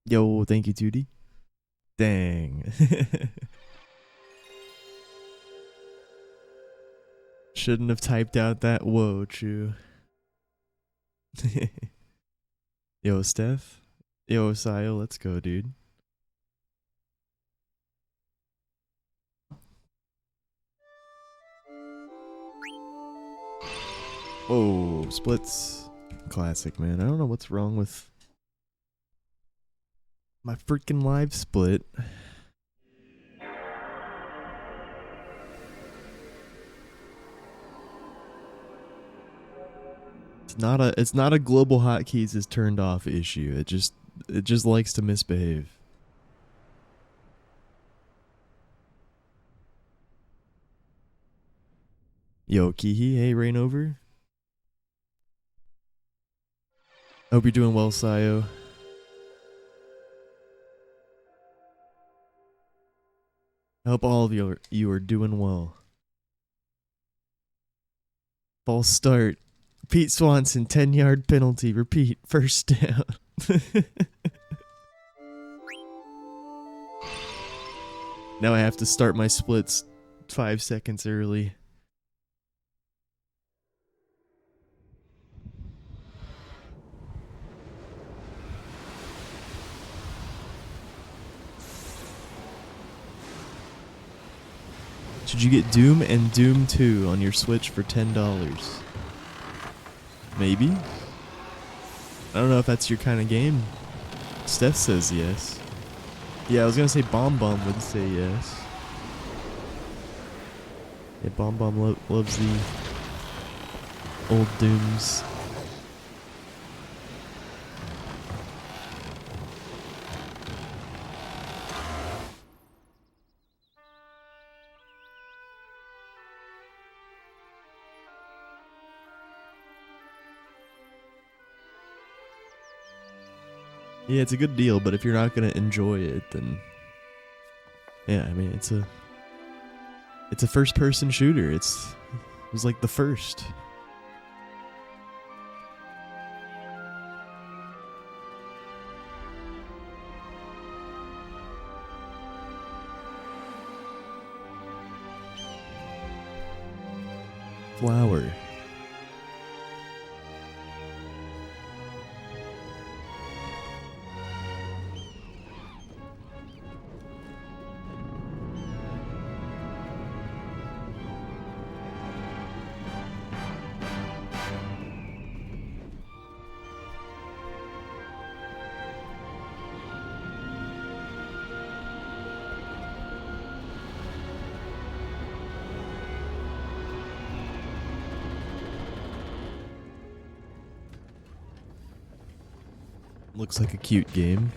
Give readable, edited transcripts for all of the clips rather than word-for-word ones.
Yo, thank you, Tootie. Dang. Shouldn't have typed out that whoa, true. Yo, Steph. Yo, Sayo, let's go, dude. Whoa, splits. Classic, man. I don't know what's wrong with my freaking live split. It's not a global hotkeys is turned off issue. It just likes to misbehave. Yo, Kihi, hey, Rainover. Hope you're doing well, Sayo. I hope all of you are doing well. False start. Pete Swanson, 10-yard penalty. Repeat, first down. Now I have to start my splits 5 seconds early. Should you get Doom and Doom 2 on your Switch for $10? Maybe? I don't know if that's your kind of game. Steph says yes. Yeah, I was gonna say Bomb Bomb would say yes. Yeah, Bomb Bomb loves the old Dooms. Yeah, it's a good deal, but if you're not gonna enjoy it, then yeah, I mean it's a first-person shooter. It was like the first. Flower. Looks like a cute game.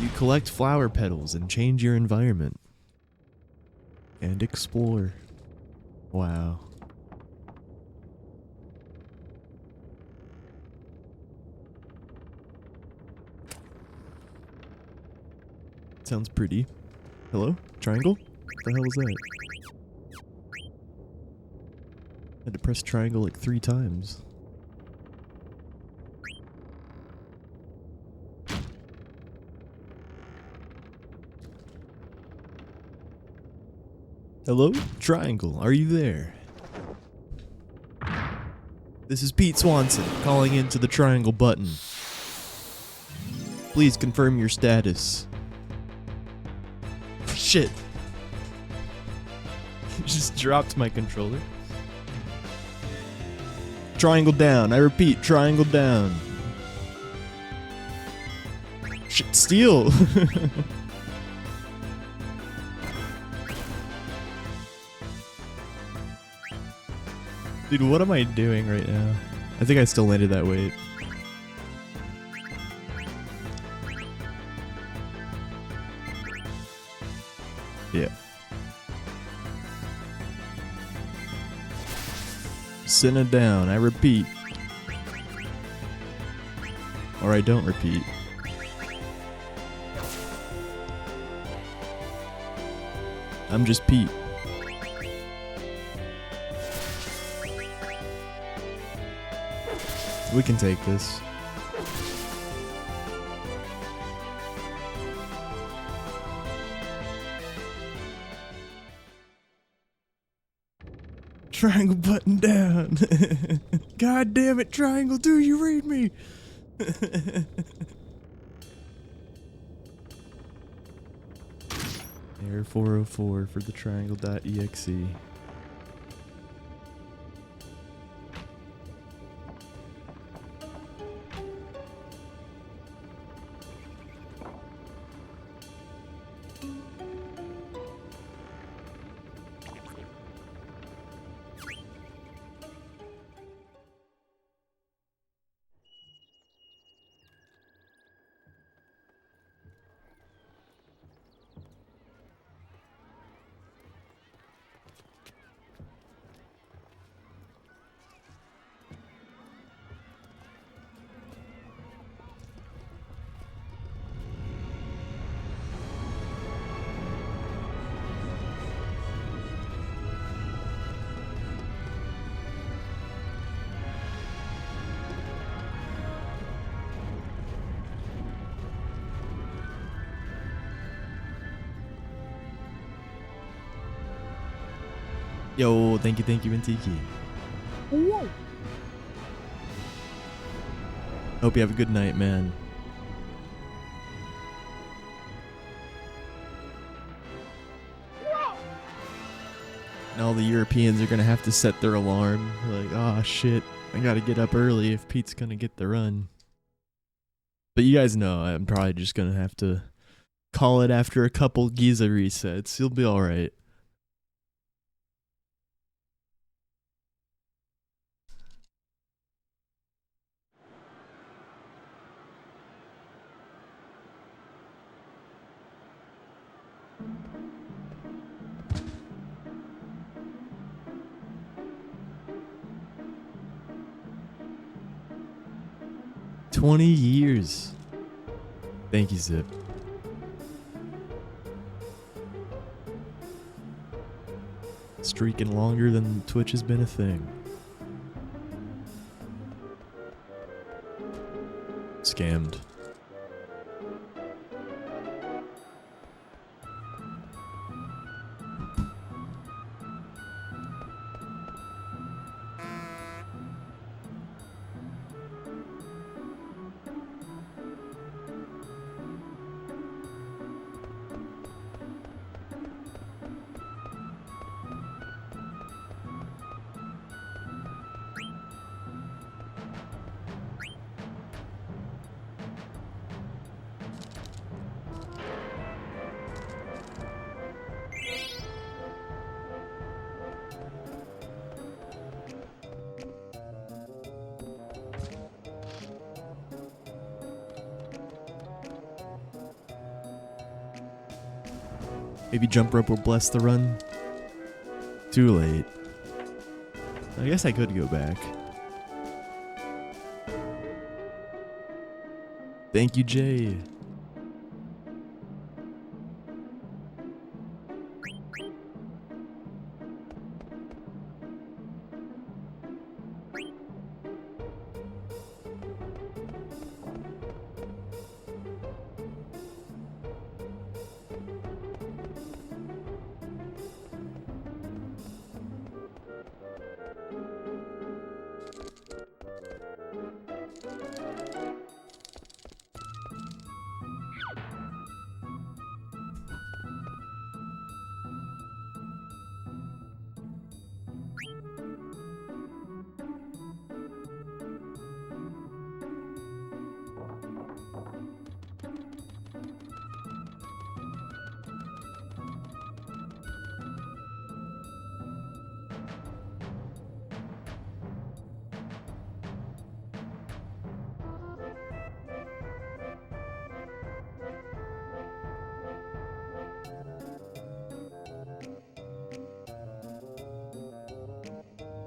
You collect flower petals and change your environment. And explore. Wow. Sounds pretty. Hello? Triangle? What the hell was that? I had to press triangle like 3 times. Hello? Triangle, are you there? This is Pete Swanson calling into the triangle button. Please confirm your status. Shit. Just dropped my controller. Triangle down. I repeat, triangle down. Shit, steal. Dude, what am I doing right now? I think I still landed that weight. Yeah. Senna down. I repeat. Or I don't repeat. I'm just Pete. We can take this. Triangle button down. God damn it, triangle, do you read me? Error 404 for the triangle.exe. Yo, thank you, Intiki. Whoa. Hope you have a good night, man. And all the Europeans are gonna have to set their alarm. They're like, oh shit, I gotta get up early if Pete's gonna get the run. But you guys know I'm probably just gonna have to call it after a couple Giza resets. You'll be alright. $20. Thank you, Zip. Streaking longer than Twitch has been a thing. Scammed. Maybe jump rope will bless the run. Too late. I guess I could go back. Thank you, Jay.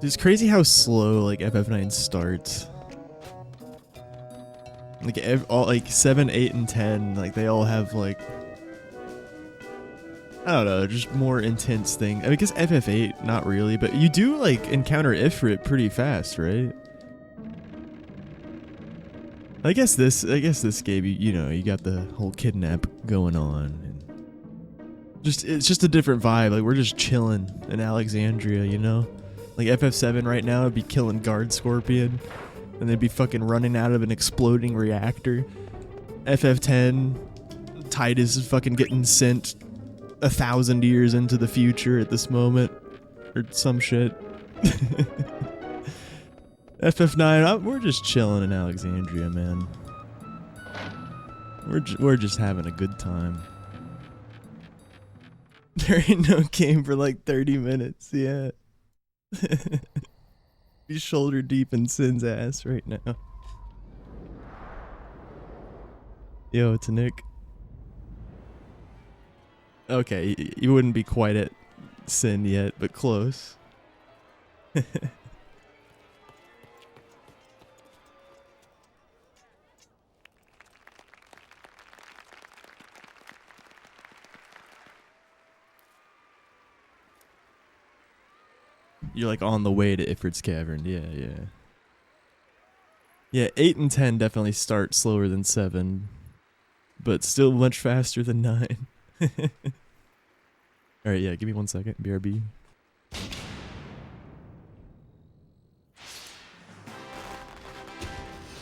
It's crazy how slow like FF9 starts. Like all like 7, 8, and 10, like they all have like I don't know, just more intense thing. I guess FF8 not really, but you do like encounter Ifrit pretty fast, right? I guess this game, you know, you got the whole kidnap going on, and it's just a different vibe. Like, we're just chilling in Alexandria, you know? Like, FF7 right now would be killing Guard Scorpion, and they'd be fucking running out of an exploding reactor. FF10, Titus is fucking getting sent 1,000 years into the future at this moment, or some shit. FF9, we're just chilling in Alexandria, man. We're just having a good time. There ain't no game for like 30 minutes, yeah. Be shoulder deep in Sin's ass right now. Yo, it's Nick. Okay, you wouldn't be quite at Sin yet, but close. You're like on the way to Ifrit's Cavern. Yeah. Yeah, 8 and 10 definitely start slower than 7, but still much faster than 9. Alright, yeah, give me 1 second. BRB.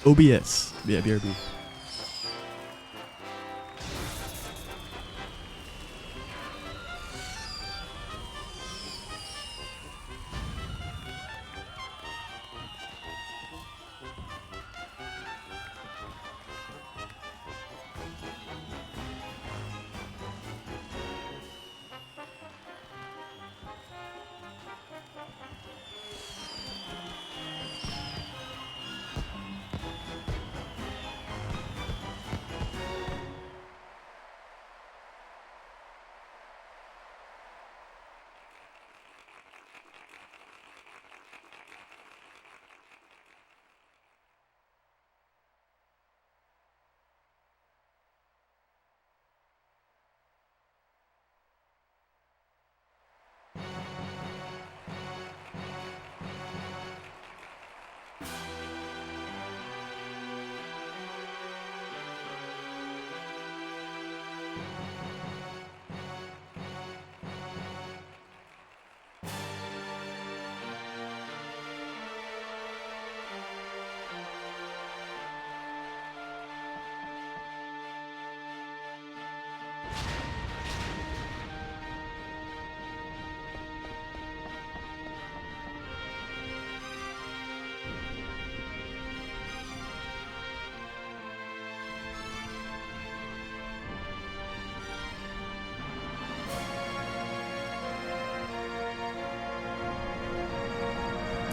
OBS. Yeah, BRB.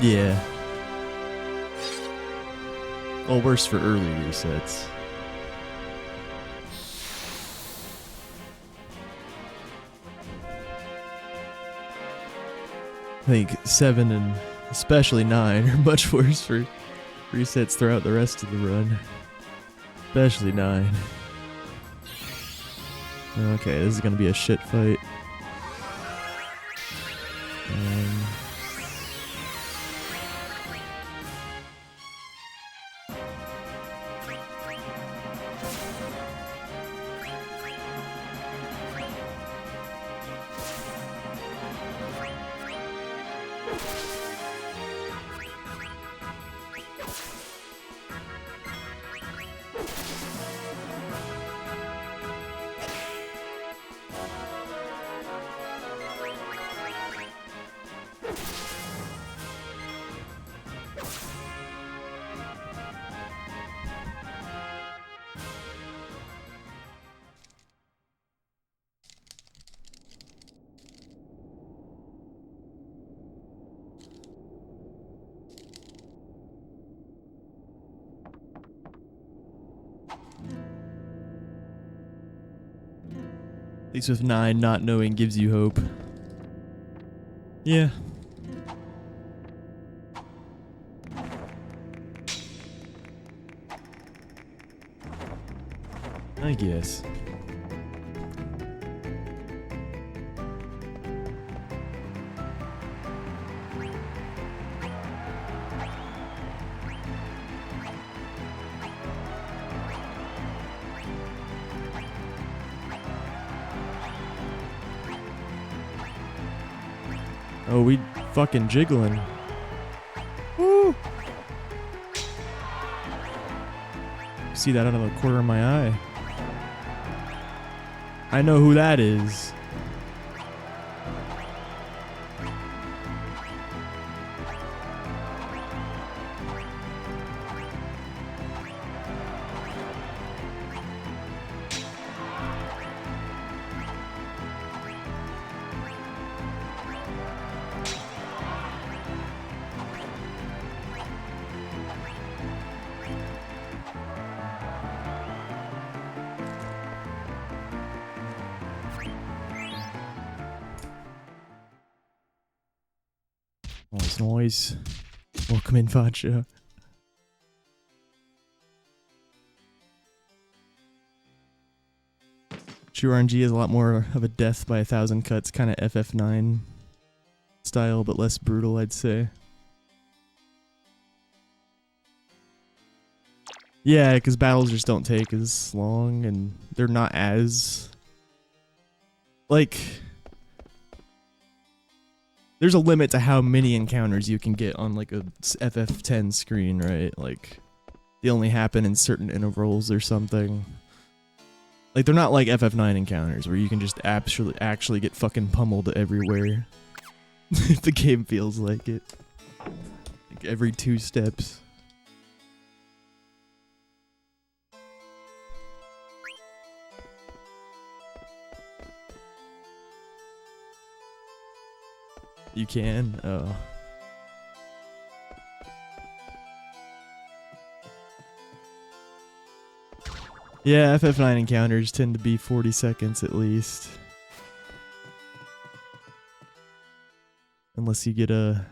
Yeah. Well, worse for early resets. I think 7 and especially 9 are much worse for resets throughout the rest of the run. Especially 9. Okay, this is gonna be a shit fight. At least with 9, not knowing gives you hope. Yeah. I guess. Oh, we fucking jiggling. Woo! See that out of the corner of my eye. I know who that is. Noise. Welcome in, Vacha. True RNG is a lot more of a death by 1,000 cuts, kind of FF9 style, but less brutal, I'd say. Yeah, because battles just don't take as long, and they're not as... like... there's a limit to how many encounters you can get on like a FF10 screen, right? Like, they only happen in certain intervals or something. Like, they're not like FF9 encounters where you can just actually get fucking pummeled everywhere. If the game feels like it. Like every 2 steps. You can? Oh. Yeah, FF9 encounters tend to be 40 seconds at least. Unless you get a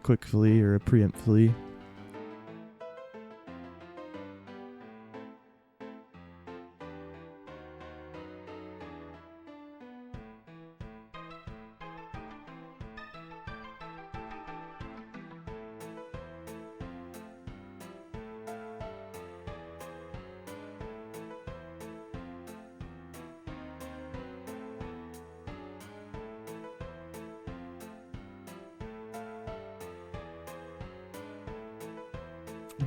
quick flee or a preempt flee.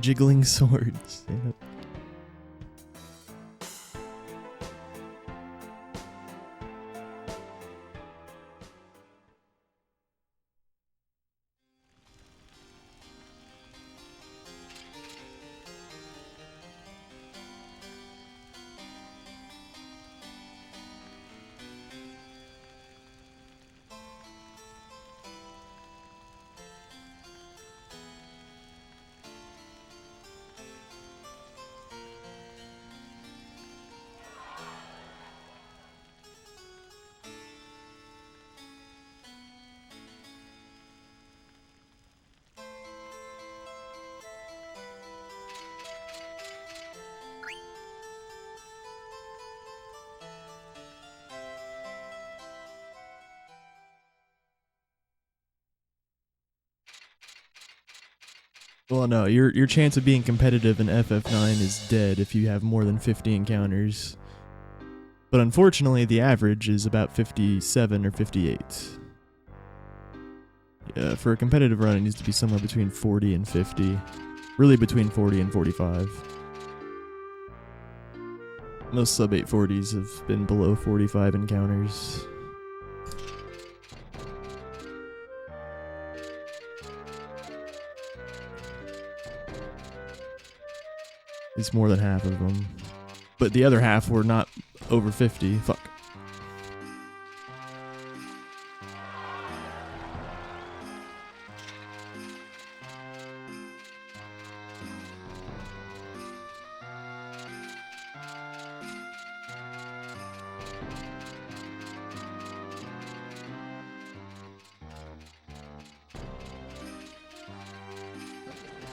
Jiggling swords. Yeah. Well, no, your chance of being competitive in FF9 is dead if you have more than 50 encounters. But unfortunately, the average is about 57 or 58. Yeah, for a competitive run, it needs to be somewhere between 40 and 50. Really between 40 and 45. Most sub 840s have been below 45 encounters. It's more than half of them. But the other half were not over 50. Fuck.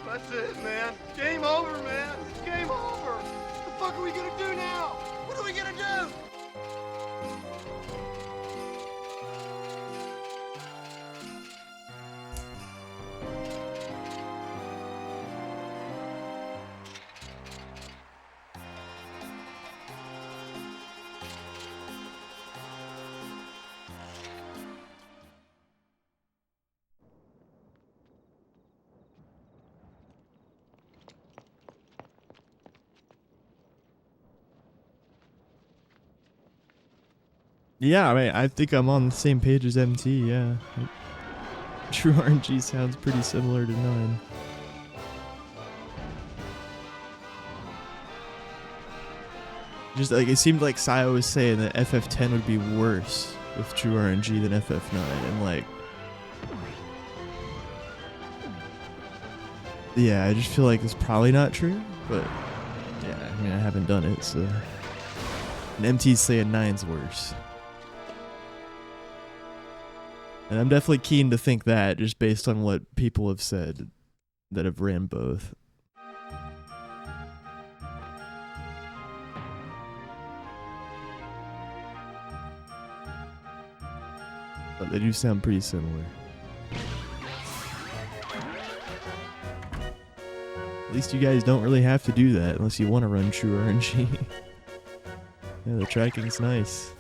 That's it, man. Game over, man. It's game over. What the fuck are we gonna do now? What are we gonna do? Yeah, I mean, I think I'm on the same page as MT, yeah. True RNG sounds pretty similar to 9. Just like, it seemed like Sayo was saying that FF10 would be worse with True RNG than FF9, and like... Yeah, I just feel like it's probably not true, but... Yeah, I mean, I haven't done it, so... And MT's saying 9's worse. And I'm definitely keen to think that, just based on what people have said that have ran both. But they do sound pretty similar. At least you guys don't really have to do that unless you want to run True RNG. Yeah, the tracking's nice.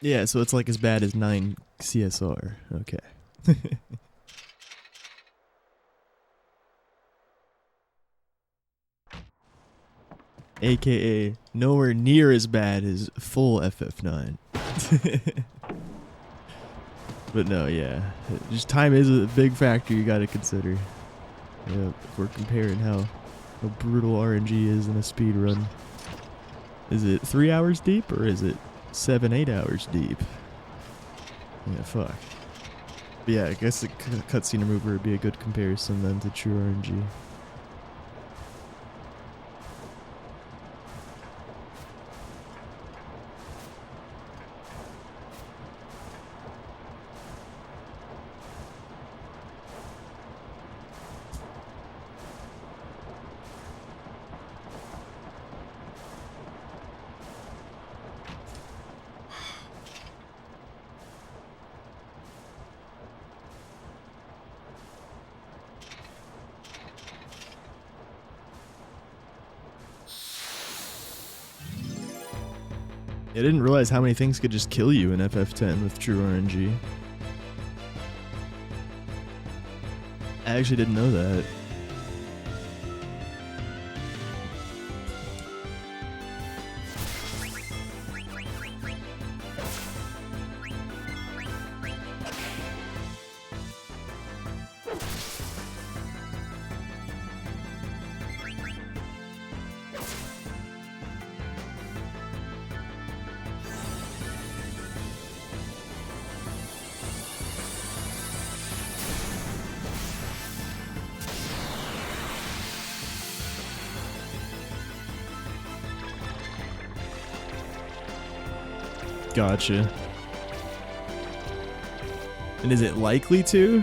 Yeah, so it's like as bad as 9 CSR. Okay. AKA nowhere near as bad as full FF9. But no, yeah. Just time is a big factor you gotta consider. Yeah, if we're comparing how brutal RNG is in a speed run. Is it 3 hours deep or is it 7-8 hours deep? Yeah, fuck. But yeah, I guess the cutscene remover would be a good comparison then to True RNG. I didn't realize how many things could just kill you in FF10 with True RNG. I actually didn't know that. Gotcha. And is it likely to?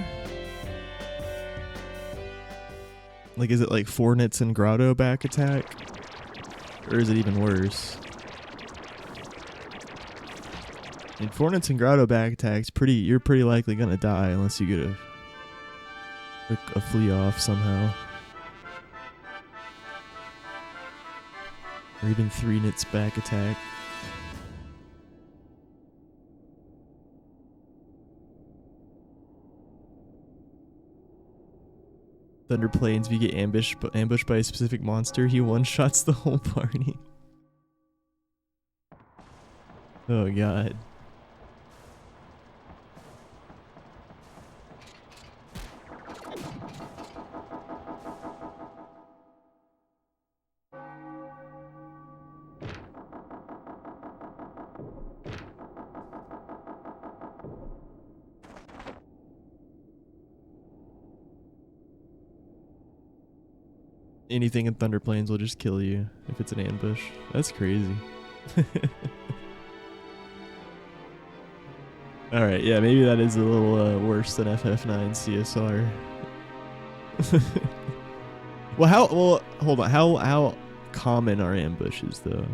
Like, is it like Fornits and Grotto back attack? Or is it even worse? In Fornits and Grotto back attacks, you're pretty likely gonna die unless you get a flee off somehow. Or even 3 nits back attack. Thunder Plains, if you get ambushed by a specific monster, he one-shots the whole party. Oh god. anything in Thunder Plains will just kill you if it's an ambush. That's crazy. Alright, yeah, maybe that is a little worse than FF9 CSR. Well, hold on. How common are ambushes, though?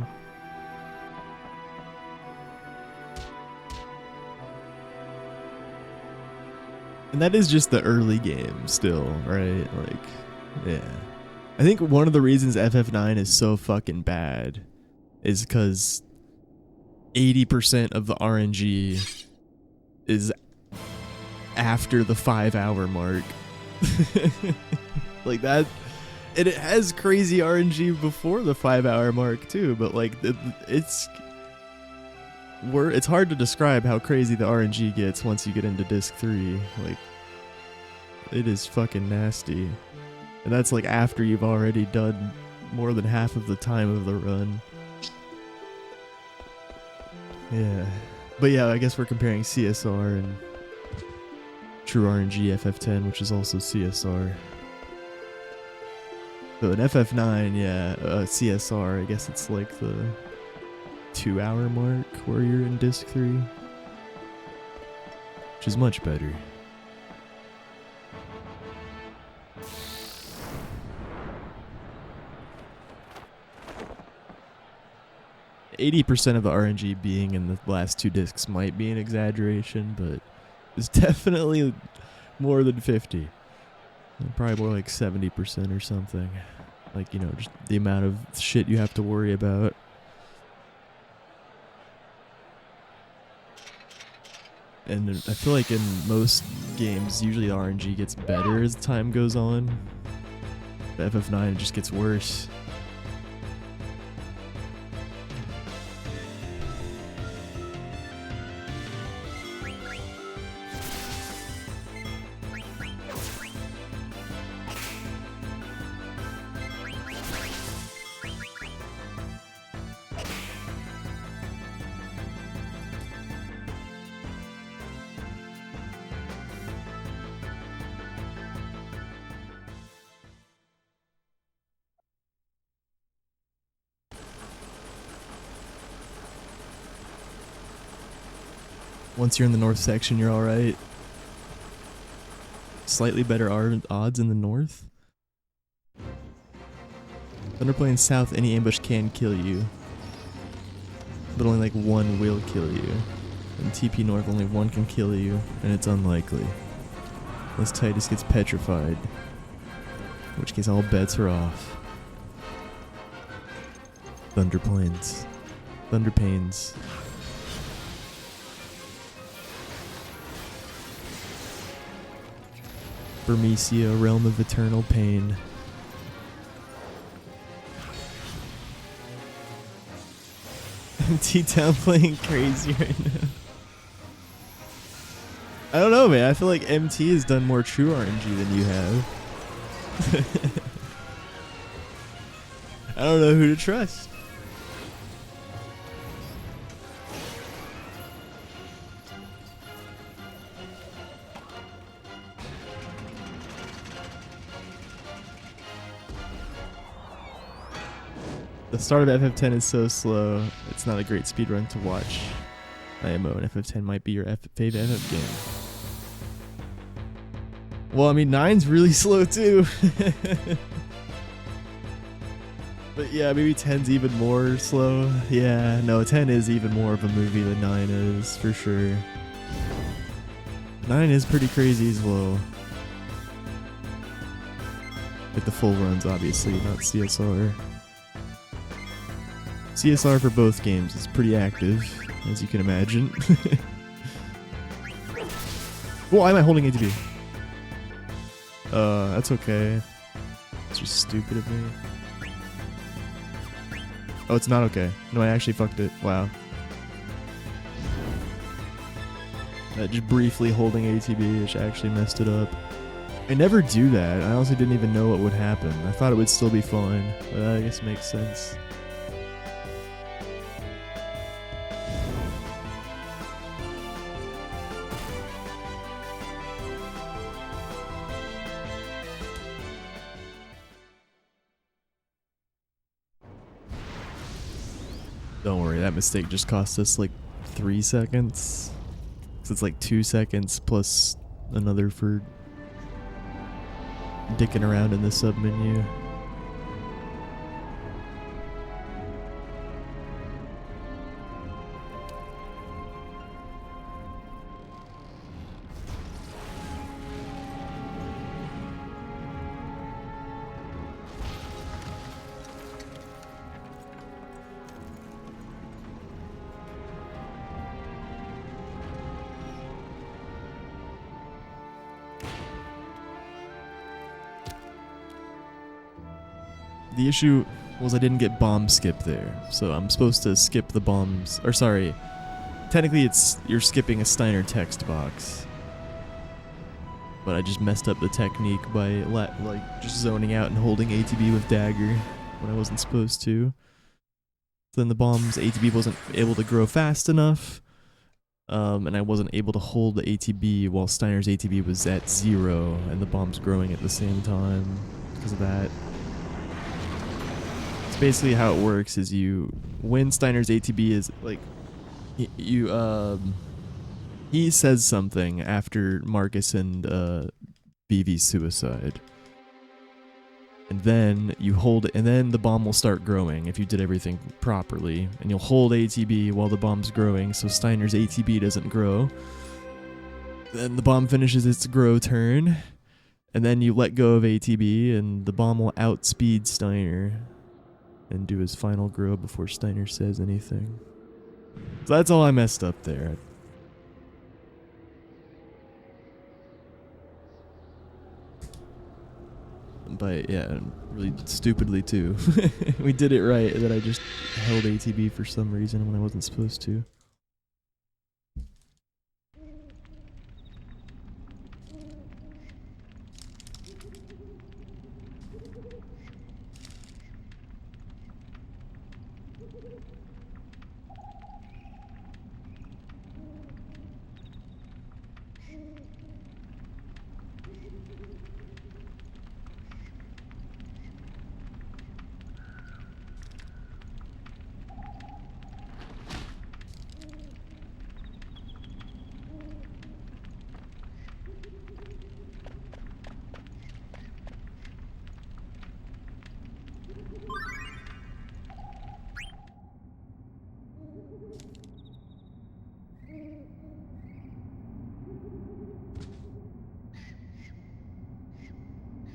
And that is just the early game still, right? Like, yeah. I think one of the reasons FF9 is so fucking bad is because 80% of the RNG is after the 5-hour mark. Like that, and it has crazy RNG before the 5-hour mark too, but like it's hard to describe how crazy the RNG gets once you get into disc 3. Like, it is fucking nasty. And that's like after you've already done more than half of the time of the run. Yeah. But yeah, I guess we're comparing CSR and True RNG FF10, which is also CSR. So in FF9, yeah, CSR, I guess it's like the 2-hour mark where you're in disc 3. Which is much better. %80 of the RNG being in the last 2 discs might be an exaggeration, but it's definitely more than 50. Probably more like 70% or something. Like, you know, just the amount of shit you have to worry about. And I feel like in most games, usually the RNG gets better as time goes on. But FF9, it just gets worse. Once you're in the north section, you're alright. Slightly better odds in the north. Thunder Plains South, any ambush can kill you. But only like 1 will kill you. In TP North, only 1 can kill you, and it's unlikely. Unless Titus gets petrified. In which case all bets are off. Thunder Plains. Thunder Pains. Burmecia, Realm of Eternal Pain. T-Town playing crazy right now. I don't know, man. I feel like MT has done more true RNG than you have. I don't know who to trust. The start of FF10 is so slow, it's not a great speedrun to watch. IMO and FF10 might be your favorite FF game. Well, I mean, 9's really slow too. But yeah, maybe 10's even more slow. Yeah, no, 10 is even more of a movie than 9 is, for sure. 9 is pretty crazy slow. Like the full runs, obviously, not CSR. CSR for both games is pretty active, as you can imagine. Why am I holding ATB? That's okay. It's just stupid of me. Oh, it's not okay. No, I actually fucked it. Wow. Just briefly holding ATB, which actually messed it up. I never do that. I honestly didn't even know what would happen. I thought it would still be fine, but that I guess makes sense. Don't worry, that mistake just cost us like 3 seconds. So it's like 2 seconds plus another for dicking around in the sub menu. The issue was I didn't get bomb skip there, so I'm supposed to skip the bombs, or sorry, technically you're skipping a Steiner text box, but I just messed up the technique by like just zoning out and holding ATB with dagger when I wasn't supposed to. So then the bomb's ATB wasn't able to grow fast enough, and I wasn't able to hold the ATB while Steiner's ATB was at 0, and the bomb's growing at the same time because of that. Basically how it works is when Steiner's ATB is like he says something after Marcus and BV's suicide, and then you hold it, and then the bomb will start growing if you did everything properly, and you'll hold ATB while the bomb's growing so Steiner's ATB doesn't grow. Then the bomb finishes its grow turn, and then you let go of ATB and the bomb will outspeed Steiner and do his final grow before Steiner says anything. So that's all I messed up there. But yeah, really stupidly too. We did it right, and then I just held ATB for some reason when I wasn't supposed to.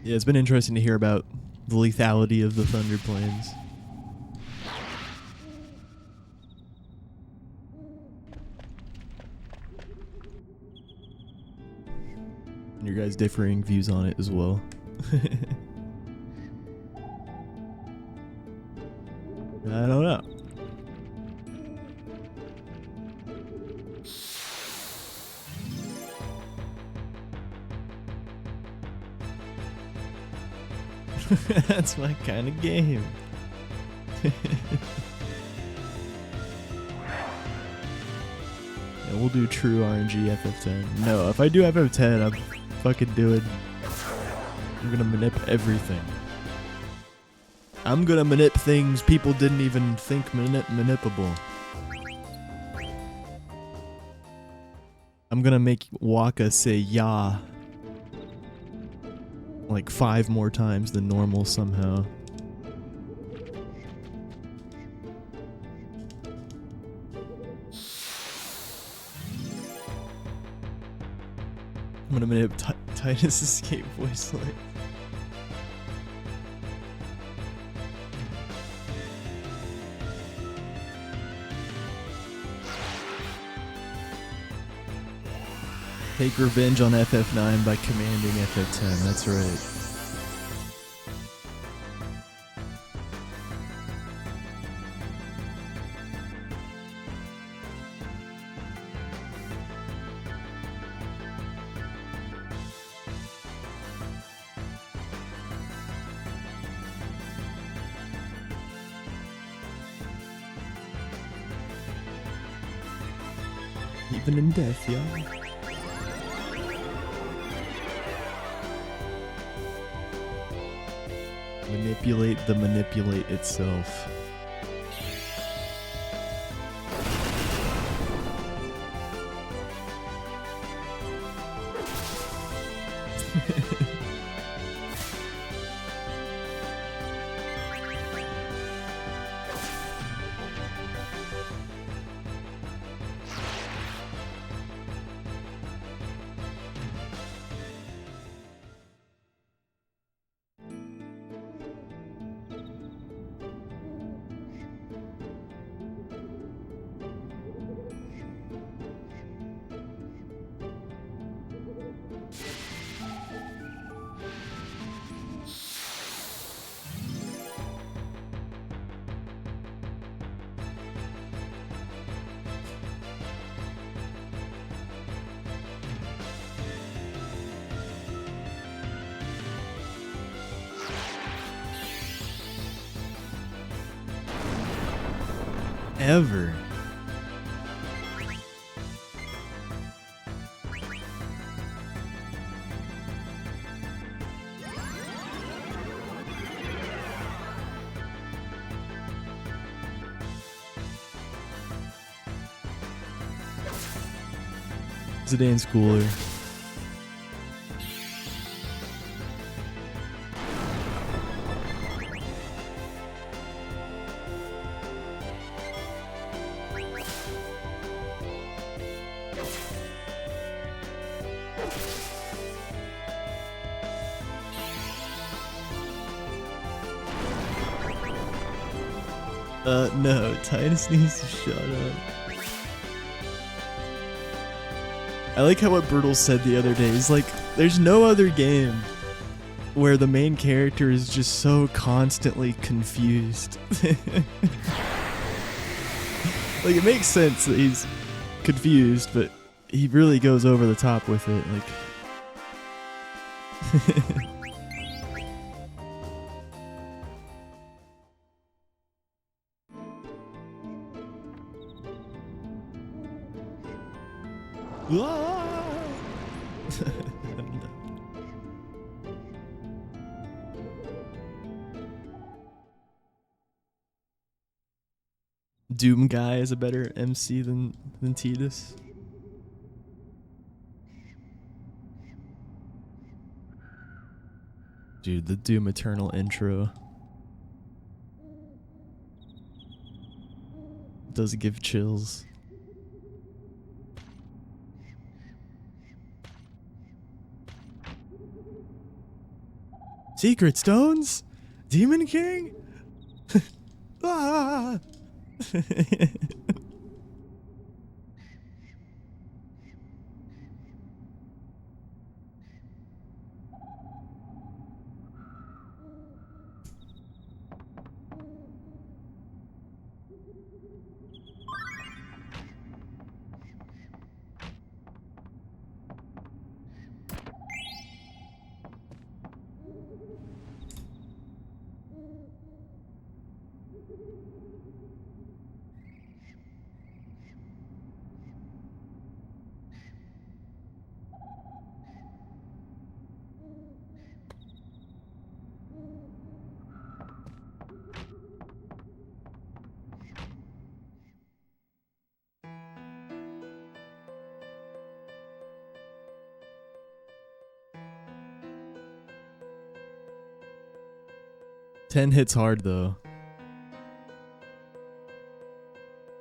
Yeah, it's been interesting to hear about the lethality of the Thunder planes. And your guys' differing views on it as well. I don't know. That's my kind of game. And we'll do true RNG FF10. No, if I do FF10, I'm fucking doing... I'm gonna manip everything. I'm gonna manip things people didn't even think manipable. I'm gonna make Waka say "ya" like 5 more times than normal somehow. I'm gonna manip Titus escape voice line. Take revenge on FF9 by commanding FF10, that's right. Even in death, y'all. Manipulate the manipulate itself. ever. Zidane's cooler. No, Titus needs to shut up. I like how what Bertle said the other day. He's like, there's no other game where the main character is just so constantly confused. Like, it makes sense that he's confused, but he really goes over the top with it. Like, Doom Guy is a better MC than Tidus. Dude, the Doom Eternal intro does give chills. Secret Stones? Demon King? Ah! Ten hits hard though.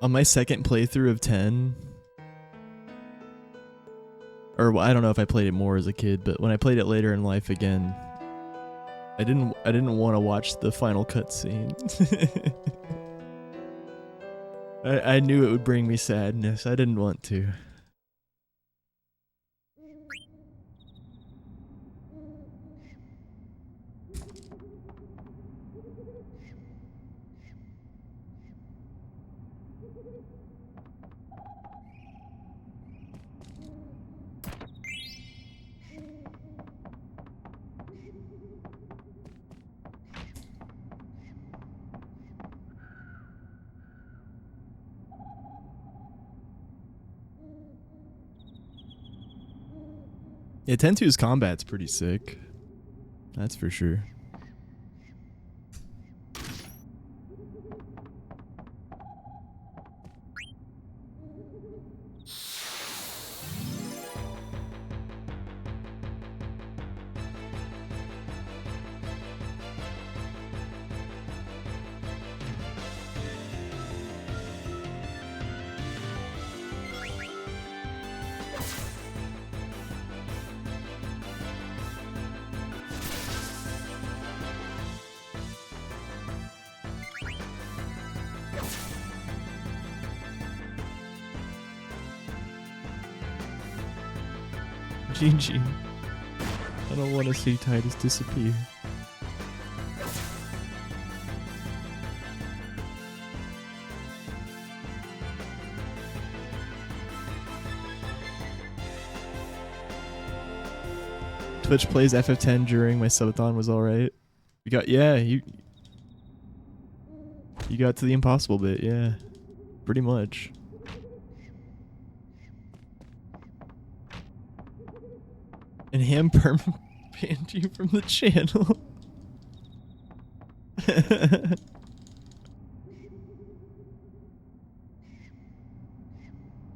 On my second playthrough of 10, or I don't know if I played it more as a kid, but when I played it later in life again, I didn't want to watch the final cutscene. I knew it would bring me sadness. I didn't want to. Yeah, 10-2's combat's pretty sick. That's for sure. GG. I don't want to see Titus disappear. Twitch plays FF10 during my subathon was alright. You got, yeah, you got to the impossible bit, yeah. pretty much. And Ham banned you from the channel. I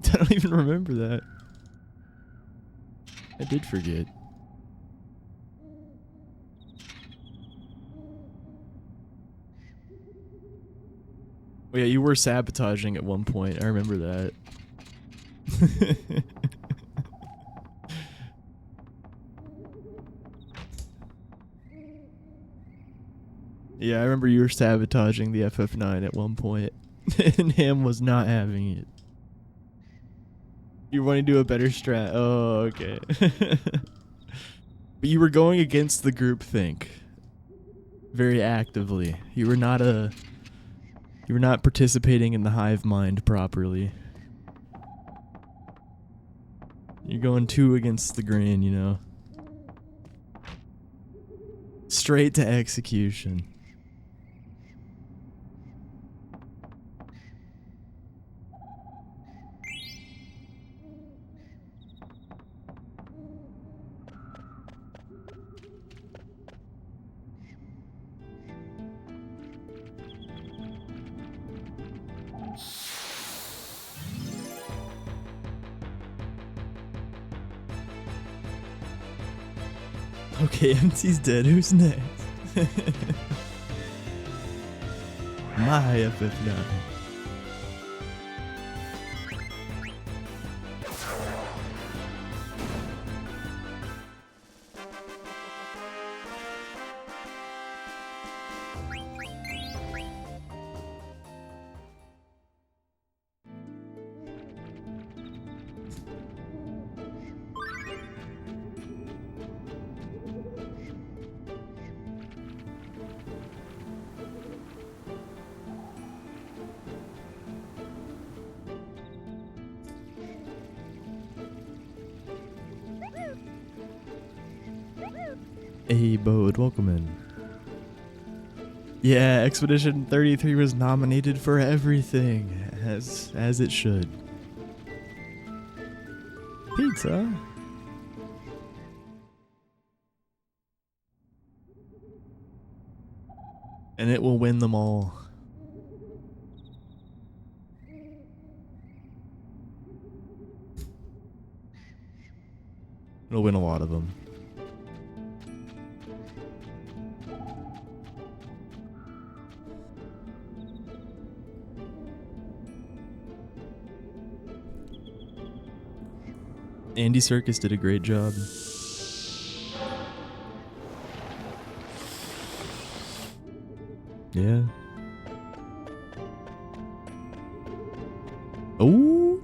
don't even remember that. I did forget. Oh yeah, you were sabotaging at one point. I remember that. Yeah, I remember you were sabotaging the FF9 at one point. And Ham was not having it. You want to do a better strat. Oh, okay. But you were going against the group think very actively. You were not participating in the hive mind properly. You're going too against the grain, you know. Straight to execution. Okay, MT's dead. Who's next? My FF9. Hey, Bode, welcome in. Yeah, Expedition 33 was nominated for everything, as it should. Pizza? And it will win them all. It'll win a lot of them. Andy Serkis did a great job. Yeah. Oh.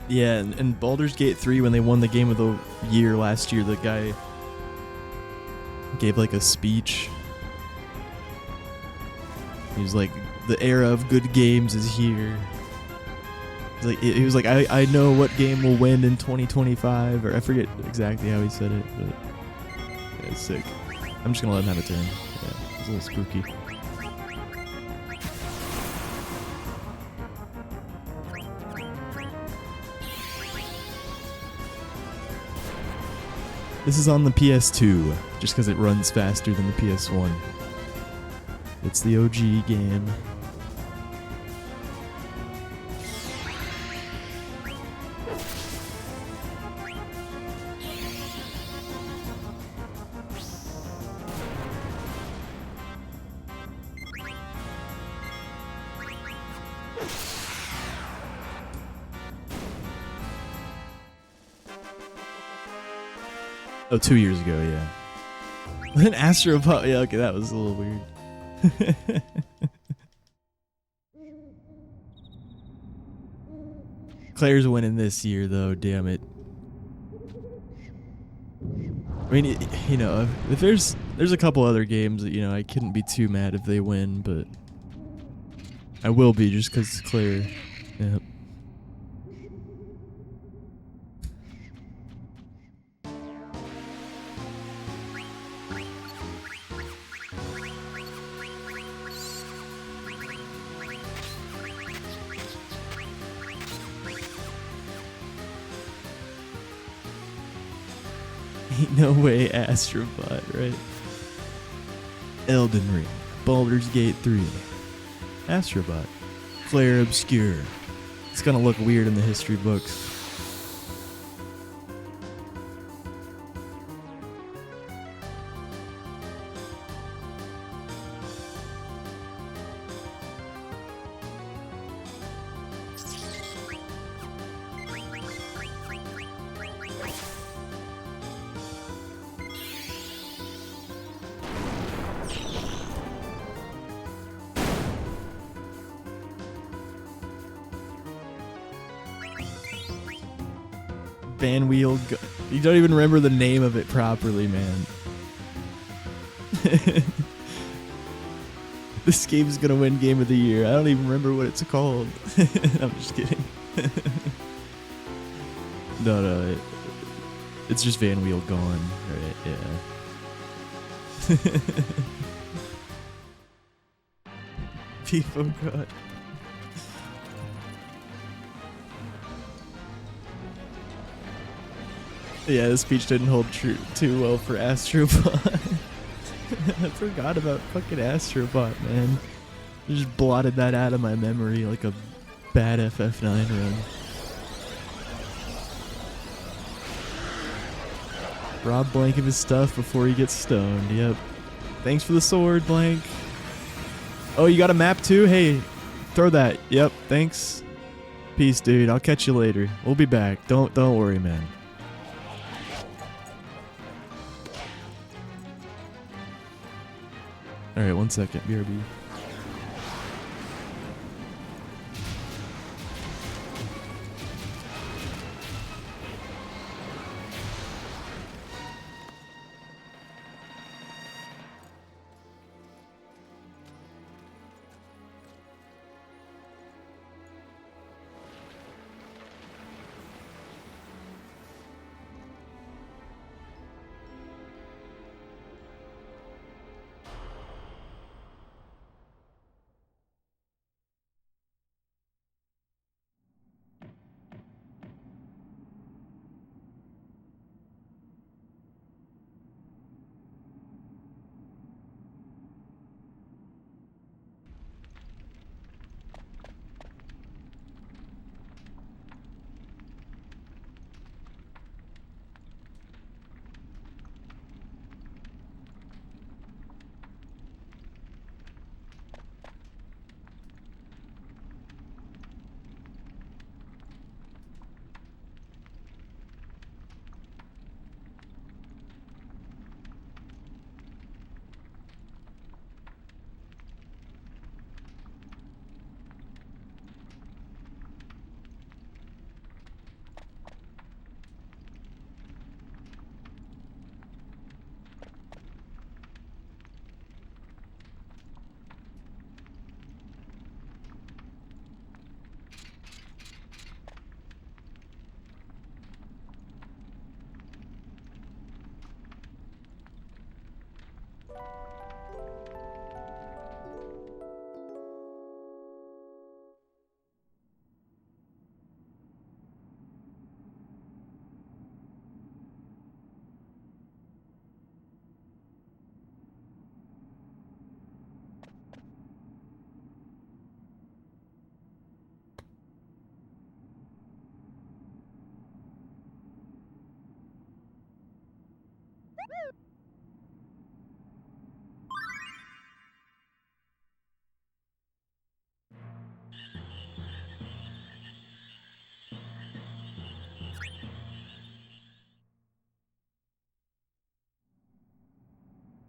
Yeah, and Baldur's Gate 3, when they won the game of the year last year, the guy gave like a speech. He was like, the era of good games is here. He was like, I know what game will win in 2025, or I forget exactly how he said it, but yeah, it's sick. I'm just gonna let him have a turn. Yeah, it's a little spooky. This is on the PS2, just because it runs faster than the PS1. It's the OG game. Oh, 2 years ago, yeah. Then Astropop, yeah, okay, that was a little weird. Claire's winning this year, though, damn it. I mean, you know, if there's a couple other games that, you know, I couldn't be too mad if they win, but I will be just because Claire. Yep. Ain't no way Astrobot, right? Elden Ring, Baldur's Gate 3, Astrobot, Clair Obscur. It's gonna look weird in the history books. Vanwheel. You don't even remember the name of it properly, man. This game's gonna win Game of the Year. I don't even remember what it's called. I'm just kidding. No, it's just Vanwheel Gone, right? Yeah. People God. Yeah, this speech didn't hold true too well for Astrobot. I forgot about fucking Astrobot, man. I just blotted that out of my memory like a bad FF9 run. Rob Blank of his stuff before he gets stoned. Yep. Thanks for the sword, Blank. Oh, you got a map too? Hey, throw that. Yep, thanks. Peace, dude. I'll catch you later. We'll be back. Don't worry, man. Alright, 1 second. BRB.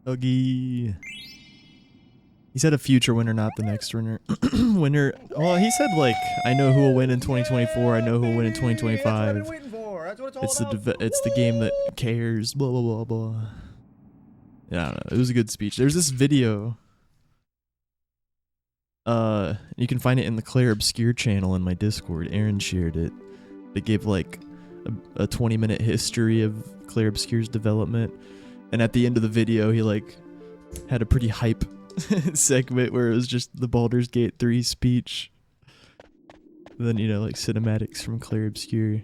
Dougie. He said a future winner, not the next winner. Winner. Well, he said like, I know who will win in 2024. I know who will win in 2025. It's the game that cares. Blah blah blah blah. Yeah, I don't know. It was a good speech. There's this video. You can find it in the Clair Obscur channel in my Discord. Aaron shared it. They gave like a 20-minute history of Clair Obscur's development, and at the end of the video, he like had a pretty hype segment where it was just the Baldur's Gate 3 speech. And then, you know, like cinematics from Clair Obscur.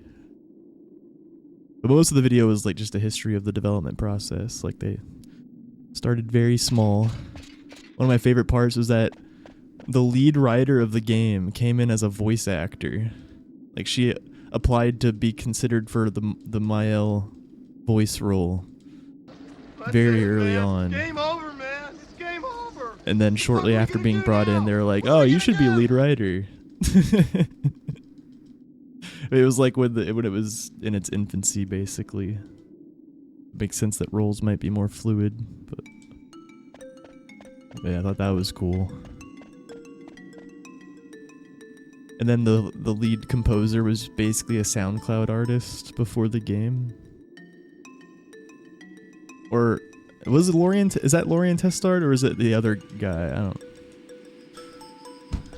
But most of the video was like just a history of the development process. Like they started very small. One of my favorite parts was that the lead writer of the game came in as a voice actor. Like she applied to be considered for the Mael voice role very early on. Game over, man. It's game over. And then shortly after being brought in, they were like, "Oh, you should be lead writer." It was like when it was in its infancy, basically. Makes sense that roles might be more fluid, but yeah, I thought that was cool. And then the lead composer was basically a SoundCloud artist before the game. Or was it Lorien? Is that Lorien Testard or is it the other guy? I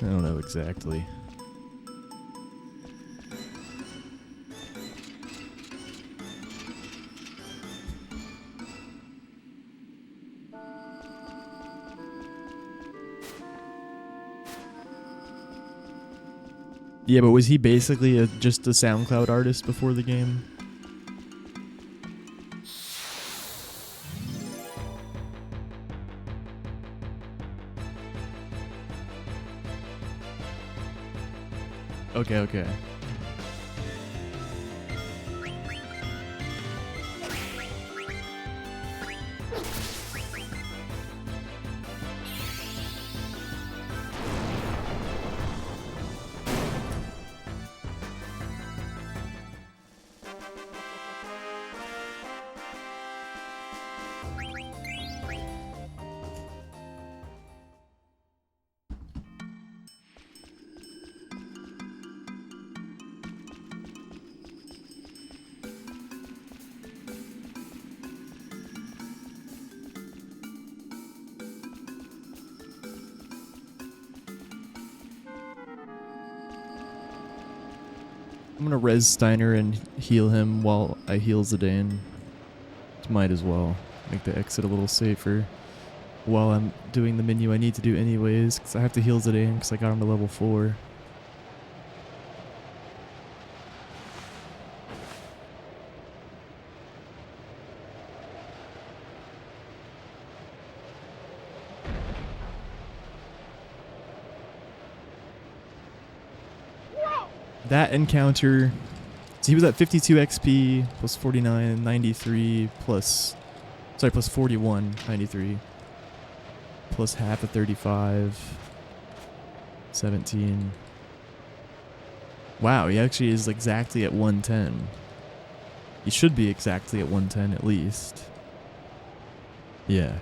don't know exactly. Yeah, but was he basically just a SoundCloud artist before the game? Okay. I'm gonna res Steiner and heal him while I heal Zidane. Might as well make the exit a little safer while I'm doing the menu I need to do anyways, because I have to heal Zidane because I got him to level 4. That encounter, so he was at 52 XP plus 49, 93 plus 41, 93 plus half of 35, 17. Wow, he actually is exactly at 110. He should be exactly at 110 at least. Yeah.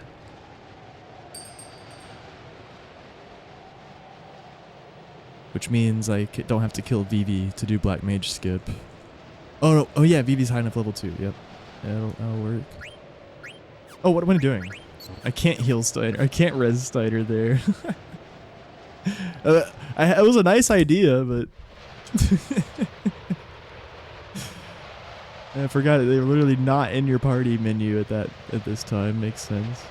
Which means I don't have to kill Vivi to do Black Mage skip. Oh no! Oh yeah, Vivi's high enough level 2. Yep, yeah, that'll work. Oh, what am I doing? I can't heal Steiner. I can't res Steiner there. It was a nice idea, but I forgot it. They were literally not in your party menu at this time. Makes sense.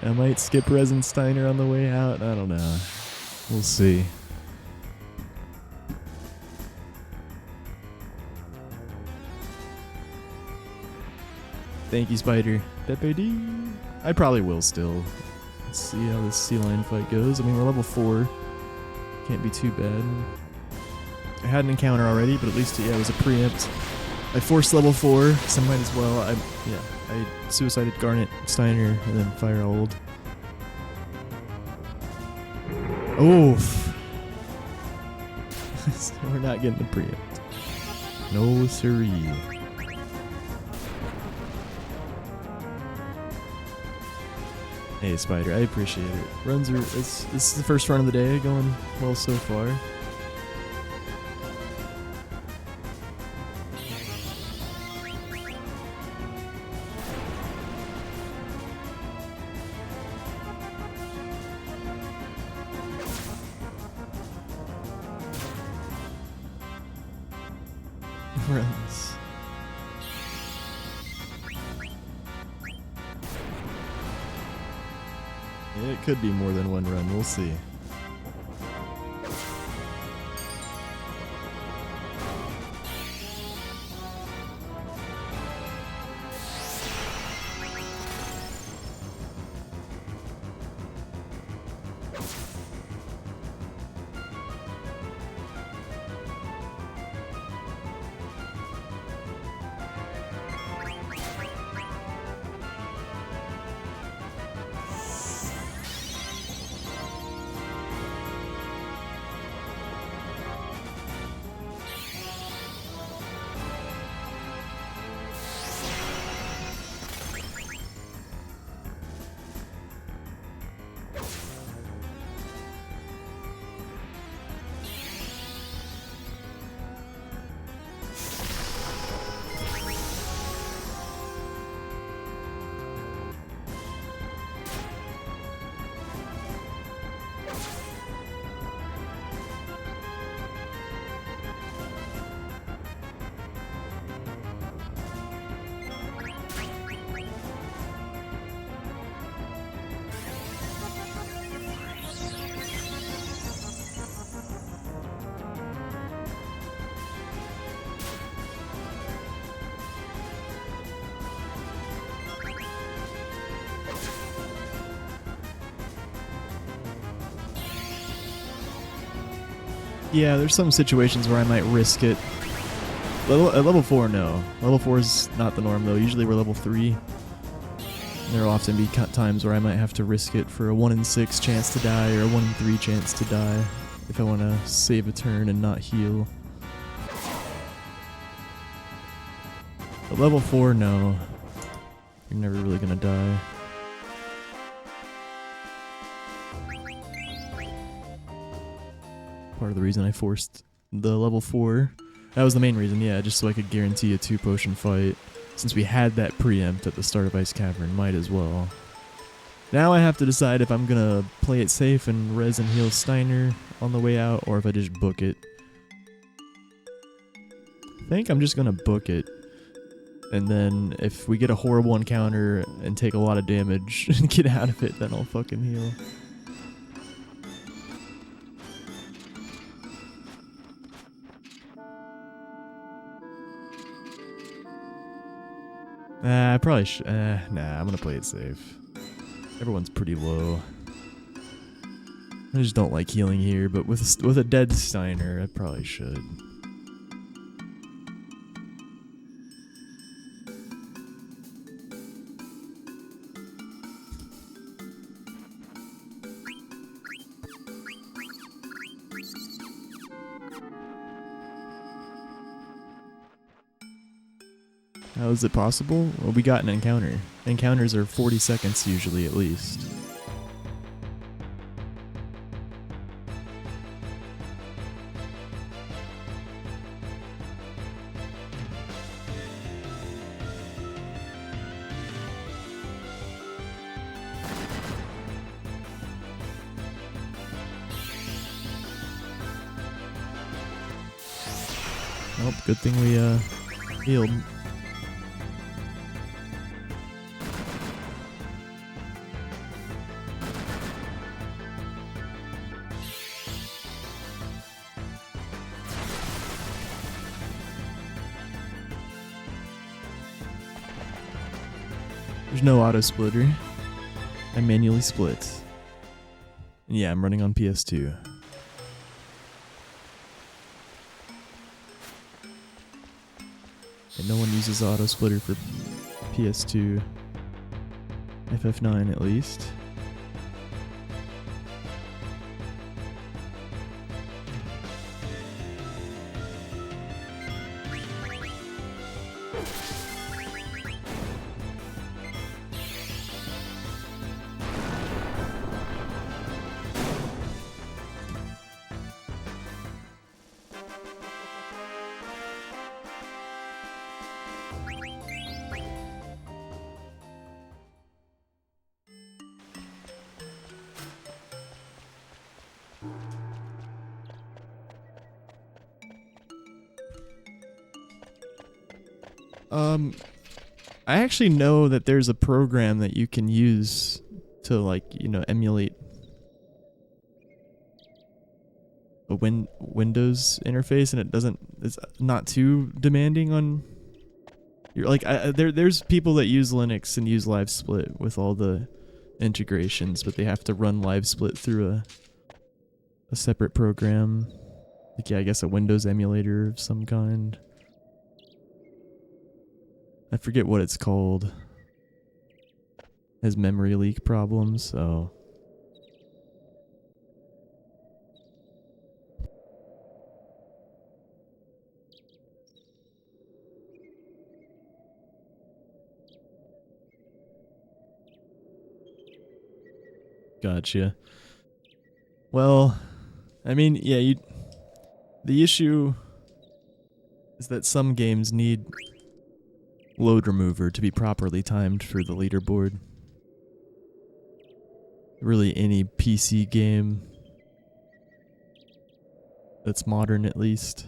I might skip Resin Steiner on the way out. I don't know. We'll see. Thank you, Spider. Pepe. I probably will still. Let's see how this sea lion fight goes. I mean, we're level 4. Can't be too bad. I had an encounter already, but at least yeah, it was a preempt. I forced level 4, so I might as well. I suicided Garnet Steiner and then Fire Old. Oof. So we're not getting the preempt. No siree. Hey Spider, I appreciate it. Runs are this is the first run of the day, going well so far. Runs. Yeah, it could be more than one run, we'll see. Yeah, there's some situations where I might risk it. At level 4, no. Level 4 is not the norm, though. Usually we're level 3. There will often be times where I might have to risk it for a 1 in 6 chance to die or a 1 in 3 chance to die if I want to save a turn and not heal. At level 4, no. You're never really gonna die. Part of the reason I forced the level 4. That was the main reason, yeah, just so I could guarantee a 2 potion fight. Since we had that preempt at the start of Ice Cavern, might as well. Now I have to decide if I'm gonna play it safe and res and heal Steiner on the way out, or if I just book it. I think I'm just gonna book it. And then if we get a horrible encounter and take a lot of damage and get out of it, then I'll fucking heal. I probably should. Nah, I'm gonna play it safe. Everyone's pretty low. I just don't like healing here, but with a dead Steiner, I probably should. How is it possible? Well, we got an encounter. Encounters are 40 seconds usually, at least. Nope, good thing we healed. There's no auto splitter. I manually split. And yeah, I'm running on PS2. And no one uses auto splitter for PS2. FF9 at least. I actually know that there's a program that you can use to, like, you know, emulate a Windows interface, and it's not too demanding on your, like, there's people that use Linux and use LiveSplit with all the integrations, but they have to run LiveSplit through a separate program. Like, yeah, I guess a Windows emulator of some kind. I forget what it's called. Has memory leak problems, so. Gotcha. Well, I mean, yeah, the issue is that some games need load remover to be properly timed for the leaderboard. Really, any PC game that's modern, at least.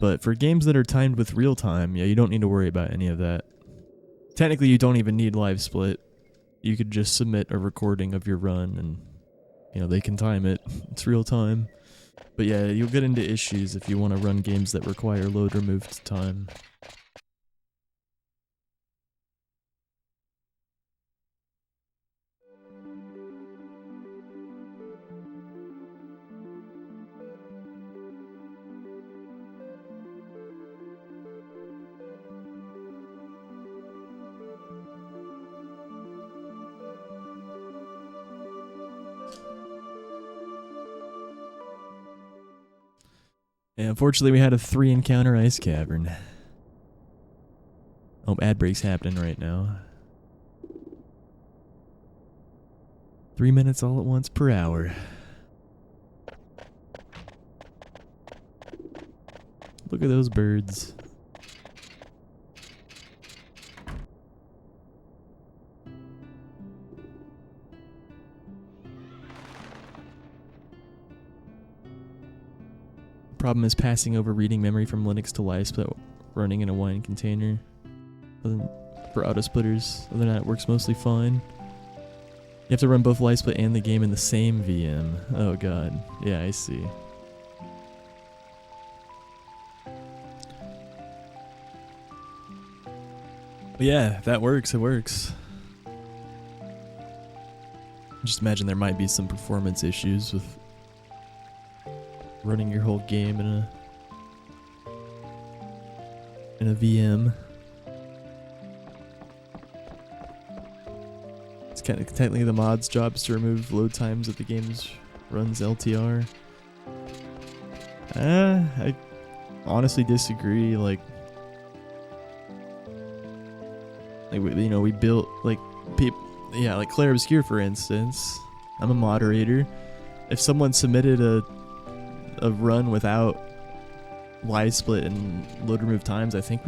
But for games that are timed with real time, yeah, you don't need to worry about any of that. Technically, you don't even need LiveSplit. You could just submit a recording of your run and, you know, they can time it. It's real time. But yeah, you'll get into issues if you want to run games that require load removed time. And unfortunately, we had a 3 encounter ice cavern. Oh, ad break's happening right now. 3 minutes all at once per hour. Look at those birds. Problem is passing over reading memory from Linux to LiveSplit running in a wine container. For auto splitters, other than that, it works mostly fine. You have to run both LiveSplit and the game in the same VM. Oh god. Yeah, I see. But yeah, that works. It works. Just imagine there might be some performance issues with running your whole game in a VM. It's kind of technically the mod's job is to remove load times that the game runs LTR. I honestly disagree. Like we built like yeah, like Claire Obscure for instance. I'm a moderator. If someone submitted a run without LiveSplit and load remove times, I think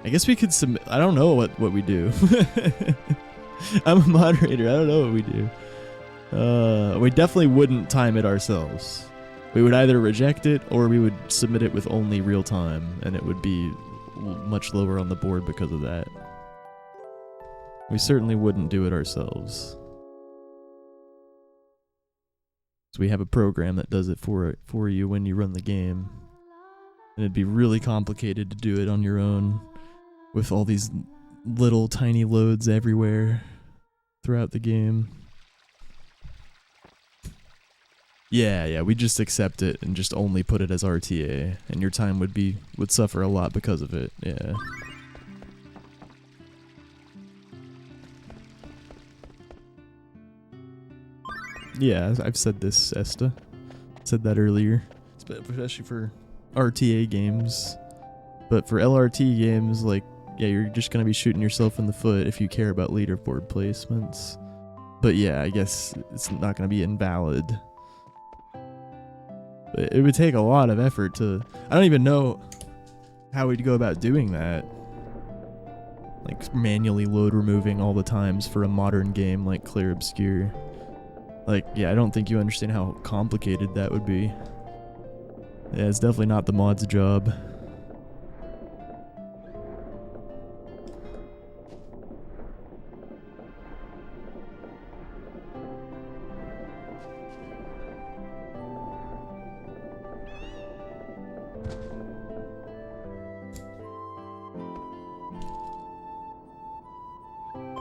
I guess we could submit. I don't know what we do. I'm a moderator. I don't know what we do. We definitely wouldn't time it ourselves. We would either reject it or we would submit it with only real time, and it would be much lower on the board because of that. We certainly wouldn't do it ourselves. So we have a program that does it for you when you run the game. And it'd be really complicated to do it on your own with all these little tiny loads everywhere throughout the game. Yeah, we just accept it and just only put it as RTA, and your time would suffer a lot because of it. Yeah. Yeah, I've said this, Esta. Said that earlier. Especially for RTA games. But for LRT games, like, yeah, you're just gonna be shooting yourself in the foot if you care about leaderboard placements. But yeah, I guess it's not gonna be invalid. But it would take a lot of effort to... I don't even know how we'd go about doing that. Like, manually load removing all the times for a modern game like Claire Obscure. Like, yeah, I don't think you understand how complicated that would be. Yeah, it's definitely not the mod's job.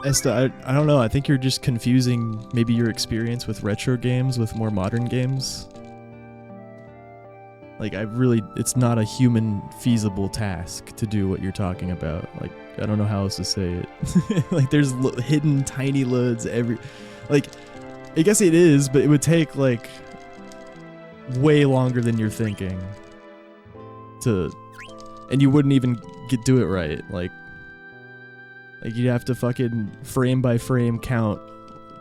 Esta, I don't know. I think you're just confusing maybe your experience with retro games with more modern games. Like, it's not a human feasible task to do what you're talking about. Like, I don't know how else to say it. Like, there's hidden tiny loads like, I guess it is, but it would take, like, way longer than you're thinking and you wouldn't even do it right. Like, you'd have to fucking frame by frame count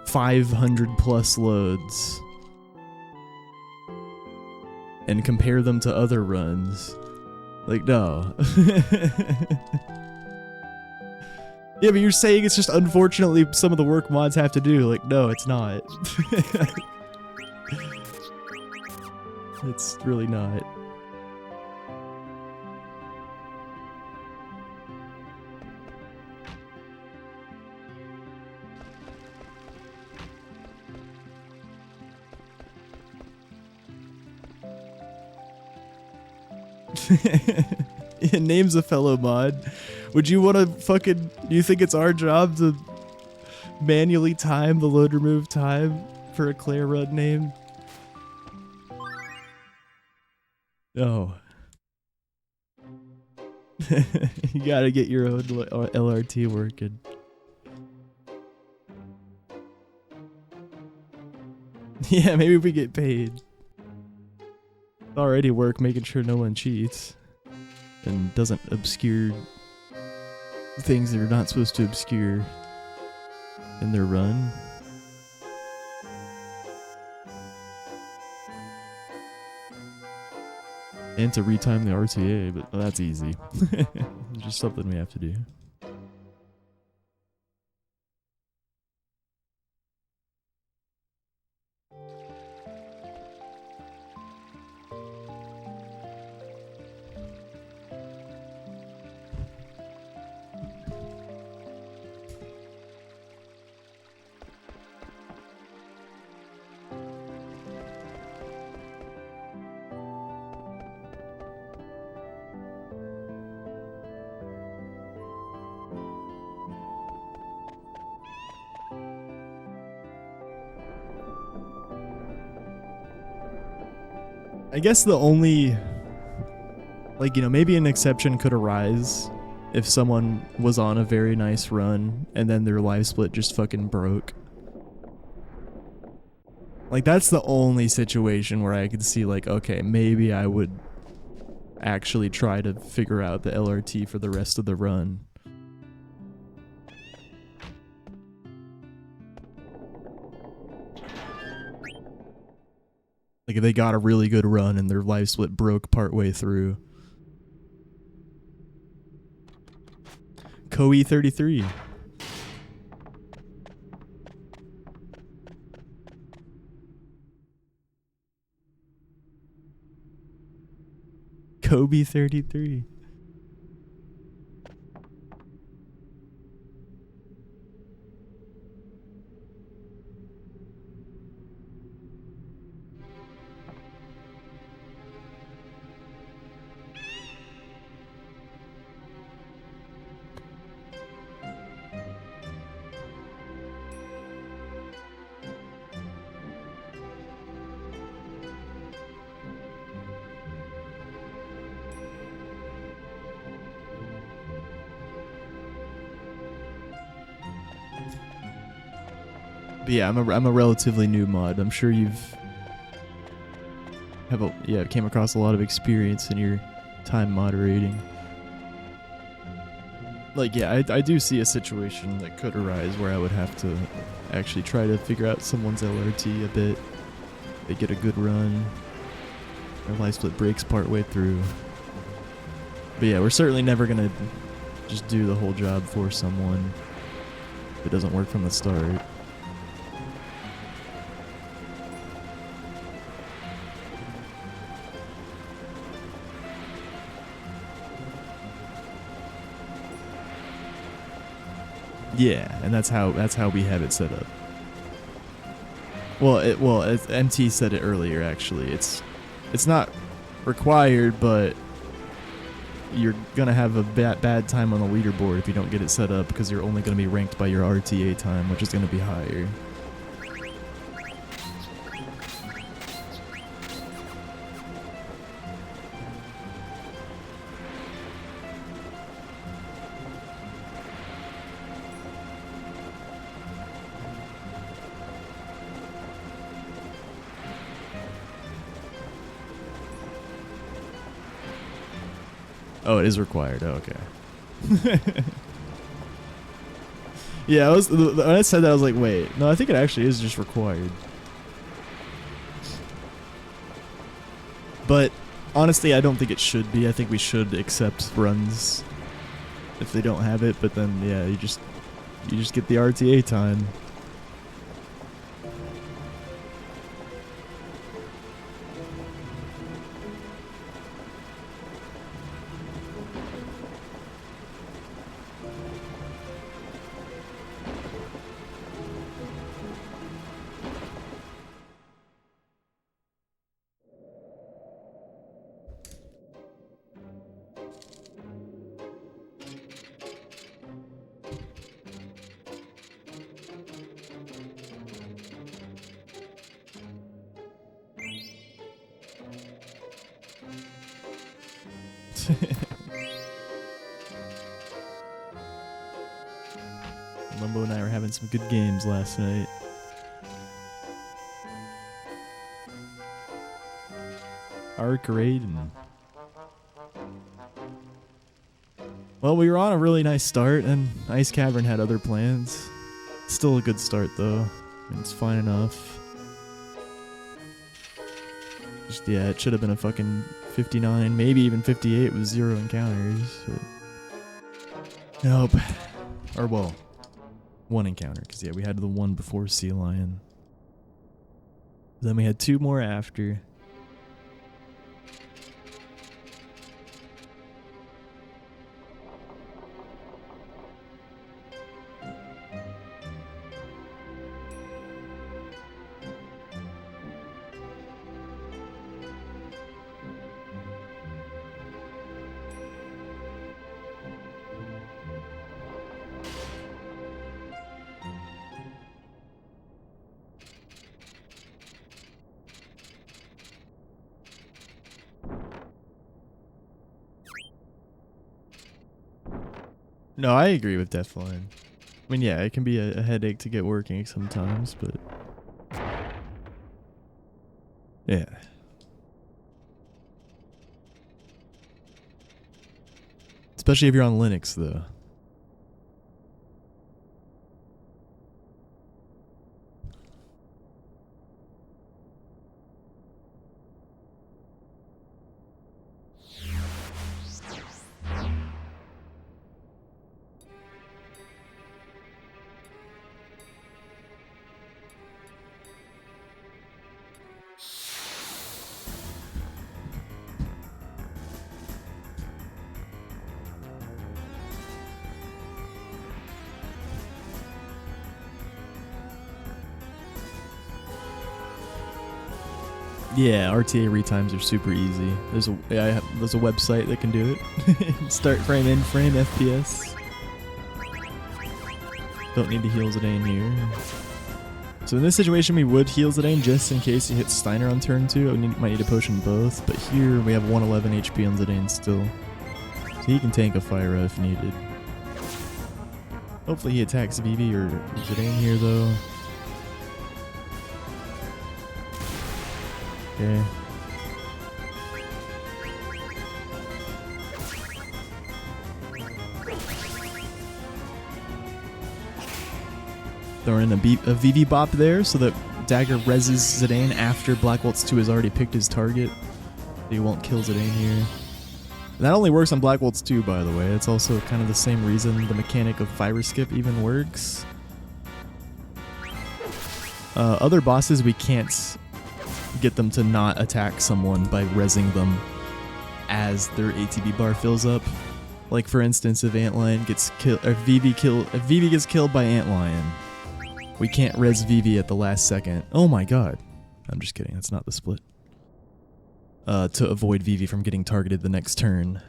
500 plus loads and compare them to other runs. Like, no. Yeah, but you're saying it's just unfortunately some of the work mods have to do. Like, no, it's not. It's really not. It names a fellow mod. Would you want to fucking... Do you think it's our job to manually time the load remove time for a Claire run name? No. You gotta get your own LRT working. Yeah, maybe we get paid. already work making sure no one cheats and doesn't obscure things that are not supposed to obscure in their run. And to retime the RTA, but that's easy. It's just something we have to do. I guess the only, like, you know, maybe an exception could arise if someone was on a very nice run and then their live split just fucking broke. Like, that's the only situation where I could see, like, okay, maybe I would actually try to figure out the LRT for the rest of the run. Like, if they got a really good run and their live split broke partway through. Koei 33. Kobe 33. But yeah, I'm a relatively new mod. I'm sure came across a lot of experience in your time moderating. Like, yeah, I do see a situation that could arise where I would have to actually try to figure out someone's LRT a bit. They get a good run. Their live split breaks partway through. But yeah, we're certainly never gonna just do the whole job for someone if it doesn't work from the start. Yeah, and that's how we have it set up. Well, as MT said it earlier, actually, it's not required, but you're gonna have a bad time on the leaderboard if you don't get it set up, because you're only gonna be ranked by your RTA time, which is gonna be higher. Oh, it is required. Oh, okay. Yeah, when I said that, I was like, wait, no, I think it actually is just required. But honestly, I don't think it should be. I think we should accept runs if they don't have it. But then, yeah, you just get the RTA time. Lumbo and I were having some good games last night. arc raid and... Well, we were on a really nice start, and Ice Cavern had other plans. Still a good start, though. It's fine enough. Just, yeah, it should have been a fucking 59, maybe even 58 with 0 encounters. But nope. Or, well, 1 encounter, because, yeah, we had the one before Sea Lion. Then we had 2 more after. No, I agree with Deathline. I mean, yeah, it can be a headache to get working sometimes, but... yeah. Especially if you're on Linux, though. Yeah, RTA retimes are super easy. There's a website that can do it. Start frame, end frame, FPS. Don't need to heal Zidane here. So in this situation, we would heal Zidane just in case he hits Steiner on turn 2. I might need to potion both, but here we have 111 HP on Zidane still. So he can tank a Fyra if needed. Hopefully he attacks Vivi or Zidane here though. Okay. Throwing a VV bop there so that Dagger reses Zidane after Black Waltz 2 has already picked his target. He won't kill Zidane here. And that only works on Black Waltz 2, by the way. It's also kind of the same reason the mechanic of Fyra Skip even works. Other bosses, we can't get them to not attack someone by resing them as their ATB bar fills up. Like for instance, if Antlion gets killed, if Vivi gets killed by Antlion, we can't res Vivi at the last second. Oh my god. I'm just kidding, that's not the split. To avoid Vivi from getting targeted the next turn.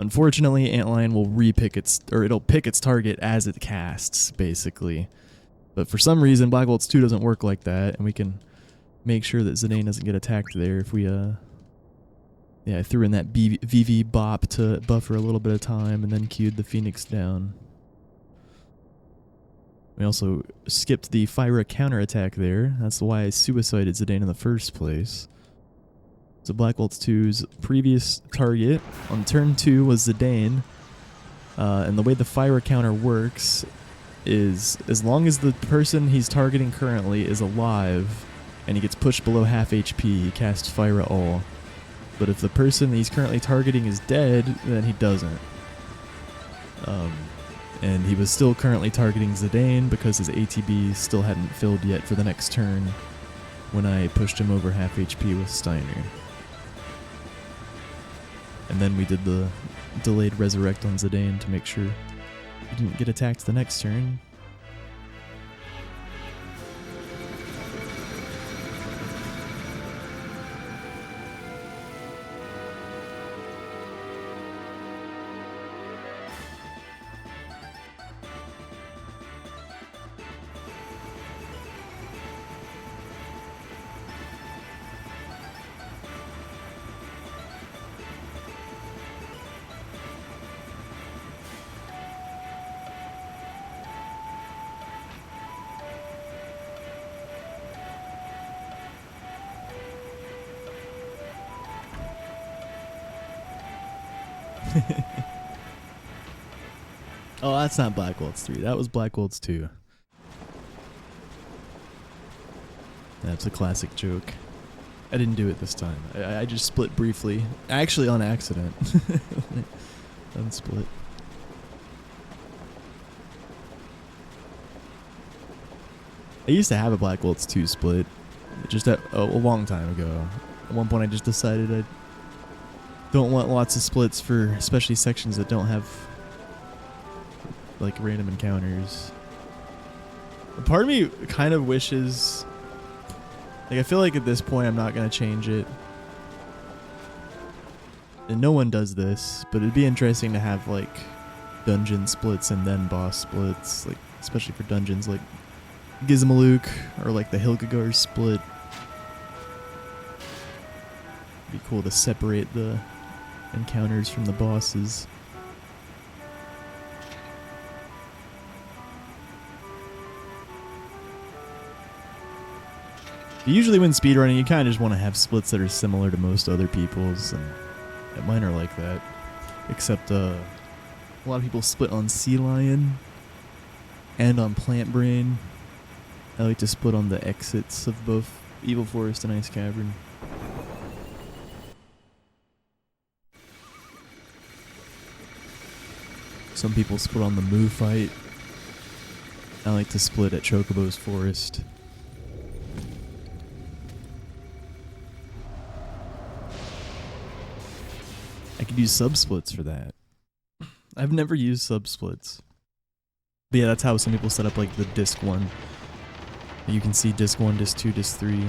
Unfortunately, Antlion will it'll pick its target as it casts, basically. But for some reason, Black Waltz 2 doesn't work like that, and we can make sure that Zidane doesn't get attacked there if we, yeah, I threw in that VV bop to buffer a little bit of time and then queued the Phoenix down. We also skipped the Fyra counterattack there. That's why I suicided Zidane in the first place. So Black Waltz 2's previous target on turn 2 was Zidane. And the way the Fyra counter works is as long as the person he's targeting currently is alive and he gets pushed below half HP, he casts Fyra all. But if the person he's currently targeting is dead, then he doesn't. And he was still currently targeting Zidane because his ATB still hadn't filled yet for the next turn when I pushed him over half HP with Steiner. And then we did the delayed resurrect on Zidane to make sure he didn't get attacked the next turn. Oh, that's not Black Waltz 3. That was Black Waltz 2. That's a classic joke. I didn't do it this time. I just split briefly. Actually on accident. Unsplit. I used to have a Black Waltz 2 split. Just a long time ago. At one point I just decided I don't want lots of splits for especially sections that don't have like random encounters. A part of me kind of wishes, like I feel like at this point I'm not going to change it. And no one does this, but it'd be interesting to have like dungeon splits and then boss splits, like especially for dungeons like Gizmaluke or like the Hilgegar split. It'd be cool to separate the encounters from the bosses. Usually when speedrunning, you kind of just want to have splits that are similar to most other people's, and mine are like that. Except a lot of people split on Sea Lion and on Plant Brain. I like to split on the exits of both Evil Forest and Ice Cavern. Some people split on the Moo fight. I like to split at Chocobo's Forest. I could use sub-splits for that. I've never used sub-splits. But yeah, that's how some people set up like the disc 1. You can see disc 1, disc 2, disc 3.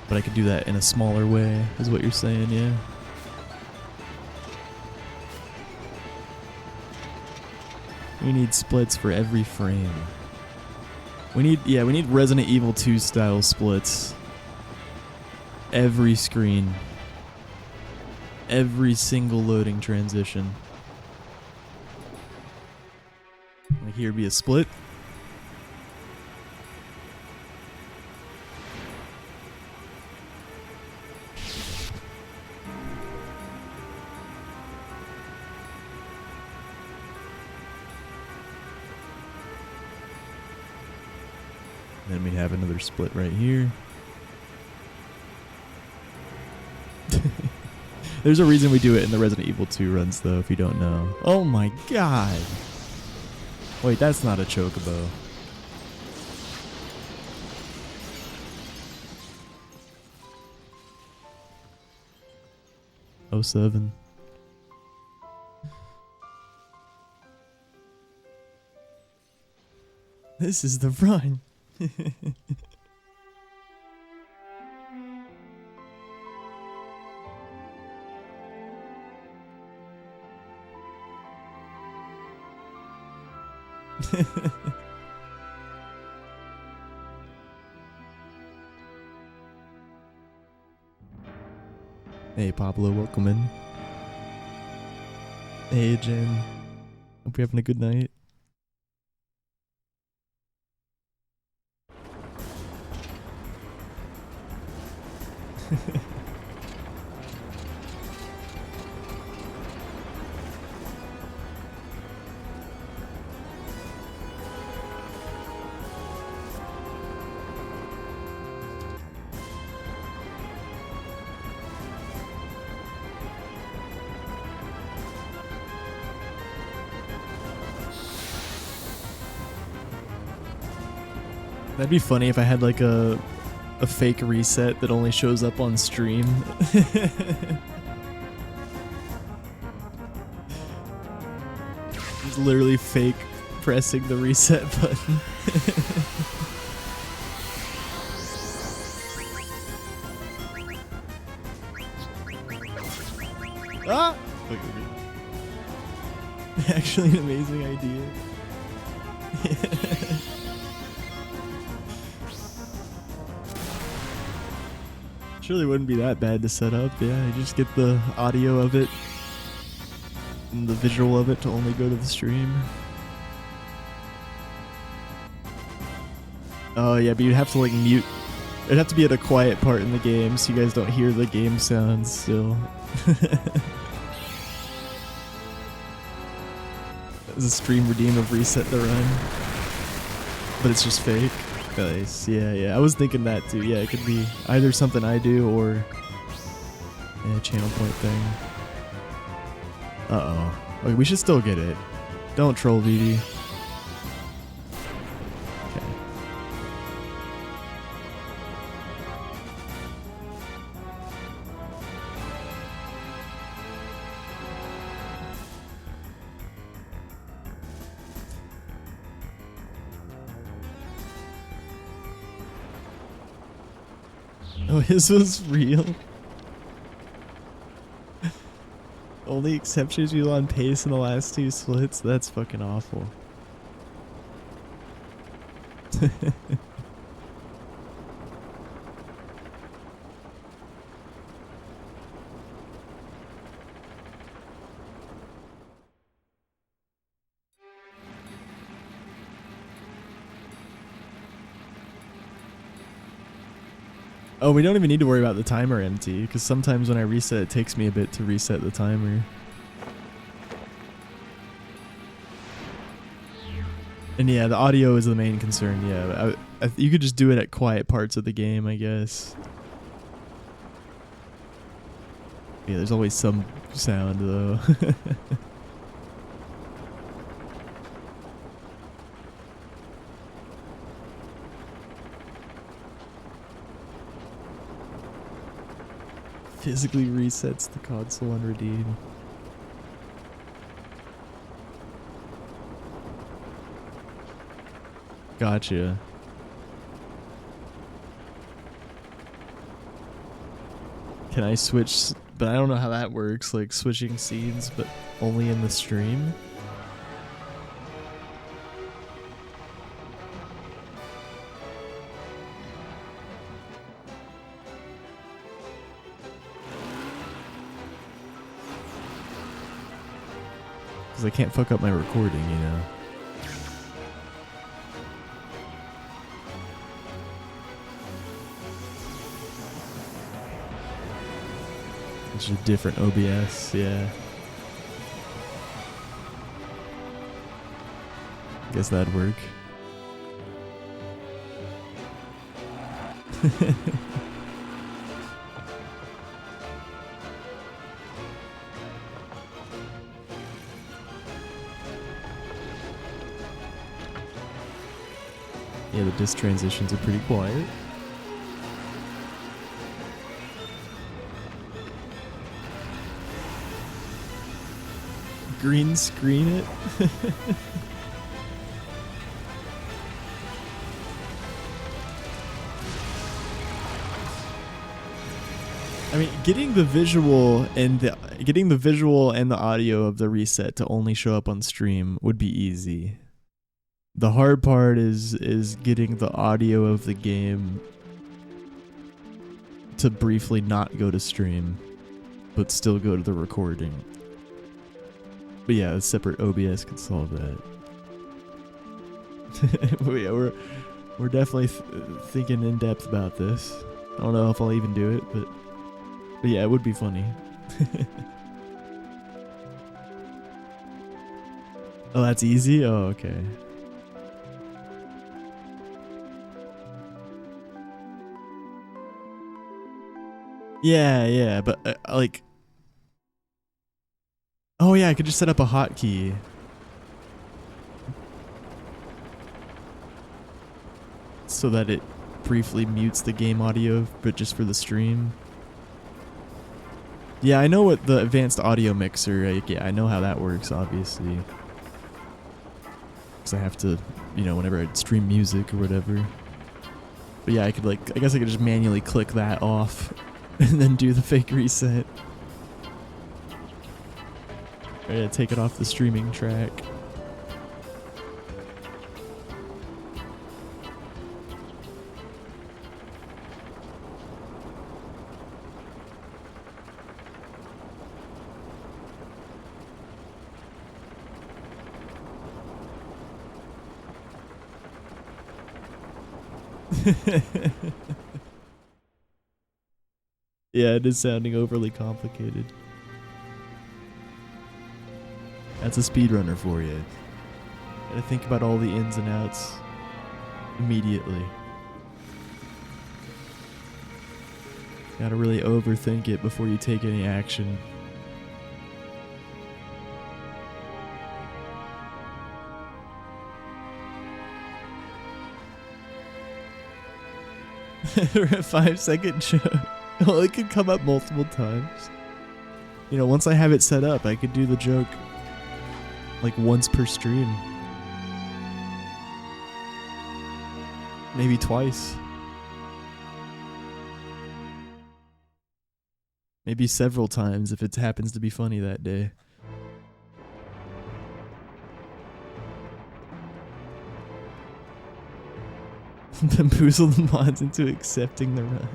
But I could do that in a smaller way, is what you're saying, yeah. We need splits for every frame. We need Resident Evil 2 style splits. Every screen. Every single loading transition. Like here be a split. Then we'd have another split right here. There's a reason we do it in the Resident Evil 2 runs, though, if you don't know. Oh my god! Wait, that's not a Chocobo. Oh 07. This is the run. Hey Pablo, welcome in. Hey Jen, hope you're having a good night. That'd be funny if I had like a fake reset that only shows up on stream. Just literally fake pressing the reset button. Ah! Okay. Actually an amazing idea. Surely wouldn't be that bad to set up. Yeah, you just get the audio of it and the visual of it to only go to the stream. Oh yeah, but you'd have to like mute It'd have to be at a quiet part in the game so you guys don't hear the game sounds still. There's a stream redeem of Reset the Run. But it's just fake. Nice. Yeah. I was thinking that too. Yeah, it could be either something I do or a channel point thing. Uh-oh. Okay, we should still get it. Don't troll, VD. Okay. Oh, his was real? Only exceptions you on pace in the last 2 splits? That's fucking awful. Oh, we don't even need to worry about the timer empty, because sometimes when I reset, it takes me a bit to reset the timer. And yeah, the audio is the main concern, yeah. You could just do it at quiet parts of the game, I guess. Yeah, there's always some sound, though. Physically resets the console on redeem. Gotcha. Can I switch? But I don't know how that works, like switching scenes, but only in the stream? Because I can't fuck up my recording, you know? It's just a different OBS, yeah. Guess that'd work. Yeah, the disc transitions are pretty quiet. Green screen it? I mean, getting the visual and the audio of the reset to only show up on stream would be easy. The hard part is getting the audio of the game to briefly not go to stream, but still go to the recording. But yeah, a separate OBS can solve that. But yeah, we're definitely thinking in depth about this. I don't know if I'll even do it, but yeah, it would be funny. Oh, that's easy? Oh, okay. Yeah, but like... Oh yeah, I could just set up a hotkey. So that it briefly mutes the game audio, but just for the stream. Yeah, I know what the advanced audio mixer, like, yeah, I know how that works, obviously. Because I have to, you know, whenever I stream music or whatever. But yeah, I guess I could just manually click that off and then do the fake reset. I gotta take it off the streaming track. Yeah, it is sounding overly complicated. That's a speedrunner for you. Gotta think about all the ins and outs immediately. Gotta really overthink it before you take any action. Or a 5-second joke. Well, it could come up multiple times. You know, once I have it set up, I could do the joke like once per stream. Maybe twice. Maybe several times if it happens to be funny that day. Bamboozle the mods into accepting the run.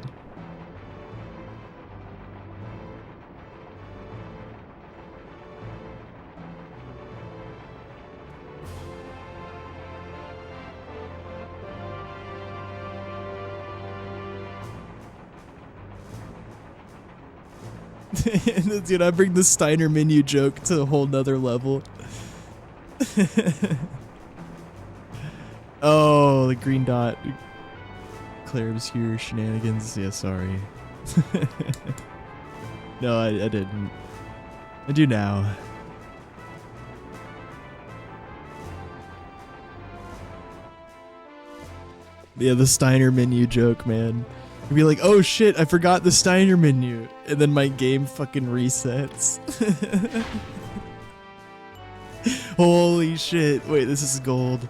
Dude, I bring the Steiner menu joke to a whole nother level. Oh, the green dot. Claire Obscure shenanigans. Yeah, sorry. No, I didn't. I do now. Yeah, the Steiner menu joke, man. You'd be like, oh shit, I forgot the Steiner menu. And then my game fucking resets. Holy shit. Wait, this is gold.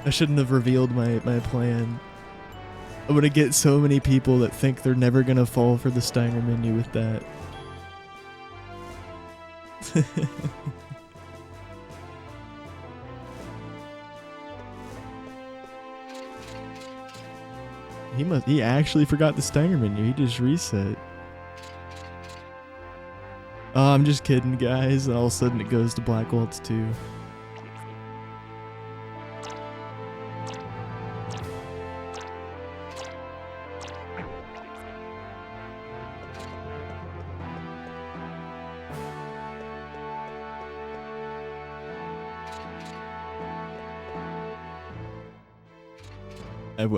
I shouldn't have revealed my plan. I'm gonna get so many people that think they're never gonna fall for the Steiner menu with that. He actually forgot the Steiner menu. He just reset. Oh, I'm just kidding, guys. All of a sudden it goes to Black Waltz 2.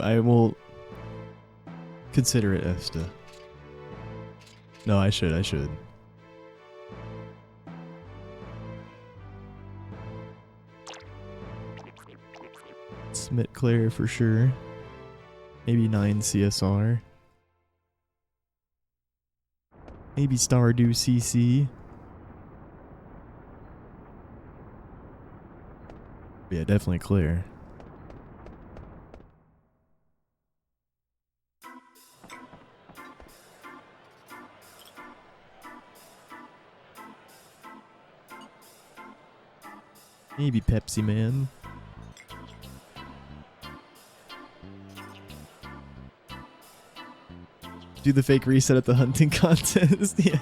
I will consider it Esta. No, I should. Submit Claire for sure. Maybe 9 CSR. Maybe Stardew CC. Yeah, definitely Claire. Maybe Pepsi Man. Do the fake reset at the hunting contest. Yeah.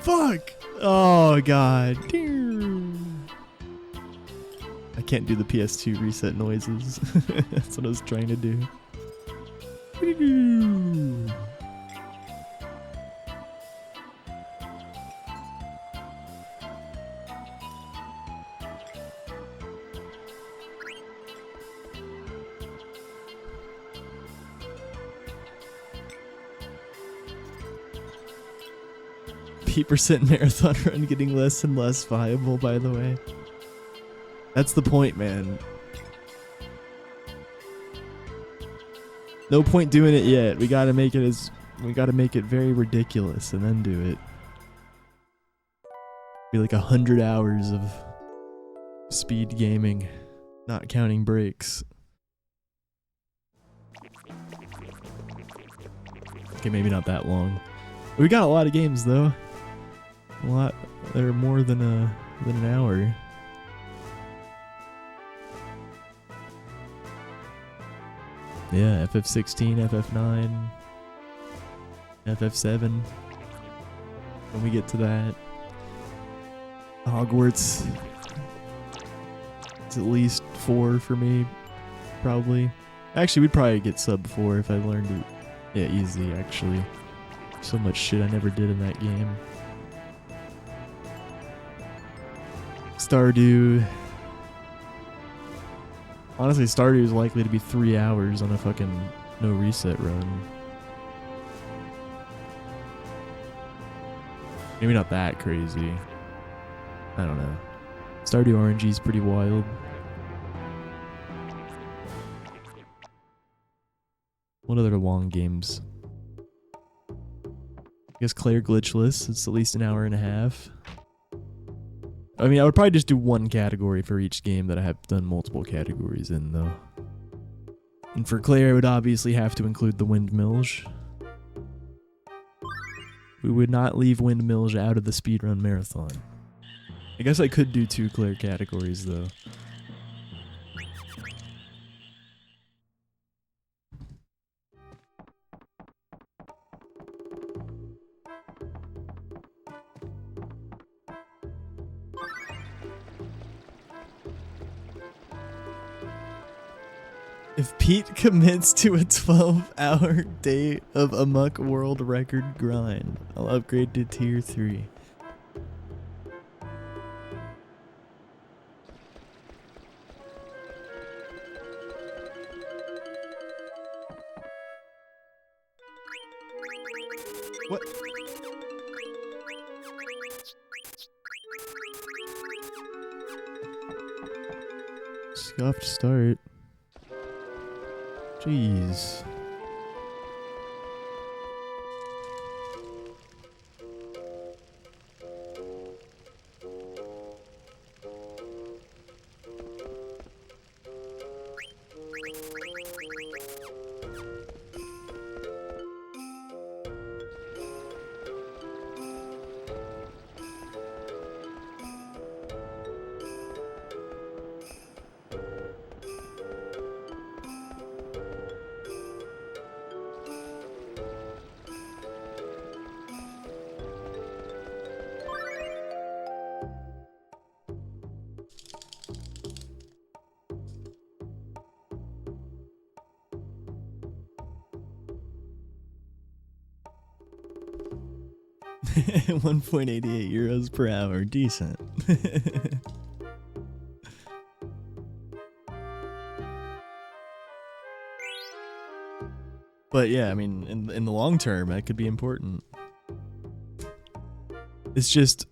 Fuck! Oh god. I can't do the PS2 reset noises. That's what I was trying to do. P% marathon run getting less and less viable, by the way. That's the point, man. No point doing it yet. We gotta make it very ridiculous and then do it. Be like 100 hours of speed gaming, not counting breaks. Okay, maybe not that long. We got a lot of games though. A lot. They're more than an hour. Yeah, FF16, FF9, FF7. When we get to that, Hogwarts. It's at least 4 for me, probably. Actually, we'd probably get sub 4 if I learned it. Yeah, easy, actually. So much shit I never did in that game. Stardew. Honestly, Stardew is likely to be 3 hours on a fucking no reset run. Maybe not that crazy. I don't know. Stardew RNG is pretty wild. What other long games? I guess Claire Glitchless. It's at least an hour and a half. I mean, I would probably just do one category for each game that I have done multiple categories in, though. And for Claire, I would obviously have to include the Windmills. We would not leave Windmills out of the speedrun marathon. I guess I could do 2 Claire categories, though. If Pete commits to a 12-hour day of Amok world record grind, I'll upgrade to tier 3. What? Scuffed start. Jeez. €1.88 per hour, decent. But yeah, I mean, in the long term, that could be important. It's just,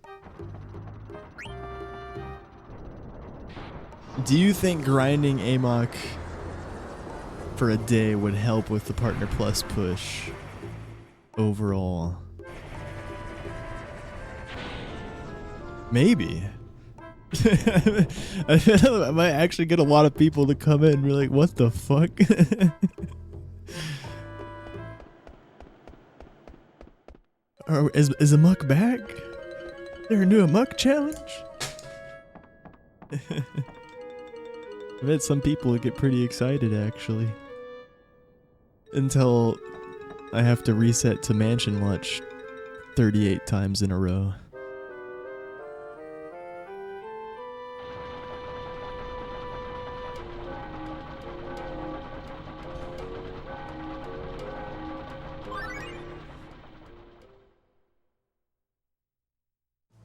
do you think grinding Amok for a day would help with the Partner Plus push overall? Maybe. I might actually get a lot of people to come in and be like, what the fuck? Is Amok back? Is there a new Amok challenge? I bet some people would get pretty excited, actually. Until I have to reset to Mansion Lunch 38 times in a row.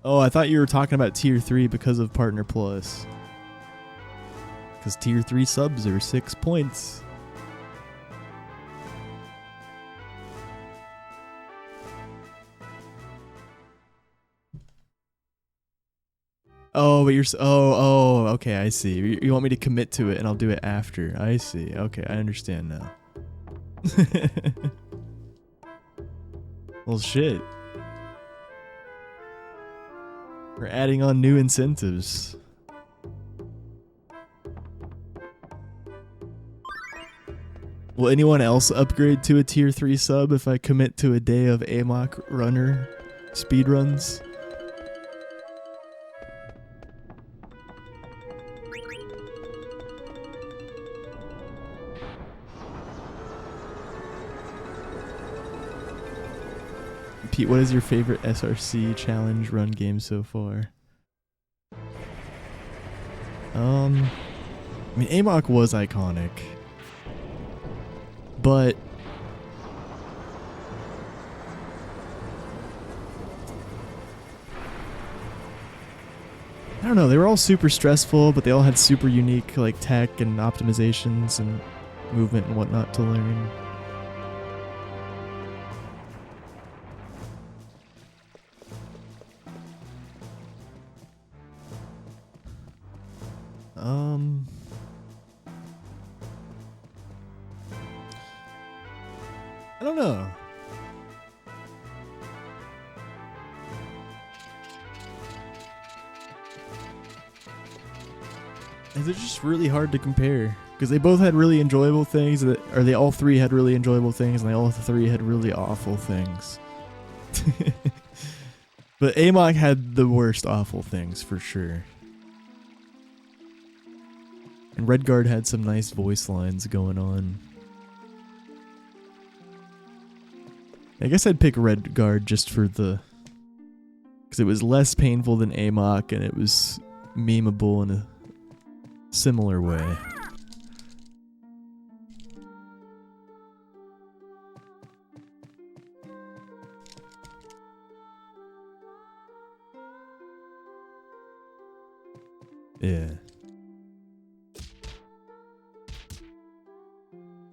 Oh, I thought you were talking about tier 3 because of Partner Plus. Because tier 3 subs are 6 points. Oh, but you're... Oh, okay, I see. You want me to commit to it and I'll do it after. I see. Okay, I understand now. Well, shit. We're adding on new incentives. Will anyone else upgrade to a tier 3 sub if I commit to a day of Amok runner speedruns? Pete, what is your favorite SRC challenge run game so far? I mean, Amok was iconic. But I don't know, they were all super stressful, but they all had super unique like tech and optimizations and movement and whatnot to learn. I don't know. They're just really hard to compare because they both had really enjoyable things, or they all three had really enjoyable things, and they all three had really awful things. But Amok had the worst awful things for sure. And Redguard had some nice voice lines going on. I guess I'd pick Redguard just for the... because it was less painful than Amok, and it was memeable in a similar way. Yeah.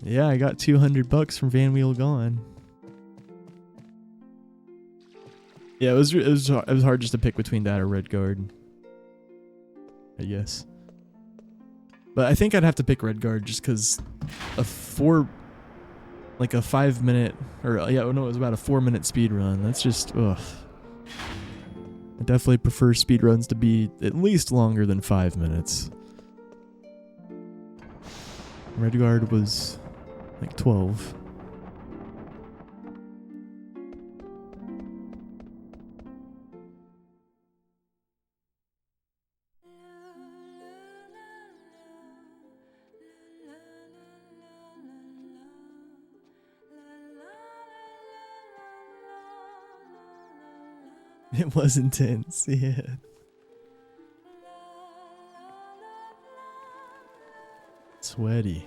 Yeah, I got $200 from Van Wheel Gone. Yeah, it was hard just to pick between that or Redguard, I guess. But I think I'd have to pick Redguard just because a 5 minute, or yeah, no, it was about a 4 minute speed run. That's just, ugh. I definitely prefer speed runs to be at least longer than 5 minutes. Redguard was like 12. It was intense, yeah. Sweaty.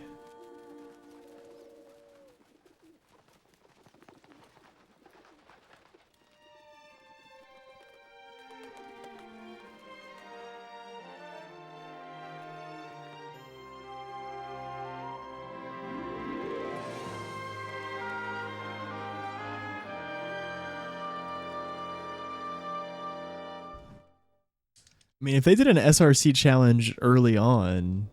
I mean, if they did an SRC challenge early on,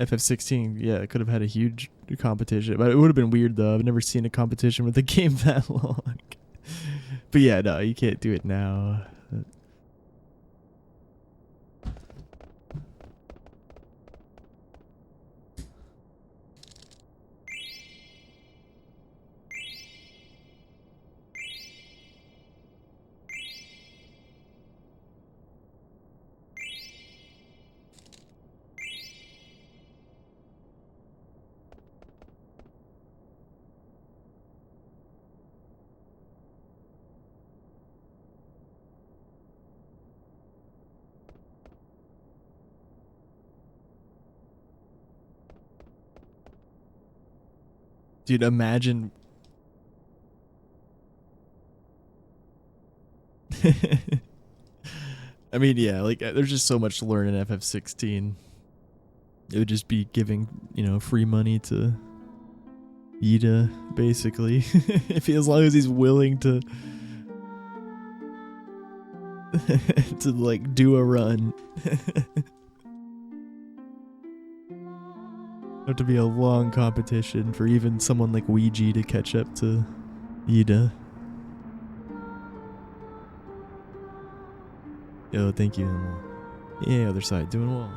FF16, yeah, it could have had a huge competition. But it would have been weird, though. I've never seen a competition with a game that long. But yeah, no, you can't do it now. Dude, imagine. I mean, yeah, like there's just so much to learn in FF16. It would just be giving, free money to Yida, basically. As long as he's willing to to like do a run. Have to be a long competition for even someone like Ouija to catch up to Yida. Yo, thank you, Emil. Yeah, other side, doing well.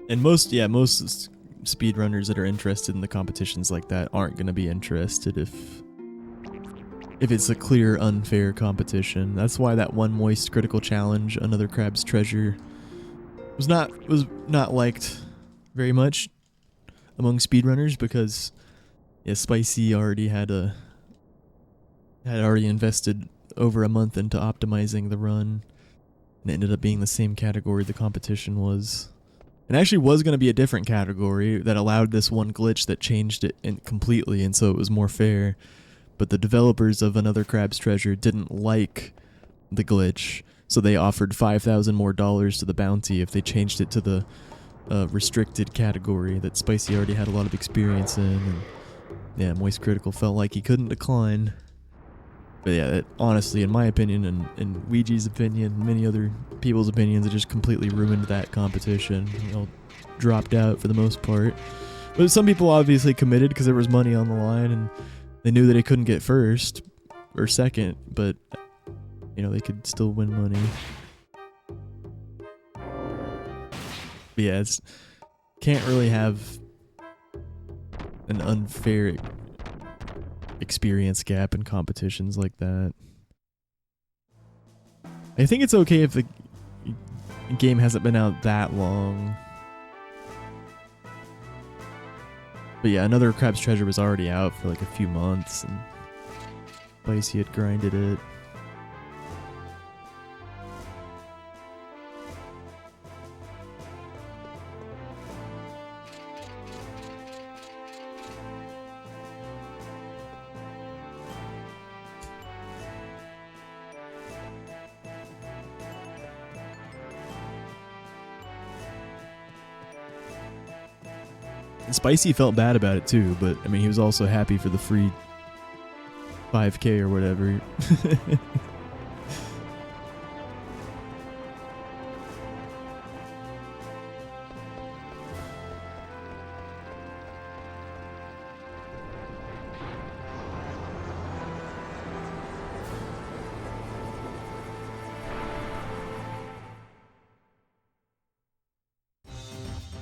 And most speedrunners that are interested in the competitions like that aren't going to be interested if it's a clear unfair competition. That's why that one Moist Critical Challenge, Another Crab's Treasure, was not liked very much among speedrunners because Spicy already had already invested over a month into optimizing the run, and it ended up being the same category the competition was. And actually was going to be a different category that allowed this one glitch that changed it completely, and so it was more fair. But the developers of Another Crab's Treasure didn't like the glitch, so they offered $5,000 more to the bounty if they changed it to the restricted category that Spicy already had a lot of experience in. And yeah, Moist Critical felt like he couldn't decline. But yeah, it, honestly, in my opinion, and in Ouija's opinion, many other people's opinions, it just completely ruined that competition. It all dropped out for the most part. But some people obviously committed because there was money on the line, and they knew that they couldn't get first or second, but you know, they could still win money. But yeah, it's can't really have an unfair experience gap in competitions like that. I think it's okay if the game hasn't been out that long. But yeah, Another Crab's Treasure was already out for like a few months, and Spicy had grinded it. Spicy felt bad about it too, but I mean, he was also happy for the free 5K or whatever.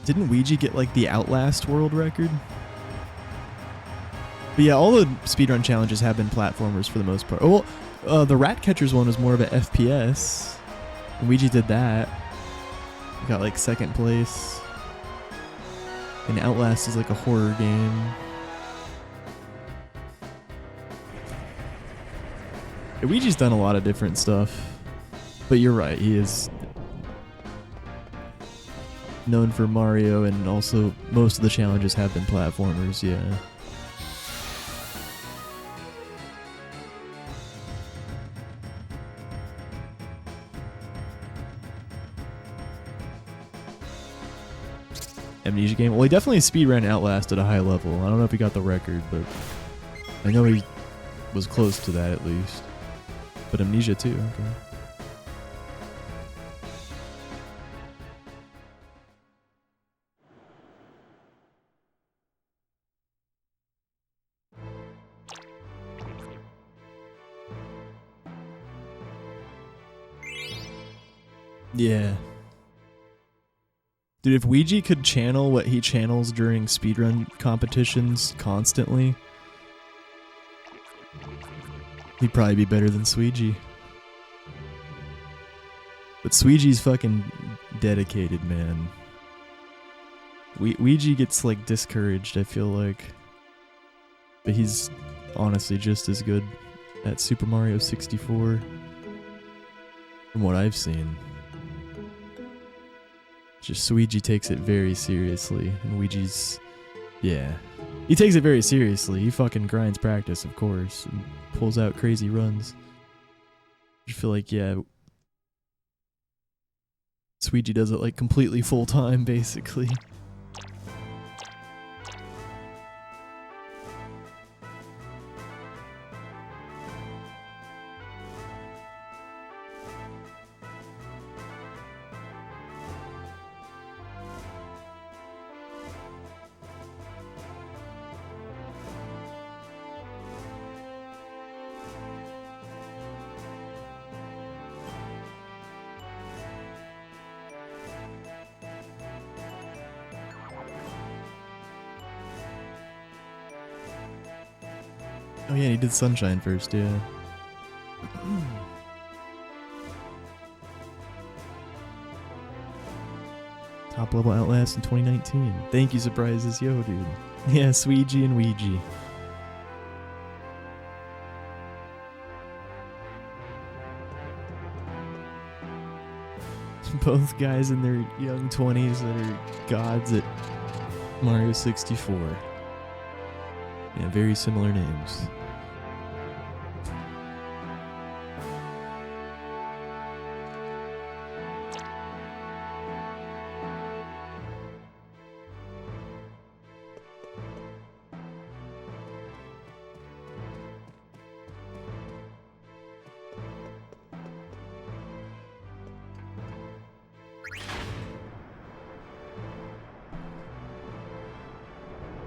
Didn't Ouija get like the Outlast world record? But yeah, all the speedrun challenges have been platformers for the most part. Oh, well, the Ratcatchers one was more of an FPS. And Ouija did that. He got like second place. And Outlast is like a horror game. Ouija's done a lot of different stuff. But you're right, he is known for Mario, and also most of the challenges have been platformers, yeah. Amnesia game. Well, he definitely speedran Outlast at a high level. I don't know if he got the record, but I know he was close to that at least. But Amnesia too, okay. Yeah. Dude, if Ouija could channel what he channels during speedrun competitions constantly, he'd probably be better than Sweegie. But Sweegie's fucking dedicated, man. Ouija gets like discouraged, I feel like. But he's honestly just as good at Super Mario 64 from what I've seen. Just Sweegie takes it very seriously, and Ouija's, yeah. He takes it very seriously. He fucking grinds practice, of course, and pulls out crazy runs. I feel like, yeah, Sweegie does it like completely full time, basically. Oh yeah, he did Sunshine first, yeah. Top level Outlast in 2019. Thank you, Surprises. Yo, dude. Yeah, Sweegie and Ouija. Both guys in their young 20s that are gods at Mario 64. Yeah, very similar names.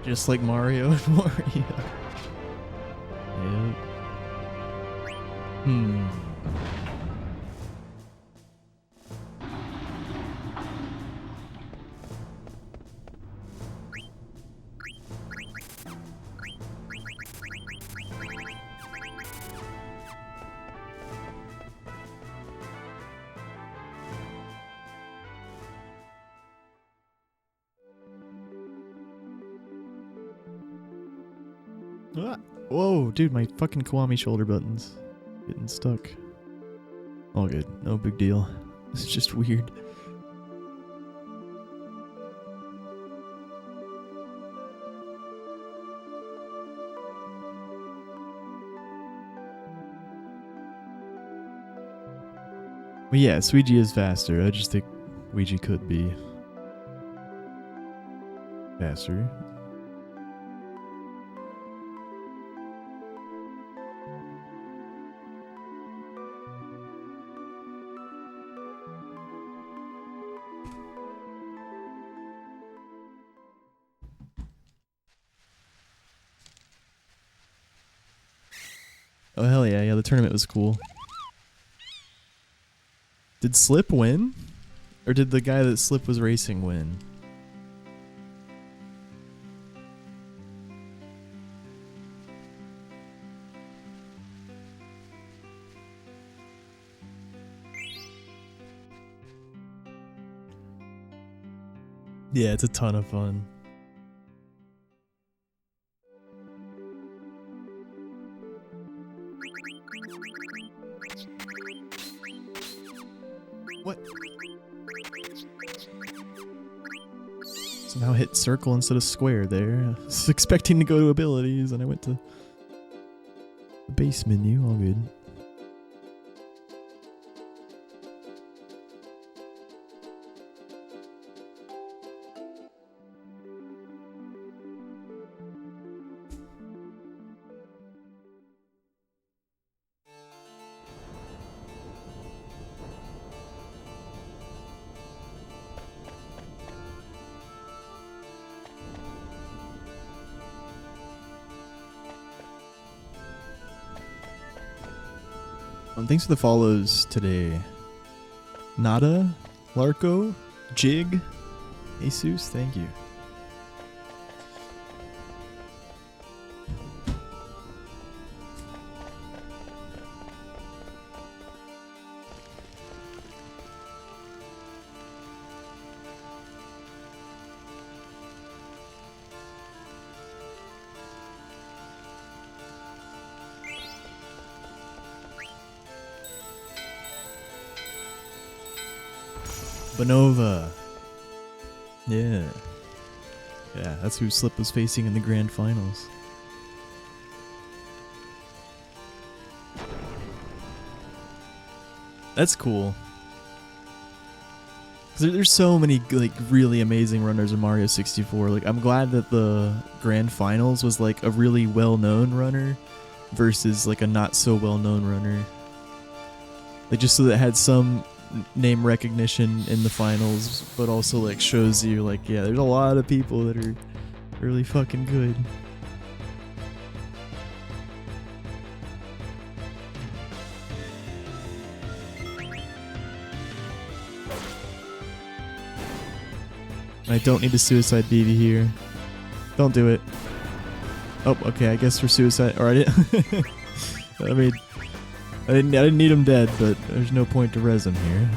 Just like Mario and Wario. Yep. Ah, whoa, dude, my fucking Kiwami shoulder buttons getting stuck. All good, no big deal. It's just weird. But yeah, Ouija is faster. I just think Ouija could be faster. Oh hell yeah, yeah, the tournament was cool. Did Slip win? Or did the guy that Slip was racing win? Yeah, it's a ton of fun. What? Somehow hit circle instead of square there. I was expecting to go to abilities and I went to the base menu. All good. Thanks for the follows today. Nada, Larko, Jig, Jesus, thank you. Bonova. Yeah. Yeah, that's who Slip was facing in the grand finals. That's cool. 'Cause there's so many like really amazing runners in Mario 64. Like I'm glad that the grand finals was like a really well-known runner versus like a not so well-known runner. Like just so that it had some name recognition in the finals, but also like shows you like, yeah, there's a lot of people that are really fucking good. I don't need a suicide BB here. Don't do it. Oh, okay, I guess for suicide, or I didn't. I mean, I didn't need him dead, but there's no point to res him here.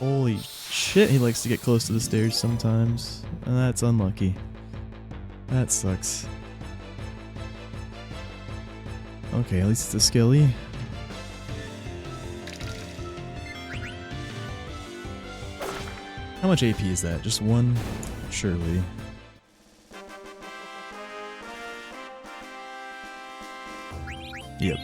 Holy shit, he likes to get close to the stairs sometimes. And that's unlucky. That sucks. Okay, at least it's a skilly. How much AP is that? Just one? Surely. Yep.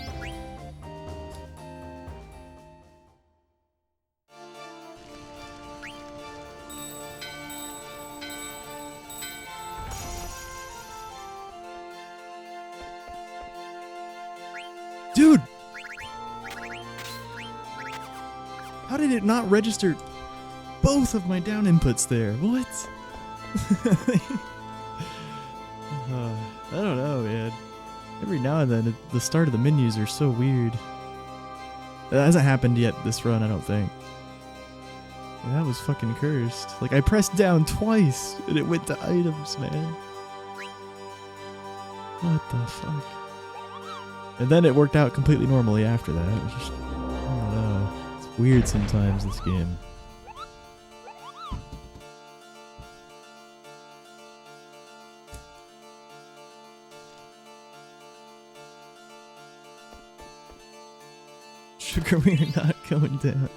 Dude! How did it not register both of my down inputs there? What? I don't know, man. Every now and then, the start of the menus are so weird. That hasn't happened yet this run, I don't think. That was fucking cursed. Like, I pressed down twice, and it went to items, man. What the fuck? And then it worked out completely normally after that. It was just, I don't know. It's weird sometimes, this game. Sugar, we are not going down.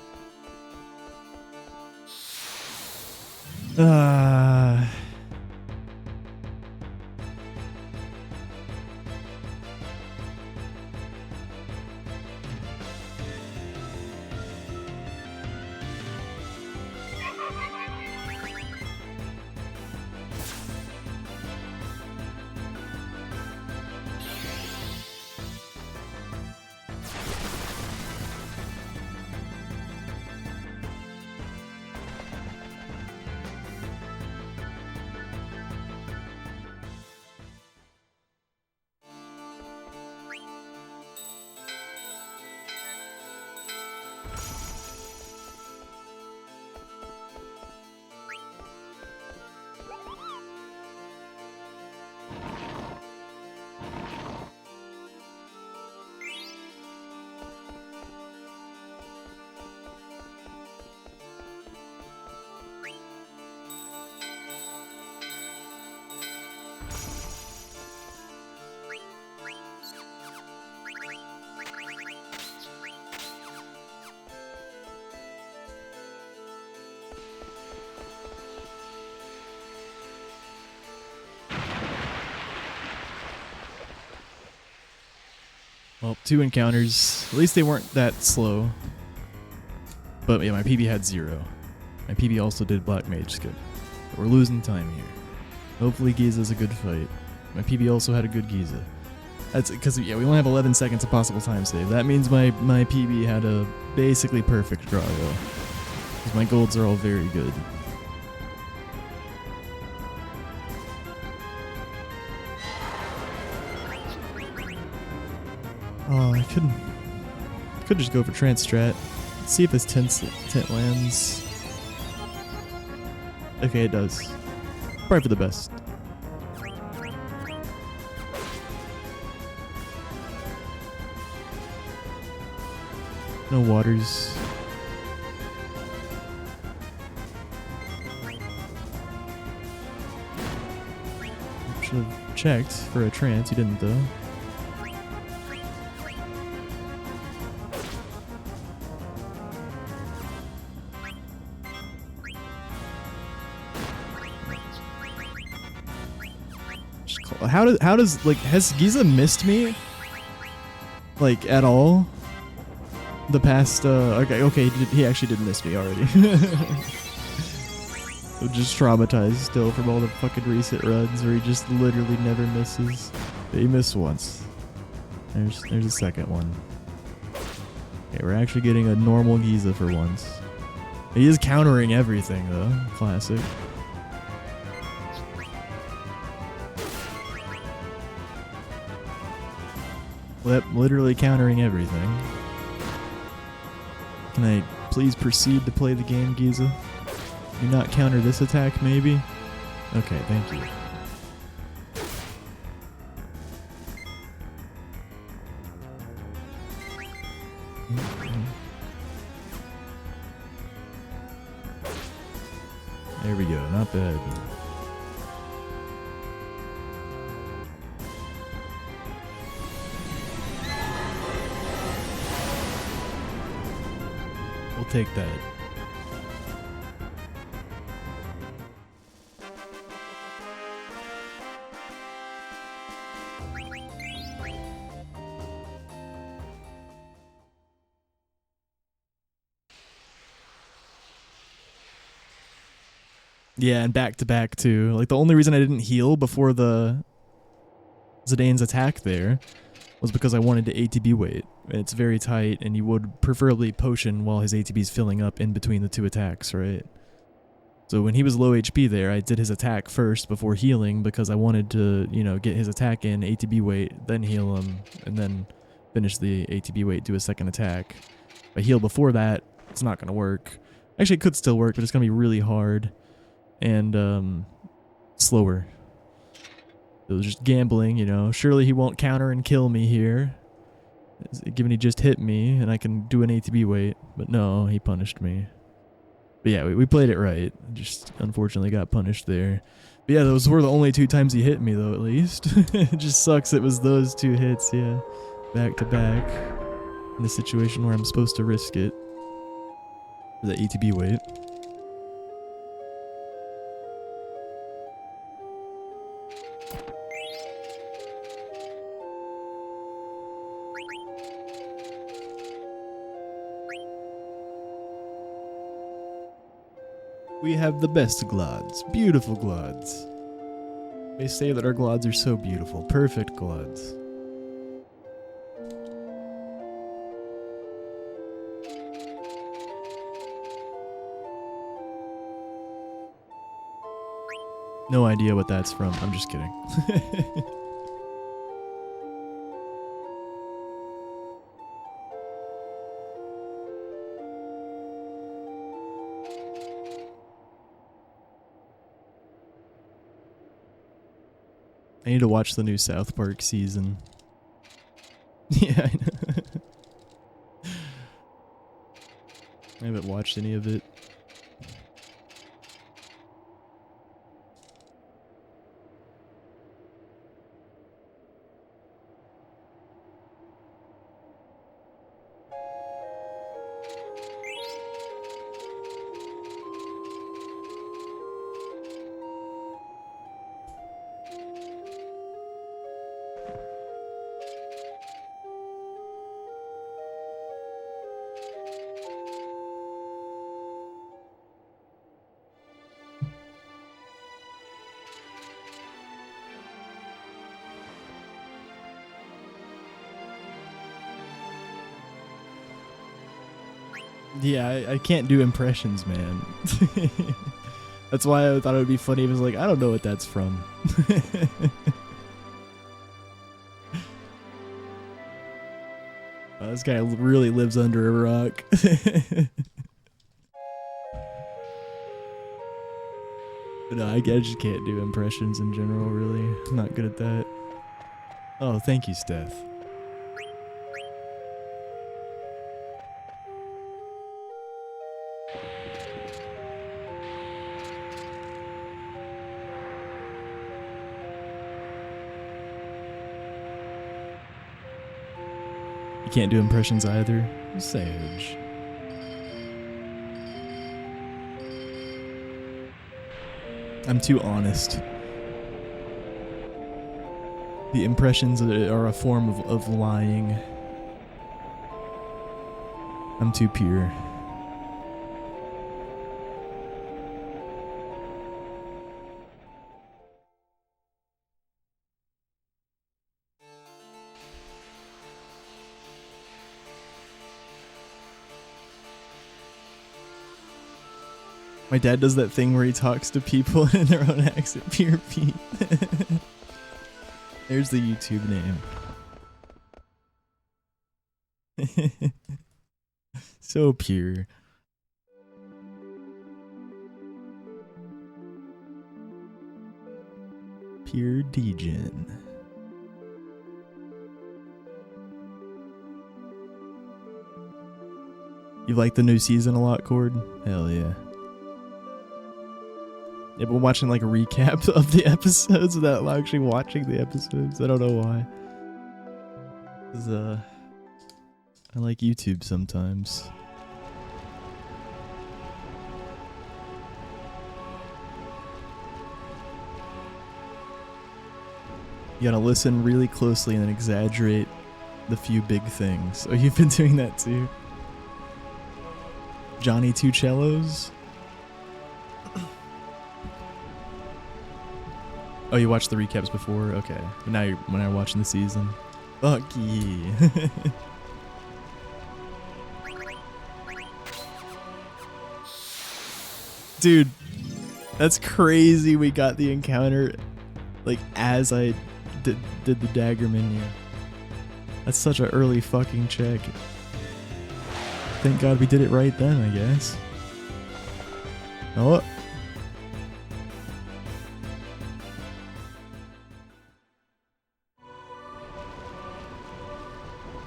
Well, 2 encounters. At least they weren't that slow. But yeah, my PB had 0. My PB also did Black Mage skip. But we're losing time here. Hopefully Giza's a good fight. My PB also had a good Giza. That's because, yeah, we only have 11 seconds of possible time save. That means my PB had a basically perfect Grago. Because my golds are all very good. Oh, I could just go for trance strat. Let's see if this tent lands. Okay, it does. Probably for the best. No waters. Should have checked for a trance. You didn't though. How does like, has Giza missed me like at all the past okay he actually did miss me already. I'm just traumatized still from all the fucking recent runs where he just literally never misses. But he missed once. There's a second one. Okay, we're actually getting a normal Giza for once. He is countering everything though. Classic. Yep, literally countering everything. Can I please proceed to play the game, Giza? Do not counter this attack, maybe? Okay, thank you. we go. Not bad. We'll take that. Yeah, and back to back too. Like the only reason I didn't heal before the Zidane's attack there was because I wanted to ATB wait. It's very tight, and you would preferably potion while his ATB's filling up in between the two attacks, right? So when he was low HP there, I did his attack first before healing because I wanted to, you know, get his attack in, ATB wait, then heal him, and then finish the ATB wait, do a second attack. If I heal before that, it's not going to work. Actually, it could still work, but it's going to be really hard and slower. It was just gambling, you know. Surely he won't counter and kill me here, given he just hit me and I can do an ATB wait. But no, he punished me. But yeah, we played it right. Just unfortunately got punished there. But yeah, those were the only 2 times he hit me, though, at least. It just sucks it was those 2 hits, yeah. Back to back. In a situation where I'm supposed to risk it. For the ATB wait. We have the best Glods. Beautiful Glods. They say that our Glods are so beautiful. Perfect Glods. No idea what that's from. I'm just kidding. I need to watch the new South Park season. Yeah, I know. I haven't watched any of it. Yeah, I can't do impressions, man. That's why I thought it would be funny if it was like, I don't know what that's from. This guy really lives under a rock. No, I just can't do impressions in general, really. I'm not good at that. Oh, thank you, Steph. You can't do impressions either. Sage. I'm too honest. The impressions are a form of lying. I'm too pure. My dad does that thing where he talks to people in their own accent. Pure Pete. There's the YouTube name. So pure. Pure Degen. You like the new season a lot, Cord? Hell yeah. Yeah, but watching like a recap of the episodes without actually watching the episodes. I don't know why. 'Cause, I like YouTube sometimes. You gotta listen really closely and then exaggerate the few big things. Oh, you've been doing that too? Johnny Two Cellos? Oh, you watched the recaps before? Okay. But now you're watching the season. Fuck yeah. Dude, that's crazy we got the encounter like as I did the dagger menu. That's such an early fucking check. Thank God we did it right then, I guess. Oh.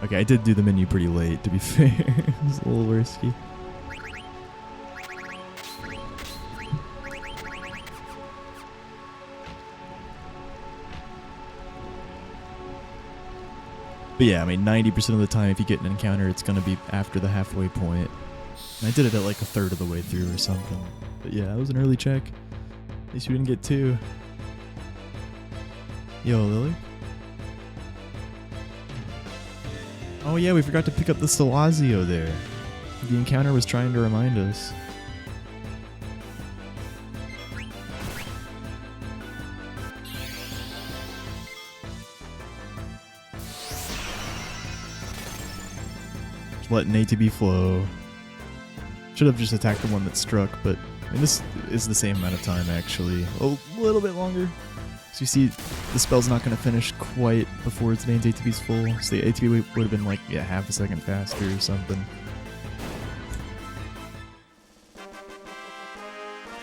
Okay, I did do the menu pretty late, to be fair. It was a little risky. But yeah, I mean, 90% of the time if you get an encounter, it's going to be after the halfway point. And I did it at like a third of the way through or something. But yeah, that was an early check. At least we didn't get two. Yo, Lily? Oh yeah, we forgot to pick up the Salazio there. The encounter was trying to remind us. Just letting ATB flow. Should have just attacked the one that struck, but I mean, this is the same amount of time actually. A little bit longer. So you see, the spell's not going to finish quite before its main ATB's full. So the ATB would have been like, yeah, half a second faster or something.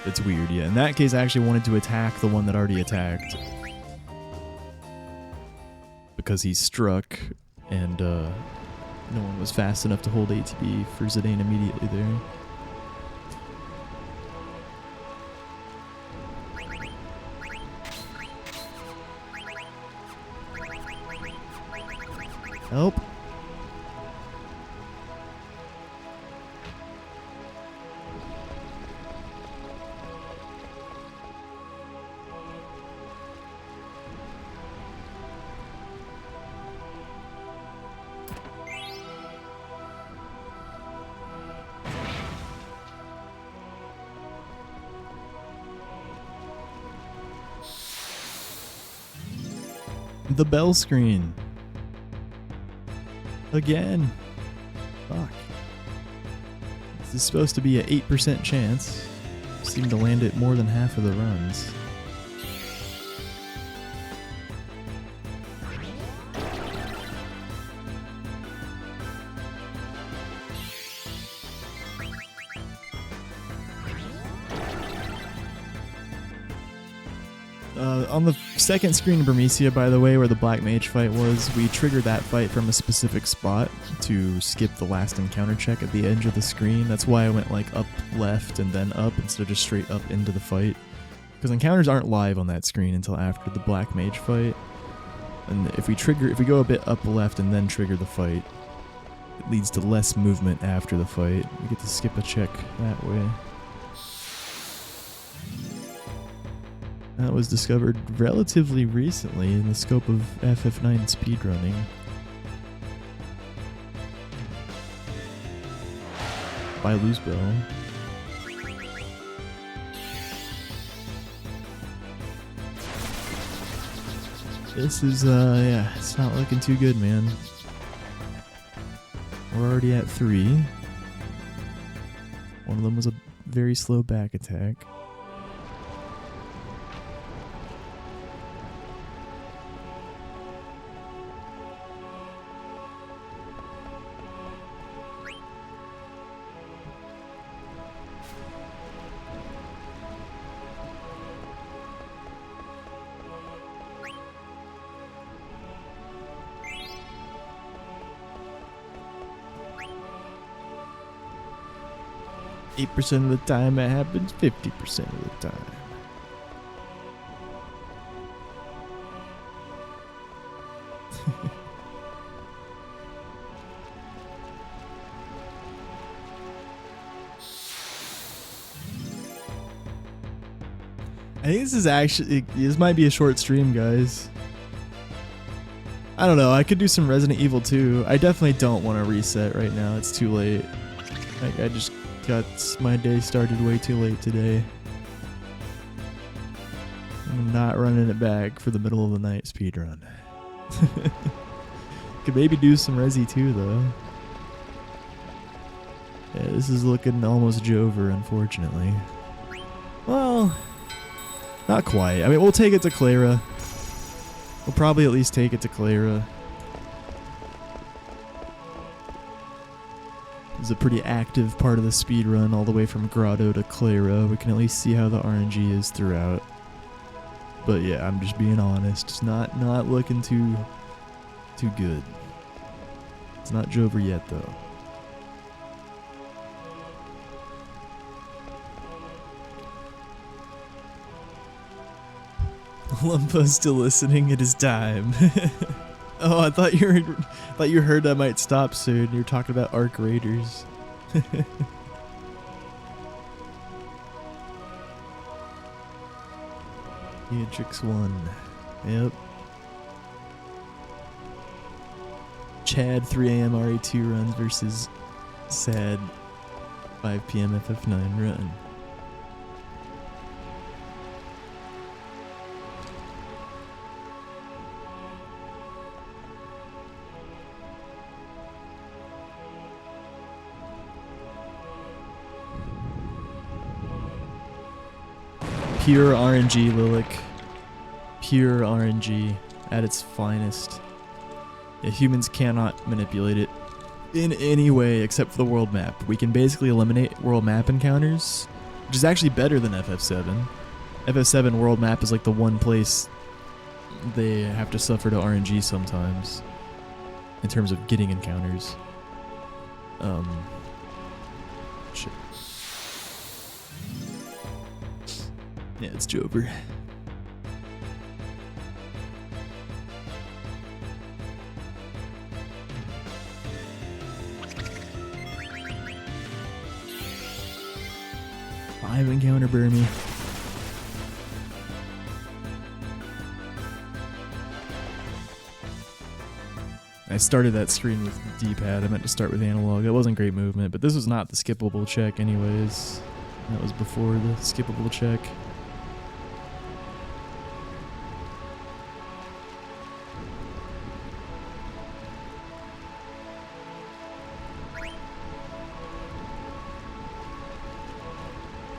It's weird, yeah. In that case, I actually wanted to attack the one that already attacked. Because he struck, and no one was fast enough to hold ATB for Zidane immediately there. Help. The bell screen. Again. Fuck. This is supposed to be an 8% chance. Seem to land it more than half of the runs. On the second screen in Bermesia, by the way, where the Black Mage fight was, we triggered that fight from a specific spot to skip the last encounter check at the edge of the screen. That's why I went like up left and then up instead of just straight up into the fight. Because encounters aren't live on that screen until after the Black Mage fight. And if we go a bit up left and then trigger the fight, it leads to less movement after the fight. We get to skip a check that way. That was discovered relatively recently in the scope of FF9 speedrunning. By Luzbel. This is, yeah, it's not looking too good, man. We're already at 3. One of them was a very slow back attack. Percent of the time it happens, 50% of the time. I think this is actually, this might be a short stream, guys. I don't know, I could do some Resident Evil 2. I definitely don't want to reset right now, it's too late. Like, I just got my day started way too late today. I'm not running it back for the middle of the night speedrun. Could maybe do some Resi 2 though. Yeah, this is looking almost Jover, unfortunately. Well, not quite. I mean, we'll take it to Clara. We'll probably at least take it to Clara. It's a pretty active part of the speedrun all the way from Grotto to Clara. We can at least see how the RNG is throughout. But yeah, I'm just being honest. It's not looking too good. It's not Jover yet though. Lumpo's still listening. It is time. Oh, I thought you heard I might stop soon. You're talking about Arc Raiders. Matrix 1. Yep. Chad 3 a.m. RA2 runs versus Sad 5 p.m. FF9 run. Pure RNG, Lilik. Pure RNG at its finest. Yeah, humans cannot manipulate it in any way except for the world map. We can basically eliminate world map encounters, which is actually better than FF7. FF7 world map is like the one place they have to suffer to RNG sometimes in terms of getting encounters. Shit. Yeah, it's Jover. Five encounter Burmy. I started that screen with D-pad. I meant to start with analog. That wasn't great movement, but this was not the skippable check anyways. That was before the skippable check.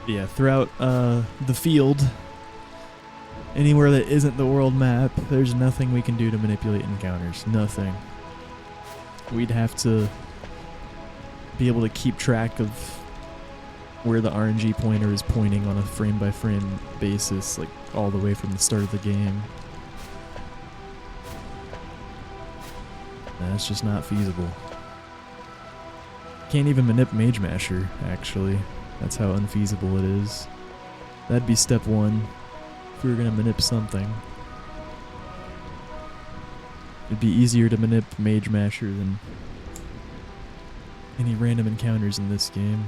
Yeah, throughout the field, anywhere that isn't the world map, there's nothing we can do to manipulate encounters. Nothing. We'd have to be able to keep track of where the RNG pointer is pointing on a frame-by-frame basis, like all the way from the start of the game. That's just not feasible. Can't even manip Mage Masher, actually. That's how unfeasible it is. That'd be step one if we were gonna manip something. It'd be easier to manip Mage Masher than any random encounters in this game.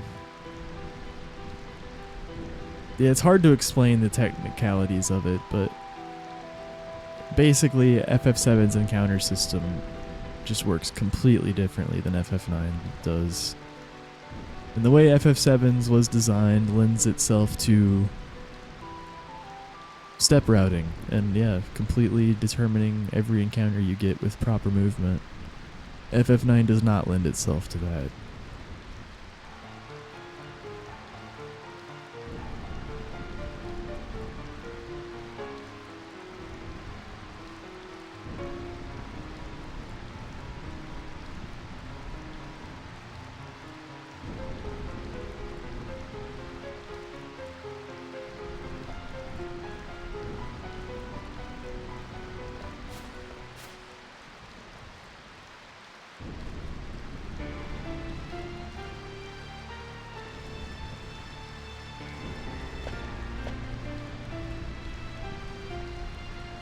Yeah, it's hard to explain the technicalities of it, but basically FF7's encounter system just works completely differently than FF9 does. And the way FF7's was designed lends itself to step routing and, yeah, completely determining every encounter you get with proper movement. FF9 does not lend itself to that.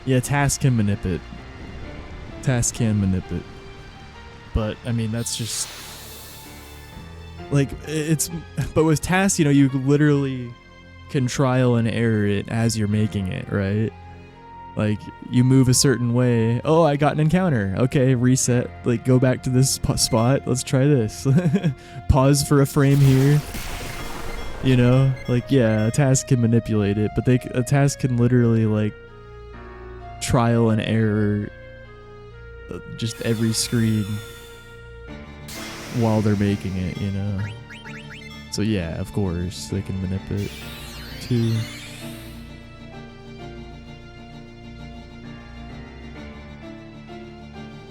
Yeah, Task can manip it. Task can manipulate. But, I mean, that's just... Like, it's... But with tasks, you know, you literally can trial and error it as you're making it, right? Like, you move a certain way. Oh, I got an encounter. Okay, reset. Like, go back to this spot. Let's try this. Pause for a frame here. You know? Like, yeah, a task can manipulate it, but a task can literally, like, trial and error just every screen while they're making it, you know? So, yeah, of course, they can manipulate too.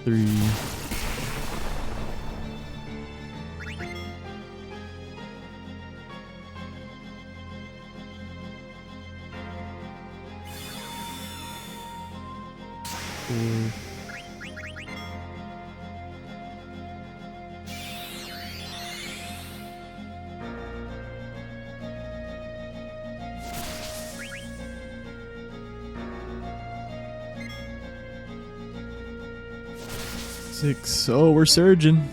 Three. Four. Six. Oh, we're surging.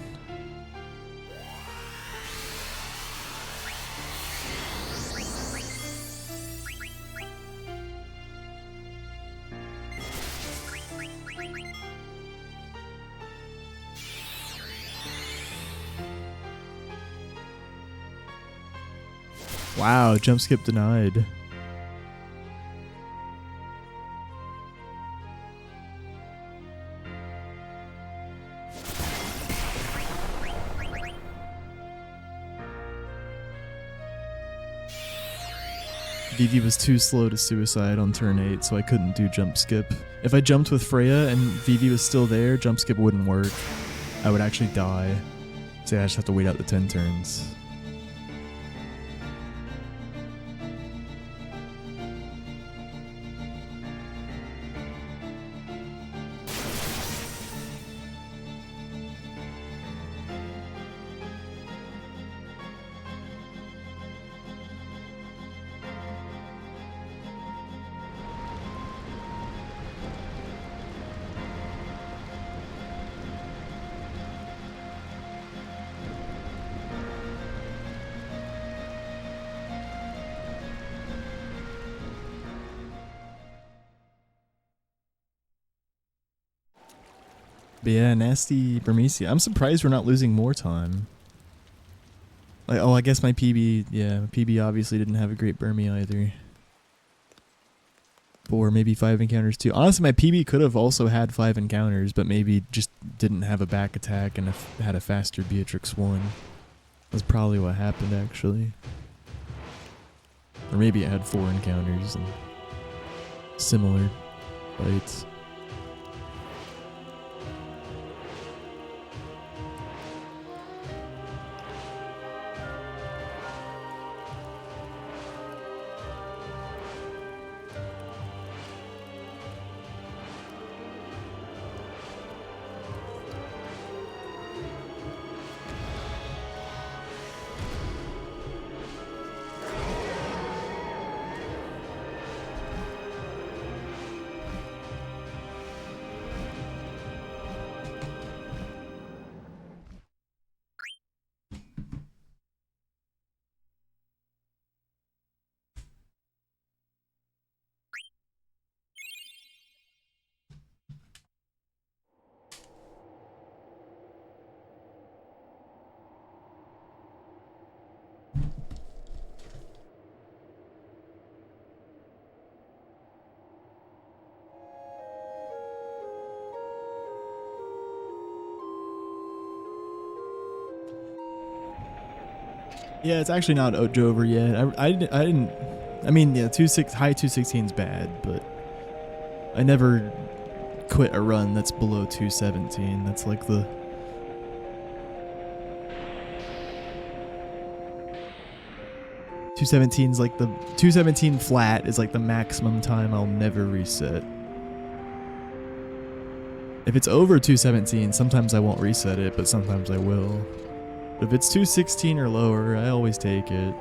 Wow, jump skip denied. Vivi was too slow to suicide on turn 8, so I couldn't do jump skip. If I jumped with Freya and Vivi was still there, jump skip wouldn't work. I would actually die. So yeah, I just have to wait out the 10 turns. But yeah, nasty Burmecia. I'm surprised we're not losing more time. Like, oh, I guess my PB, yeah, my PB obviously didn't have a great Burmy either. Or maybe 5 encounters too. Honestly, my PB could have also had 5 encounters, but maybe just didn't have a back attack and had a faster Beatrix 1. That's probably what happened, actually. Or maybe it had 4 encounters and similar fights. Yeah, it's actually not over yet. I didn't. I mean, yeah, high 216 is bad, but I never quit a run that's below 217. That's like the 217's like the 217 flat is like the maximum time I'll never reset. If it's over 217, sometimes I won't reset it, but sometimes I will. If it's 216 or lower, I always take it.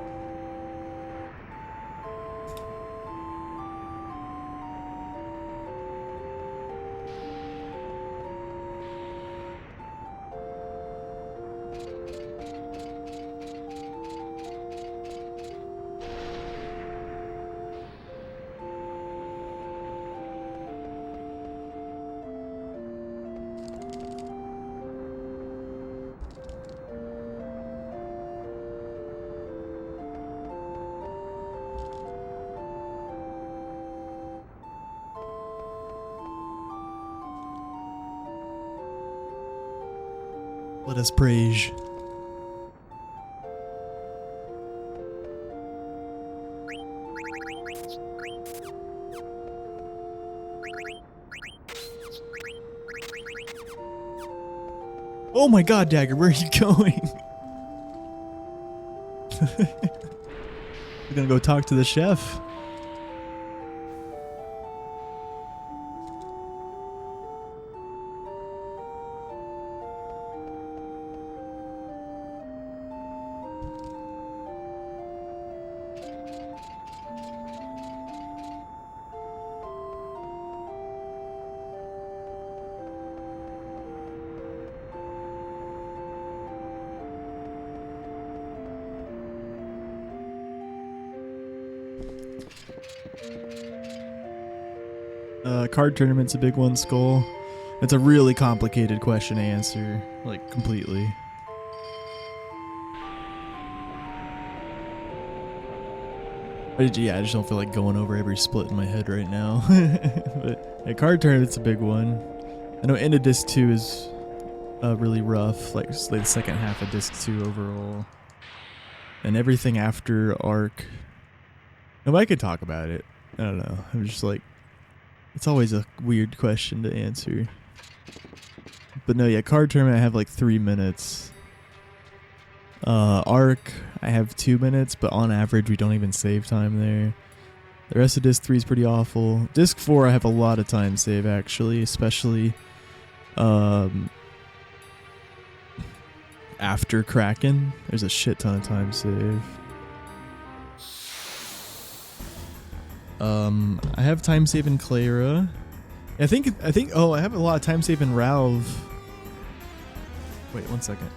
Let us praise. Oh my god, Dagger, where are you going? We're gonna go talk to the chef. Card tournament's a big one, Skull. It's a really complicated question to answer, like, completely. I just don't feel like going over every split in my head right now. But yeah, card tournament's a big one. I know end of Disc 2 is really rough, like the second half of Disc 2 overall. And everything after Arc. No, I could talk about it. I don't know. I'm just like, it's always a weird question to answer. But no, yeah, card tournament I have like 3 minutes. Arc, I have 2 minutes, but on average we don't even save time there. The rest of Disc 3 is pretty awful. Disc 4 I have a lot of time save actually, especially after Kraken. There's a shit ton of time save. I have time save in Clara. I think oh, I have a lot of time save in Ralph. Wait, 1 second.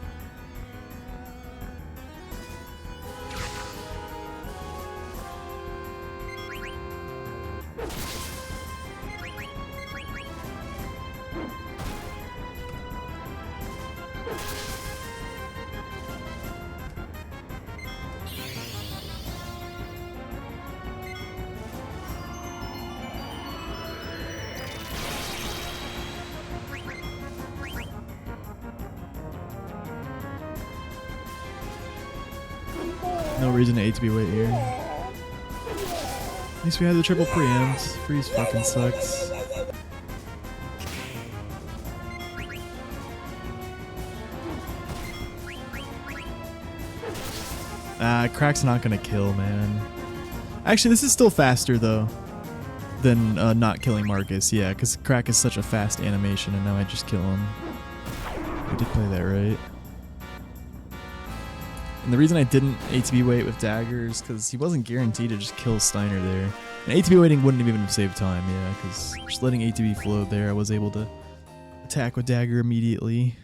No reason to ATB wait here. At least we had the triple preempt. Freeze fucking sucks. Crack's not gonna kill, man. Actually, this is still faster though than not killing Marcus. Yeah, because Crack is such a fast animation, and now I just kill him. I did play that right. And the reason I didn't ATB wait with Dagger is because he wasn't guaranteed to just kill Steiner there. And ATB waiting wouldn't even have saved time, yeah, because just letting ATB float there, I was able to attack with Dagger immediately.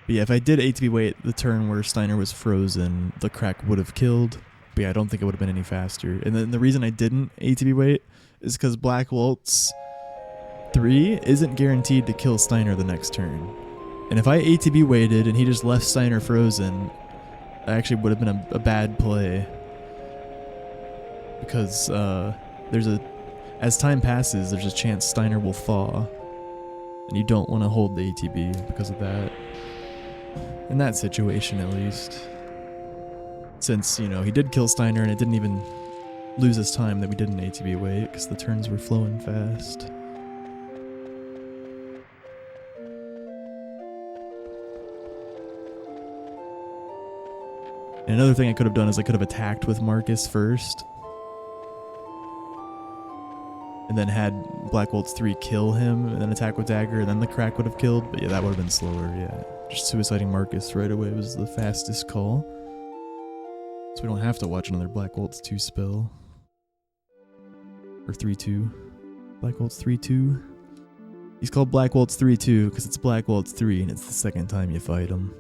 But yeah, if I did ATB wait the turn where Steiner was frozen, the Crack would have killed. But yeah, I don't think it would have been any faster. And then the reason I didn't ATB wait is because Black Waltz 3 isn't guaranteed to kill Steiner the next turn. And if I ATB waited and he just left Steiner frozen, that actually would have been a bad play. Because as time passes, there's a chance Steiner will thaw. And you don't want to hold the ATB because of that. In that situation, at least. Since, you know, he did kill Steiner and it didn't even lose his time that we didn't ATB wait because the turns were flowing fast. And another thing I could have done is I could have attacked with Marcus first. And then had Black Waltz 3 kill him, and then attack with Dagger, and then the Crack would have killed. But yeah, that would have been slower, yeah. Just suiciding Marcus right away was the fastest call. So we don't have to watch another Black Waltz 2 spell. Or 3-2. Black Waltz 3-2. He's called Black Waltz 3-2 because it's Black Waltz 3 and it's the second time you fight him.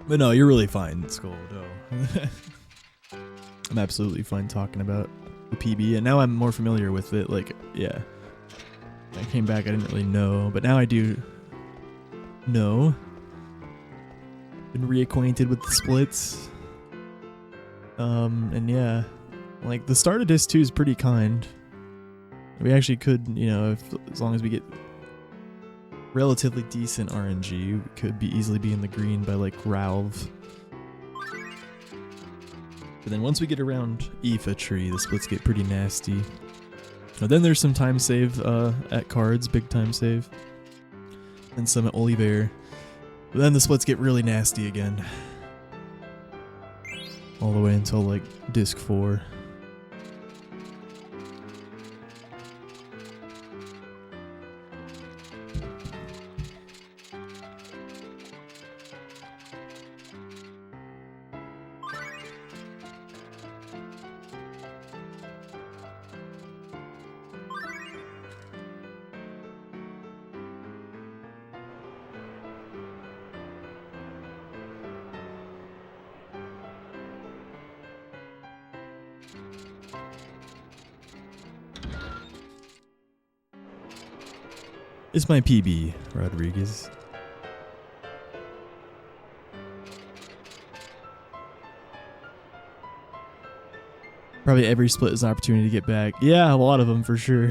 But no, you're really fine, Skull. No. I'm absolutely fine talking about the PB, and now I'm more familiar with it. Like, yeah. I came back, I didn't really know, but now I do know. Been reacquainted with the splits. And yeah. Like, the start of Disc 2 is pretty kind. We actually could, you know, as long as we get relatively decent RNG, we could easily be in the green by, like, Ralph. But then once we get around Aoife Tree, the splits get pretty nasty. But then there's some time save at cards, big time save. And some at Oliver. But then the splits get really nasty again. All the way until like Disc 4. It's my PB, Rodriguez. Probably every split is an opportunity to get back. Yeah, a lot of them for sure.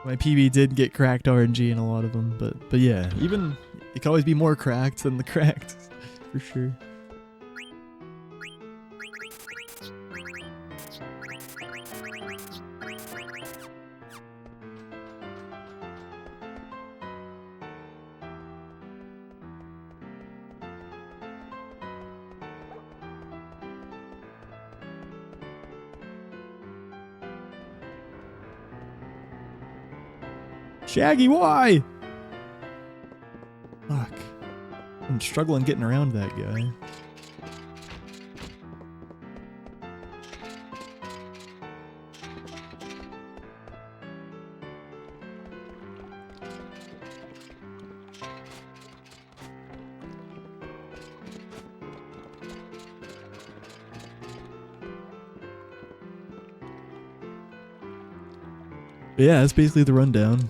My PB did get cracked RNG in a lot of them, but yeah, even it can always be more cracked than the cracked, for sure. Shaggy, why? Fuck. I'm struggling getting around that guy. But yeah, that's basically the rundown.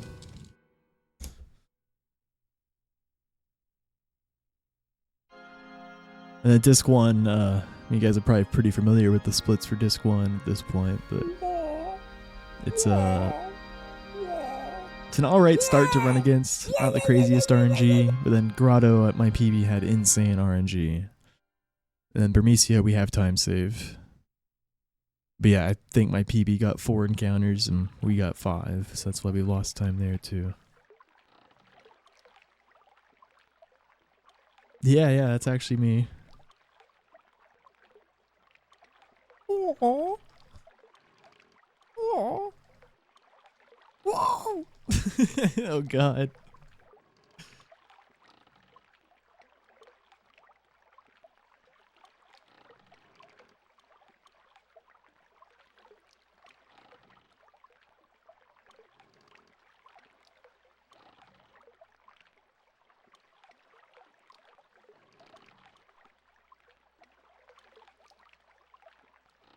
And then Disc 1, you guys are probably pretty familiar with the splits for Disc 1 at this point, but it's an alright start to run against. Not the craziest RNG, but then Grotto at my PB had insane RNG. And then Bermesia, we have time save. But yeah, I think my PB got 4 encounters and we got 5, so that's why we lost time there too. Yeah, that's actually me. Oh. Oh. Whoa. Oh god.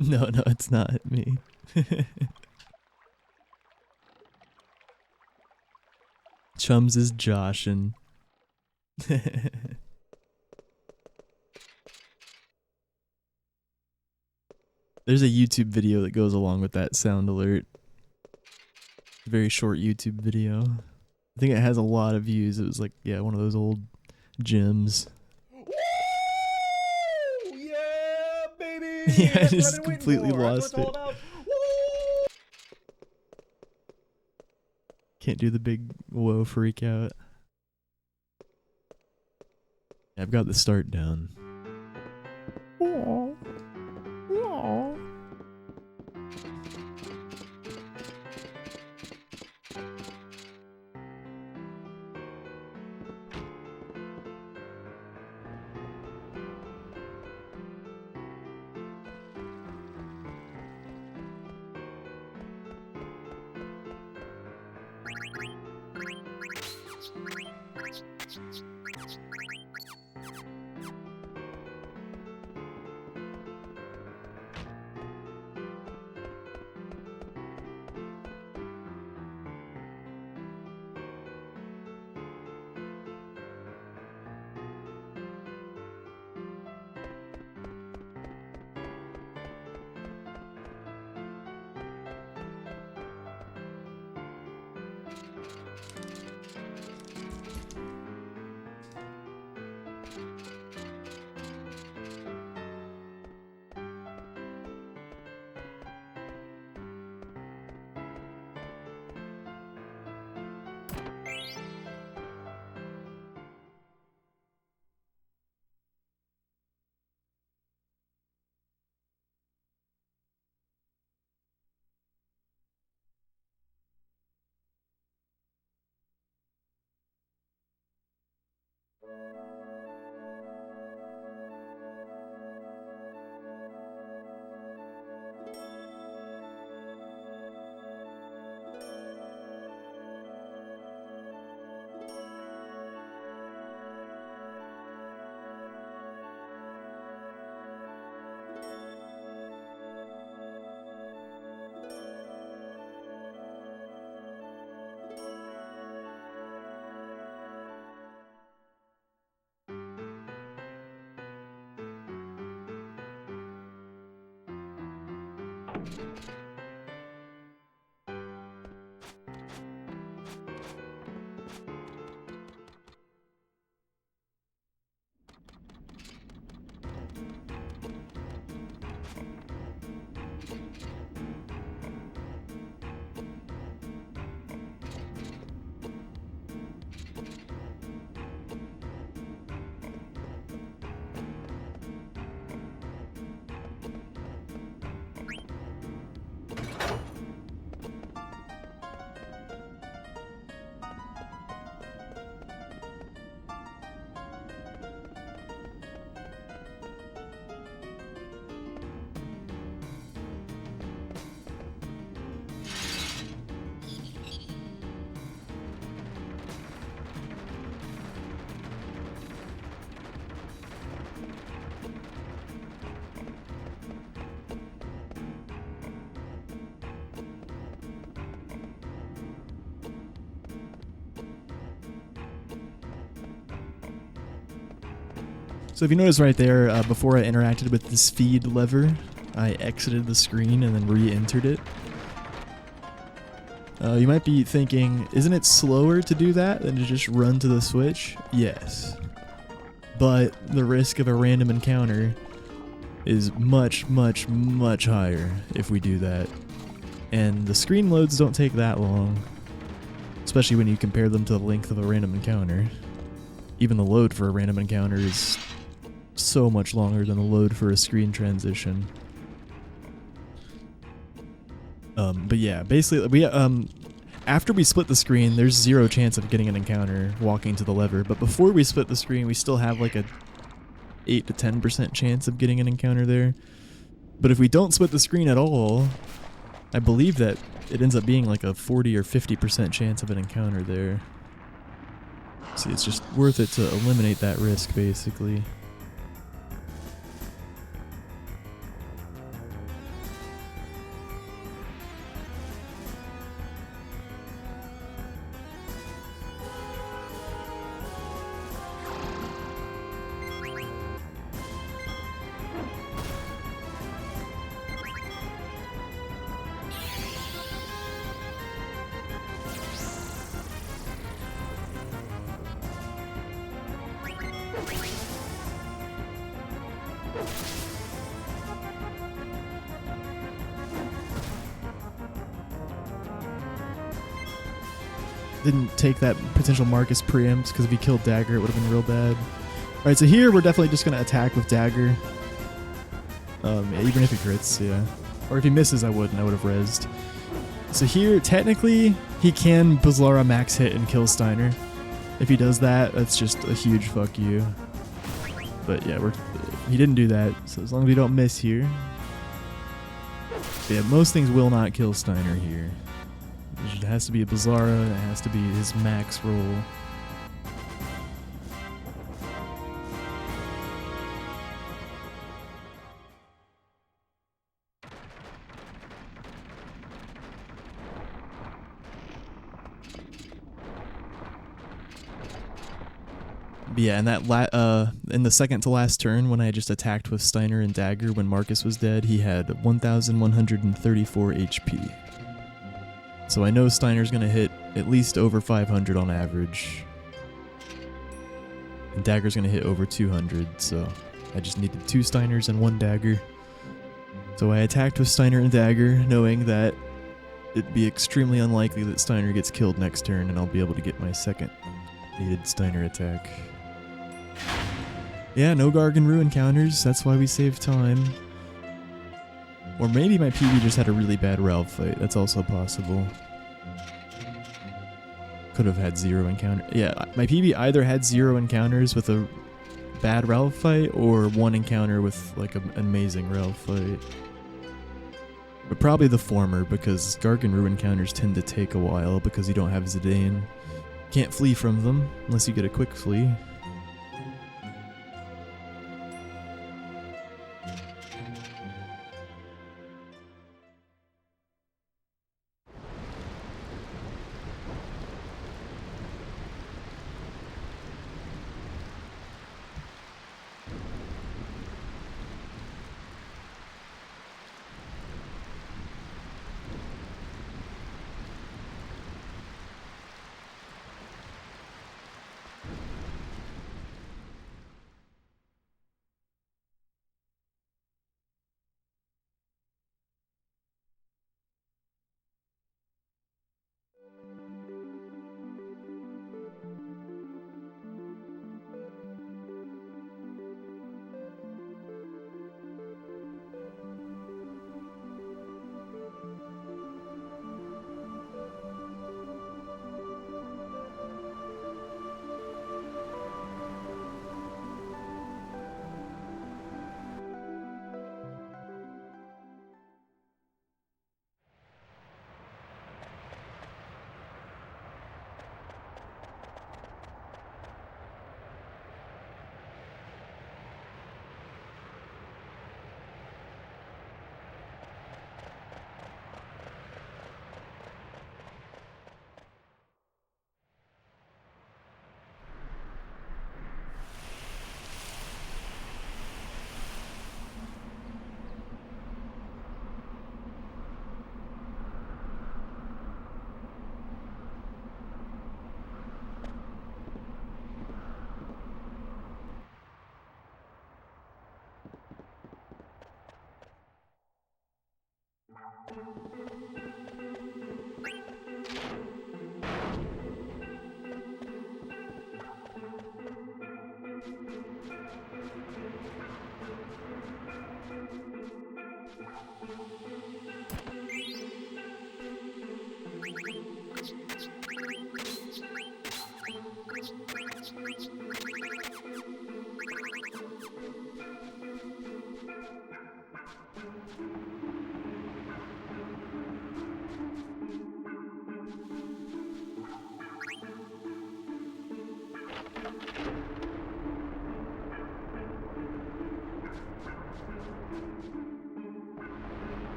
No, it's not me. Chums is Joshin. There's a YouTube video that goes along with that sound alert. A very short YouTube video. I think it has a lot of views. It was like, yeah, one of those old gems. Yeah, I just completely lost it. Can't do the big whoa freak out. Yeah, I've got the start down. So if you notice right there, before I interacted with this feed lever, I exited the screen and then re-entered it. You might be thinking, isn't it slower to do that than to just run to the switch? Yes. But the risk of a random encounter is much, much, much higher if we do that. And the screen loads don't take that long, especially when you compare them to the length of a random encounter. Even the load for a random encounter is so much longer than the load for a screen transition. But yeah, basically we after we split the screen, there's 0 chance of getting an encounter walking to the lever, but before we split the screen, we still have like a 8 to 10% chance of getting an encounter there. But if we don't split the screen at all, I believe that it ends up being like a 40 or 50% chance of an encounter there. See, it's just worth it to eliminate that risk, basically. Didn't take that potential Marcus preempt because if he killed Dagger, it would have been real bad. Alright, so here we're definitely just going to attack with Dagger. Yeah, even if he crits, yeah. Or if he misses, I would have rezzed. So here, technically, he can Bizarra max hit and kill Steiner. If he does that, that's just a huge fuck you. But yeah, he didn't do that, so as long as we don't miss here. Yeah, most things will not kill Steiner here. It has to be a Bizarra, it has to be his max roll. But yeah, and that in the second to last turn when I just attacked with Steiner and Dagger when Marcus was dead, he had 1,134 HP. So I know Steiner's going to hit at least over 500 on average. And Dagger's going to hit over 200, so I just needed 2 Steiners and 1 Dagger. So I attacked with Steiner and Dagger, knowing that it'd be extremely unlikely that Steiner gets killed next turn, and I'll be able to get my second needed Steiner attack. Yeah, no Garganru encounters, that's why we saved time. Or maybe my PB just had a really bad Ralph fight. That's also possible. could have had 0 encounter. Yeah, my PB either had 0 encounters with a bad Ralph fight or 1 encounter with like an amazing Ralph fight. But probably the former, because Garganru encounters tend to take a while because you don't have Zidane. Can't flee from them unless you get a quick flee.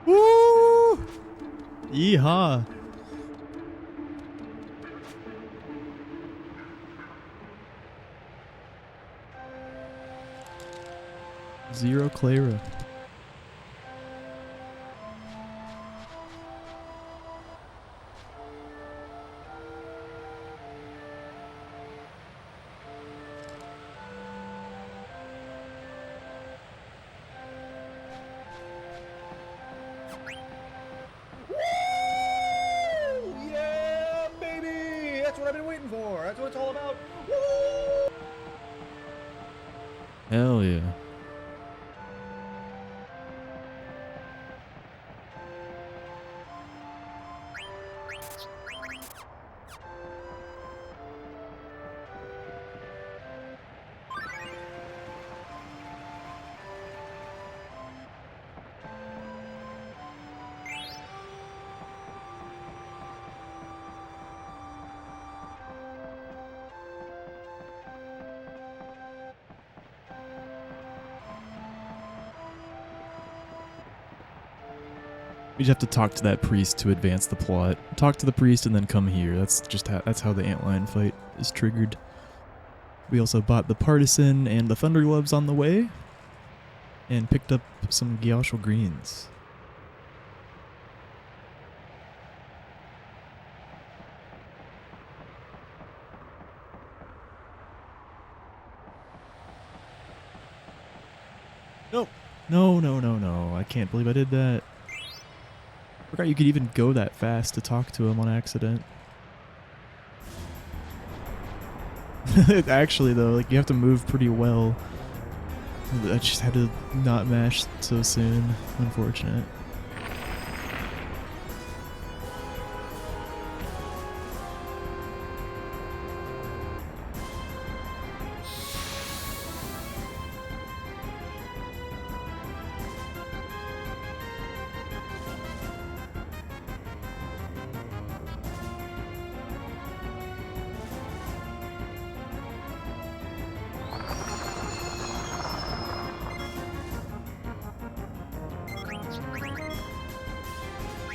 Woo! Yeehaw! Zero Clara. Yeah, baby! That's what I've been waiting for. That's what it's all about. Woo! Hell yeah. We just have to talk to that priest to advance the plot. Talk to the priest and then come here. That's how the antlion fight is triggered. We also bought the partisan and the thunder gloves on the way, and picked up some Gyashal greens. No. No. I can't believe I did that. Forgot you could even go that fast to talk to him on accident. Actually, though, like, you have to move pretty well. I just had to not mash so soon. Unfortunate.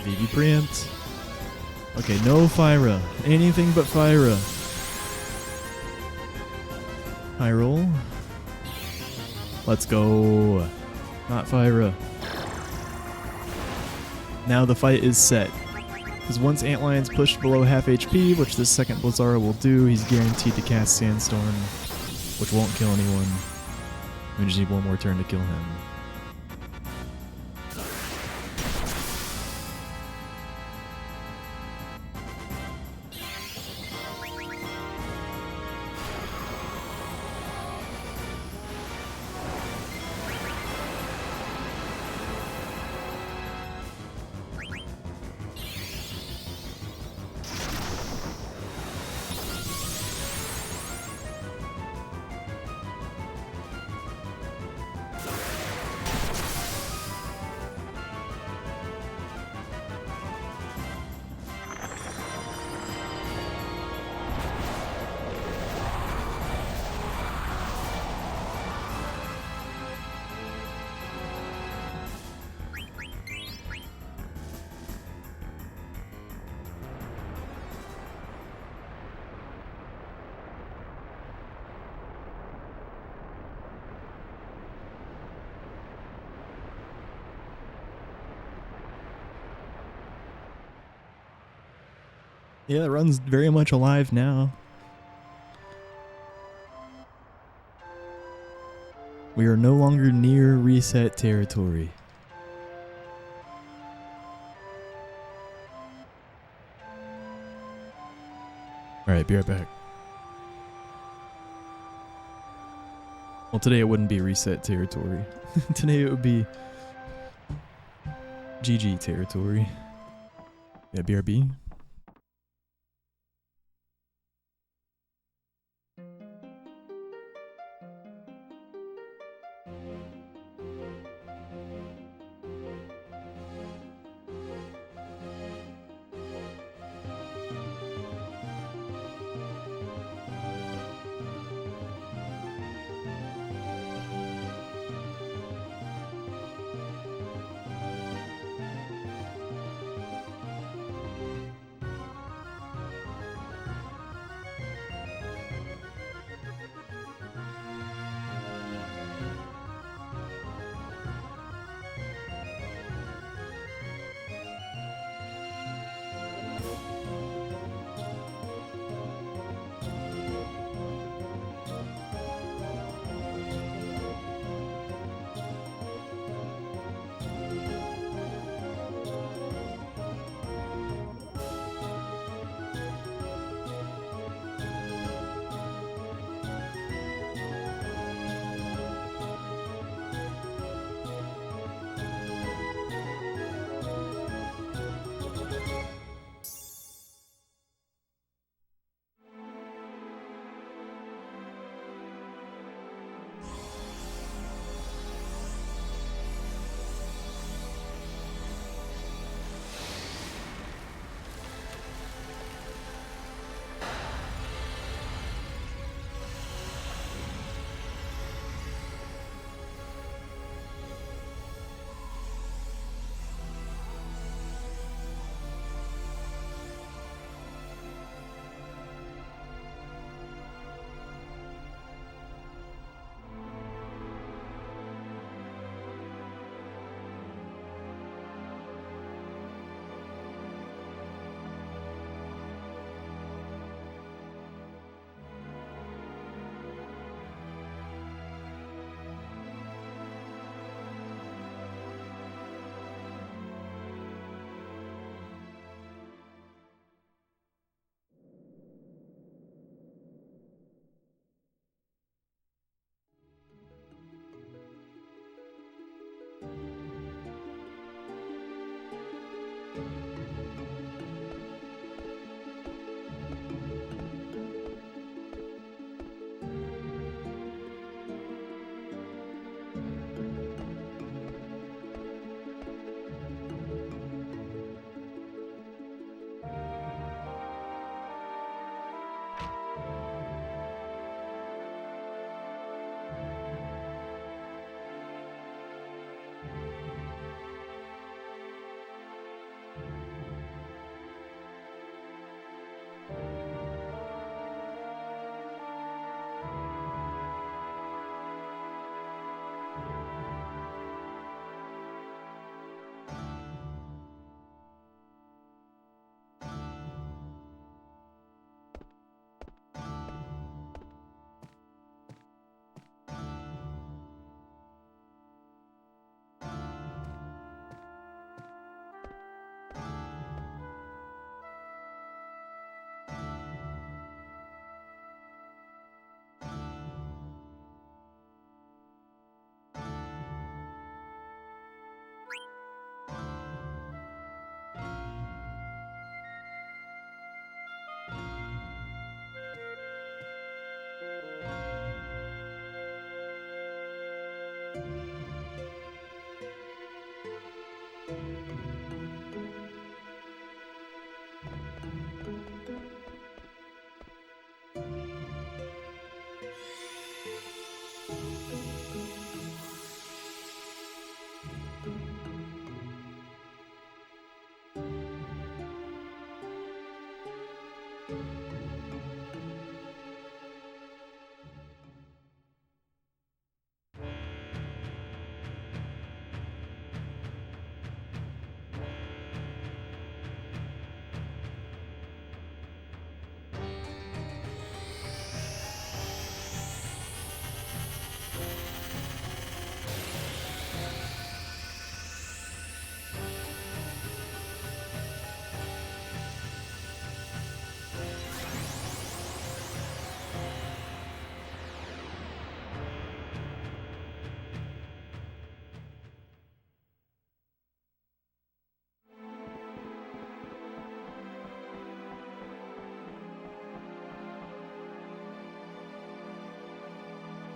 Baby preempt. Okay, no Fyra. Anything but Fyra. High roll. Let's go. Not Fyra. Now the fight is set. Because once Antlion's pushed below half HP, which this second Blizzara will do, he's guaranteed to cast Sandstorm, which won't kill anyone. We just need one more turn to kill him. Yeah, the run's very much alive now. We are no longer near reset territory. Alright, be right back. Well, today it wouldn't be reset territory. Today it would be GG territory. Yeah, BRB.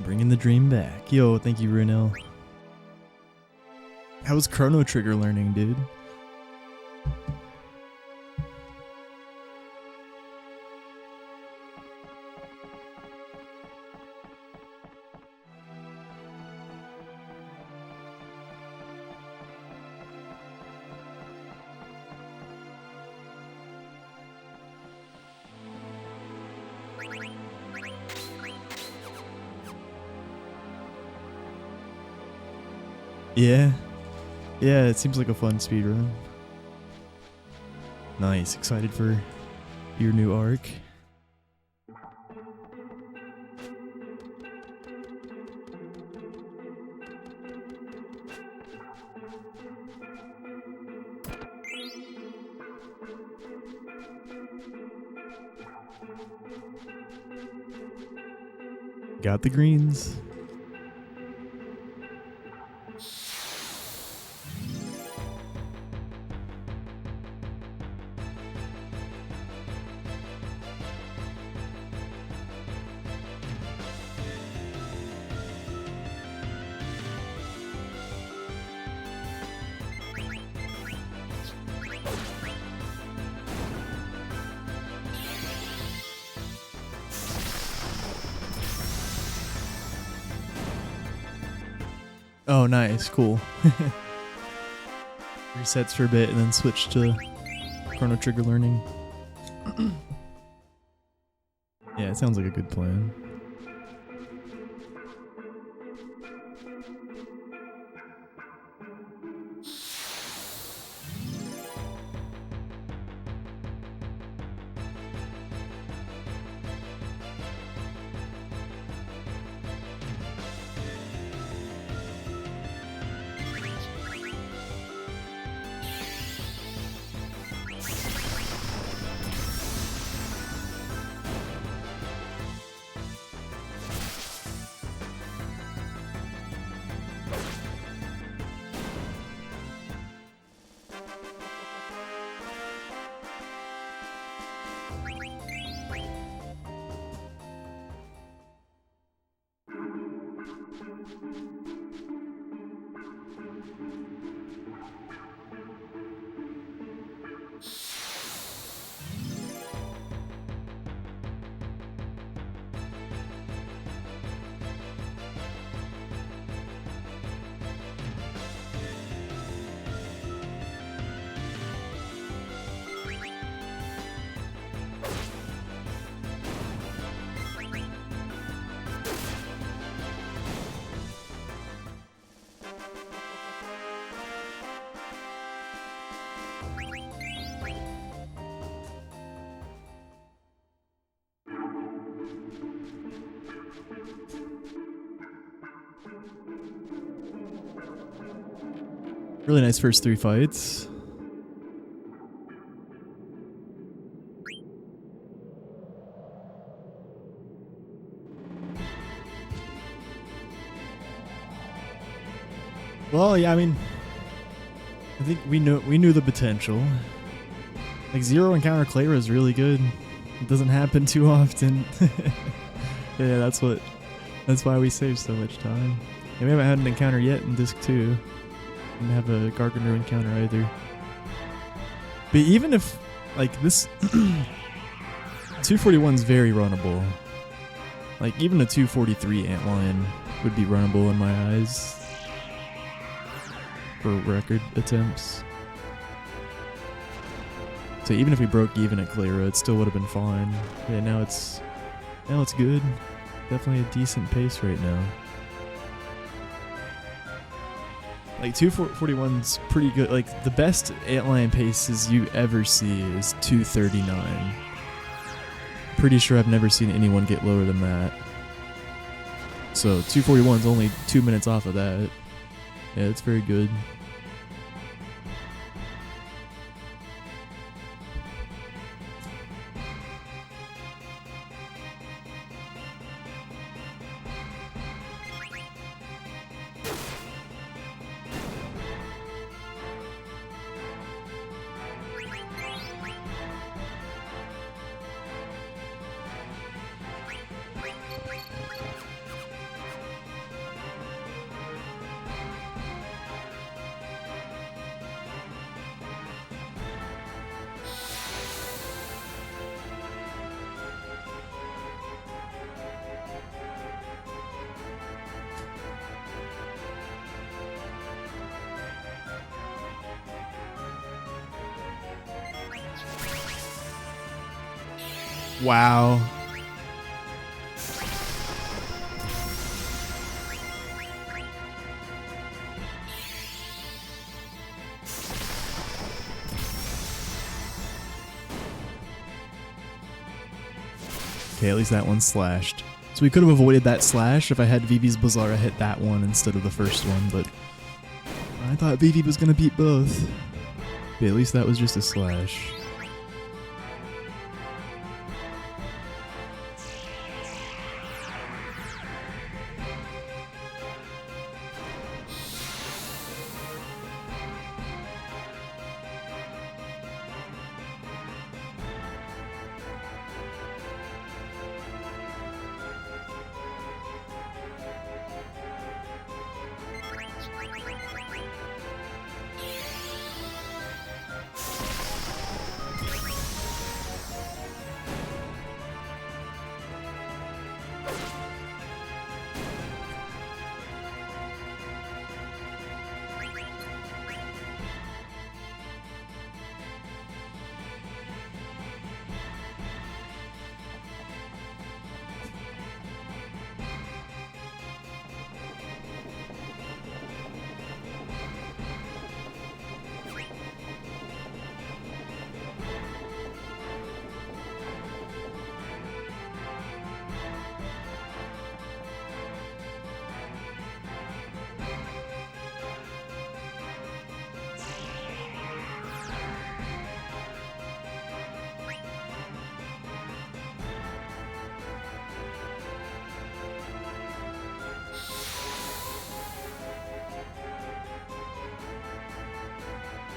Bringing the dream back. Yo, thank you, Runel. How was Chrono Trigger learning, dude? Yeah. Yeah, it seems like a fun speedrun. Nice. Excited for your new arc. Got the greens. Oh, nice. Cool. Resets for a bit and then switch to Chrono Trigger learning. Yeah, it sounds like a good plan. Really nice first 3 fights. Well, yeah, I mean, I think we knew the potential. Like Zero Encounter Clara is really good. It doesn't happen too often. Yeah, that's why we save so much time. And we haven't had an encounter yet in Disc 2. Didn't have a Gargano encounter either. But even if, like, this 241 is very runnable. Like, even a 243 Antlion would be runnable in my eyes for record attempts. So even if we broke even at Clara, it still would have been fine. Yeah, now it's good. Definitely a decent pace right now. Like 241's pretty good. Like the best Antlion paces you ever see is 239. Pretty sure I've never seen anyone get lower than that. So 241's only 2 minutes off of that. Yeah, it's very good. Wow. Okay, at least that one's slashed. So we could have avoided that slash if I had Vivi's Bizarra hit that one instead of the first one, but I thought Vivi was gonna beat both. Okay, at least that was just a slash.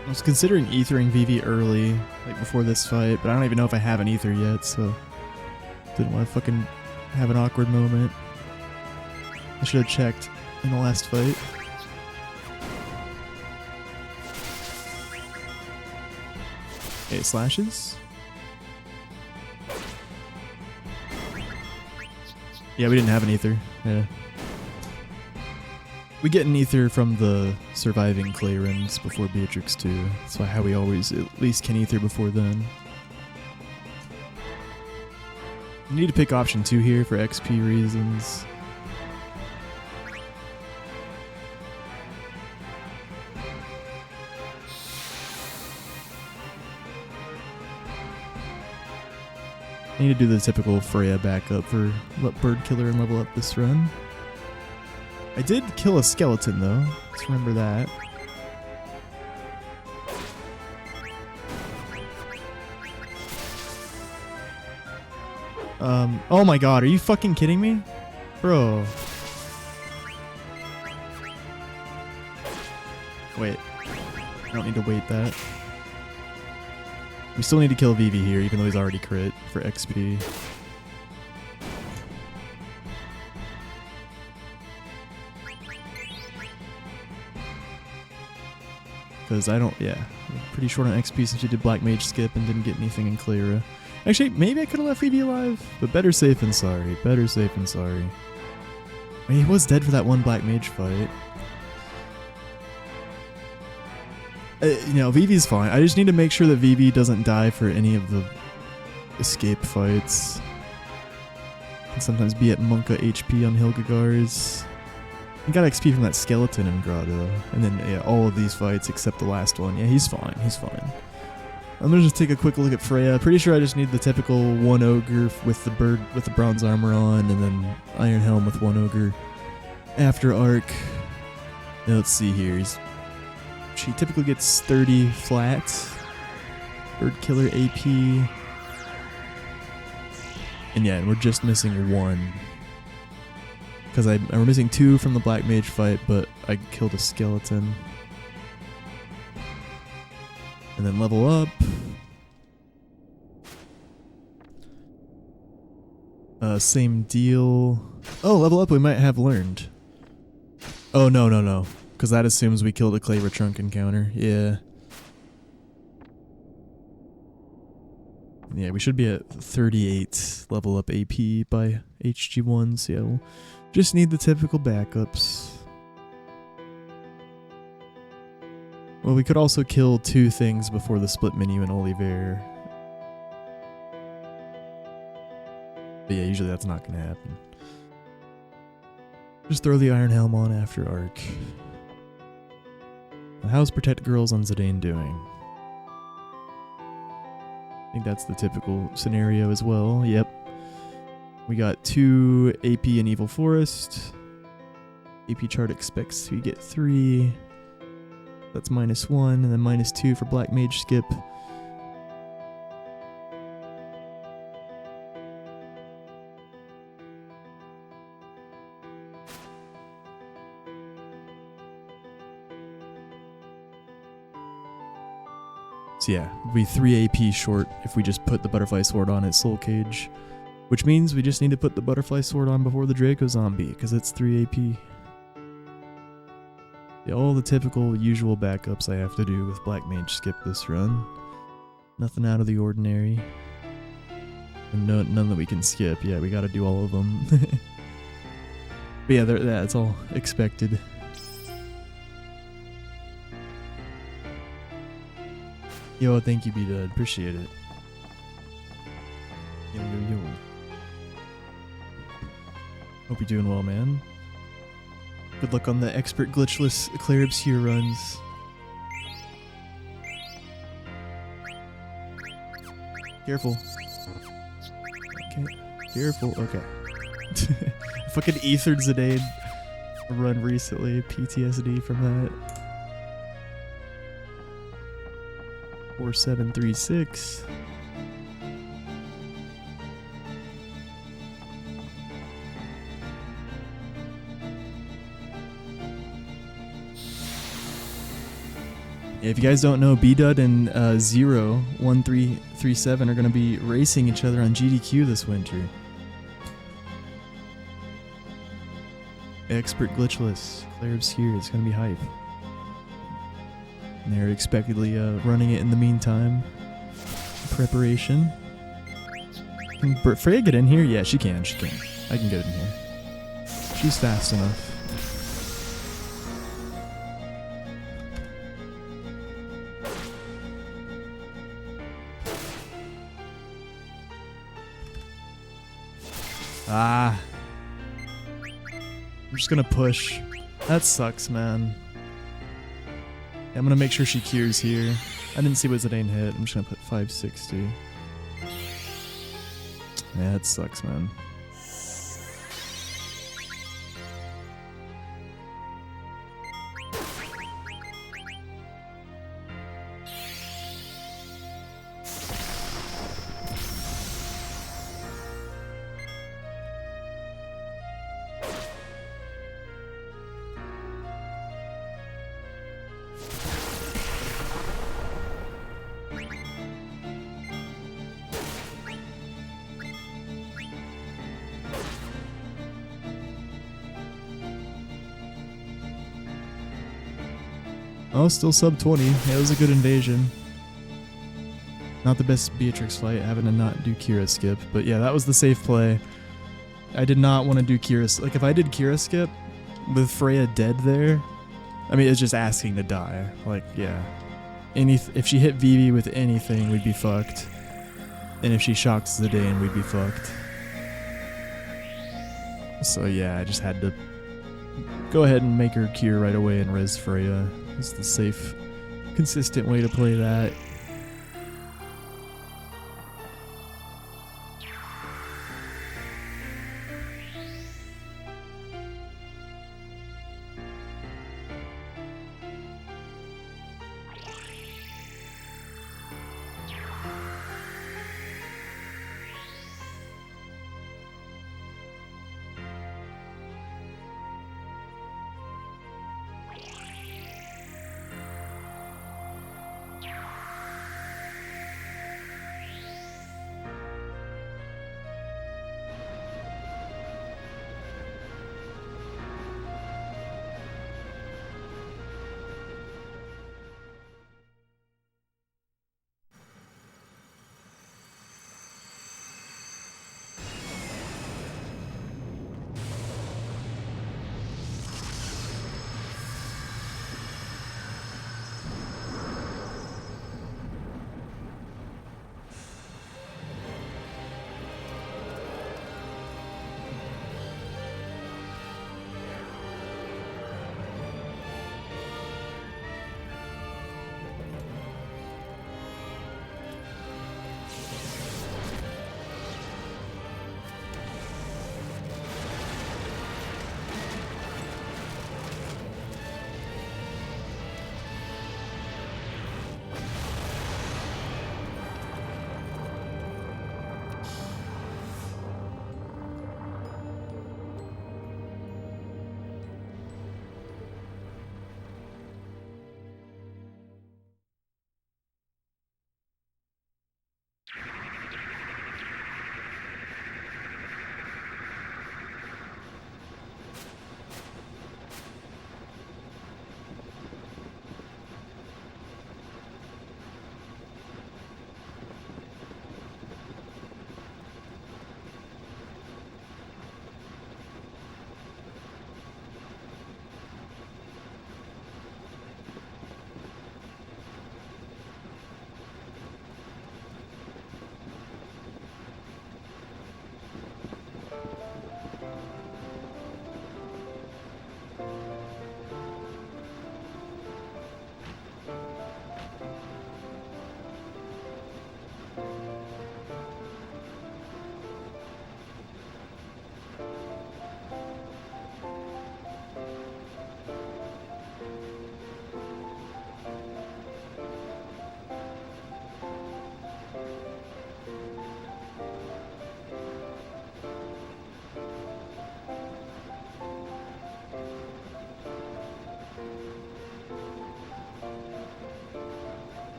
I was considering ethering Vivi early, like before this fight, but I don't even know if I have an ether yet, so didn't want to fucking have an awkward moment. I should have checked in the last fight. Okay, slashes. Yeah, we didn't have an ether. Yeah. We get an ether from the surviving clay runs before Beatrix 2. That's why how we always at least can ether before then. You need to pick option 2 here for XP reasons. I need to do the typical Freya backup for Bird Killer and level up this run. I did kill a skeleton though, let's remember that. Oh my god, are you fucking kidding me? Bro. Wait, I don't need to wait that. We still need to kill Vivi here, even though he's already crit for XP. Because I don't, yeah, I'm pretty short on XP since you did Black Mage skip and didn't get anything in Clara. Actually, maybe I could have left Vivi alive, but better safe than sorry. Better safe than sorry. I mean, he was dead for that one Black Mage fight. You know, Vivi's fine. I just need to make sure that Vivi doesn't die for any of the escape fights. Can sometimes be at Monka HP on Hilgagars. He got XP from that skeleton in Grotto. And then, yeah, all of these fights except the last one. Yeah, he's fine. He's fine. I'm gonna just take a quick look at Freya. Pretty sure I just need the typical one ogre with the bird with the bronze armor on, and then Iron Helm with one ogre after arc. Now let's see here. She typically gets 30 flat. Bird Killer AP. And yeah, we're just missing one. Because we're missing 2 from the Black Mage fight, but I killed a skeleton. And then level up. Same deal. Oh, level up we might have learned. Oh, no. Because that assumes we killed a Clayver Trunk encounter. Yeah. Yeah, we should be at 38 level up AP by HG1, so yeah, we'll just need the typical backups. Well, we could also kill 2 things before the split menu in Oliver. But yeah, usually that's not gonna happen. Just throw the Iron Helm on after Arc. How's Protect Girls on Zidane doing? I think that's the typical scenario as well. Yep. We got 2 AP in Evil Forest. AP chart expects we get 3. That's -1, and then -2 for Black Mage Skip. So yeah, we'll be 3 AP short if we just put the Butterfly Sword on at Soul Cage. Which means we just need to put the Butterfly Sword on before the Draco Zombie, because it's 3 AP. Yeah, all the typical usual backups I have to do with Black Mage Skip this run. Nothing out of the ordinary. And none that we can skip. Yeah, we gotta do all of them. But yeah, that's all expected. Yo, thank you, B-Dud. Appreciate it. Yo, yo, yo. Hope you're doing well, man. Good luck on the expert glitchless Eclair's here runs. Careful. Okay. Careful. Okay. Fucking ethered Zidane run recently. PTSD from that. 4736. If you guys don't know, B-Dud and 01337 are going to be racing each other on GDQ this winter. Expert glitchless. Claire Obscure. It's going to be hype. And they're expectedly running it in the meantime. Preparation. Can Freya get in here? Yeah, she can. She can. I can get in here. She's fast enough. Ah. I'm just gonna push. That sucks, man. I'm gonna make sure she cures here. I didn't see what Zidane hit. I'm just gonna put 560. Yeah, that sucks, man. Oh, still sub 20. Yeah, it was a good invasion. Not the best Beatrix fight, having to not do Kira skip. But yeah, that was the safe play. I did not want to do Kira. Like, if I did Kira skip with Freya dead there, I mean, it's just asking to die. Like, yeah. If she hit Vivi with anything, we'd be fucked. And if she shocks Zidane, we'd be fucked. So yeah, I just had to go ahead and make her cure right away and res Freya. It's the safe, consistent way to play that.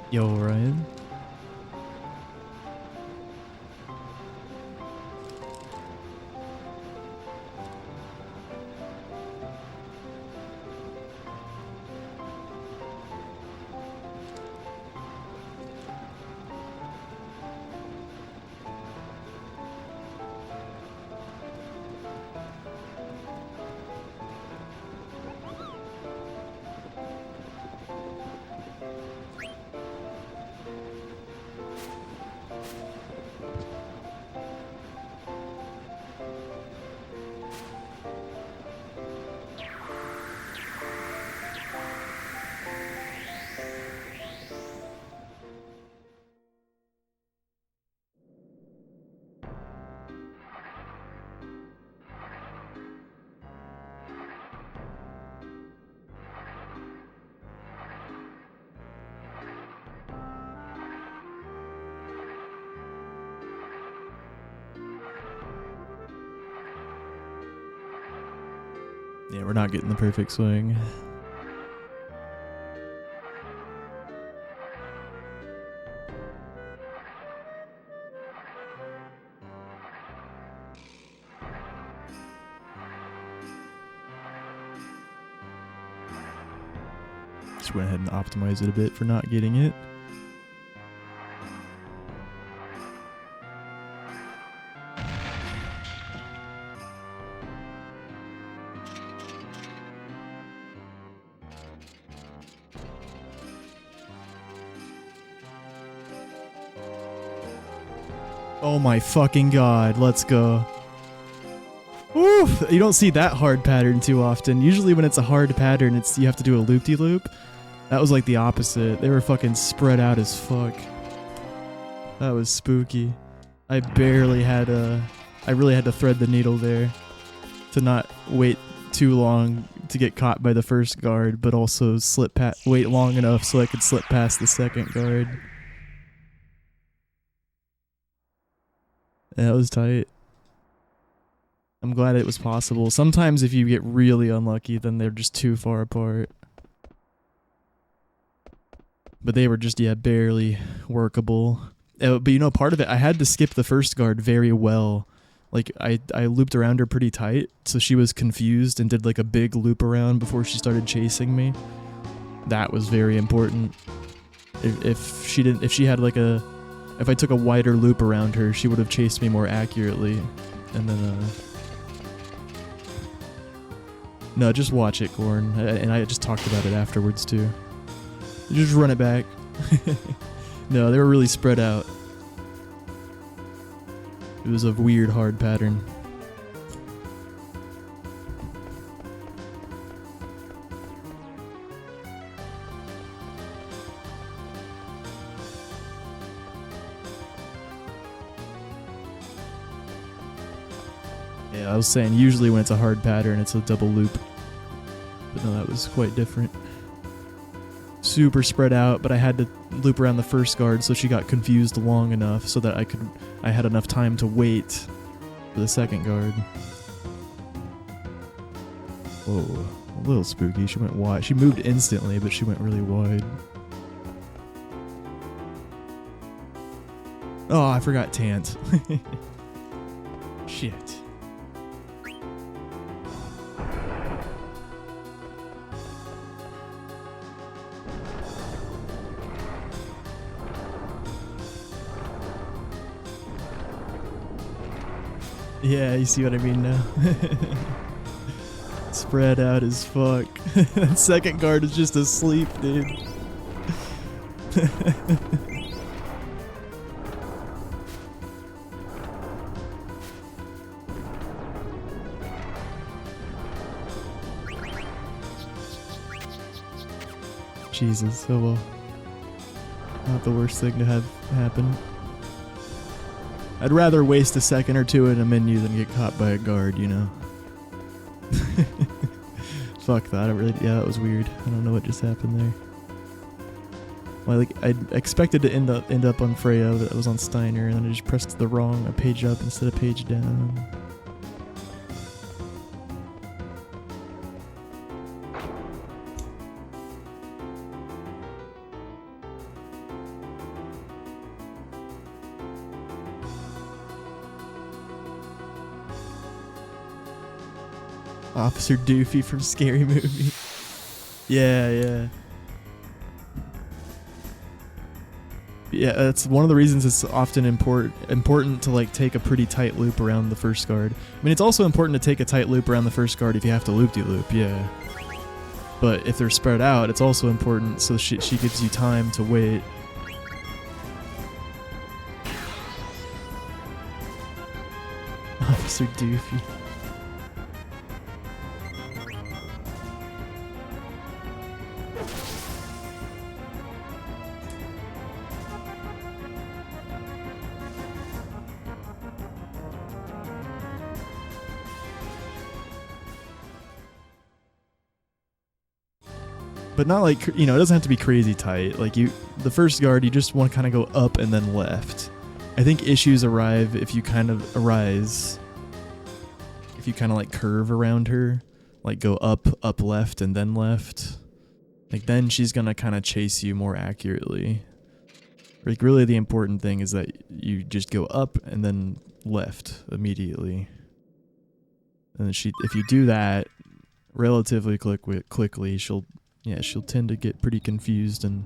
Yo, Ryan. Yeah, we're not getting the perfect swing. Just went ahead and optimized it a bit for not getting it. Oh my fucking god, let's go. Woo! You don't see that hard pattern too often. Usually when it's a hard pattern, it's you have to do a loop-de-loop. That was like the opposite. They were fucking spread out as fuck. That was spooky. I really had to thread the needle there to not wait too long to get caught by the first guard, but also wait long enough so I could slip past the second guard. That was tight. I'm glad it was possible. Sometimes if you get really unlucky, then they're just too far apart. But they were just, yeah, barely workable. But you know, part of it, I had to skip the first guard very well. Like, I looped around her pretty tight, so she was confused and did like a big loop around before she started chasing me. That was very important. If she had like if I took a wider loop around her, she would have chased me more accurately. And then, no, just watch it, Gorn. And I just talked about it afterwards, too. Just run it back. No, they were really spread out. It was a weird, hard pattern. Yeah, I was saying usually when it's a hard pattern, it's a double loop. But no, that was quite different. Super spread out, but I had to loop around the first guard so she got confused long enough so that I had enough time to wait for the second guard. Whoa, a little spooky. She went wide. She moved instantly, but she went really wide. Oh, I forgot Tant. Shit. Yeah, you see what I mean now. Spread out as fuck. That second guard is just asleep, dude. Jesus, oh well. Not the worst thing to have happen. I'd rather waste a second or two in a menu than get caught by a guard, you know? Fuck that, that was weird. I don't know what just happened there. Well, I expected to end up on Freya, but it was on Steiner, and then I just pressed the wrong page up instead of page down. Officer Doofy from Scary Movie. Yeah, yeah. Yeah, that's one of the reasons it's often important to like take a pretty tight loop around the first guard. I mean, it's also important to take a tight loop around the first guard if you have to loop-de-loop, yeah. But if they're spread out, it's also important so she gives you time to wait. Officer Doofy. But not like, you know, it doesn't have to be crazy tight. Like the first guard, you just want to kind of go up and then left. I think issues arrive if you kind of like curve around her, like go up, left, and then left. Like then she's gonna kind of chase you more accurately. Like really the important thing is that you just go up and then left immediately. And if you do that relatively quickly, she'll tend to get pretty confused and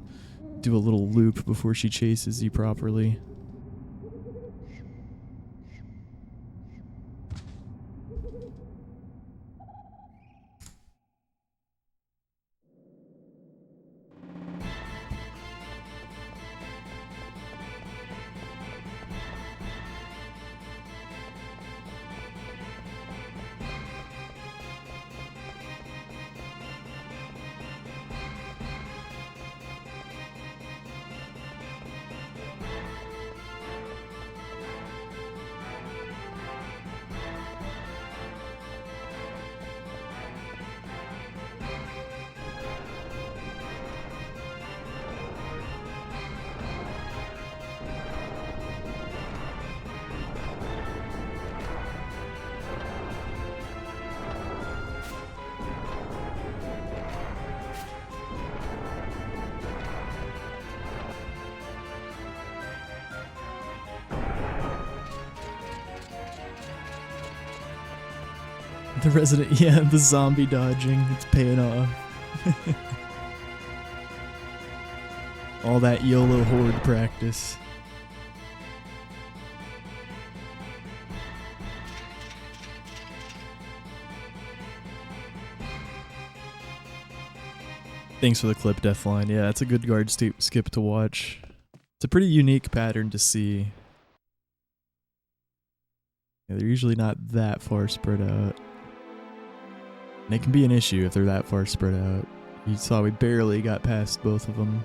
do a little loop before she chases you properly. The resident, yeah, the zombie dodging, it's paying off. All that YOLO horde practice. Thanks for the clip, Deathline. Yeah, it's a good guard skip to watch. It's a pretty unique pattern to see. Yeah, they're usually not that far spread out. And it can be an issue if they're that far spread out. You saw we barely got past both of them.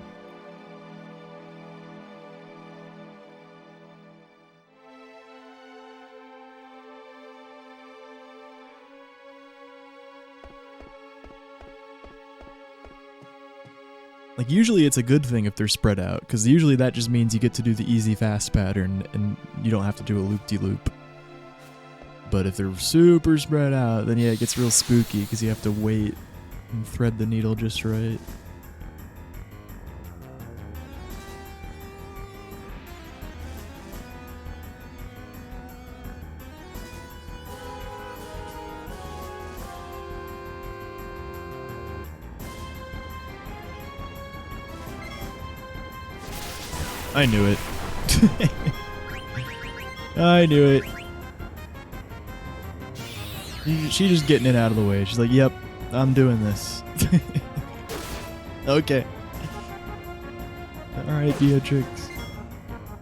Like usually it's a good thing if they're spread out, because usually that just means you get to do the easy fast pattern and you don't have to do a loop-de-loop. But if they're super spread out, then yeah, it gets real spooky because you have to wait and thread the needle just right. I knew it. I knew it. She's just getting it out of the way. She's like, yep, I'm doing this. Okay. Alright, Beatrix.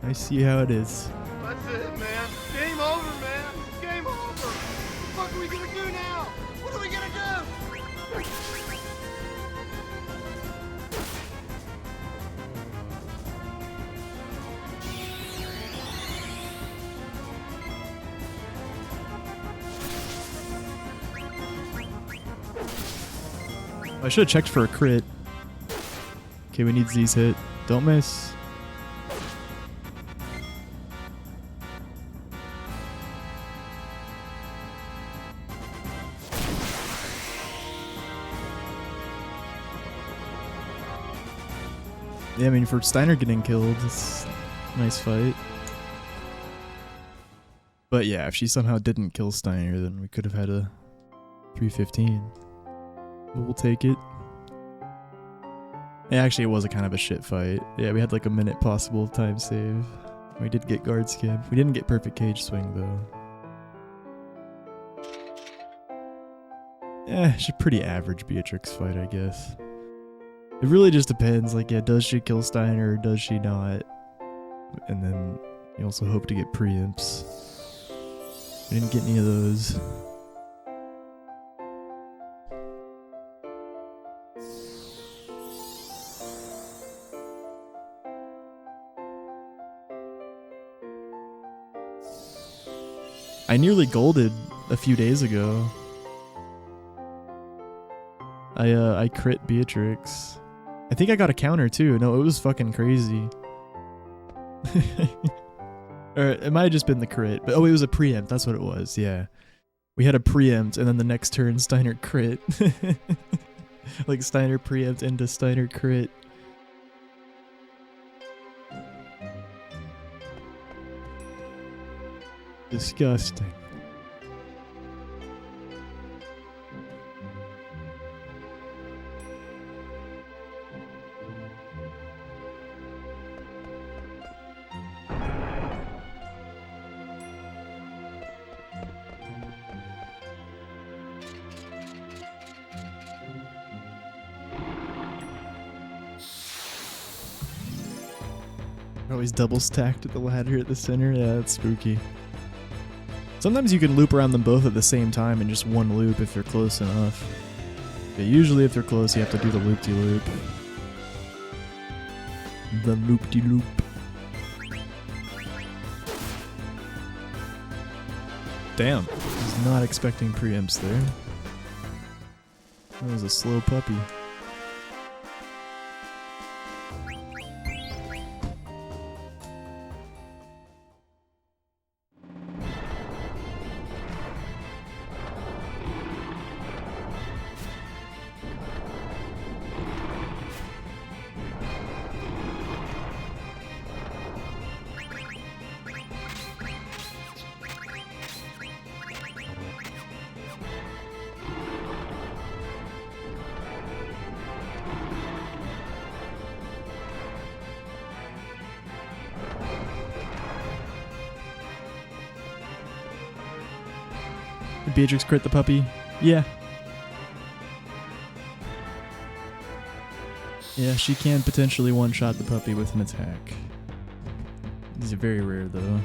I see how it is. That's it, man. Game over, man. Game over. What the fuck are we gonna do now? What are we gonna do? I should have checked for a crit. Okay, we need Z's hit. Don't miss. Yeah, I mean, for Steiner getting killed, it's a nice fight. But yeah, if she somehow didn't kill Steiner, then we could have had a 3:15. But we'll take it. Yeah, actually, it was a kind of a shit fight. Yeah, we had like a minute possible time save. We did get guard skip. We didn't get perfect cage swing though. She's a pretty average Beatrix fight, I guess. It really just depends. Like, yeah, does she kill Steiner or does she not? And then you also hope to get preempts. We didn't get any of those. I nearly golded a few days ago. I crit Beatrix. I think I got a counter too. No, it was fucking crazy. Or it might have just been the crit. But oh, it was a preempt. That's what it was. Yeah. We had a preempt and then the next turn Steiner crit. Like Steiner preempt into Steiner crit. Disgusting. Always double stacked at the ladder at the center. Yeah, that's spooky. Sometimes you can loop around them both at the same time in just one loop if they're close enough. But usually if they're close, you have to do the loop-de-loop. The loop-de-loop. Damn. I was not expecting preempts there. That was a slow puppy. Did Beatrix crit the puppy? Yeah. Yeah, she can potentially one-shot the puppy with an attack. These are very rare, though.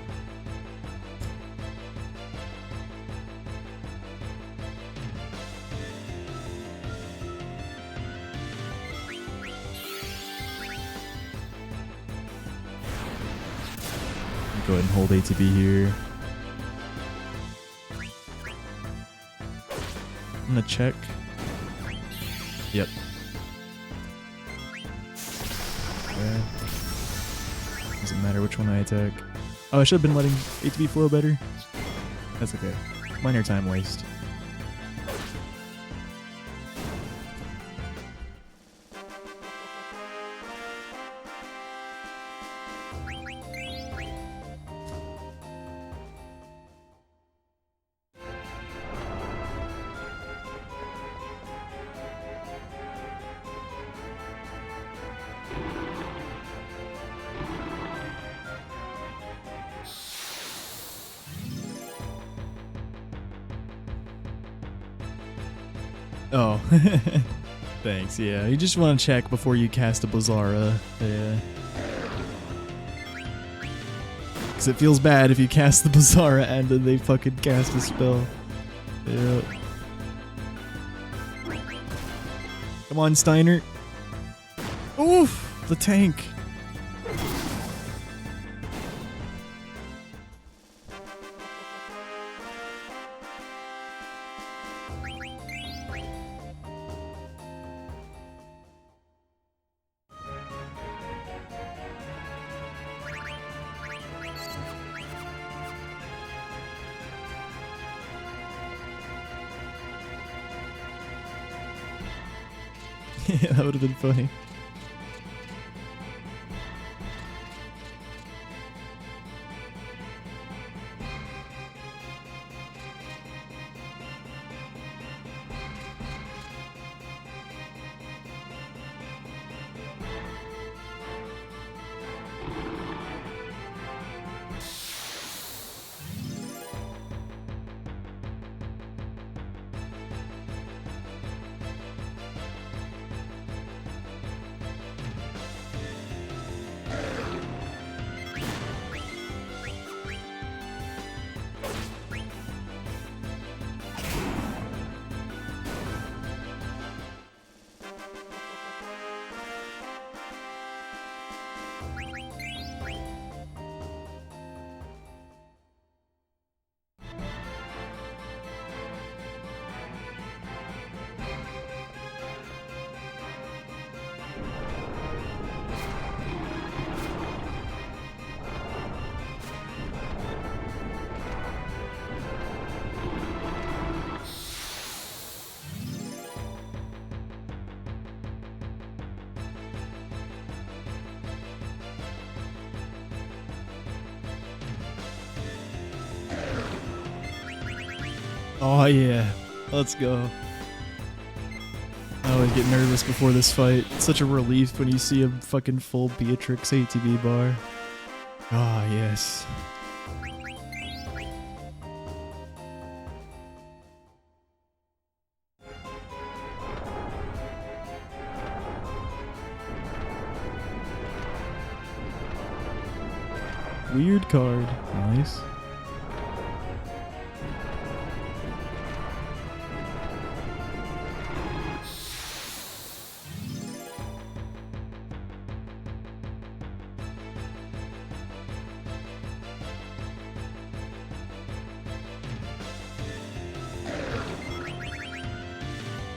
Go ahead and hold ATB here. I'm gonna check. Yep. Okay. Doesn't matter which one I attack. Oh, I should have been letting ATB flow better. That's okay. Minor time waste. Oh, thanks. Yeah, you just want to check before you cast a Bizarra. Yeah. Because it feels bad if you cast the Bizarra and then they fucking cast a spell. Yeah. Come on, Steiner. Oof! The tank. Yeah, that would have been funny. Oh yeah, let's go. I always get nervous before this fight. It's such a relief when you see a fucking full Beatrix ATV bar. Ah yes. Weird card. Nice.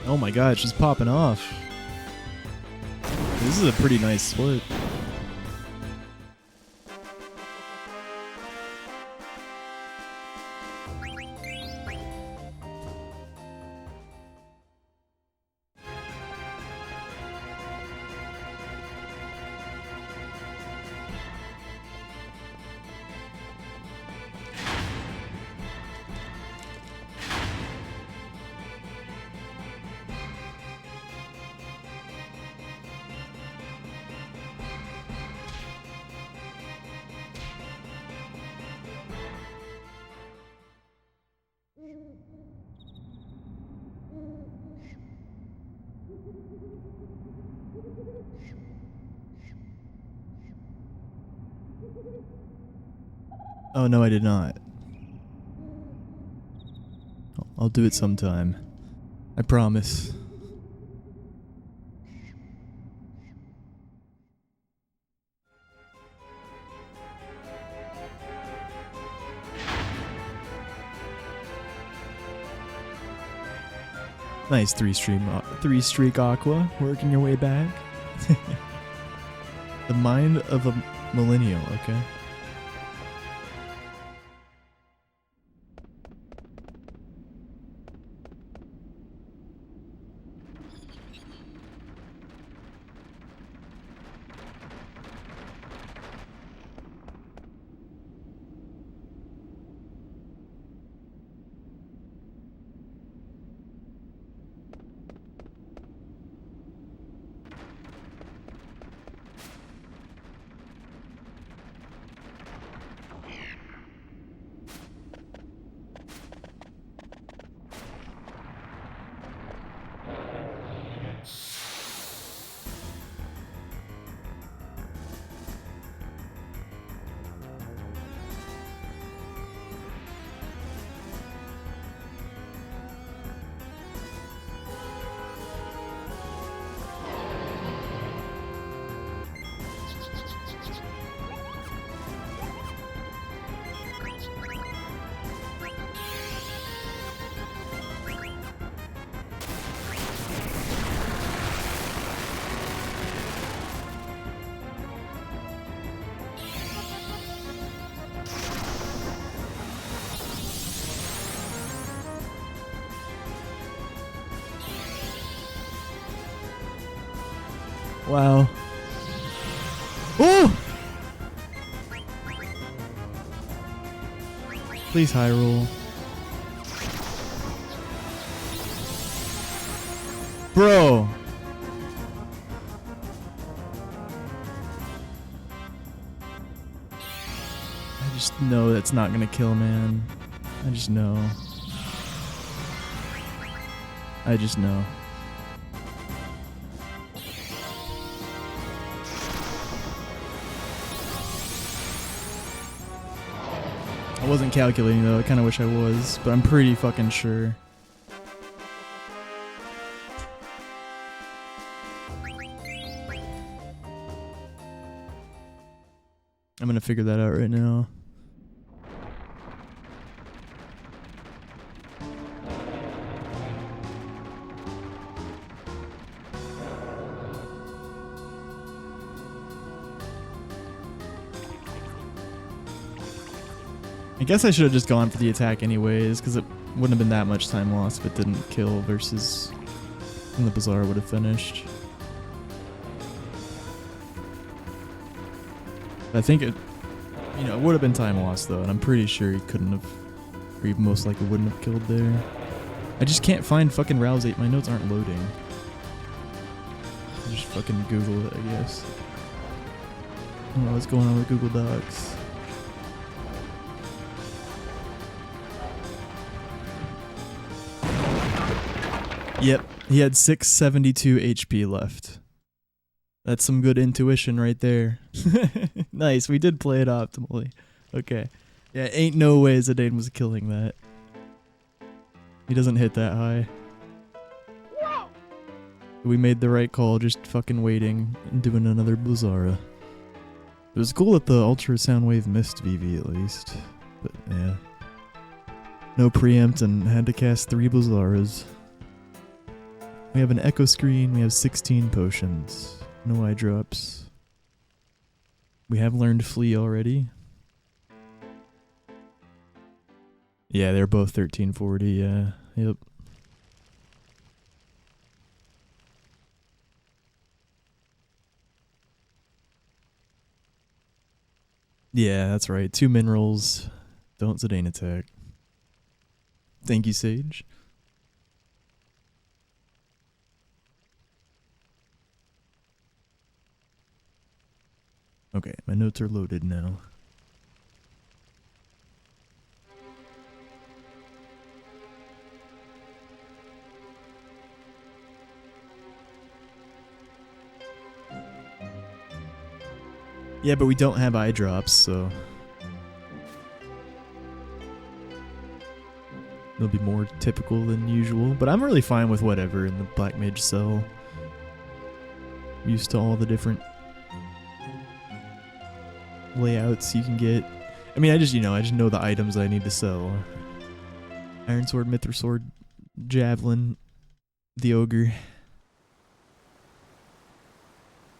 Oh my god, she's popping off. This is a pretty nice split. Oh no, I did not. I'll do it sometime. I promise. Nice three-streak Aqua, working your way back. The mind of a millennial, okay? Wow. Oh! Please high roll. Bro. I just know that's not gonna kill, man. I just know. I just know. I wasn't calculating though, I kinda wish I was, but I'm pretty fucking sure. I'm gonna figure that out right now. I guess I should have just gone for the attack anyways, because it wouldn't have been that much time lost if it didn't kill versus when the Bazaar would have finished. I think it, you know, it would have been time lost though, and I'm pretty sure he couldn't have, Or you most likely wouldn't have killed there. I just can't find fucking Rouse 8. My notes aren't loading. I'll just fucking Google it, I guess. I don't know what's going on with Google Docs. Yep, he had 672 HP left. That's some good intuition right there. Nice, we did play it optimally. Okay. Yeah, ain't no way Zidane was killing that. He doesn't hit that high. We made the right call, just fucking waiting and doing another Blizzara. It was cool that the Ultra Soundwave missed VV at least. But yeah. No preempt and had to cast 3 Blizzaras. We have an Echo Screen, we have 16 potions. No eye drops. We have learned Flee already. Yeah, they're both 1340, yeah. Yep. Yeah, that's right. 2 minerals. Don't Zidane attack. Thank you, Sage. Okay, my notes are loaded now. Yeah, but we don't have eye drops, so it'll be more typical than usual. But I'm really fine with whatever in the Black Mage cell. I'm used to all the different layouts you can get. I mean, I just know the items that I need to sell. Iron Sword, Mithril Sword, Javelin, the Ogre.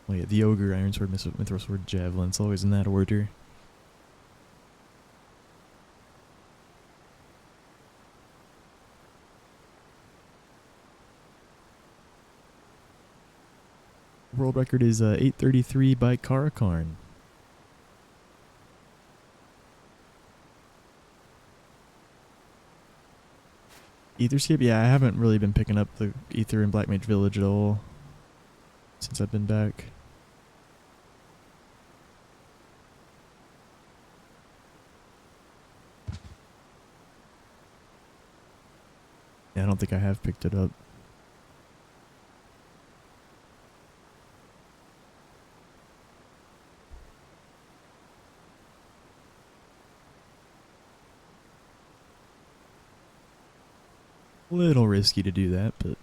Oh yeah, the Ogre, Iron Sword, Mithril Sword, Javelin. It's always in that order. World record is 833 by Karakarn. Etherscape? Yeah, I haven't really been picking up the Ether in Black Mage Village at all since I've been back. Yeah, I don't think I have picked it up. A little risky to do that, but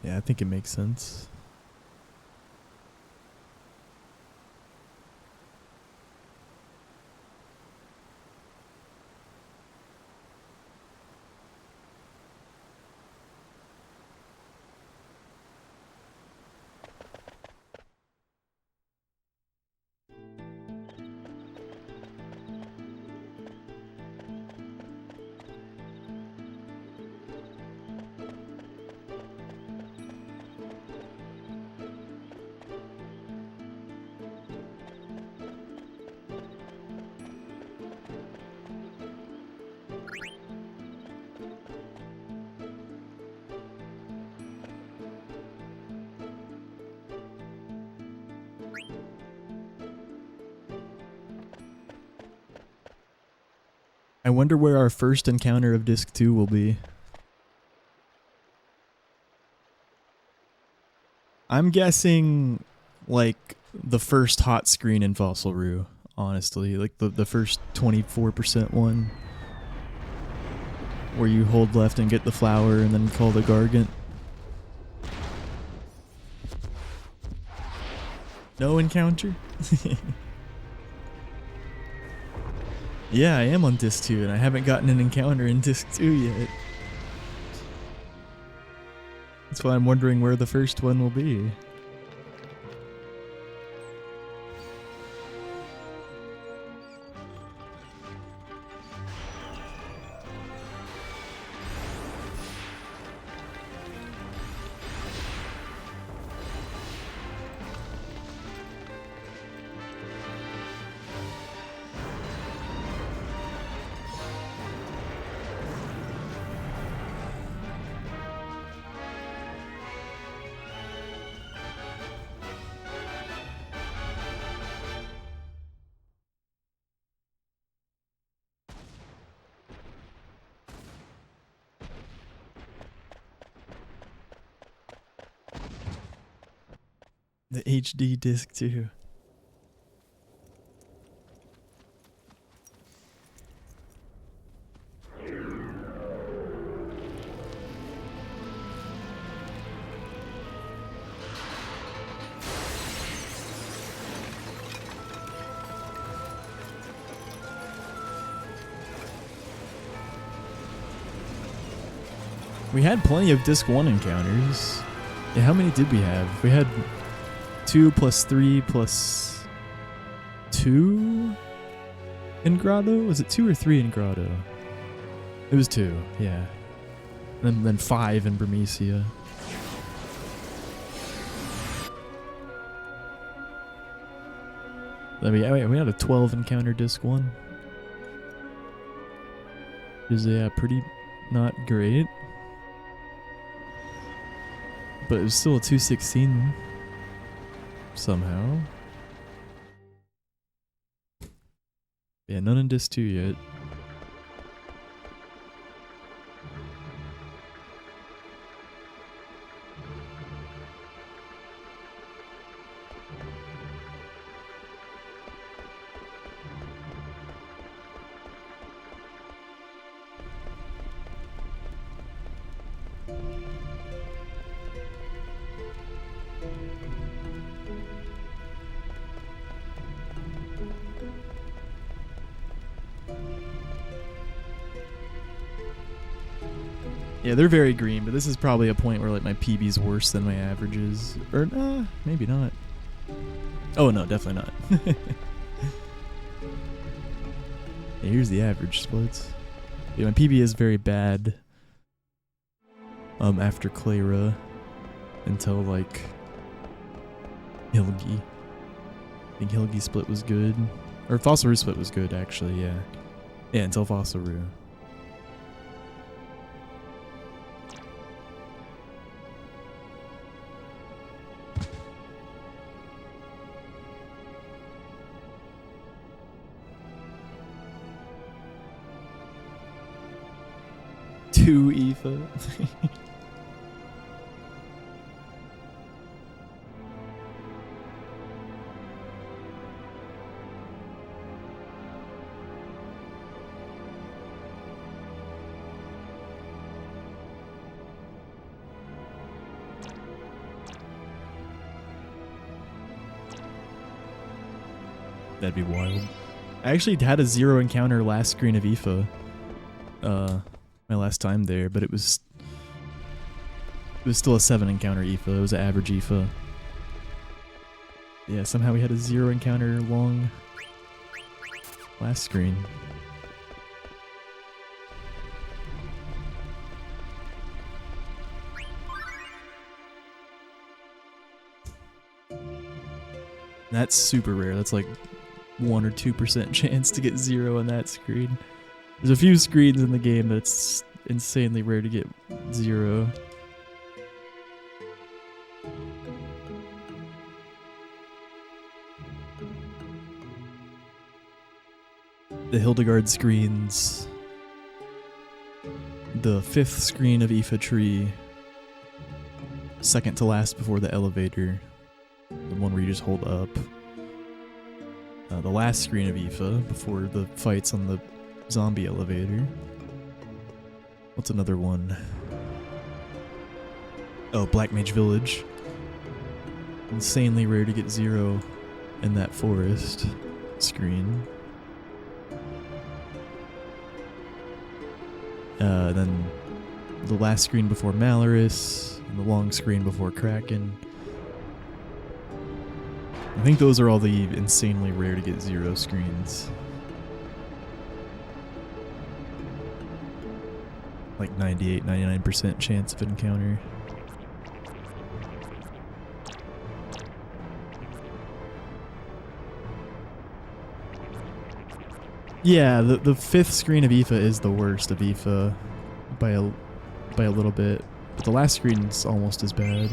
yeah, I think it makes sense. I wonder where our first encounter of Disc 2 will be. I'm guessing, like, the first hot screen in Fossil Rue, honestly. Like, the first 24% one. Where you hold left and get the flower and then call the Gargant. No encounter? Yeah, I am on Disc 2, and I haven't gotten an encounter in Disc 2 yet. That's why I'm wondering where the first one will be. The HD disc too. We had plenty of disc 1 encounters. Yeah, how many did we have? We had 2 plus 3 plus 2 in Grotto? Was it 2 or 3 in Grotto? It was 2, yeah. And then 5 in Burmecia. Then we had a 12 encounter disc 1. Which is, yeah, pretty not great. But it was still a 216 somehow. Yeah, none in disc 2 yet. Yeah, they're very green, but this is probably a point where like my PB's worse than my averages. Or maybe not. Oh no, definitely not. Yeah, here's the average splits. Yeah, my PB is very bad. After Clara until like Hilgi. I think Hilgi split was good. Or Fossil Roo split was good actually, yeah. Yeah, until Fossil Roo. Two Aoife. That'd be wild. I actually had a 0 encounter last screen of Aoife. My last time there, but it was still a 7 encounter Aoife. It was an average Aoife. Yeah, somehow we had a 0 encounter long last screen. That's super rare. That's like 1 or 2% chance to get 0 on that screen. There's a few screens in the game that's insanely rare to get 0. The Hildegard screens. The 5th screen of Aoife Tree. Second to last before the elevator. The one where you just hold up. The last screen of Aoife before the fights on the zombie elevator. What's another one? Oh, Black Mage Village. Insanely rare to get 0 in that forest screen. Then the last screen before Malorus, and the long screen before Kraken. I think those are all the insanely rare to get 0 screens. Like 98, 99% chance of encounter. Yeah, the 5th screen of Aoife is the worst of Aoife by a little bit, but the last screen's almost as bad.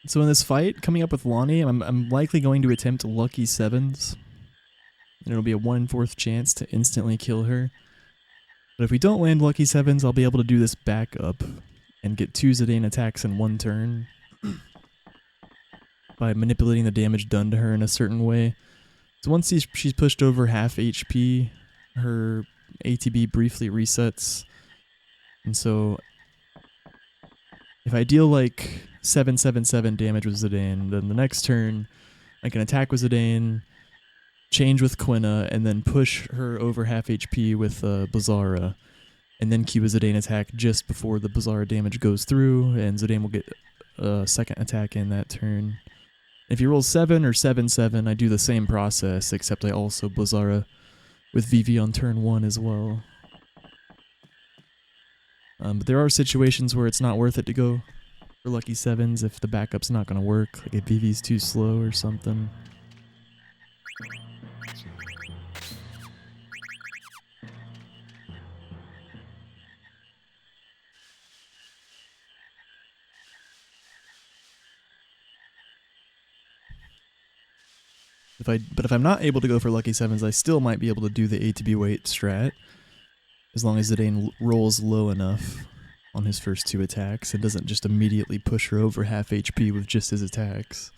So in this fight, coming up with Lonnie, I'm likely going to attempt lucky 7s. And it'll be a 1/4 chance to instantly kill her. But if we don't land lucky 7s, I'll be able to do this back up and get 2 Zidane attacks in 1 turn by manipulating the damage done to her in a certain way. So once she's pushed over half HP, her ATB briefly resets. And so if I deal like 7/7/7 damage with Zidane, then the next turn I can attack with Zidane, change with Quina, and then push her over half HP with Bizarra, and then cue a Zidane attack just before the Bizarra damage goes through, and Zidane will get a second attack in that turn. If he rolls 7 or 7/7, I do the same process, except I also Bizarra with Vivi on turn 1 as well. But there are situations where it's not worth it to go for lucky 7s if the backup's not going to work, like if Vivi's too slow or something. But if I'm not able to go for lucky 7s, I still might be able to do the ATB weight strat, as long as Zidane rolls low enough on his first 2 attacks and doesn't just immediately push her over half HP with just his attacks.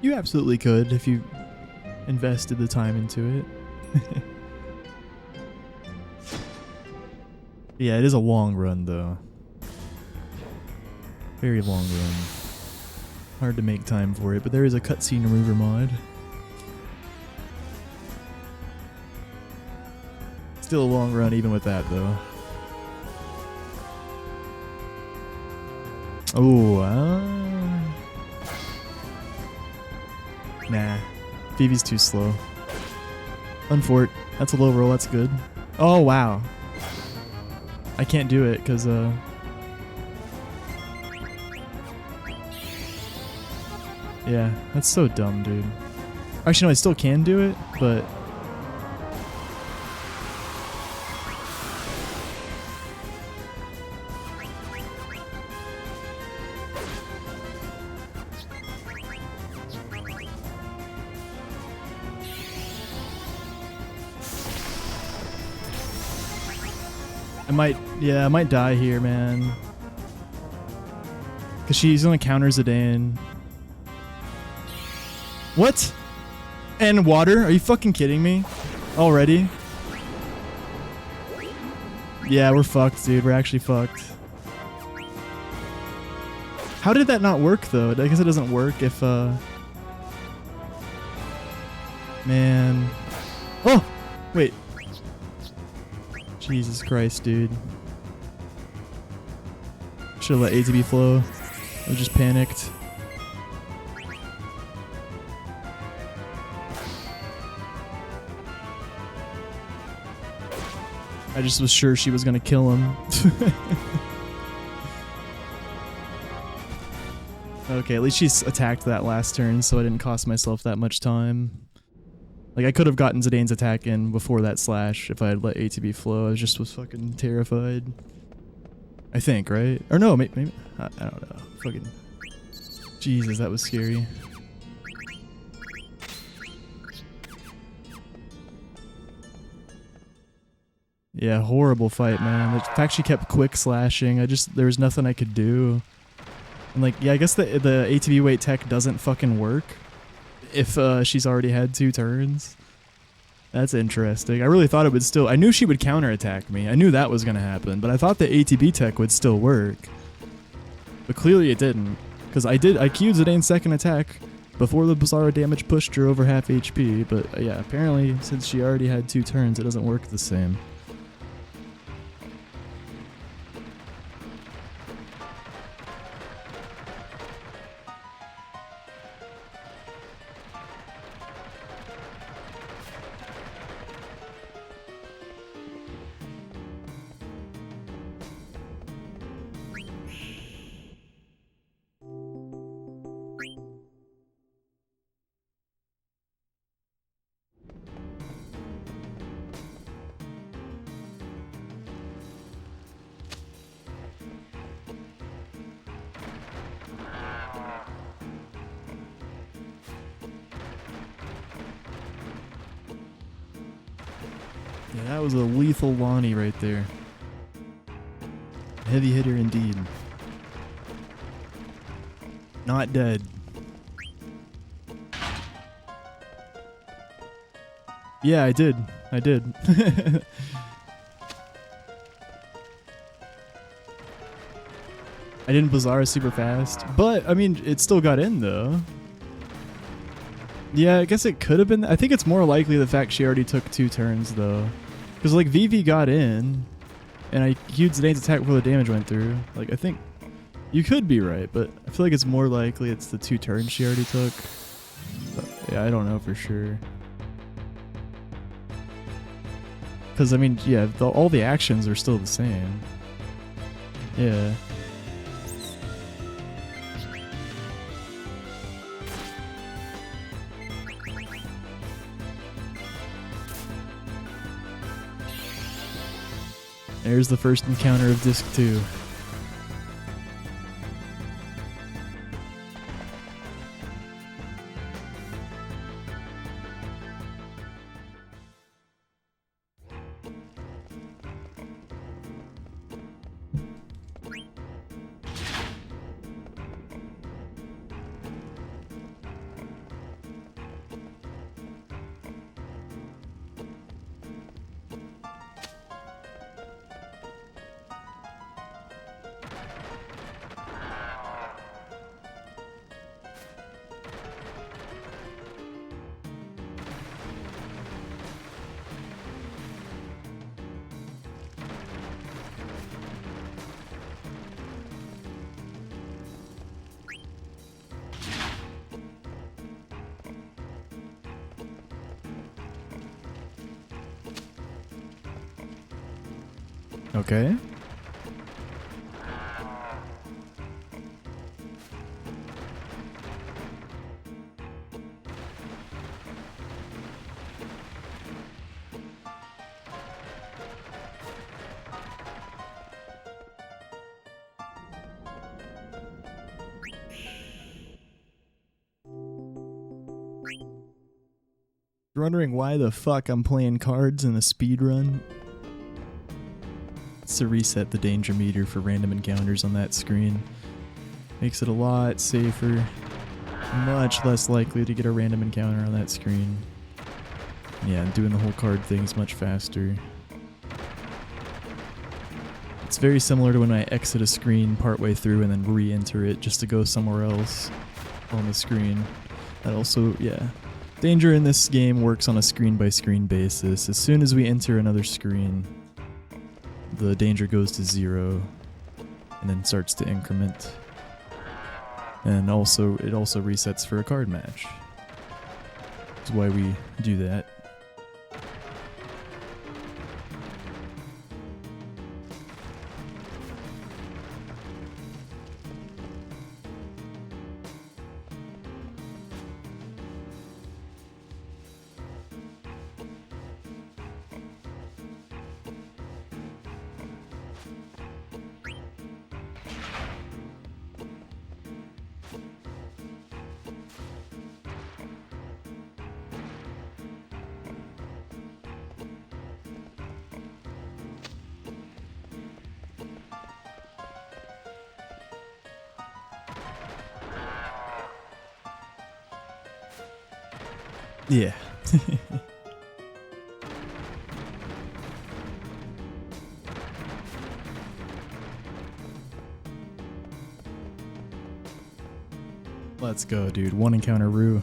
You absolutely could if you invested the time into it. Yeah, it is a long run though. Very long run. Hard to make time for it, but there is a cutscene remover mod. Still a long run even with that though. Oh, nah. Vivi's too slow. Unfort. That's a low roll, that's good. Oh, wow. I can't do it, because, yeah, that's so dumb, dude. Actually, no, I still can do it, but... I might die here, man. Because she's gonna counter Zidane. What? And water? Are you fucking kidding me? Already? Yeah, we're fucked, dude. We're actually fucked. How did that not work though? I guess it doesn't work if man. Oh! Wait. Jesus Christ, dude. Should've let ATB flow. I was just panicked. I just was sure she was gonna kill him. Okay, at least she's attacked that last turn, so I didn't cost myself that much time. Like, I could have gotten Zidane's attack in before that slash if I had let ATB flow. I just was fucking terrified. I think, right? Or no, maybe I don't know. Fucking Jesus, that was scary. Yeah, horrible fight, man. The fact she kept quick slashing, there was nothing I could do. And like, yeah, I guess the ATB weight tech doesn't fucking work if she's already had 2 turns. That's interesting. I really thought it would still... I knew she would counterattack me. I knew that was going to happen, but I thought the ATB tech would still work. But clearly it didn't. Because I queued Zidane's second attack before the Bizarro damage pushed her over half HP, but yeah, apparently since she already had 2 turns, it doesn't work the same. Yeah, that was a lethal Lonnie right there. Heavy hitter indeed. Not dead. Yeah, I did. I did. I didn't Bizarro super fast, but I mean, it still got in though. Yeah, I guess it could have been. I think it's more likely the fact she already took 2 turns though. Because like Vivi got in, and I queued Zidane's attack before the damage went through. Like I think you could be right, but I feel like it's more likely it's the 2 turns she already took. But, yeah, I don't know for sure. Because I mean, yeah, all the actions are still the same. Yeah. There's the first encounter of Disc 2. Okay. Wondering why the fuck I'm playing cards in a speed run? It's to reset the danger meter for random encounters on that screen. Makes it a lot safer. Much less likely to get a random encounter on that screen. Yeah, and doing the whole card thing is much faster. It's very similar to when I exit a screen partway through and then re-enter it just to go somewhere else on the screen. That also, yeah. Danger in this game works on a screen-by-screen basis. As soon as we enter another screen, the danger goes to 0 and then starts to increment. And also, it also resets for a card match. That's why we do that. Yeah. Let's go, dude. One encounter Rue.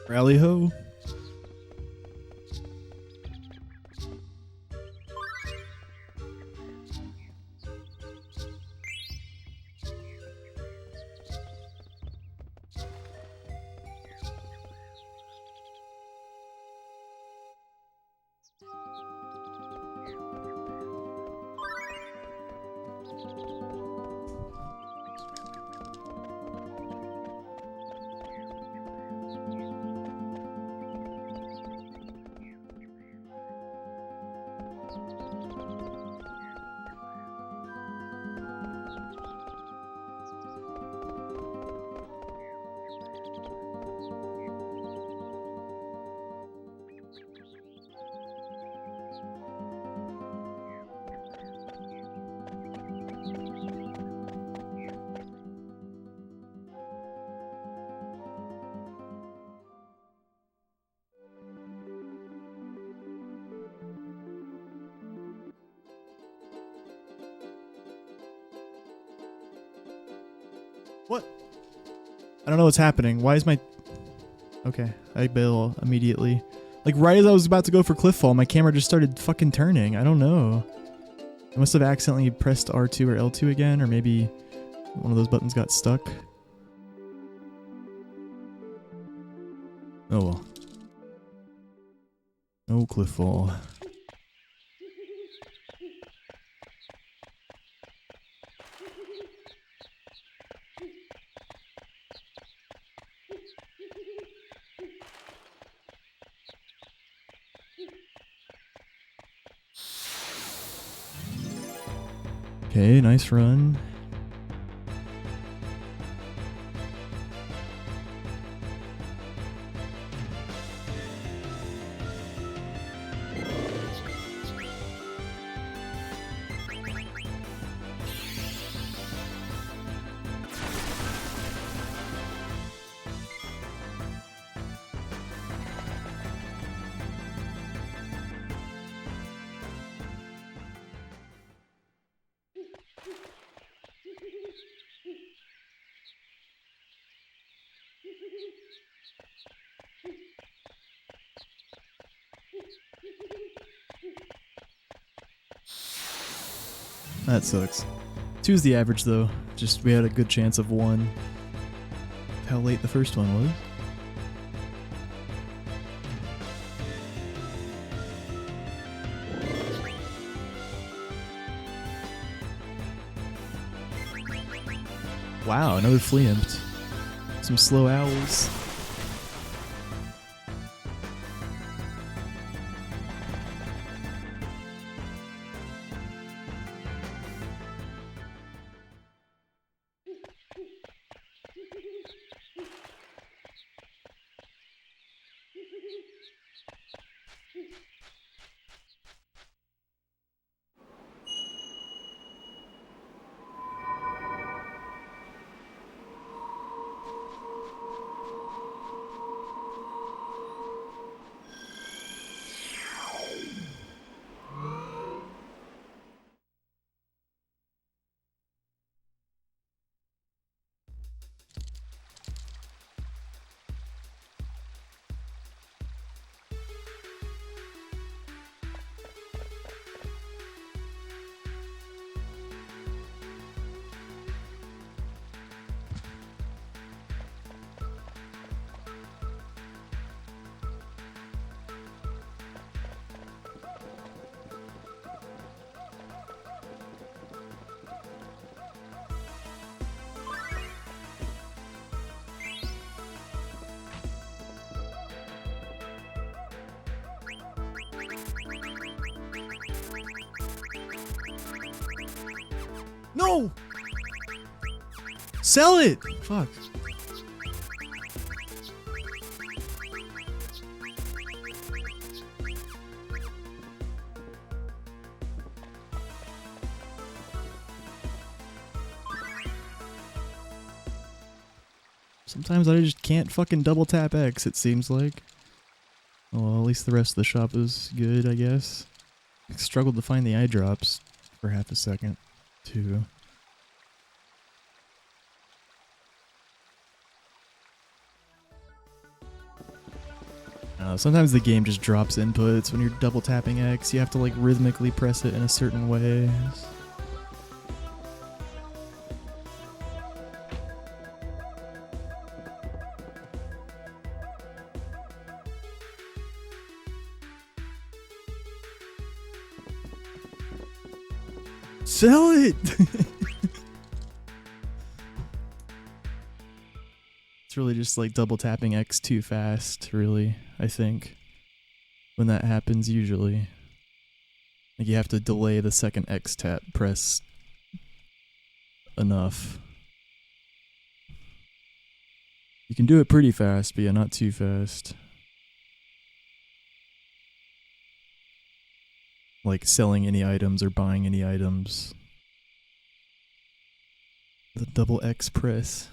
Rally ho. What? I don't know what's happening. Why is my... Okay, I bail immediately. Like, right as I was about to go for cliff fall, my camera just started fucking turning. I don't know. I must have accidentally pressed R2 or L2 again, or maybe one of those buttons got stuck. Oh well. No cliff fall. Okay, nice run. That sucks. 2's the average though. Just we had a good chance of 1. How late the first one was. Wow, another flea impt. Some slow owls. No! Sell it! Fuck. Sometimes I just can't fucking double tap X, it seems like. Well, at least the rest of the shop is good, I guess. I struggled to find the eye drops for half a second, too. Sometimes the game just drops inputs when you're double tapping X. You have to like rhythmically press it in a certain way. Sell it! It's really just like double tapping X too fast, really, I think. When that happens, usually. Like you have to delay the second X tap press enough. You can do it pretty fast, but yeah, not too fast. Like selling any items or buying any items. The double X press.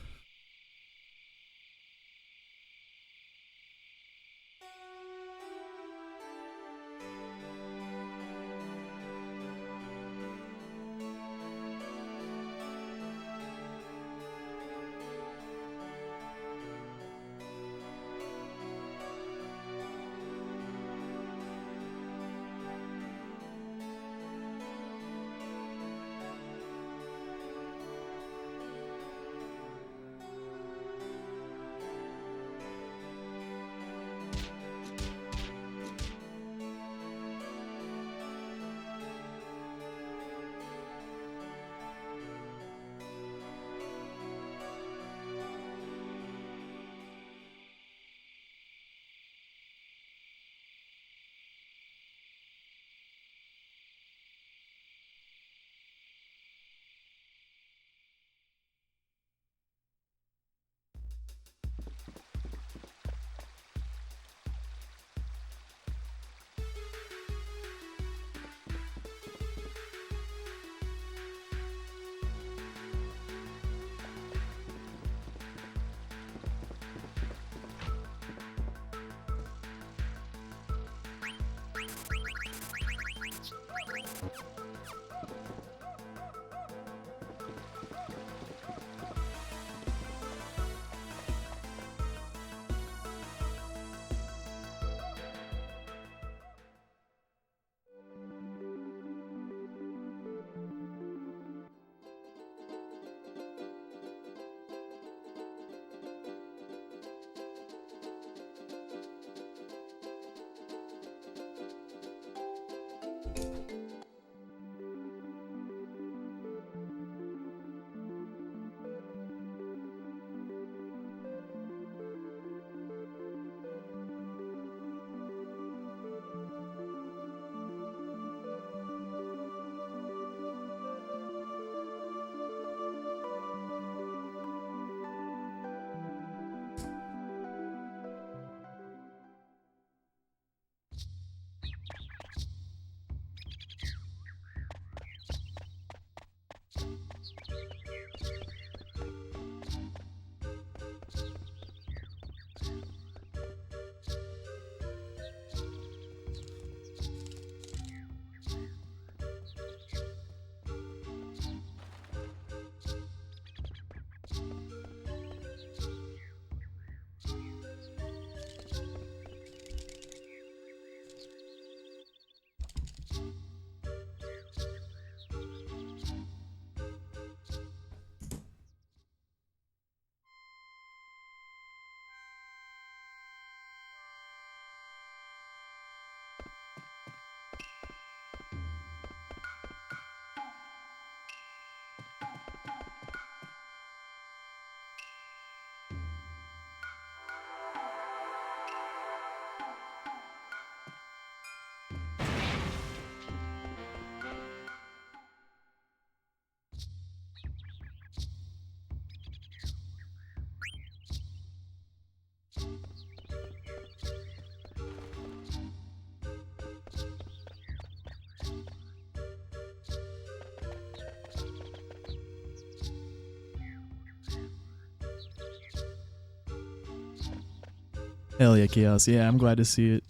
Hell yeah, Chaos. Yeah, I'm glad to see it.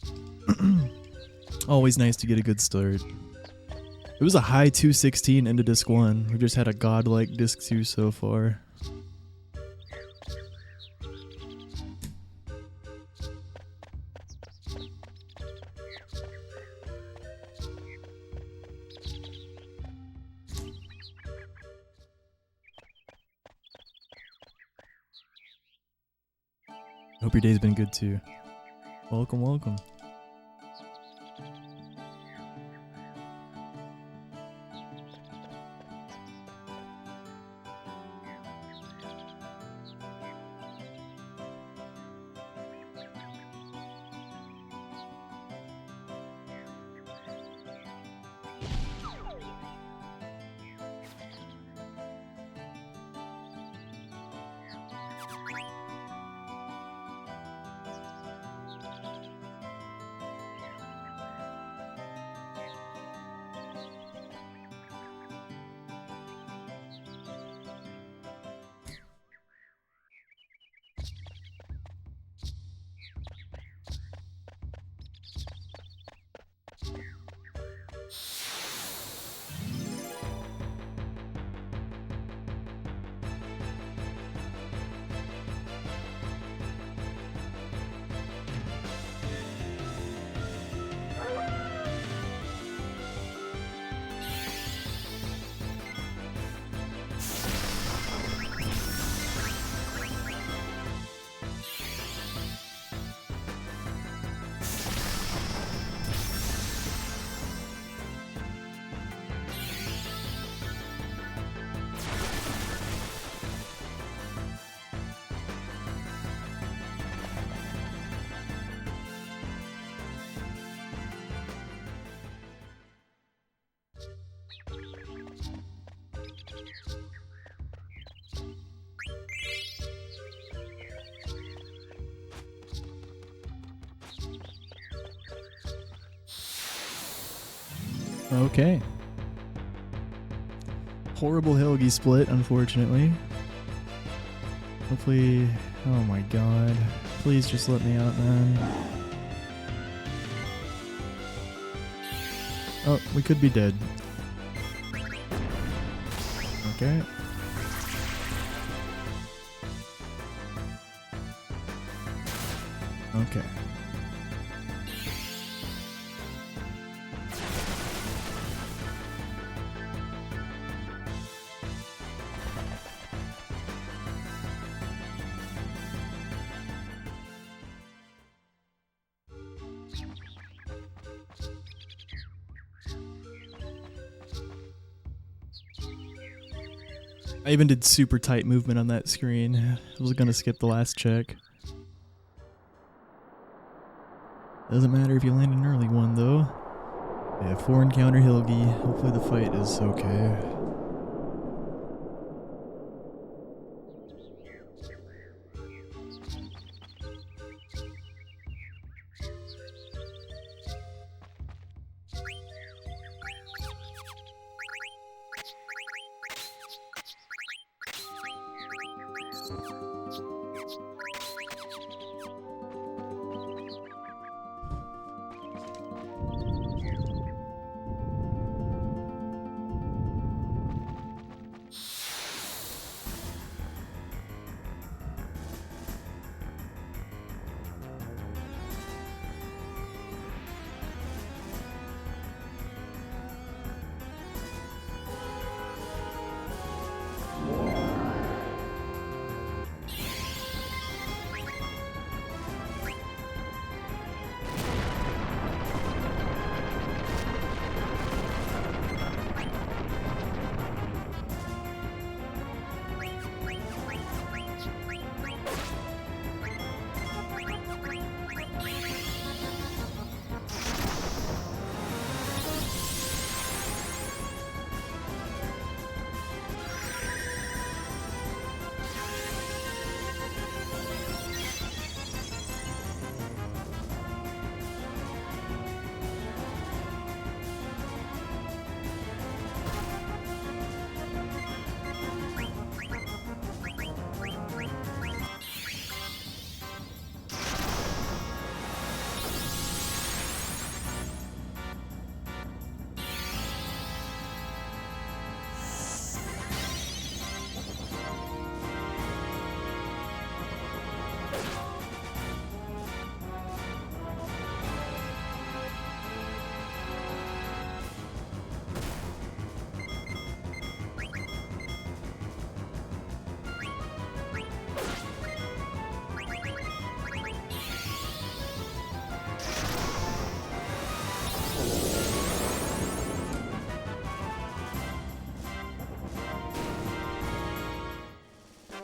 Always nice to get a good start. It was a high 216 into disc 1. We've just had a godlike disc 2 so far. Hope your day's been good too. Welcome, welcome. Okay. Horrible Helgi split, unfortunately. Hopefully... Oh my god. Please just let me out, man. Oh, we could be dead. Okay. Okay. I even did super tight movement on that screen. I was gonna skip the last check. Doesn't matter if you land an early one though. Yeah, 4 encounter Hilgi. Hopefully the fight is okay.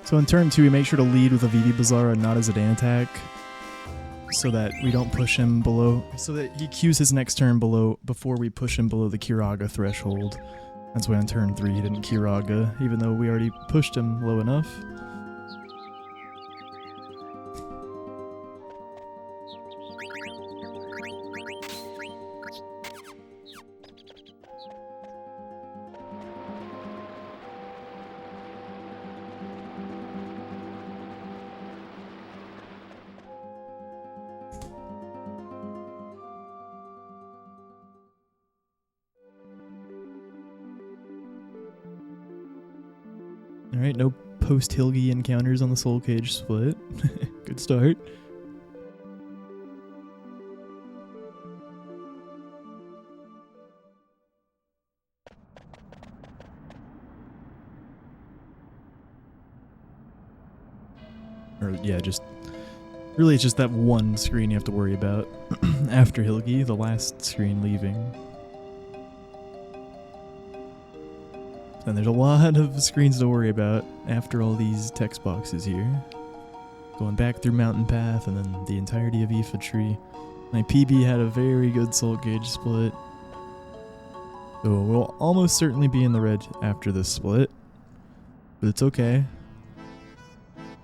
So in turn 2, we make sure to lead with a VV Bazaar and not as a Dan attack, so that we don't push him below, so that he queues his next turn before we push him below the Kiraga threshold. That's why on turn 3 he didn't Kiraga, even though we already pushed him low enough. Alright, no post-Hilgi encounters on the Soul Cage split. Good start. Or, yeah, really it's just that one screen you have to worry about after Hilgi, the last screen leaving. Then there's a lot of screens to worry about after all these text boxes here. Going back through Mountain Path and then the entirety of Aoife Tree. My PB had a very good Soul Cage split. So we'll almost certainly be in the red after this split. But it's okay.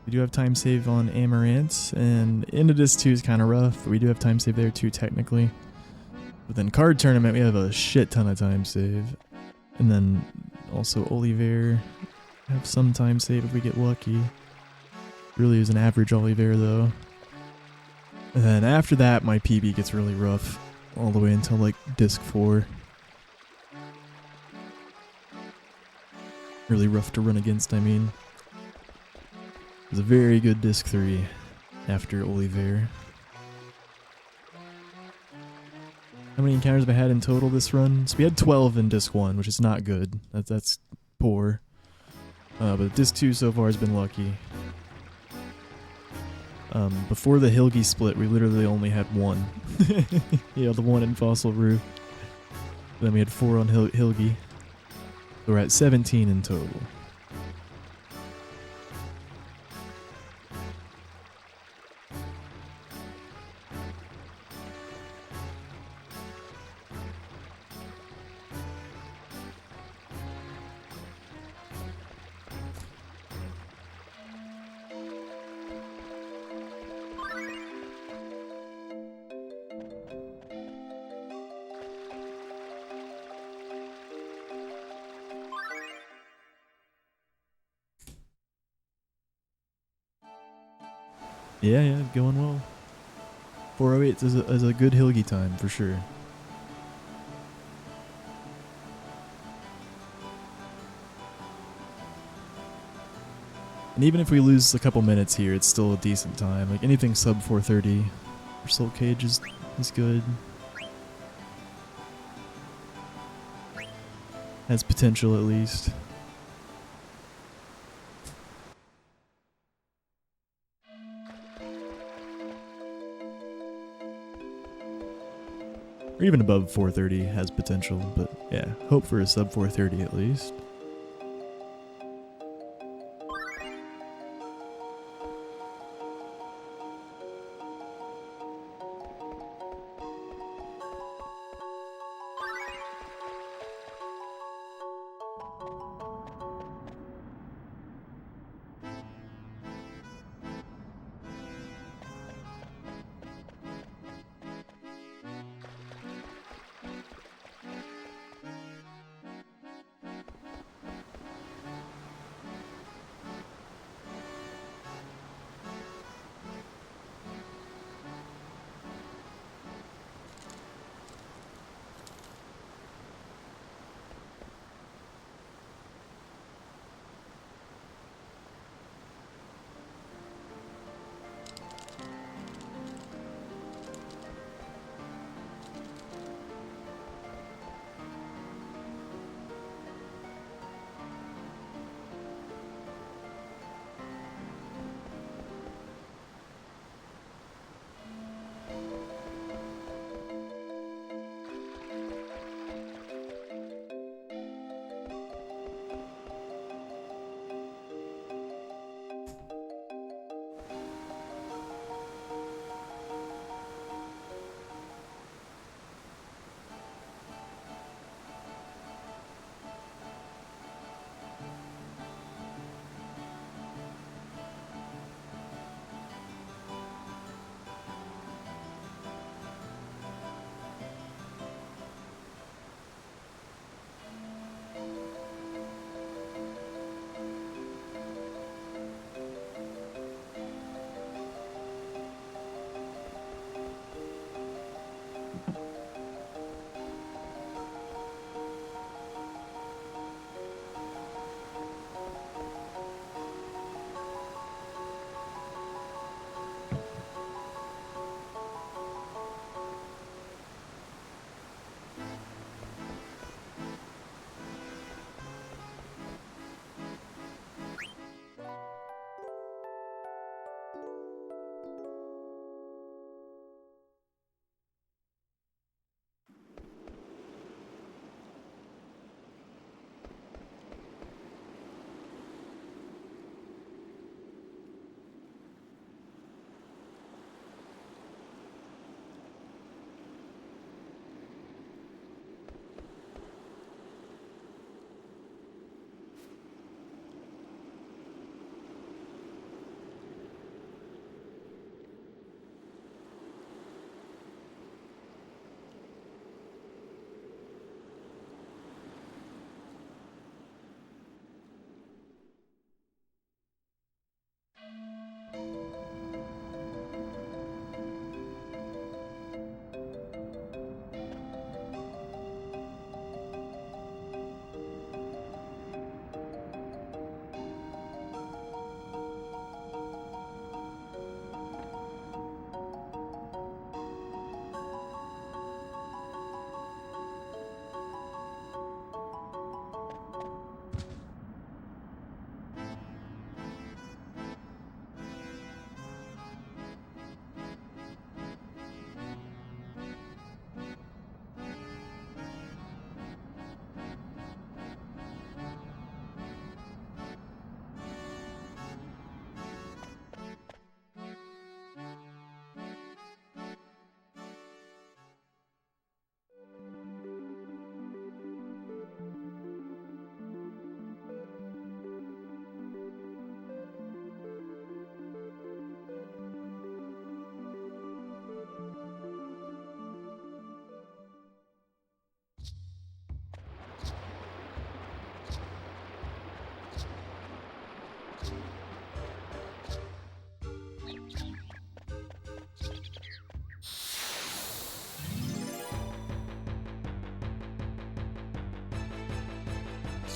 We do have time save on Amaranth, and Indidus 2 is kind of rough, but we do have time save there too technically. But then Card Tournament, we have a shit ton of time save. And then also Oliver, have some time save if we get lucky. Really is an average Oliver though. And then after that, my PB gets really rough all the way until like disc 4. Really rough to run against, I mean. It was a very good disc 3 after Oliver. How many encounters have I had in total this run? So we had 12 in disc 1, which is not good. That's poor. But disc 2 so far has been lucky. Before the Hilgi split, we literally only had 1. Yeah, the one in Fossil Roo. Then we had 4 on Hilgi. So we're at 17 in total. Yeah, going well. 408 is a good Hilgi time for sure. And even if we lose a couple minutes here, it's still a decent time. Like anything sub 430 for Soul Cage is good. Has potential at least. Or even above 430 has potential, but yeah, hope for a sub 430 at least.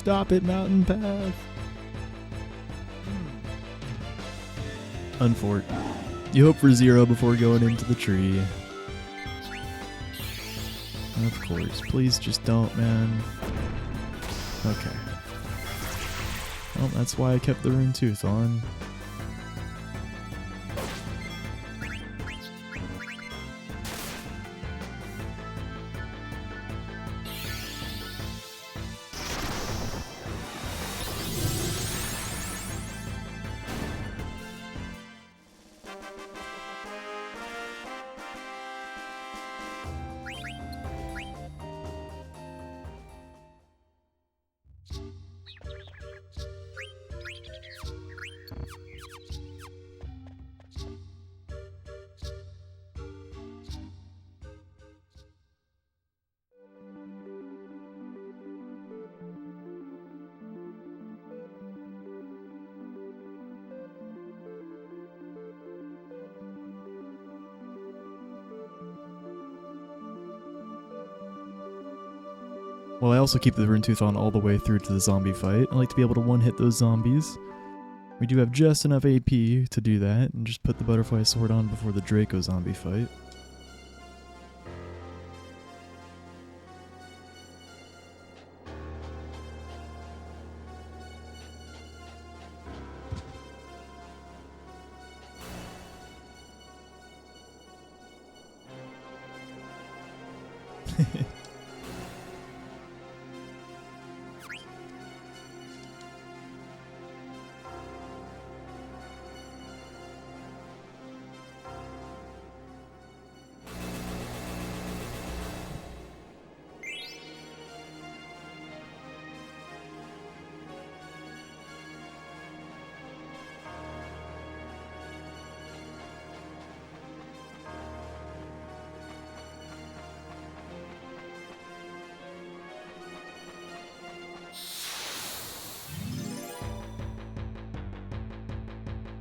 Stop it, Mountain Path. Unfort. You hope for 0 before going into the tree. Of course. Please just don't, man. Okay. Well, that's why I kept the Rune Tooth on. Well, I also keep the Rune Tooth on all the way through to the zombie fight. I like to be able to one-hit those zombies. We do have just enough AP to do that, and just put the Butterfly Sword on before the Draco zombie fight.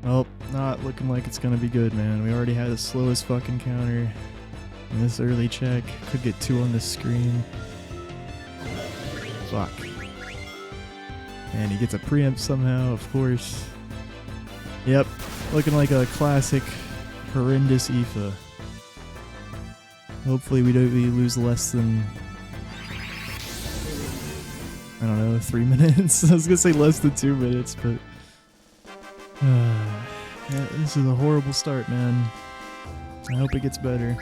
Well, not looking like it's gonna be good, man. We already had the slowest fucking counter. And this early check could get 2 on this screen. Fuck. And he gets a preempt somehow, of course. Yep, looking like a classic horrendous Aoife. Hopefully we lose less than, I don't know, 3 minutes. I was gonna say less than 2 minutes, but yeah, this is a horrible start, man. I hope it gets better.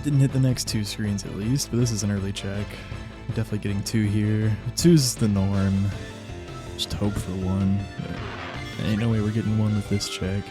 Didn't hit the next 2 screens at least, but this is an early check. Definitely getting 2 here. 2's the norm. Just hope for 1. But ain't no way we're getting 1 with this check.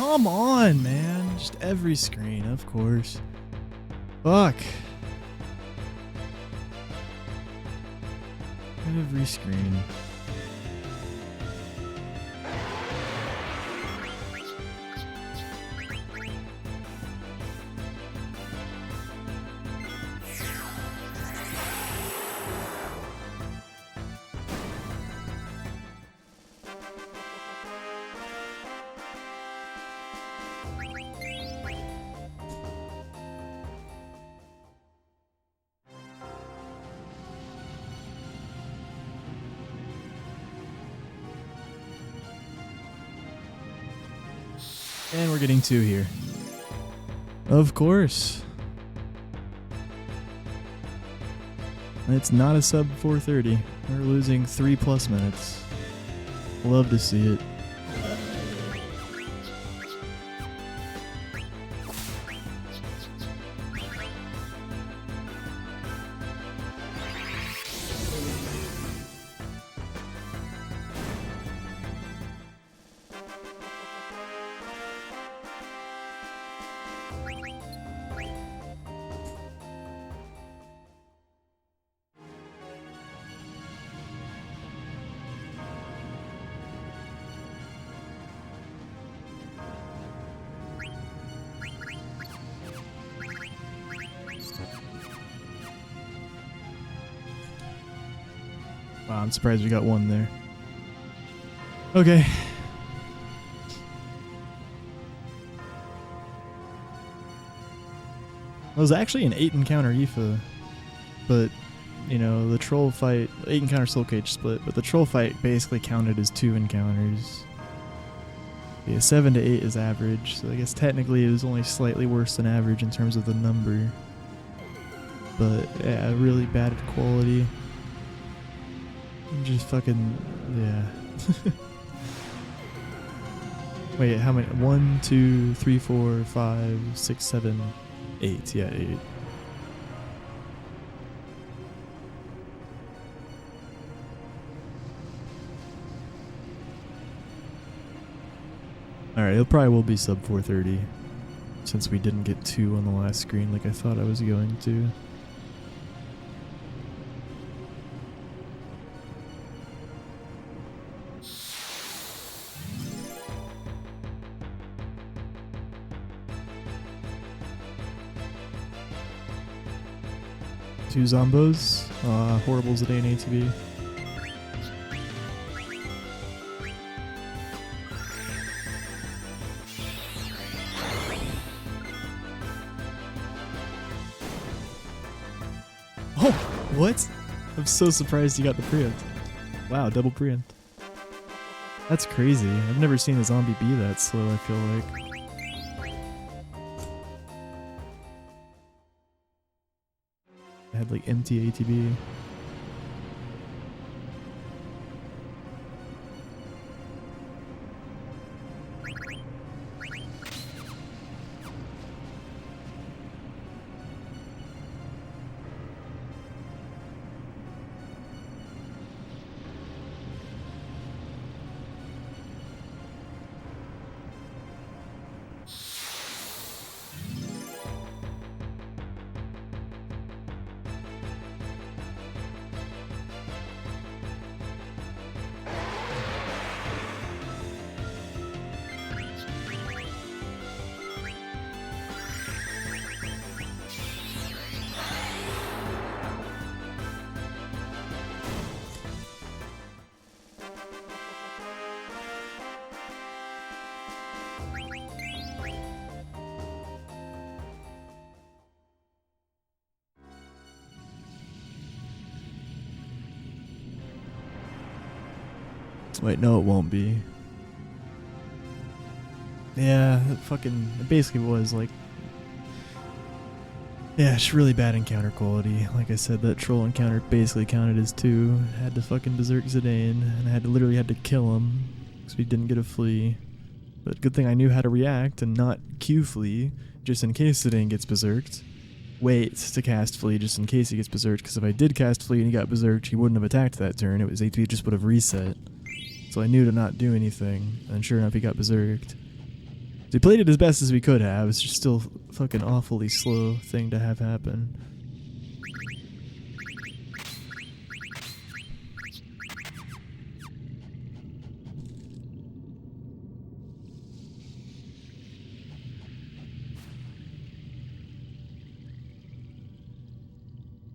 Come on, man. Just every screen, of course. Fuck. Every screen. And we're getting 2 here. Of course. It's not a sub 430. We're losing 3+ minutes. Love to see it. Wow, I'm surprised we got 1 there. Okay. It was actually an 8 encounter IFA, but you know, the troll fight, 8 encounter soul cage split, but the troll fight basically counted as 2 encounters. Yeah, 7 to 8 is average, so I guess technically it was only slightly worse than average in terms of the number. But yeah, really bad quality. Just fucking, yeah. Wait, how many? 1, 2, 3, 4, 5, 6, 7, 8. Yeah, 8. Alright, it probably will be sub 430 since we didn't get 2 on the last screen like I thought I was going to. Two zombos, horribles at ATV. Oh, what? I'm so surprised you got the preempt. Wow, double preempt. That's crazy. I've never seen a zombie be that slow, I feel like. I had like empty ATB. Wait, no, it won't be. Yeah, it basically was like, yeah, it's really bad encounter quality. Like I said, that troll encounter basically counted as 2. Had to fucking berserk Zidane, and I literally had to kill him because we didn't get a flea. But good thing I knew how to react and not Q flee, just in case Zidane gets berserked. Wait to cast flee just in case he gets berserked, because if I did cast flee and he got berserked, he wouldn't have attacked that turn. It was HP just would have reset. So I knew to not do anything, and sure enough, he got berserked. We played it as best as we could have. It's just still fucking awfully slow thing to have happen.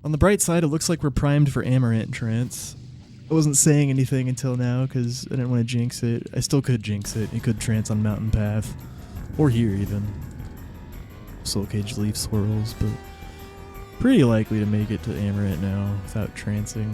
On the bright side, it looks like we're primed for Amaranth Trance. I wasn't saying anything until now because I didn't want to jinx it. I still could jinx it. You could trance on Mountain Path. Or here, even. Soul Cage Leaf Swirls, but pretty likely to make it to Amaranth now without trancing.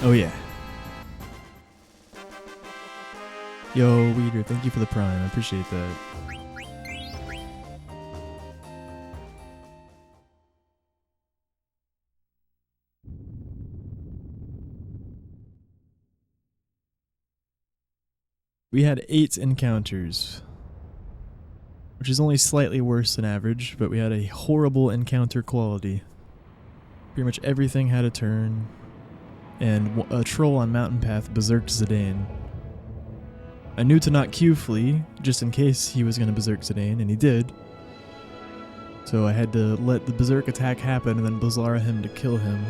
Oh yeah. Yo, Weeder, thank you for the prime. I appreciate that. We had 8 encounters, which is only slightly worse than average, but we had a horrible encounter quality. Pretty much everything had a turn, and a troll on Mountain Path berserked Zidane. I knew to not Q-flee, just in case he was going to berserk Zidane, and he did. So I had to let the berserk attack happen and then Blizzara him to kill him.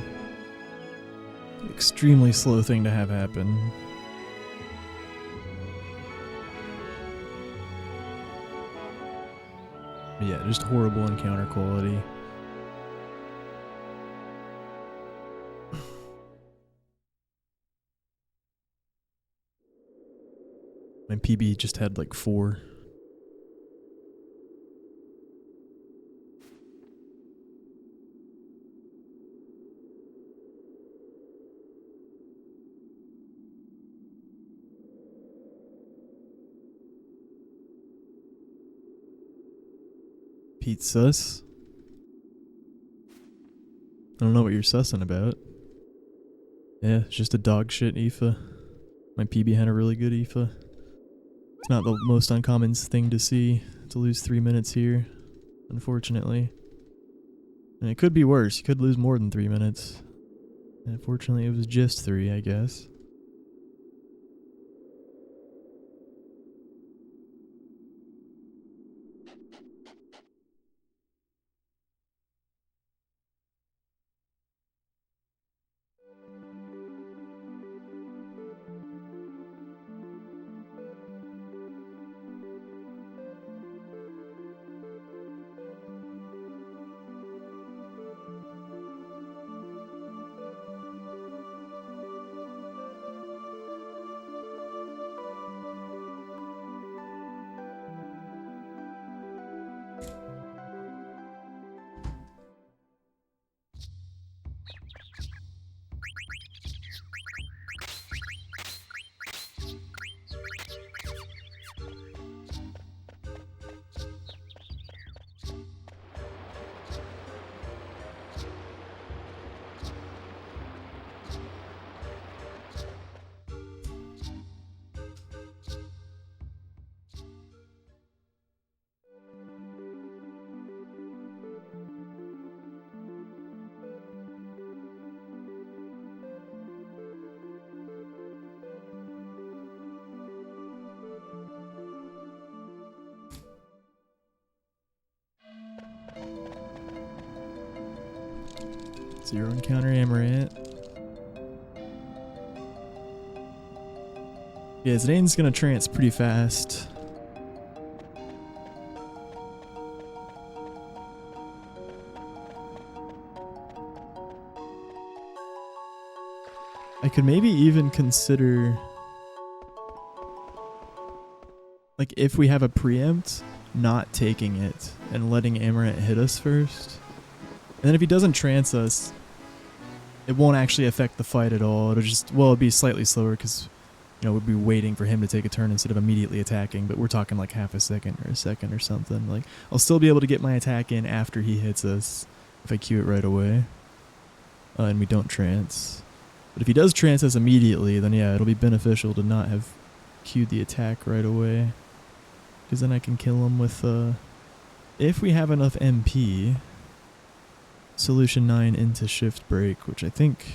Extremely slow thing to have happen. But yeah, just horrible encounter quality. My PB just had like 4. Pete sus? I don't know what you're sussing about. Yeah, it's just a dog shit Aoife. My PB had a really good Aoife. It's not the most uncommon thing to see, to lose 3 minutes here, unfortunately. And it could be worse, you could lose more than 3 minutes. And unfortunately it was just 3, I guess. Zero encounter Amaranth. Yeah, Zidane's gonna trance pretty fast. could maybe even consider, like, if we have a preempt, not taking it and letting Amarant hit us first. And then if he doesn't trance us, it won't actually affect the fight at all. It'll just, well, it'll be slightly slower because, you know, we'd be waiting for him to take a turn instead of immediately attacking, but we're talking like half a second or a second or something. Like, I'll still be able to get my attack in after he hits us if I cue it right away. And we don't trance. But if he does trance us immediately, then yeah, it'll be beneficial to not have cued the attack right away. Because then I can kill him with, if we have enough MP, Solution 9 into Shift Break, which I think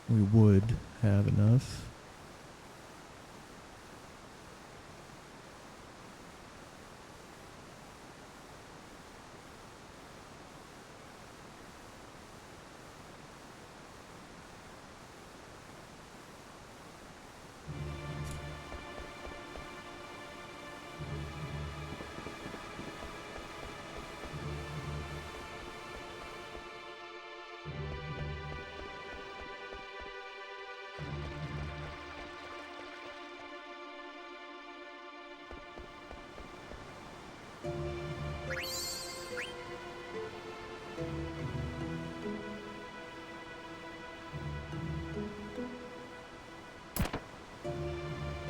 we would have enough.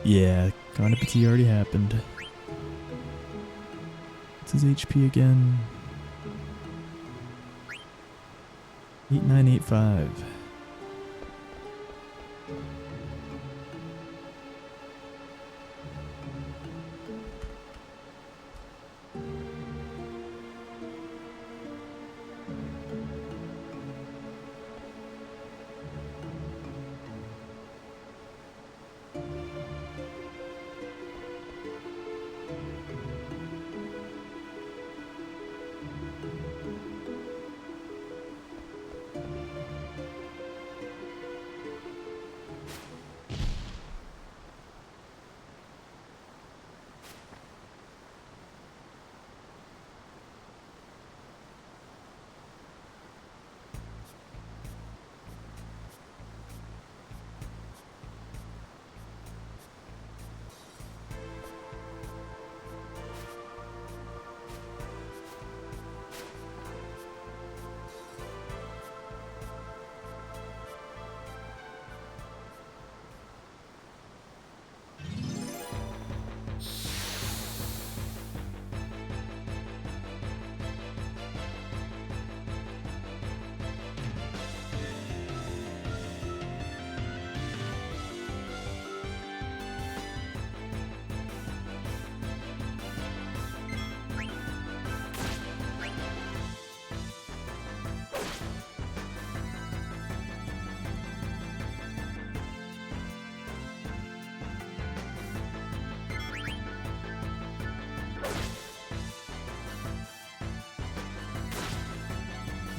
Yeah, Conductee already happened. What's his HP again? 8985.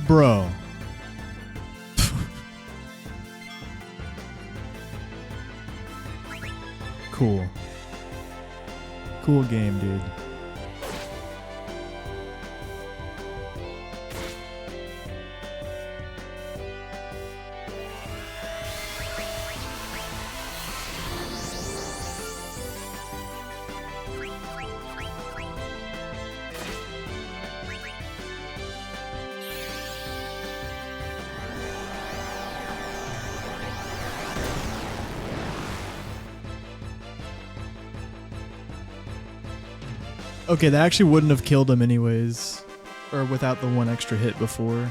Bro. Cool. Cool game, dude. Okay, that actually wouldn't have killed him anyways. Or without the one extra hit before.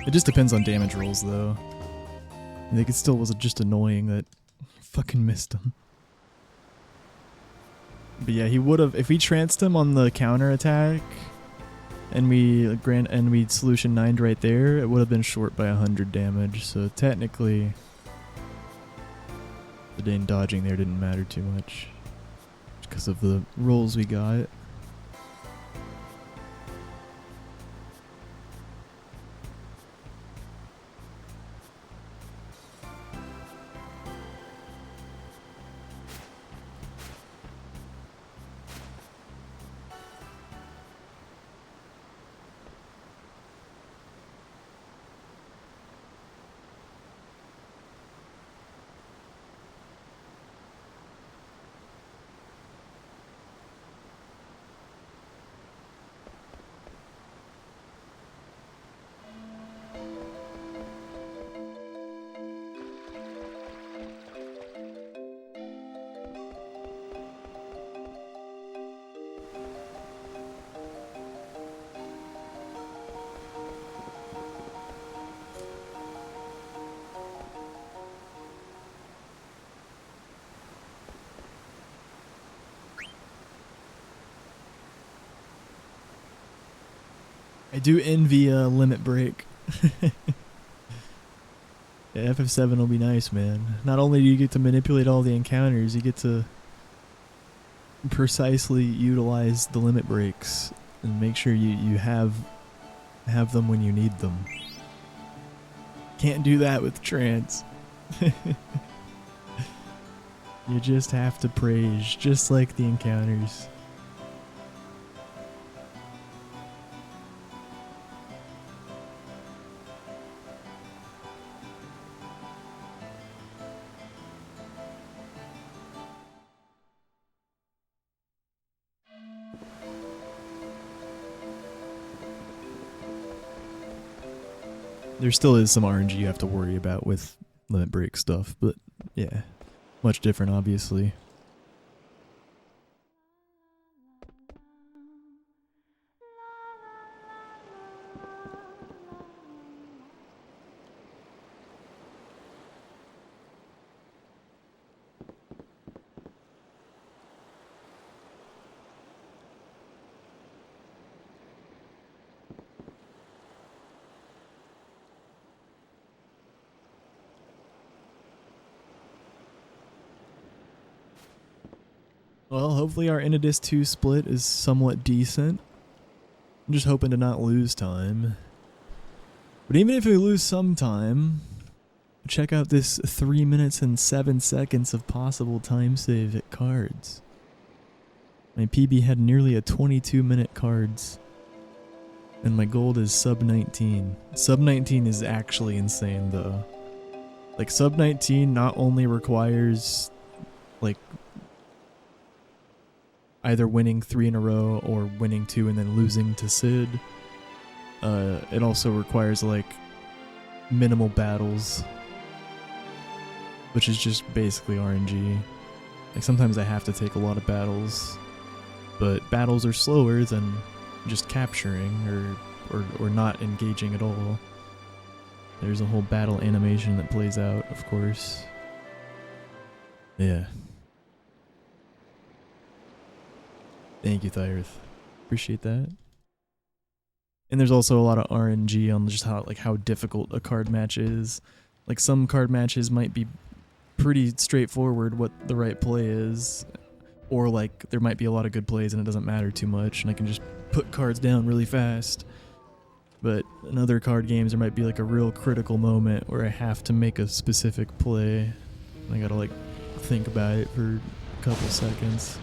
It just depends on damage rolls, though. I think it still was just annoying that I fucking missed him. But yeah, he would have, if we tranced him on the counter attack and we solution 9'd right there, it would have been short by 100 damage. So technically, the Dane dodging there didn't matter too much because of the rolls we got. I do envy a limit break. Yeah, FF7 will be nice, man. Not only do you get to manipulate all the encounters, you get to precisely utilize the limit breaks and make sure you have them when you need them. Can't do that with trance. You just have to praise, just like the encounters. There still is some RNG you have to worry about with limit break stuff, but yeah, much different obviously. Well, hopefully our Inidus 2 split is somewhat decent. I'm just hoping to not lose time. But even if we lose some time, check out this 3 minutes and 7 seconds of possible time save at cards. My PB had nearly a 22-minute cards. And my gold is sub 19. Sub 19 is actually insane though. Like sub 19 not only requires like either winning 3 in a row or winning 2 and then losing to Sid. It also requires like minimal battles, which is just basically RNG. Like sometimes I have to take a lot of battles, but battles are slower than just capturing or not engaging at all. There's a whole battle animation that plays out, of course. Yeah. Thank you, Thyrith. Appreciate that. And there's also a lot of RNG on just how difficult a card match is. Like some card matches might be pretty straightforward what the right play is, or like there might be a lot of good plays and it doesn't matter too much and I can just put cards down really fast. But in other card games there might be like a real critical moment where I have to make a specific play. And I gotta like think about it for a couple seconds.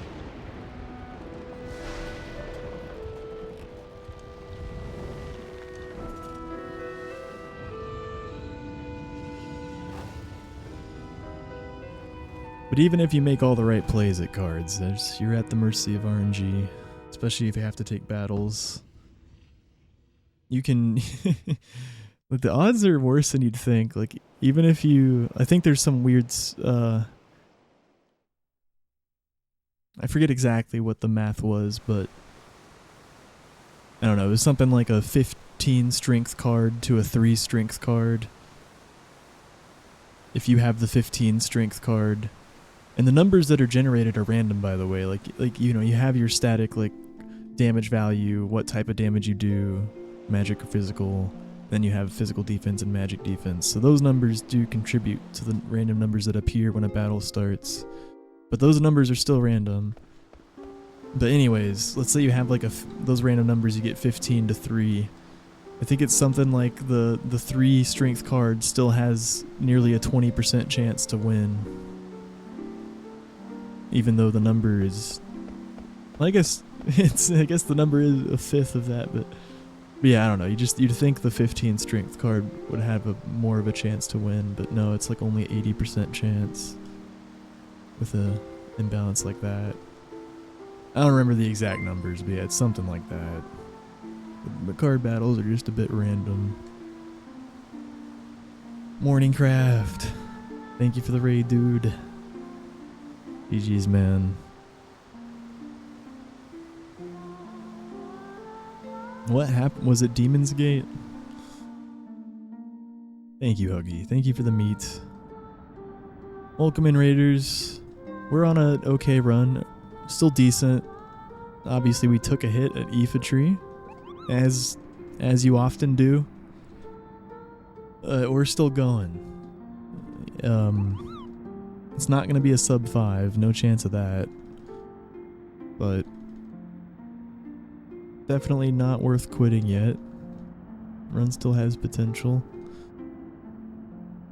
But even if you make all the right plays at cards, you're at the mercy of RNG, especially if you have to take battles. You can... Like the odds are worse than you'd think. Like even if you... I think there's some weird... I forget exactly what the math was, but... I don't know, it was something like a 15 strength card to a 3 strength card. If you have the 15 strength card... And the numbers that are generated are random, by the way. Like you know, you have your static like damage value, what type of damage you do, magic or physical. Then you have physical defense and magic defense. So those numbers do contribute to the random numbers that appear when a battle starts. But those numbers are still random. But anyways, let's say you have like those random numbers, you get 15 to 3. I think it's something like the 3 strength card still has nearly a 20% chance to win. Even though the number is, well, I guess the number is a fifth of that, but yeah, I don't know. You'd think the 15 strength card would have more of a chance to win, but no, it's like only 80% chance with a imbalance like that. I don't remember the exact numbers, but yeah, it's something like that. The card battles are just a bit random. Morningcraft, thank you for the raid, dude. GG's, man. What happened? Was it Demon's Gate? Thank you, Huggy. Thank you for the meat. Welcome in, Raiders. We're on a okay run. Still decent. Obviously, we took a hit at Infantry, as as you often do. We're still going. It's not going to be a sub 5, no chance of that. But definitely not worth quitting yet. Run still has potential.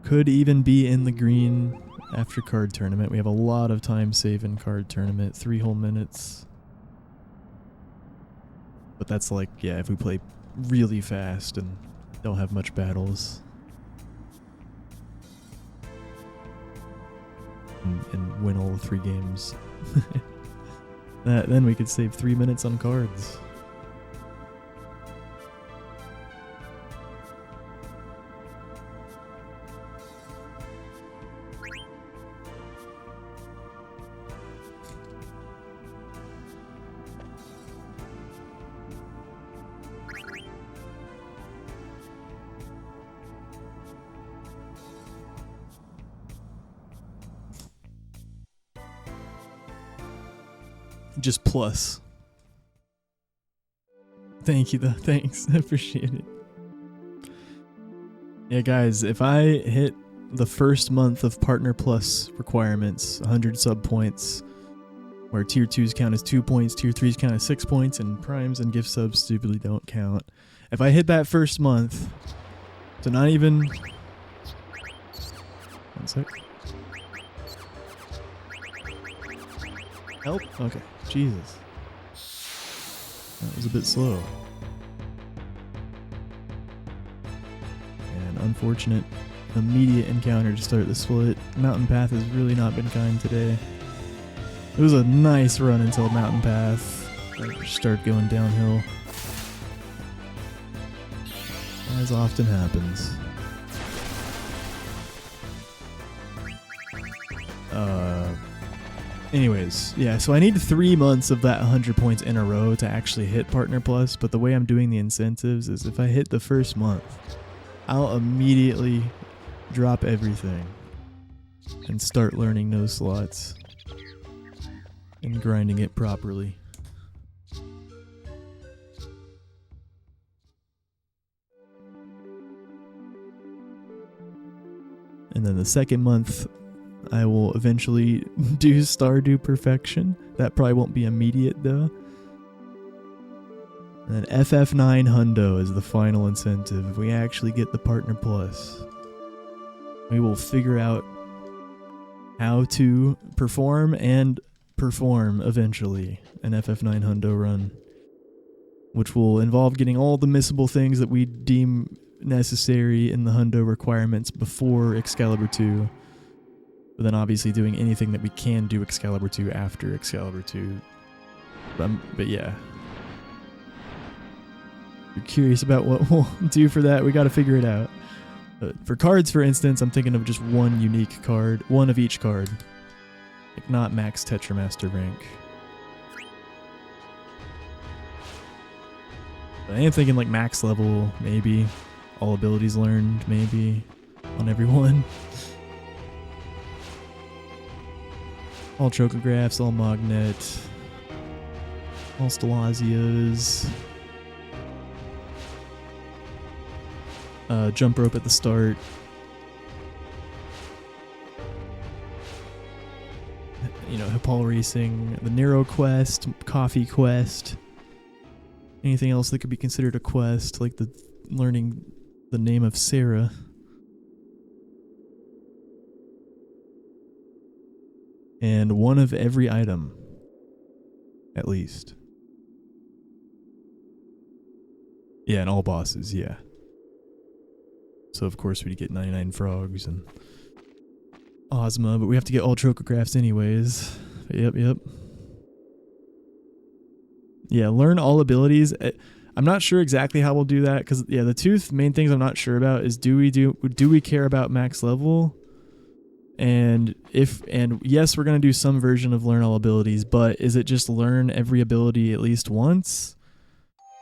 Could even be in the green after card tournament. We have a lot of time saving card tournament, 3 whole minutes. But that's like, yeah, if we play really fast and don't have much battles. And win all 3 games. Then we could save 3 minutes on cards. Just plus. Thank you though. Thanks. I appreciate it. Yeah, guys, if I hit the first month of Partner Plus requirements, 100 sub points, where tier 2s count as 2 points, tier 3s count as 6 points, and primes and gift subs stupidly don't count. If I hit that first month, so not even... One sec. Help? Okay. Jesus. That was a bit slow. And unfortunate immediate encounter to start the split. Mountain Path has really not been kind today. It was a nice run until Mountain Path started going downhill. As often happens. Anyways, yeah, so I need 3 months of that 100 points in a row to actually hit Partner Plus, but the way I'm doing the incentives is if I hit the first month, I'll immediately drop everything and start learning those slots and grinding it properly. And then the second month, I will eventually do Stardew Perfection. That probably won't be immediate though. And then FF9 Hundo is the final incentive. If we actually get the Partner Plus, we will figure out how to perform eventually an FF9 Hundo run, which will involve getting all the missable things that we deem necessary in the Hundo requirements before Excalibur 2. But then obviously doing anything that we can do Excalibur 2 after Excalibur 2. But yeah. If you're curious about what we'll do for that, we gotta figure it out. For cards, for instance, I'm thinking of just one unique card. One of each card. Like not max Tetramaster rank. But I am thinking like max level, maybe. All abilities learned, maybe. On everyone. All Chocographs, all Magnet, all Stelasios, jump rope at the start, you know, Hippol Racing, the Nero quest, Coffee quest, anything else that could be considered a quest, like the learning the name of Sarah. And one of every item, at least. Yeah, and all bosses, yeah. So of course we'd get 99 frogs and Ozma, but we have to get all Chocographs anyways. Yep. Yeah, learn all abilities. I'm not sure exactly how we'll do that, because yeah, the two main things I'm not sure about is do we care about max level? And yes, we're going to do some version of learn all abilities, but is it just learn every ability at least once?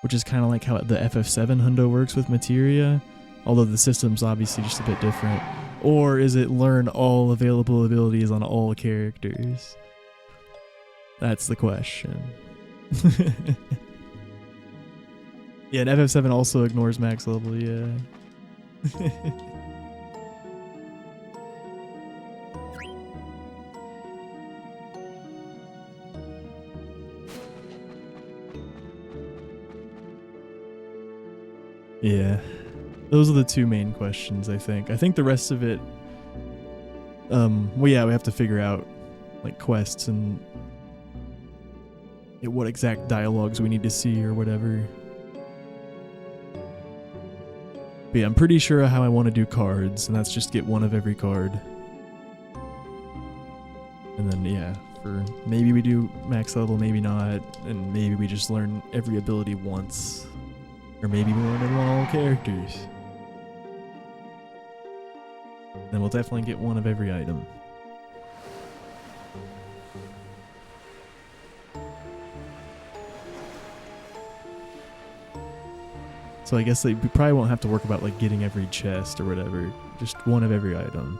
Which is kind of like how the FF7 Hundo works with Materia, although the system's obviously just a bit different. Or is it learn all available abilities on all characters? That's the question. Yeah, and FF7 also ignores max level, yeah. Yeah. Those are the two main questions, I think. I think the rest of it, well, yeah, we have to figure out, like, quests and what exact dialogues we need to see or whatever. But yeah, I'm pretty sure how I want to do cards, and that's just get one of every card. And then, yeah, for maybe we do max level, maybe not, and maybe we just learn every ability once. Or maybe we learn it on all characters. Then we'll definitely get one of every item. So I guess like, we probably won't have to work about like getting every chest or whatever. Just one of every item.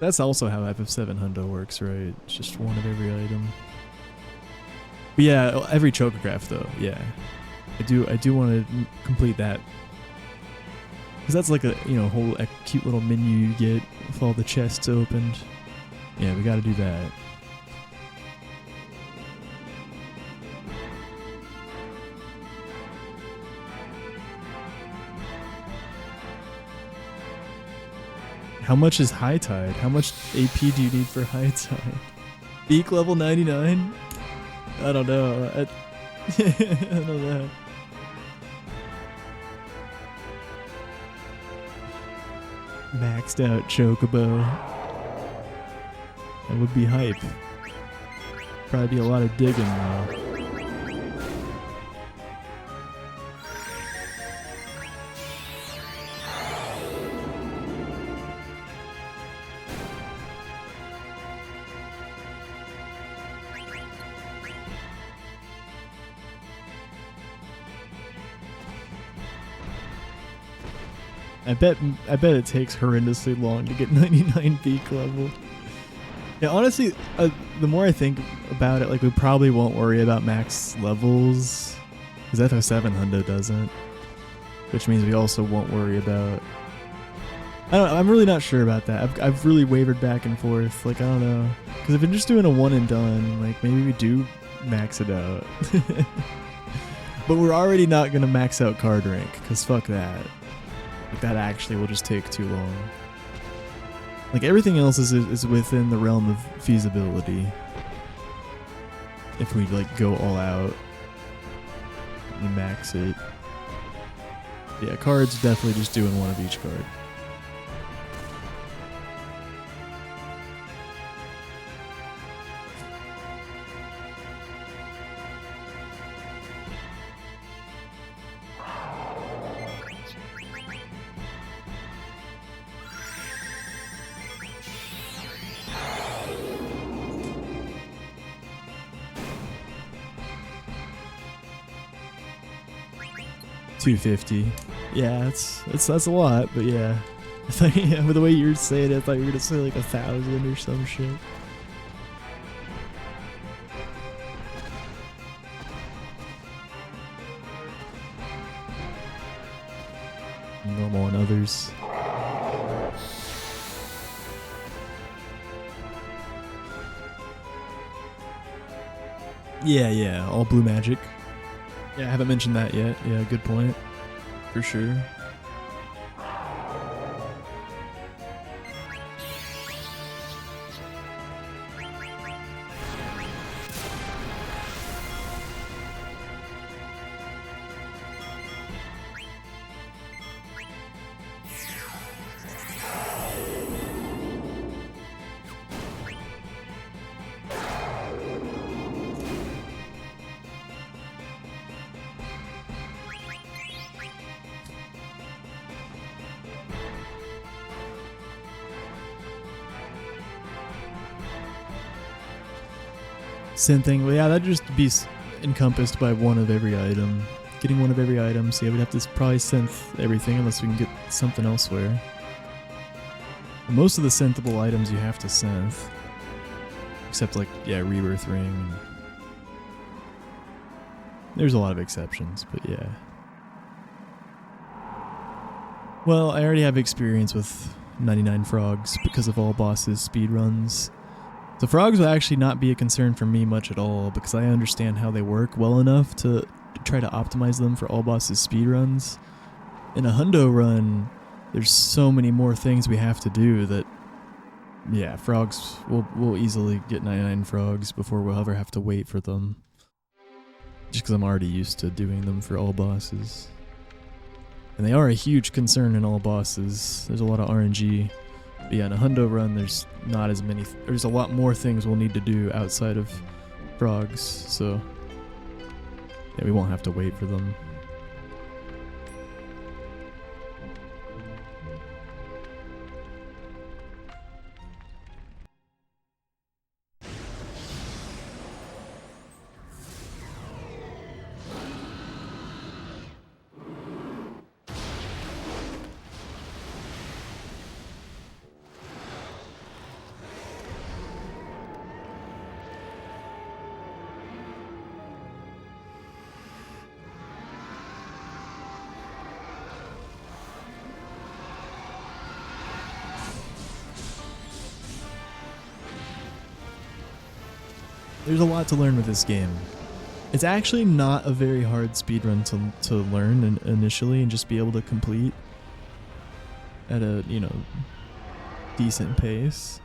That's also how FF7 Hundo works, right? It's just one of every item. But yeah, every chocograph though, yeah. I do want to complete that. Because that's like a, whole cute little menu you get with all the chests opened. Yeah, we gotta do that. How much is High Tide? How much AP do you need for High Tide? Peak level 99? I don't know. I don't know. Maxed out Chocobo. That would be hype. Probably be a lot of digging though. I bet it takes horrendously long to get 99 peak level. Yeah, honestly, the more I think about it, like we probably won't worry about max levels because FF7 Hundo doesn't, which means we also won't worry about. I'm really not sure about that. I've really wavered back and forth. Like I don't know, because if we're just doing a one and done, like maybe we do max it out. But we're already not gonna max out card rank because fuck that. Like that actually will just take too long. Like everything else is within the realm of feasibility. If we like go all out and max it. Yeah, cards definitely just doing one of each card. $250. Yeah, that's a lot, but yeah. I thought, yeah, with the way you were saying it, I thought you were gonna say like 1,000 or some shit. Normal and others. Yeah, all blue magic. Yeah, I haven't mentioned that yet. Yeah, good point. For sure. Synthing, well, yeah, that'd just be encompassed by one of every item. Getting one of every item, so yeah, we'd have to probably synth everything unless we can get something elsewhere. And most of the synthable items you have to synth. Except like, yeah, Rebirth Ring. There's a lot of exceptions, but yeah. Well, I already have experience with 99 Frogs because of all bosses speedruns. So frogs will actually not be a concern for me much at all because I understand how they work well enough to try to optimize them for all bosses speedruns. In a hundo run, there's so many more things we have to do that, yeah, frogs, we'll easily get 99 frogs before we'll ever have to wait for them. Just because I'm already used to doing them for all bosses. And they are a huge concern in all bosses. There's a lot of RNG. But yeah, in a hundo run, there's not as many. There's a lot more things we'll need to do outside of frogs. So yeah, we won't have to wait for them. There's a lot to learn with this game. It's actually not a very hard speedrun to learn initially and just be able to complete at a, decent pace.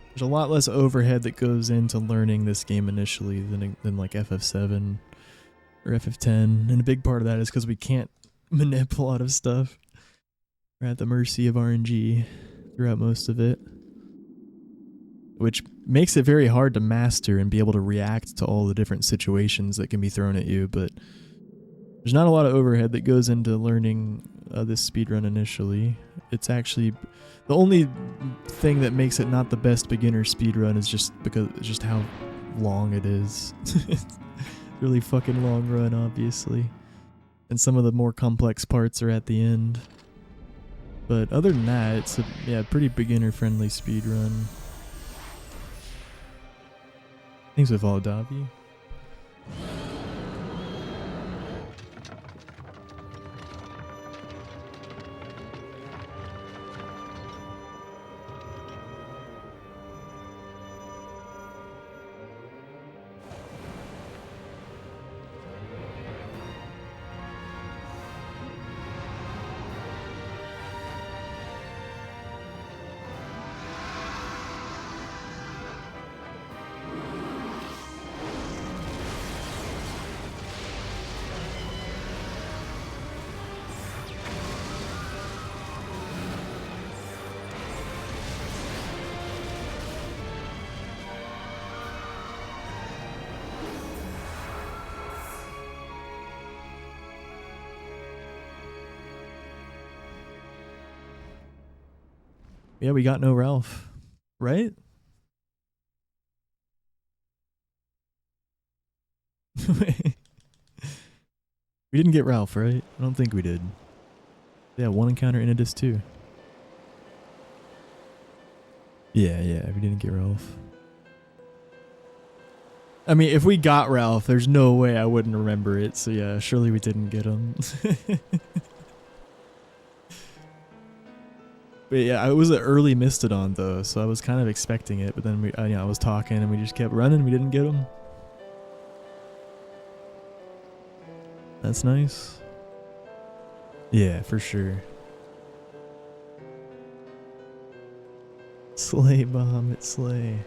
There's a lot less overhead that goes into learning this game initially than like FF7 or FF10, and a big part of that is because we can't manip a lot of stuff. We're at the mercy of RNG throughout most of it, which makes it very hard to master and be able to react to all the different situations that can be thrown at you, but there's not a lot of overhead that goes into learning this speedrun initially. It's actually the only thing that makes it not the best beginner speedrun is just how long it is. It's a really fucking long run, obviously. And some of the more complex parts are at the end. But other than that, it's a pretty beginner friendly speedrun. Thanks with all Davi. Yeah, we got no Ralph, right? We didn't get Ralph, right? I don't think we did. Yeah, one encounter in Inidus too. Yeah, we didn't get Ralph. I mean, if we got Ralph, there's no way I wouldn't remember it, so yeah, surely we didn't get him. But yeah, it was an early Mistodon though, so I was kind of expecting it, but then I was talking and we just kept running, we didn't get him. That's nice. Yeah, for sure. Slay, Bahamut, slay.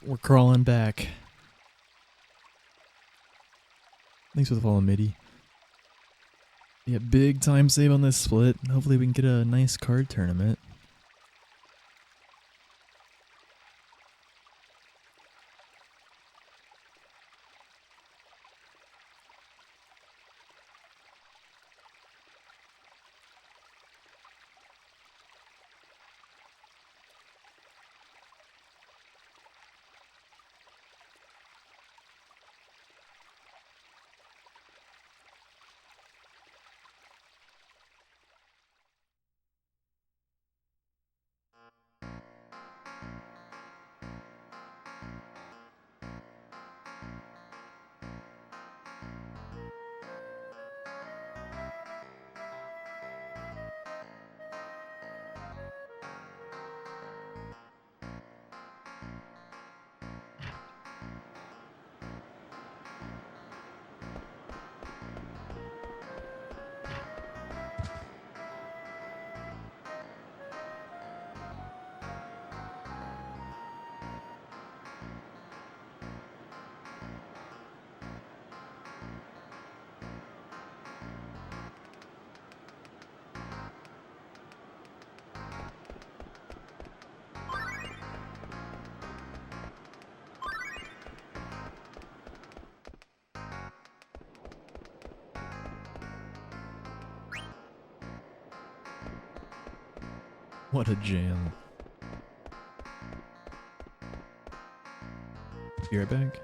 We're crawling back. Thanks for the follow, Mitty. Yeah, big time save on this split. Hopefully we can get a nice card tournament. What a jam. Be right back.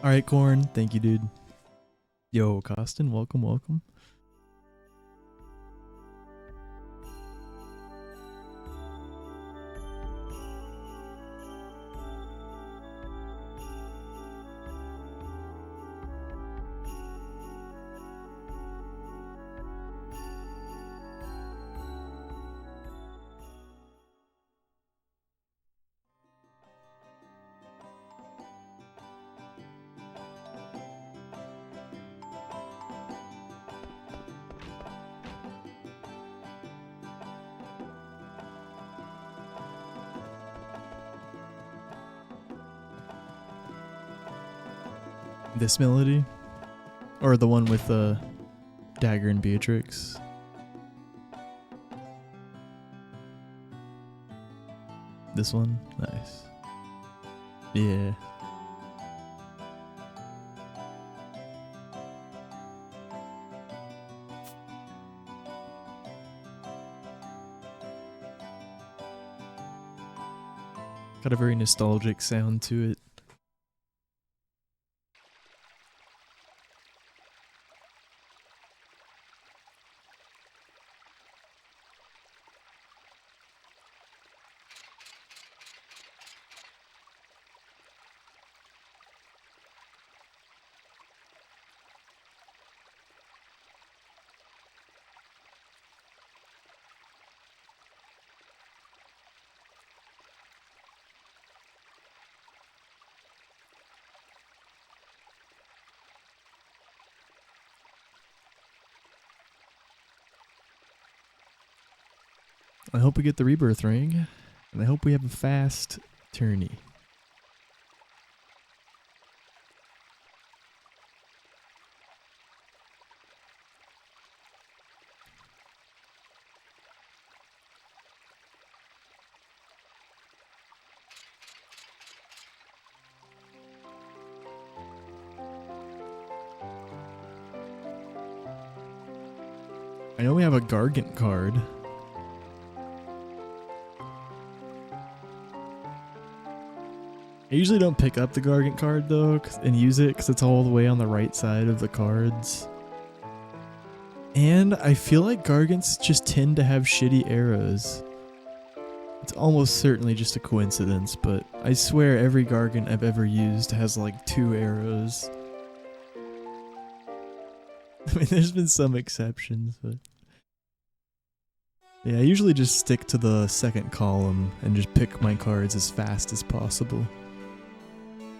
All right, Corn. Thank you, dude. Yo, Costin, welcome, welcome. This melody? Or the one with Dagger and Beatrix? This one? Nice. Yeah. Got a very nostalgic sound to it. I hope we get the rebirth ring, and I hope we have a fast tourney. I know we have a Gargant card. I usually don't pick up the Gargant card though and use it because it's all the way on the right side of the cards. And I feel like Gargants just tend to have shitty arrows. It's almost certainly just a coincidence, but I swear every Gargant I've ever used has like 2 arrows. I mean, there's been some exceptions, but... yeah, I usually just stick to the second column and just pick my cards as fast as possible.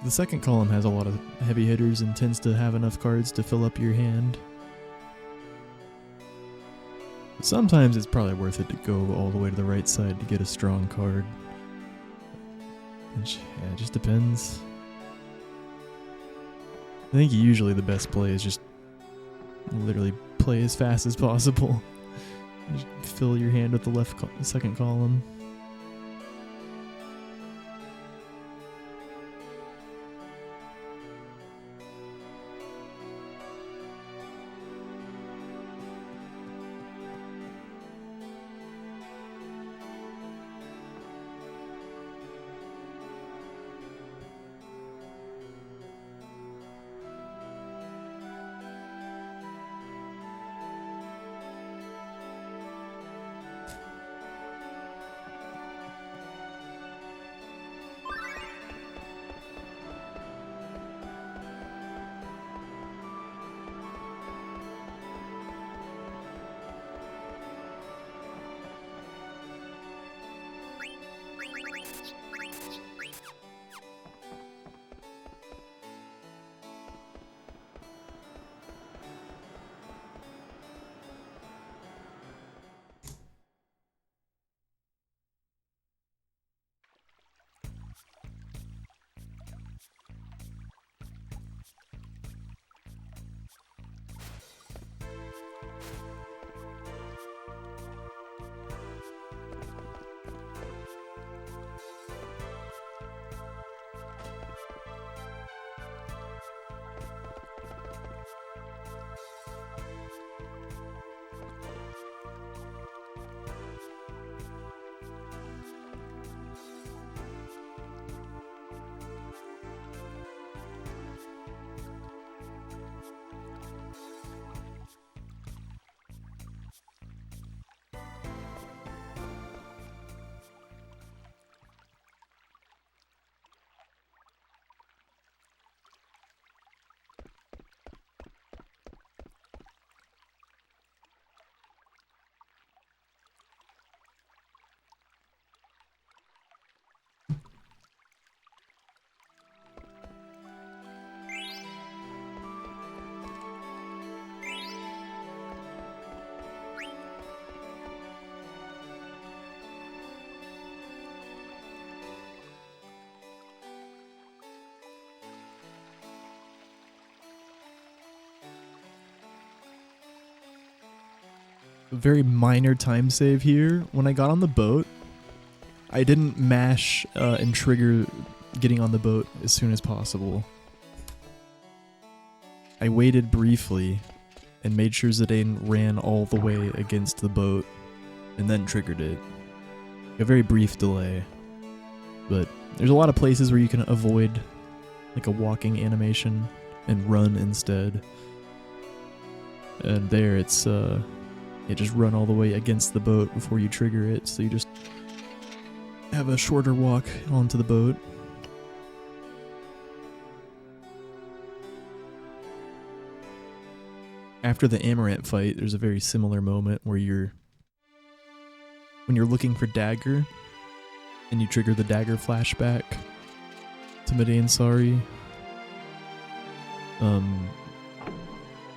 The second column has a lot of heavy hitters and tends to have enough cards to fill up your hand. But sometimes it's probably worth it to go all the way to the right side to get a strong card. Which, yeah, it just depends. I think usually the best play is just literally play as fast as possible. Just fill your hand with the second column. A very minor time save here. When I got on the boat, I didn't mash and trigger getting on the boat as soon as possible. I waited briefly and made sure Zidane ran all the way against the boat and then triggered it. A very brief delay. But there's a lot of places where you can avoid like a walking animation and run instead. And there it's you just run all the way against the boat before you trigger it, so you just have a shorter walk onto the boat. After the Amaranth fight, there's a very similar moment where when you're looking for Dagger and you trigger the Dagger flashback to Madain Sari.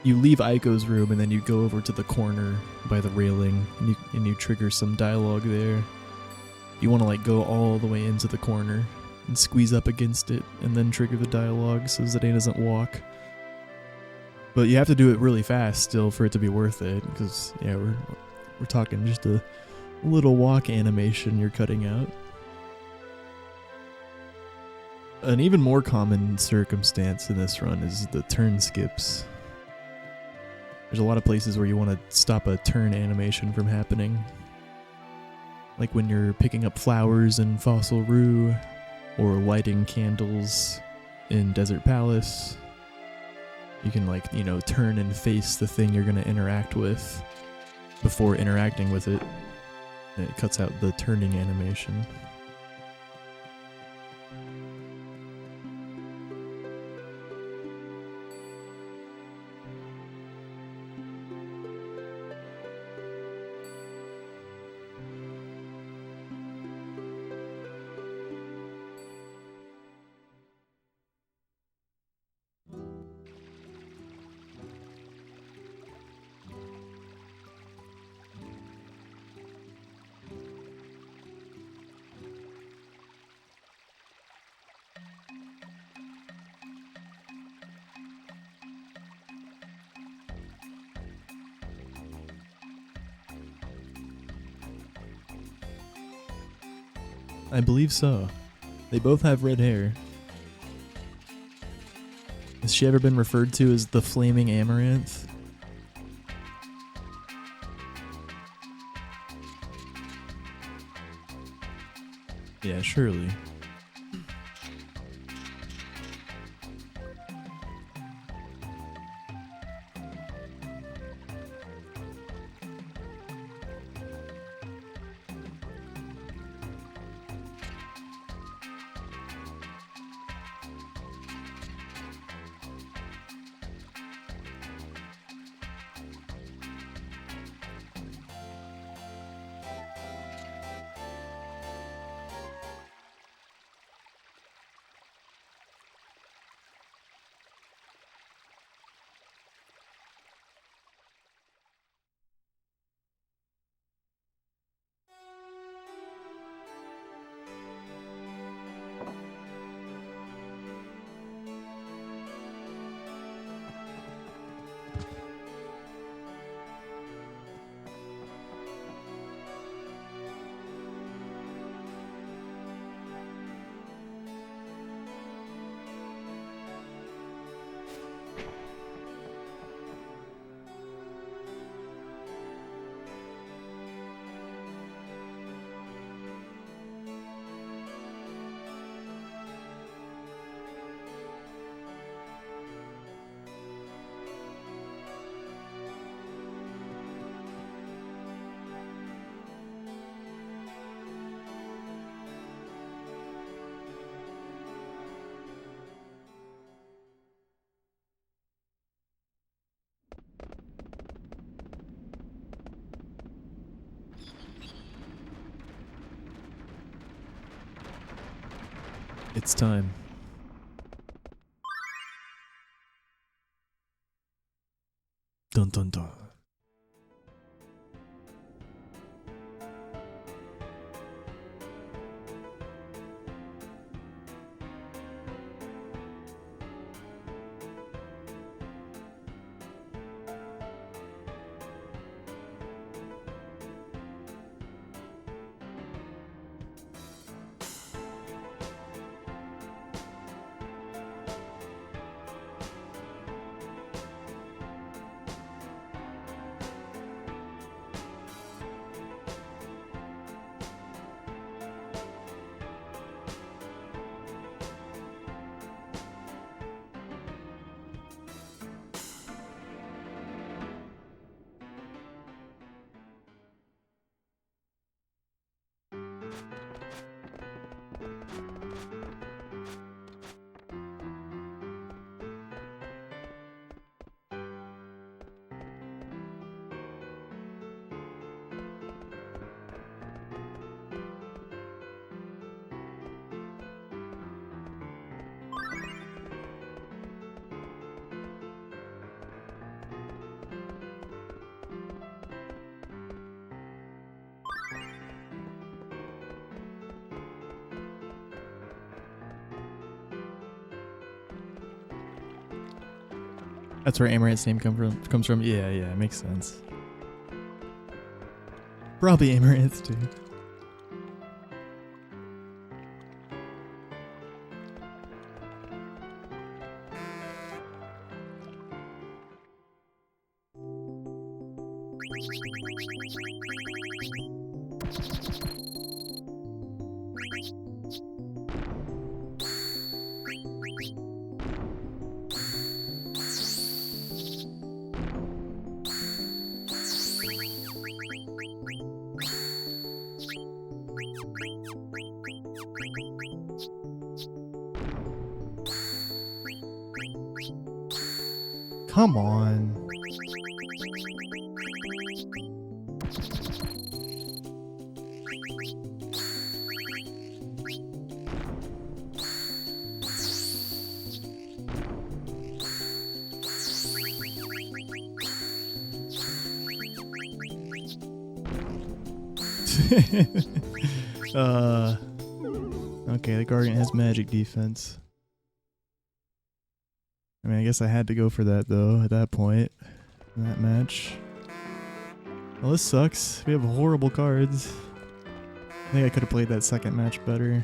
You leave Aiko's room and then you go over to the corner by the railing and you trigger some dialogue there. You want to like go all the way into the corner and squeeze up against it and then trigger the dialogue so Zidane doesn't walk. But you have to do it really fast still for it to be worth it, because yeah, we're talking just a little walk animation you're cutting out. An even more common circumstance in this run is the turn skips. There's a lot of places where you want to stop a turn animation from happening. Like when you're picking up flowers in Fossil Rue, or lighting candles in Desert Palace. You can turn and face the thing you're going to interact with before interacting with it. And it cuts out the turning animation. I believe so. They both have red hair. Has she ever been referred to as the Flaming Amaranth? Yeah, surely. It's time. Dun dun dun. That's where Amaranth's name comes from. Yeah, yeah, makes sense. Probably Amaranth too. Come on. Okay, the Guardian has magic defense. I mean, I guess I had to go for that though at that point in that match. Well, this sucks. We have horrible cards. I think I could have played that second match better.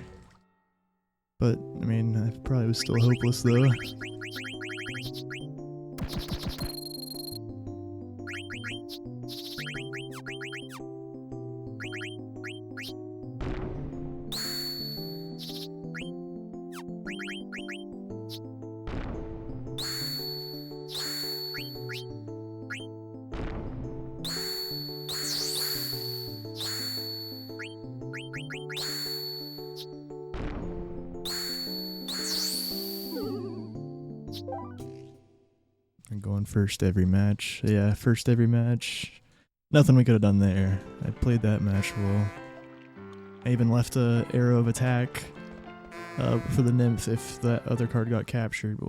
But, I mean, I probably was still hopeless though. I'm going first every match. Yeah, first every match. Nothing we could have done there. I played that match well. I even left a arrow of attack for the nymph if that other card got captured.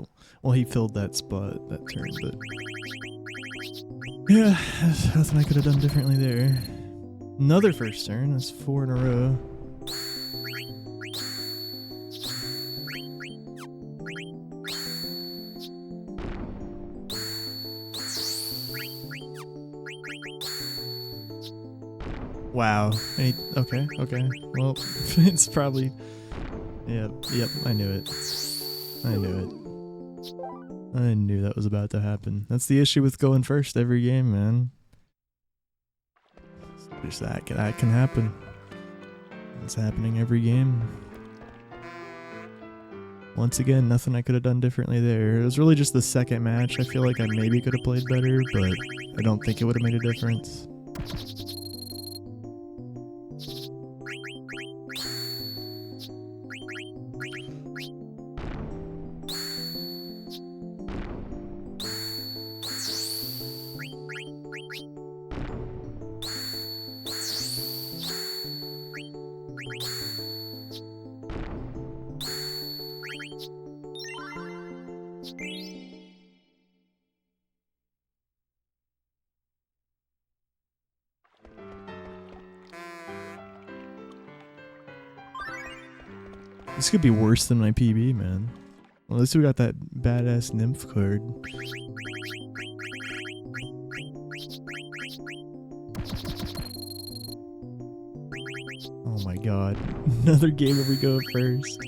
Well, he filled that spot that turn, but yeah, there's nothing I could have done differently there. Another first turn. That's 4 in a row. Wow. Okay. Well, it's probably... Yep, I knew it. I knew that was about to happen. That's the issue with going first every game, man. Just that can happen. It's happening every game. Once again, nothing I could have done differently there. It was really just the second match. I feel like I maybe could have played better, but I don't think it would have made a difference. This could be worse than my PB, man. Well, at least we got that badass nymph card. Oh my god. Another game where we go first.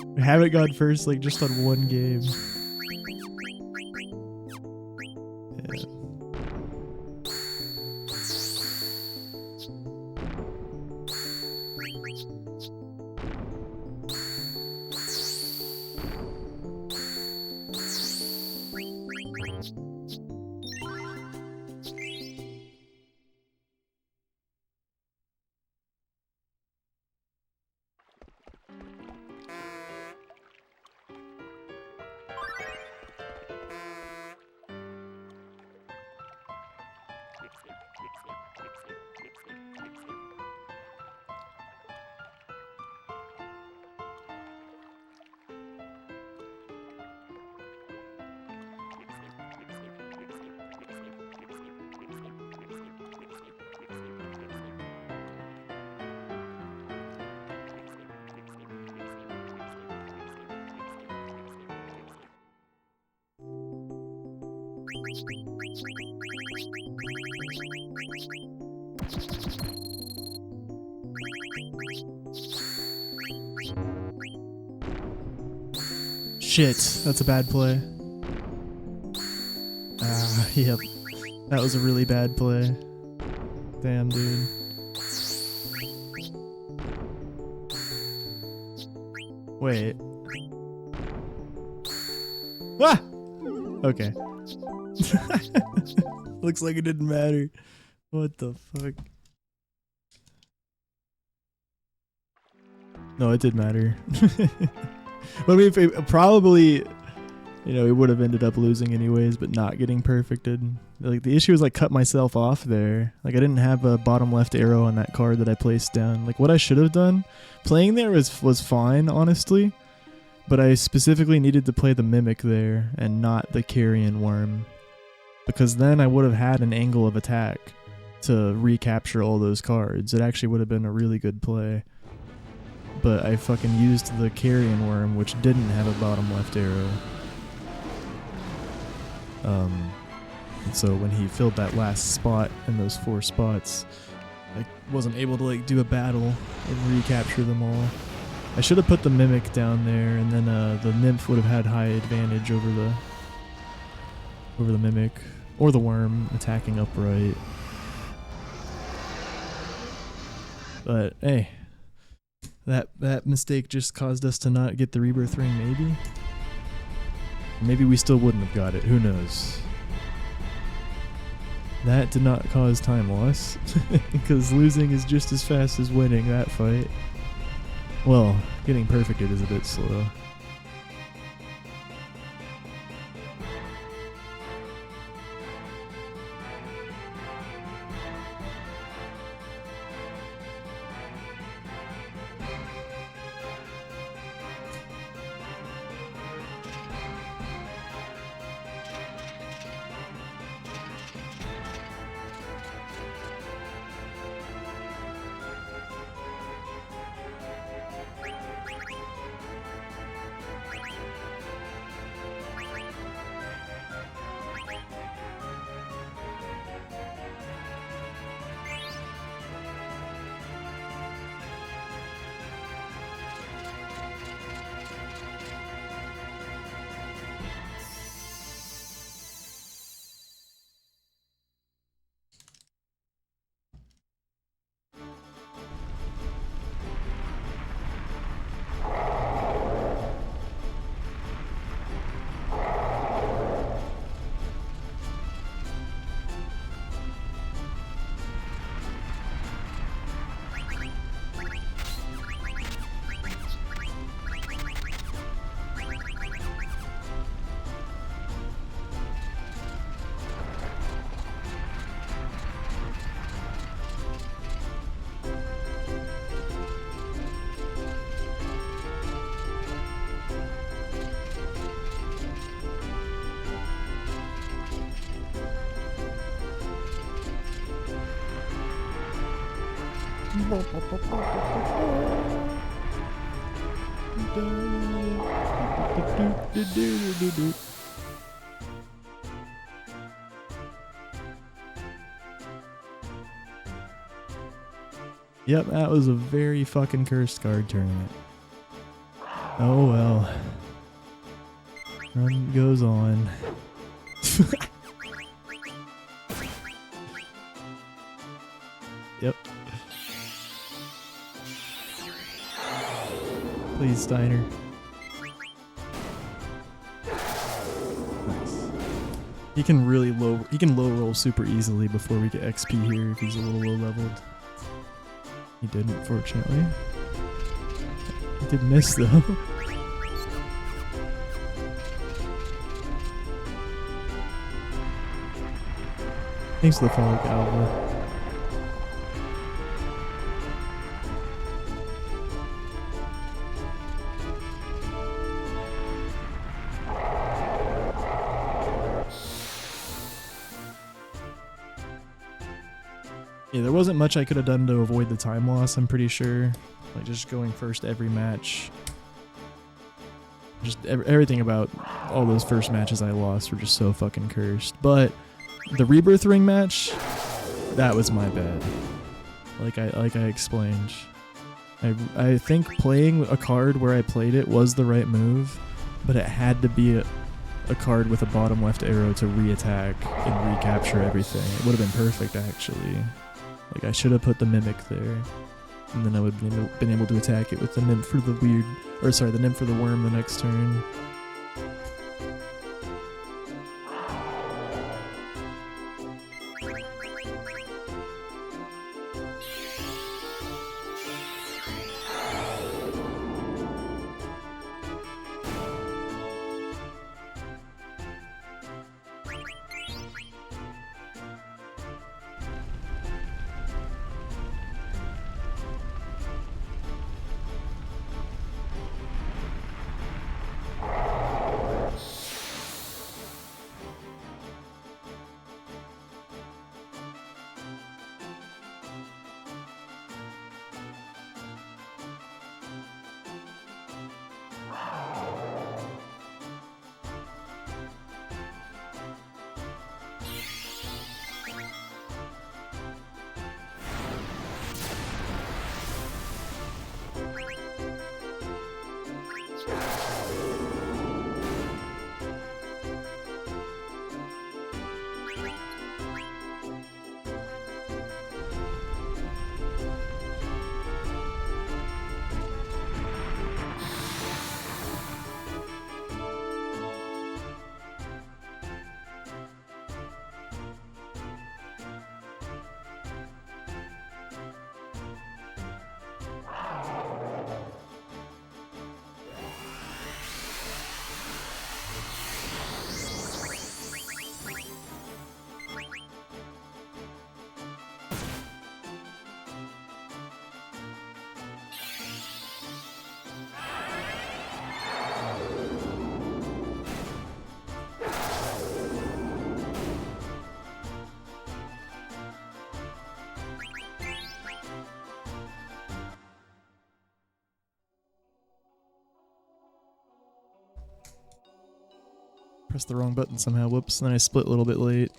We haven't gone first like just on one game. Yeah. Shit, that's a bad play. Ah, yep. That was a really bad play. Damn, dude. Wait. Ah! Okay. Looks like it didn't matter. What the fuck? No, it did matter. But I mean, if it probably, you know, it would have ended up losing anyways, but not getting perfected. Like, the issue was, like, cut myself off there. Like, I didn't have a bottom left arrow on that card that I placed down. Like, what I should have done, playing there was fine, honestly, but I specifically needed to play the Mimic there and not the Carrion Worm, because then I would have had an angle of attack to recapture all those cards. It actually would have been a really good play. But I fucking used the Carrion Worm, which didn't have a bottom left arrow. And so when he filled that last spot in those 4 spots, I wasn't able to, like, do a battle and recapture them all. I should have put the Mimic down there, and then the Nymph would have had high advantage over the Mimic, or the Worm attacking upright. But hey, that mistake just caused us to not get the Rebirth Ring, maybe? Maybe we still wouldn't have got it, who knows? That did not cause time loss, because losing is just as fast as winning that fight. Well, getting perfected is a bit slow. Yep, that was a very fucking cursed card tournament. Oh well. Run goes on. Yep. Please, Steiner. Nice. He can really low roll super easily before we get XP here if he's a little low leveled. He didn't, fortunately. He did miss though. Thanks for the follow, Galva. Yeah, there wasn't much I could have done to avoid the time loss, I'm pretty sure. Like, just going first every match Just everything about all those first matches I lost were just so fucking cursed. But the Rebirth Ring match, that was my bad. Like I explained. I think playing a card where I played it was the right move, but it had to be a card with a bottom left arrow to re-attack and recapture everything. It would have been perfect, actually. Like, I should have put the Mimic there, and then I would have been able to attack it with the Nymph for the the Nymph for the Worm the next turn. Pressed the wrong button somehow, whoops, and then I split a little bit late.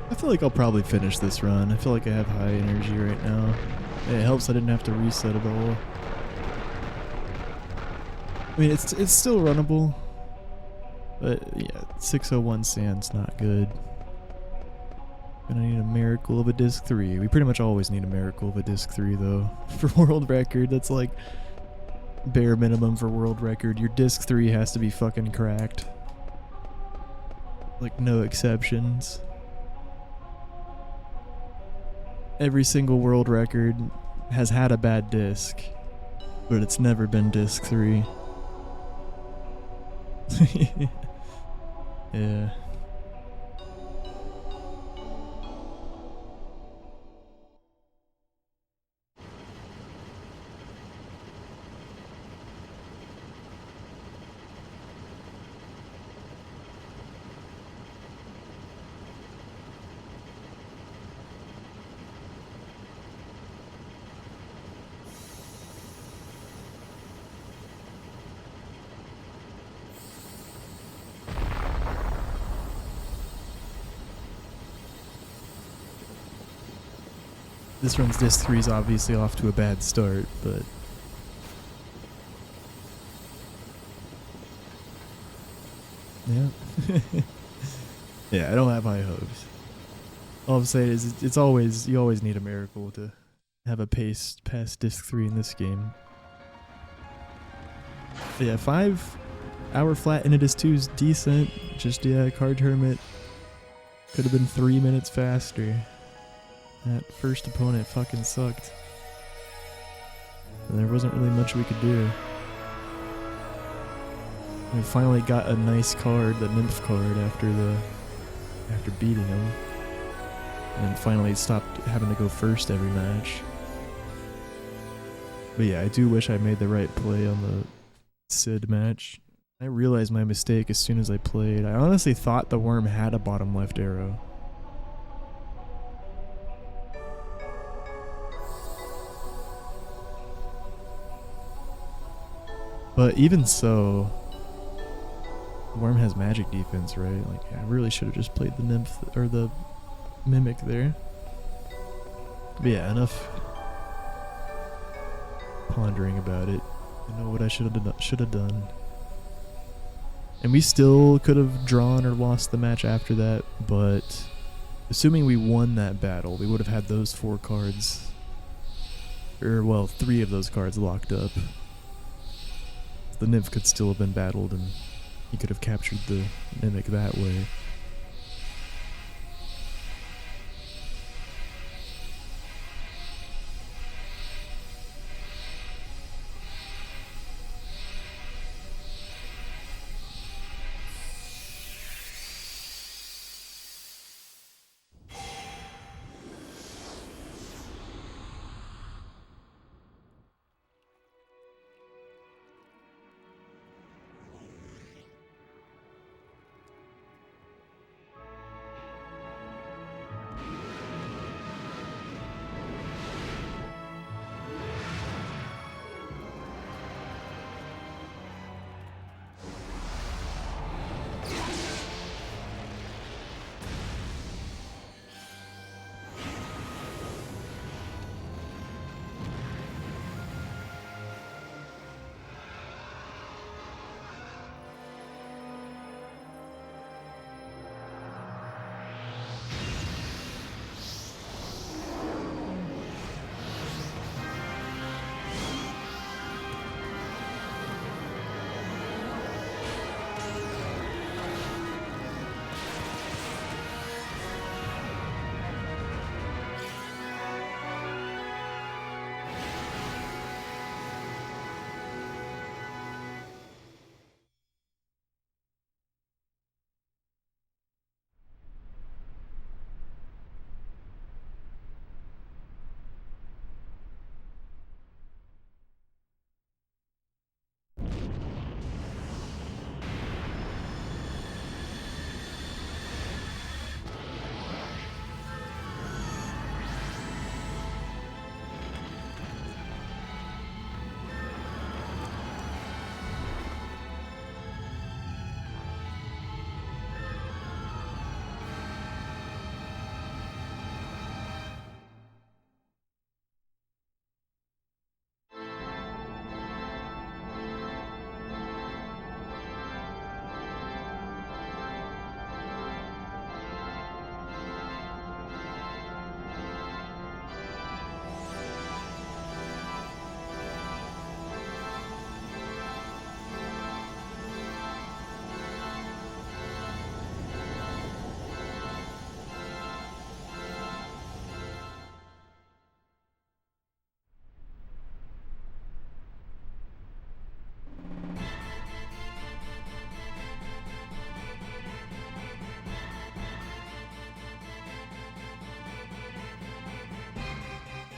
I feel like I'll probably finish this run. I feel like I have high energy right now. It helps I didn't have to reset it all. I mean, it's still runnable, but yeah, 601 sand's not good. Gonna need a miracle of a disc 3. We pretty much always need a miracle of a disc 3 though. For world record, that's like bare minimum for world record. Your disc 3 has to be fucking cracked. Like no exceptions. Every single world record has had a bad disc, but it's never been disc 3. Yeah. This run's disc 3 is obviously off to a bad start, but yeah. Yeah, I don't have high hopes. All I'm saying is it's always, you always need a miracle to have a pace past disc 3 in this game. But yeah, 5 hour flat into disc 2 is decent. Just, yeah, Card Hermit could have been 3 minutes faster. That first opponent fucking sucked. And there wasn't really much we could do. We finally got a nice card, the Nymph card, after beating him. And then finally stopped having to go first every match. But yeah, I do wish I made the right play on the Sid match. I realized my mistake as soon as I played. I honestly thought the worm had a bottom left arrow. But even so, the worm has magic defense, right? Like, I really should have just played the Nymph or the Mimic there. But yeah, enough pondering about it. I know what I should have done. And we still could have drawn or lost the match after that, but assuming we won that battle, we would have had those 4 cards, or well, 3 of those cards locked up. The Nymph could still have been battled, and he could have captured the Mimic that way.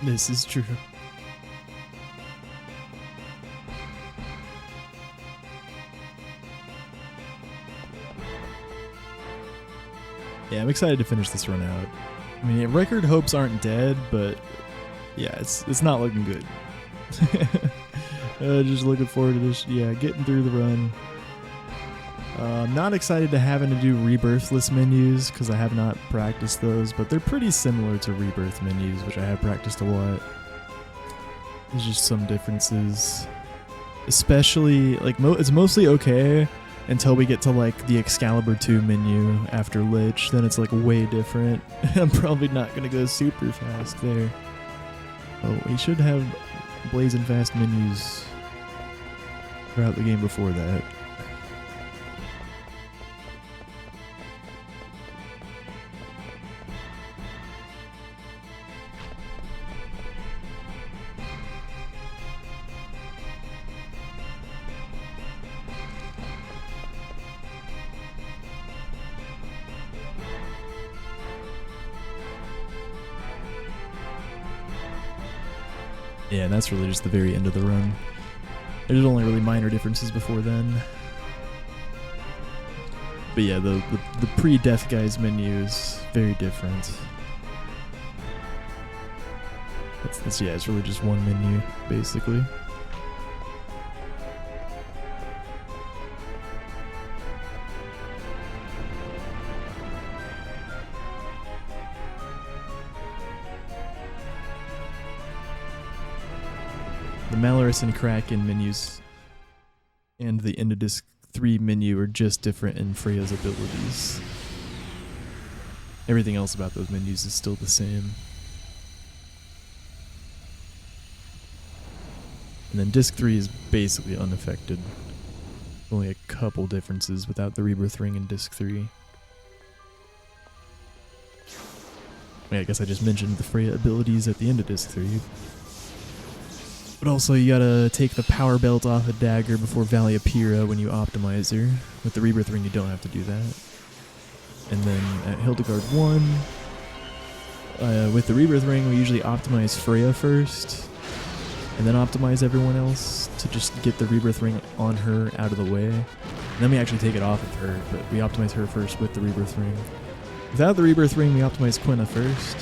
This is true. Yeah, I'm excited to finish this run out. I mean, record hopes aren't dead, but yeah, it's not looking good. Just looking forward to this. Yeah, getting through the run. I'm not excited to having to do rebirthless menus because I have not practiced those, but they're pretty similar to rebirth menus, which I have practiced a lot. There's just some differences. Especially, like, it's mostly okay until we get to, like, the Excalibur 2 menu after Lich. Then it's, like, way different. I'm probably not going to go super fast there. Oh, we should have blazing fast menus throughout the game before that. Yeah, and that's really just the very end of the run. There's only really minor differences before then. But yeah, the pre-Death Guys menu is very different. Yeah, it's really just one menu, basically. The Malorus and Kraken menus and the Endodisc 3 menu are just different in Freya's abilities. Everything else about those menus is still the same. And then Disc 3 is basically unaffected. Only a couple differences without the Rebirth Ring in Disc 3. Yeah, I guess I just mentioned the Freya abilities at the end of Disc 3. But also, you gotta take the power belt off a dagger before Valia Pyrrha when you optimize her. With the Rebirth Ring, you don't have to do that. And then at Hildegard 1, with the Rebirth Ring, we usually optimize Freya first, and then optimize everyone else to just get the Rebirth Ring on her out of the way. And then we actually take it off of her, but we optimize her first with the Rebirth Ring. Without the Rebirth Ring, we optimize Quina first.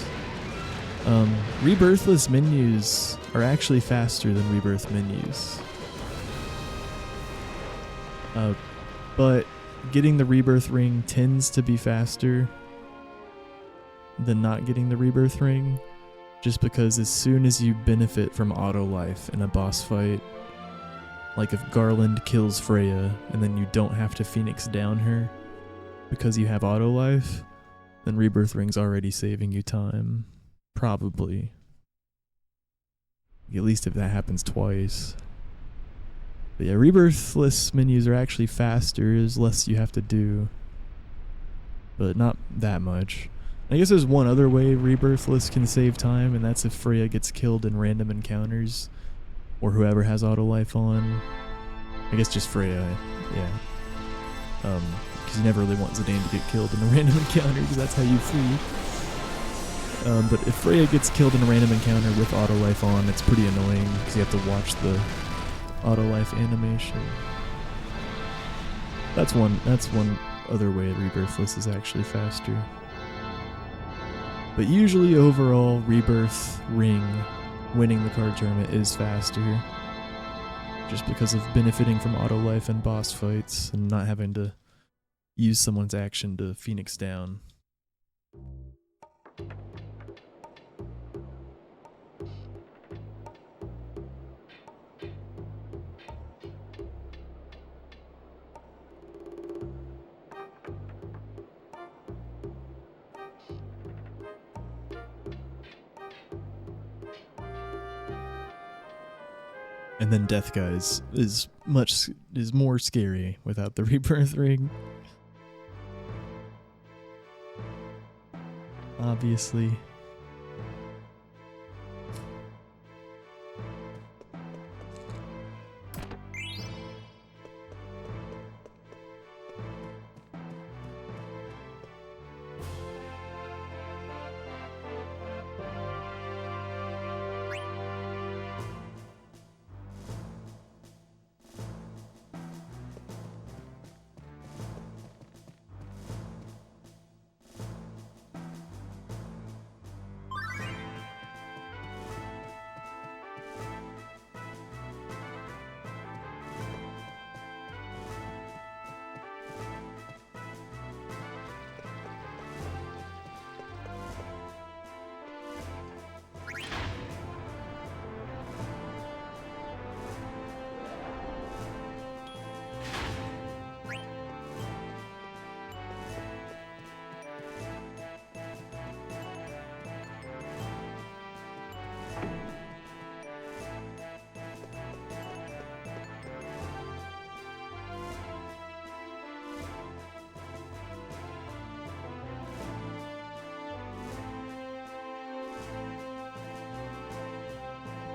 Rebirthless menus are actually faster than Rebirth menus. But getting the Rebirth Ring tends to be faster than not getting the Rebirth Ring, just because as soon as you benefit from auto life in a boss fight, like if Garland kills Freya and then you don't have to Phoenix down her because you have auto life, then Rebirth Ring's already saving you time. Probably. At least if that happens twice. But yeah, Rebirthless menus are actually faster, there's less you have to do. But not that much. I guess there's one other way Rebirthless can save time, and that's if Freya gets killed in random encounters. Or whoever has auto life on. I guess just Freya, yeah. Because you never really want Zidane to get killed in a random encounter, because that's how you flee. But if Freya gets killed in a random encounter with auto life on, it's pretty annoying because you have to watch the auto life animation. That's one other way Rebirthless is actually faster. But usually overall, Rebirth Ring winning the card tournament is faster, just because of benefiting from auto life and boss fights and not having to use someone's action to Phoenix down. And then Death Guys is more scary without the Rebirth Ring. Obviously.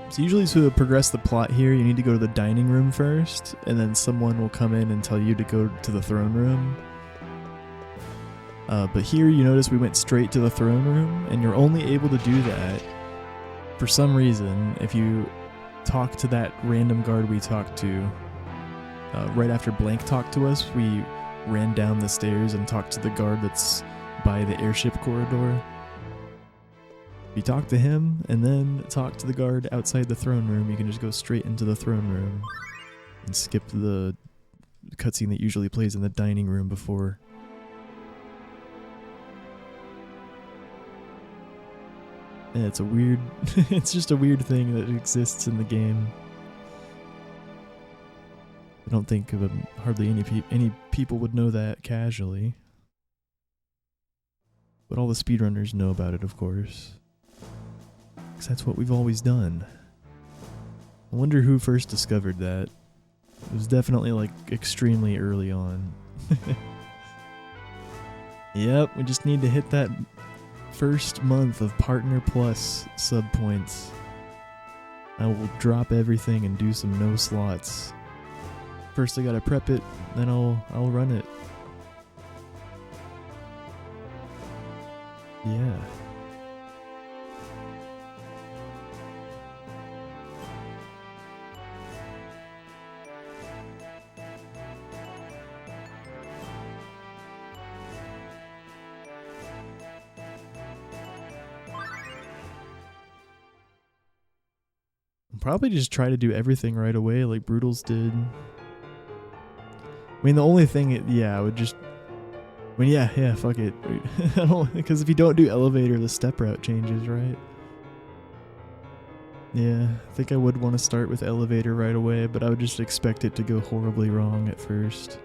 So usually to progress the plot here, you need to go to the dining room first, and then someone will come in and tell you to go to the throne room. But here you notice we went straight to the throne room, and you're only able to do that for some reason if you talk to that random guard we talked to. Right after Blank talked to us, we ran down the stairs and talked to the guard that's by the airship corridor. You talk to him and then talk to the guard outside the throne room. You can just go straight into the throne room and skip the cutscene that usually plays in the dining room before. Yeah, it's a weird it's just a weird thing that exists in the game. I don't think hardly any people would know that casually. But all the speedrunners know about it, of course. Because that's what we've always done. I wonder who first discovered that. It was definitely like extremely early on. Yep, we just need to hit that first month of Partner Plus sub points. I will drop everything and do some no slots. First I gotta prep it, then I'll run it. Yeah. Probably just try to do everything right away like Brutals did. I mean, the only thing, yeah, I would just... I mean, yeah, fuck it. I don't, because if you don't do elevator, the step route changes, right? Yeah, I think I would want to start with elevator right away, but I would just expect it to go horribly wrong at first.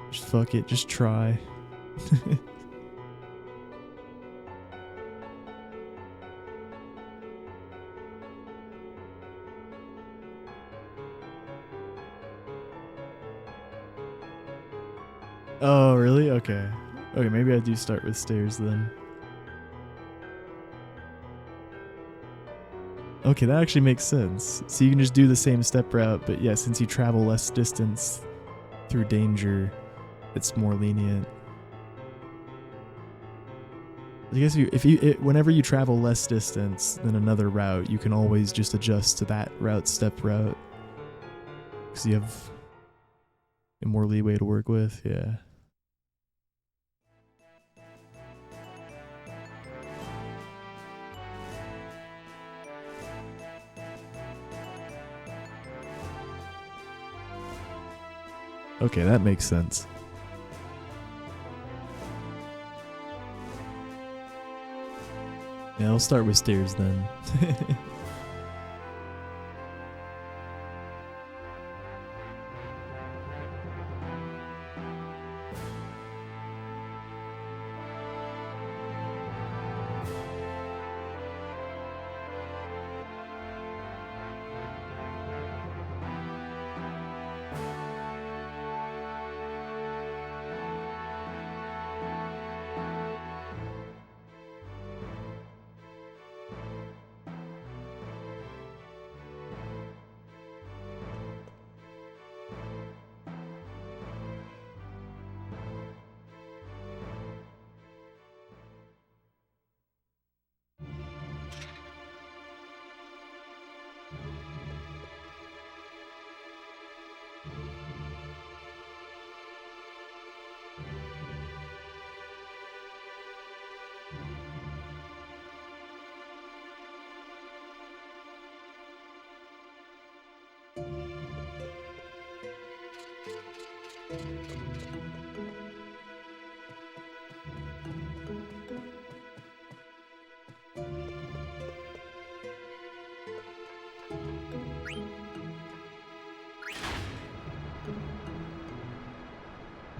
Just fuck it, just try. Oh, really? Okay. Okay, maybe I do start with stairs then. Okay, that actually makes sense. So you can just do the same step route, but yeah, since you travel less distance through danger, it's more lenient. I guess whenever you travel less distance than another route, you can always just adjust to that step route. Because you have more leeway to work with, yeah. Okay, that makes sense. Yeah, I'll start with stairs then.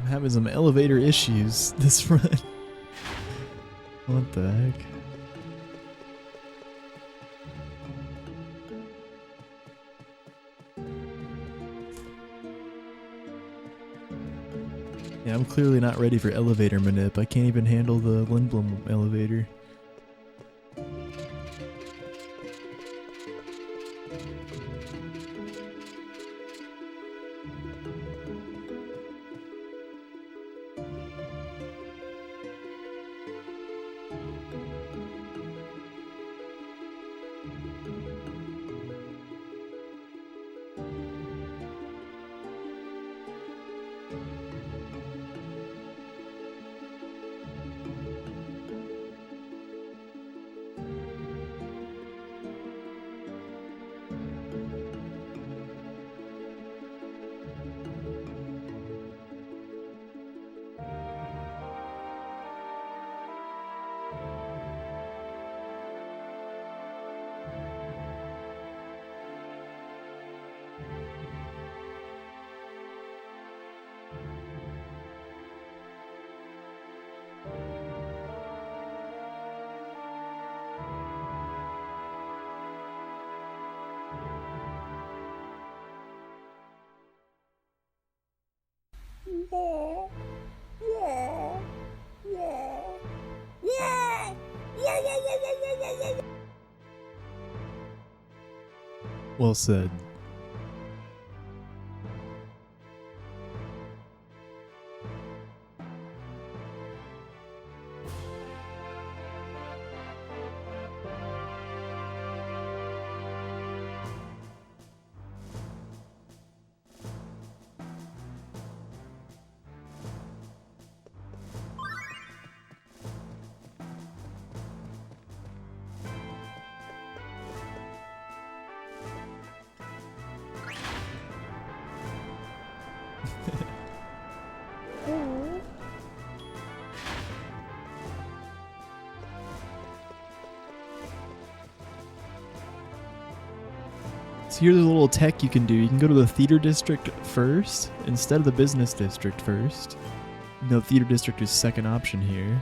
I'm having some elevator issues this run. What the heck? Yeah, I'm clearly not ready for elevator manip. I can't even handle the Lindblom elevator. Well said. So here's a little tech you can do. You can go to the theater district first instead of the business district first. No, theater district is second option here.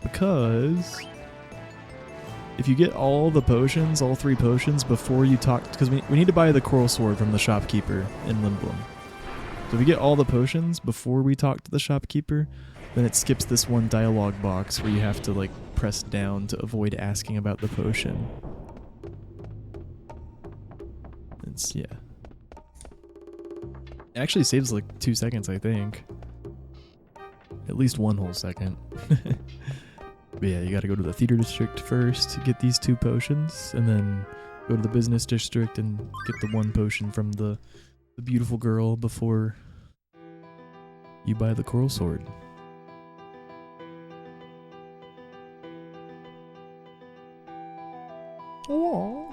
Because if you get all the potions, all 3 potions, before you talk... Because we need to buy the coral sword from the shopkeeper in Limblum. So if you get all the potions before we talk to the shopkeeper, then it skips this one dialogue box where you have to, like, press down to avoid asking about the potion. It's, yeah. It actually saves like 2 seconds, I think. At least 1 whole second. But yeah, you gotta go to the theater district first to get these 2 potions, and then go to the business district and get the 1 potion from the beautiful girl before you buy the coral sword. Aww.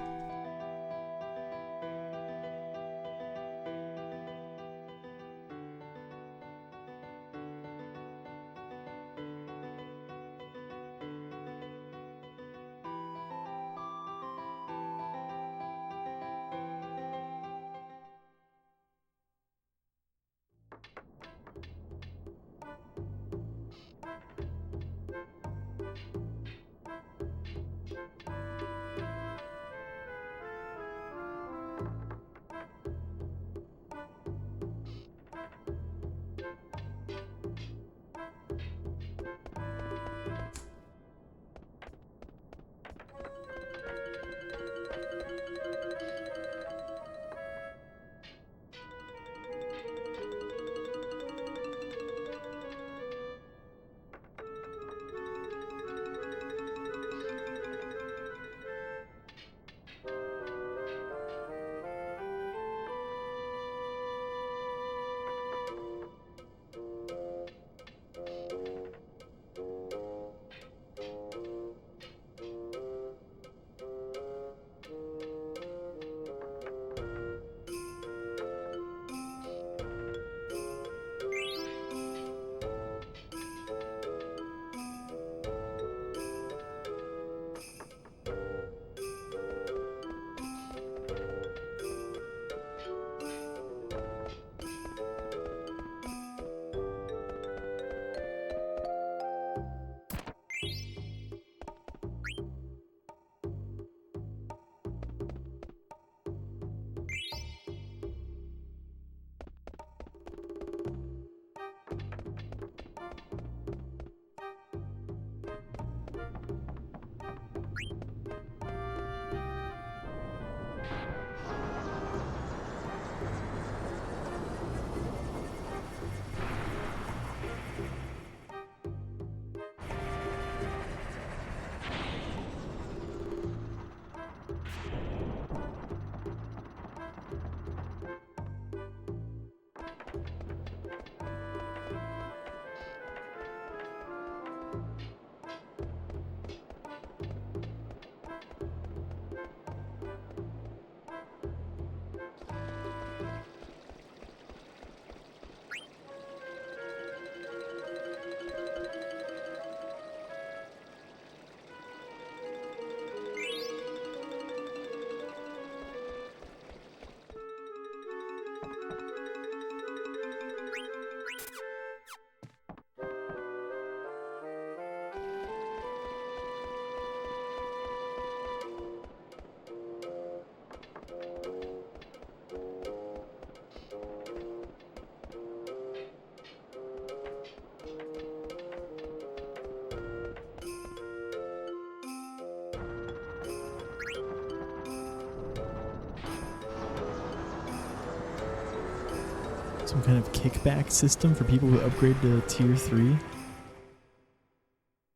Some kind of kickback system for people who upgrade to tier 3?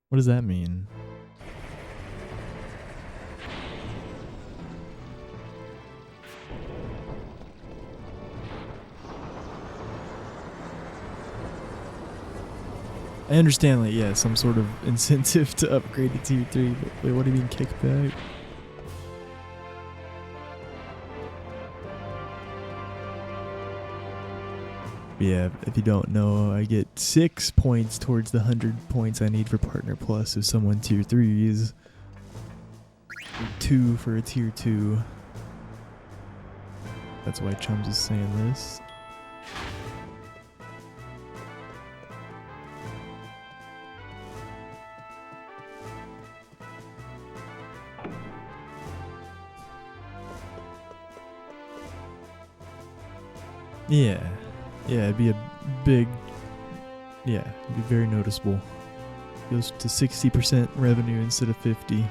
What does that mean? I understand that, yeah, some sort of incentive to upgrade to tier 3, but wait, what do you mean kickback? Yeah, if you don't know, I get 6 points towards the 100 points I need for Partner Plus if someone tier 3s. 2 for a tier 2. That's why Chums is saying this. Yeah. Yeah, it'd be a big... Yeah, it'd be very noticeable. Goes to 60% revenue instead of 50.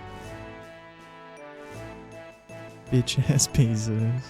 Bitch ass Bezos.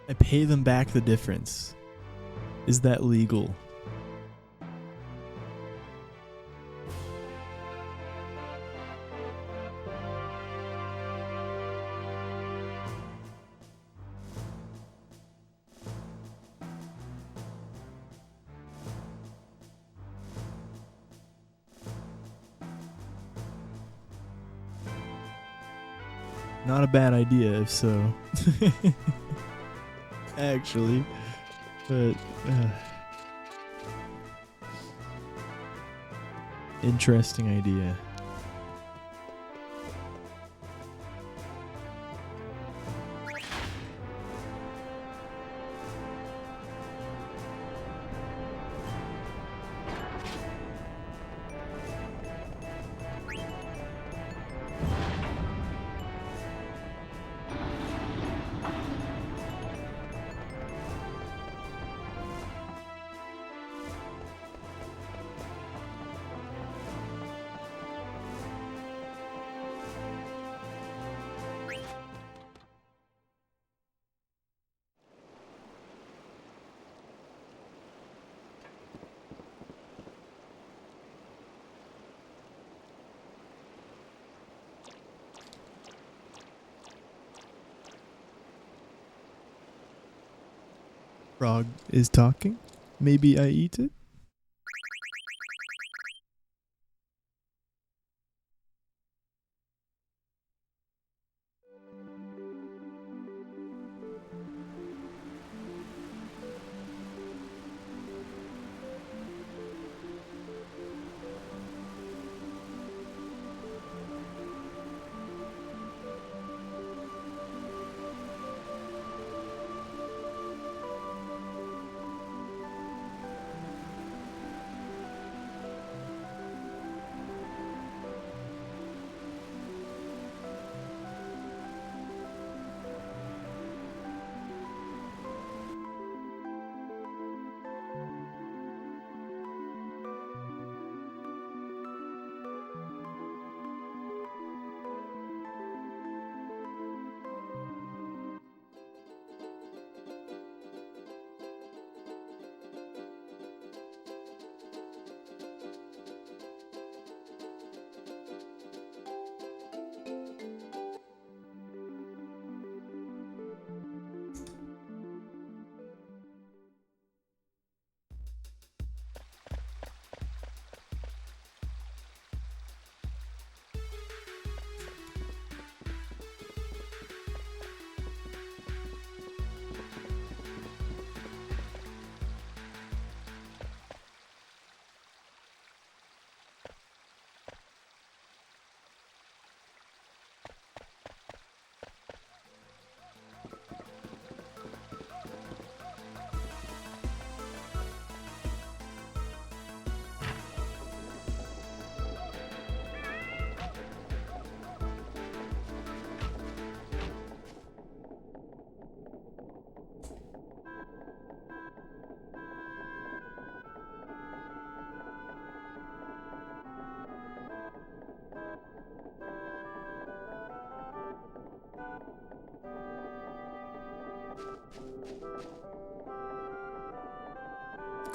I pay them back the difference. Is that legal? Not a bad idea if so. Actually, but interesting idea. Frog is talking. Maybe I eat it?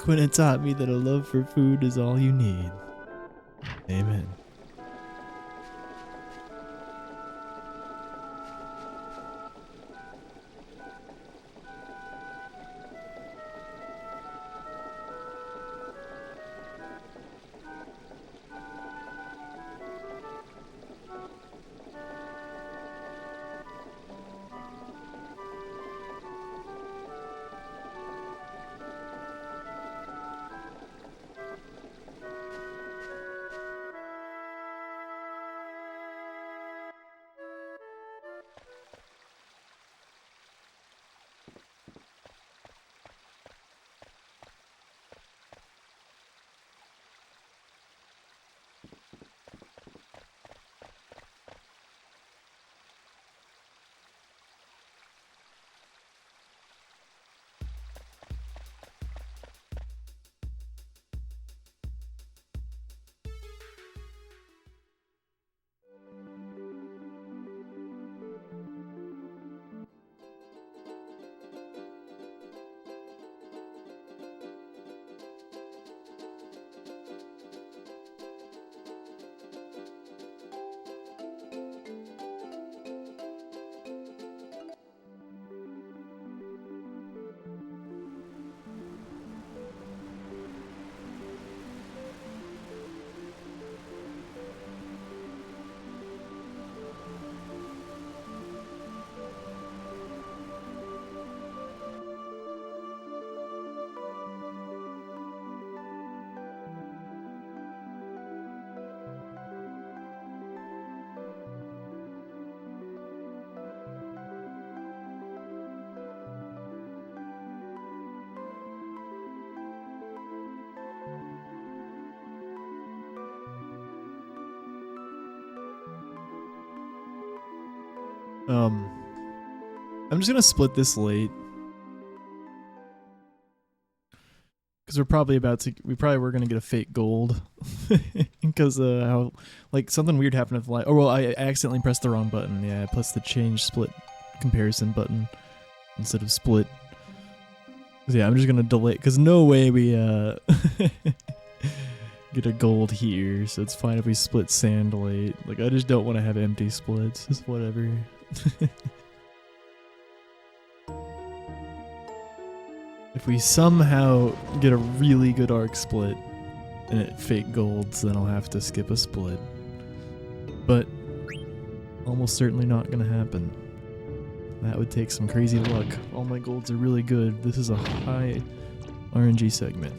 when it taught me that a love for food is all you need. Amen. I'm just gonna split this late. Because we probably were gonna get a fake gold. Because how, like, something weird happened with the light. Oh, well, I accidentally pressed the wrong button. Yeah, I pressed the change split comparison button instead of split. So yeah, I'm just gonna delay, because no way we get a gold here, so it's fine if we split sand late. Like, I just don't want to have empty splits. Just whatever. If we somehow get a really good arc split and it fake golds, then I'll have to skip a split. But almost certainly not gonna happen. That would take some crazy luck. All my golds are really good. This is a high RNG segment.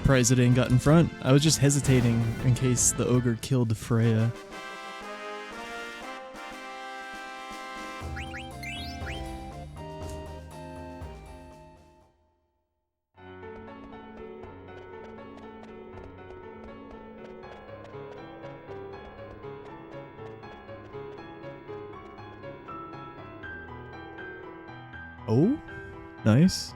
surprised it ain't got in front. I was just hesitating in case the ogre killed Freya. Oh, nice.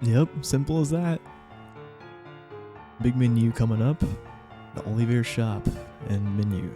Yep, simple as that. Big menu coming up. The Olivier shop and menu.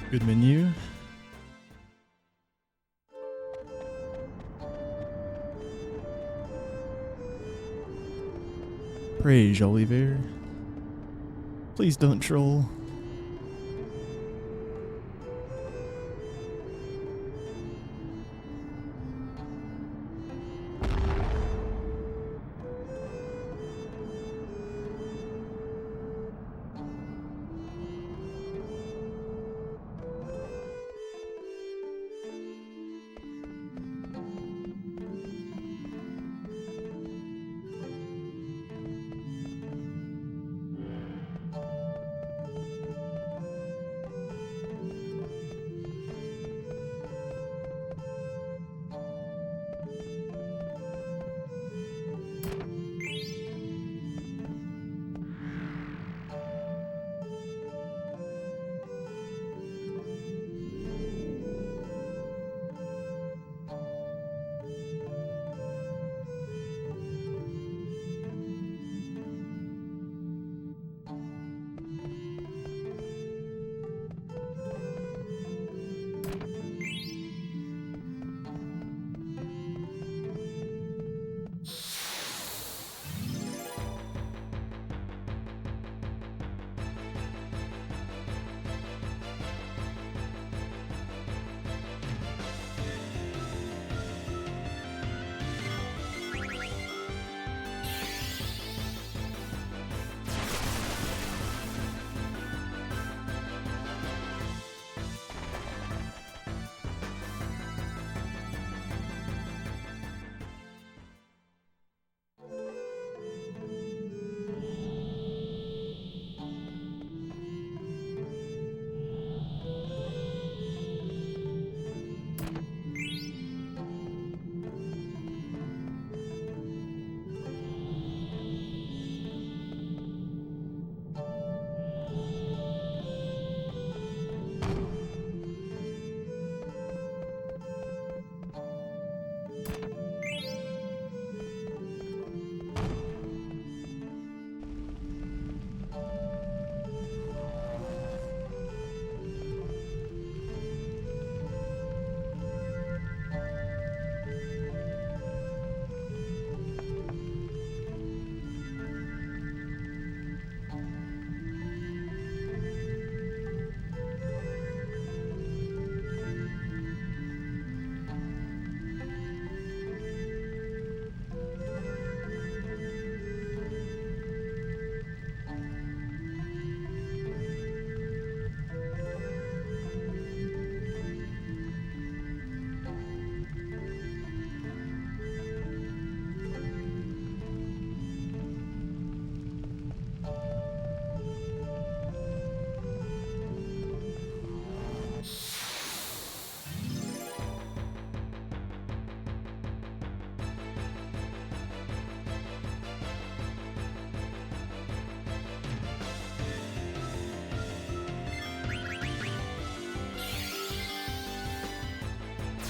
Good menu. Praise Oliver. Please don't troll.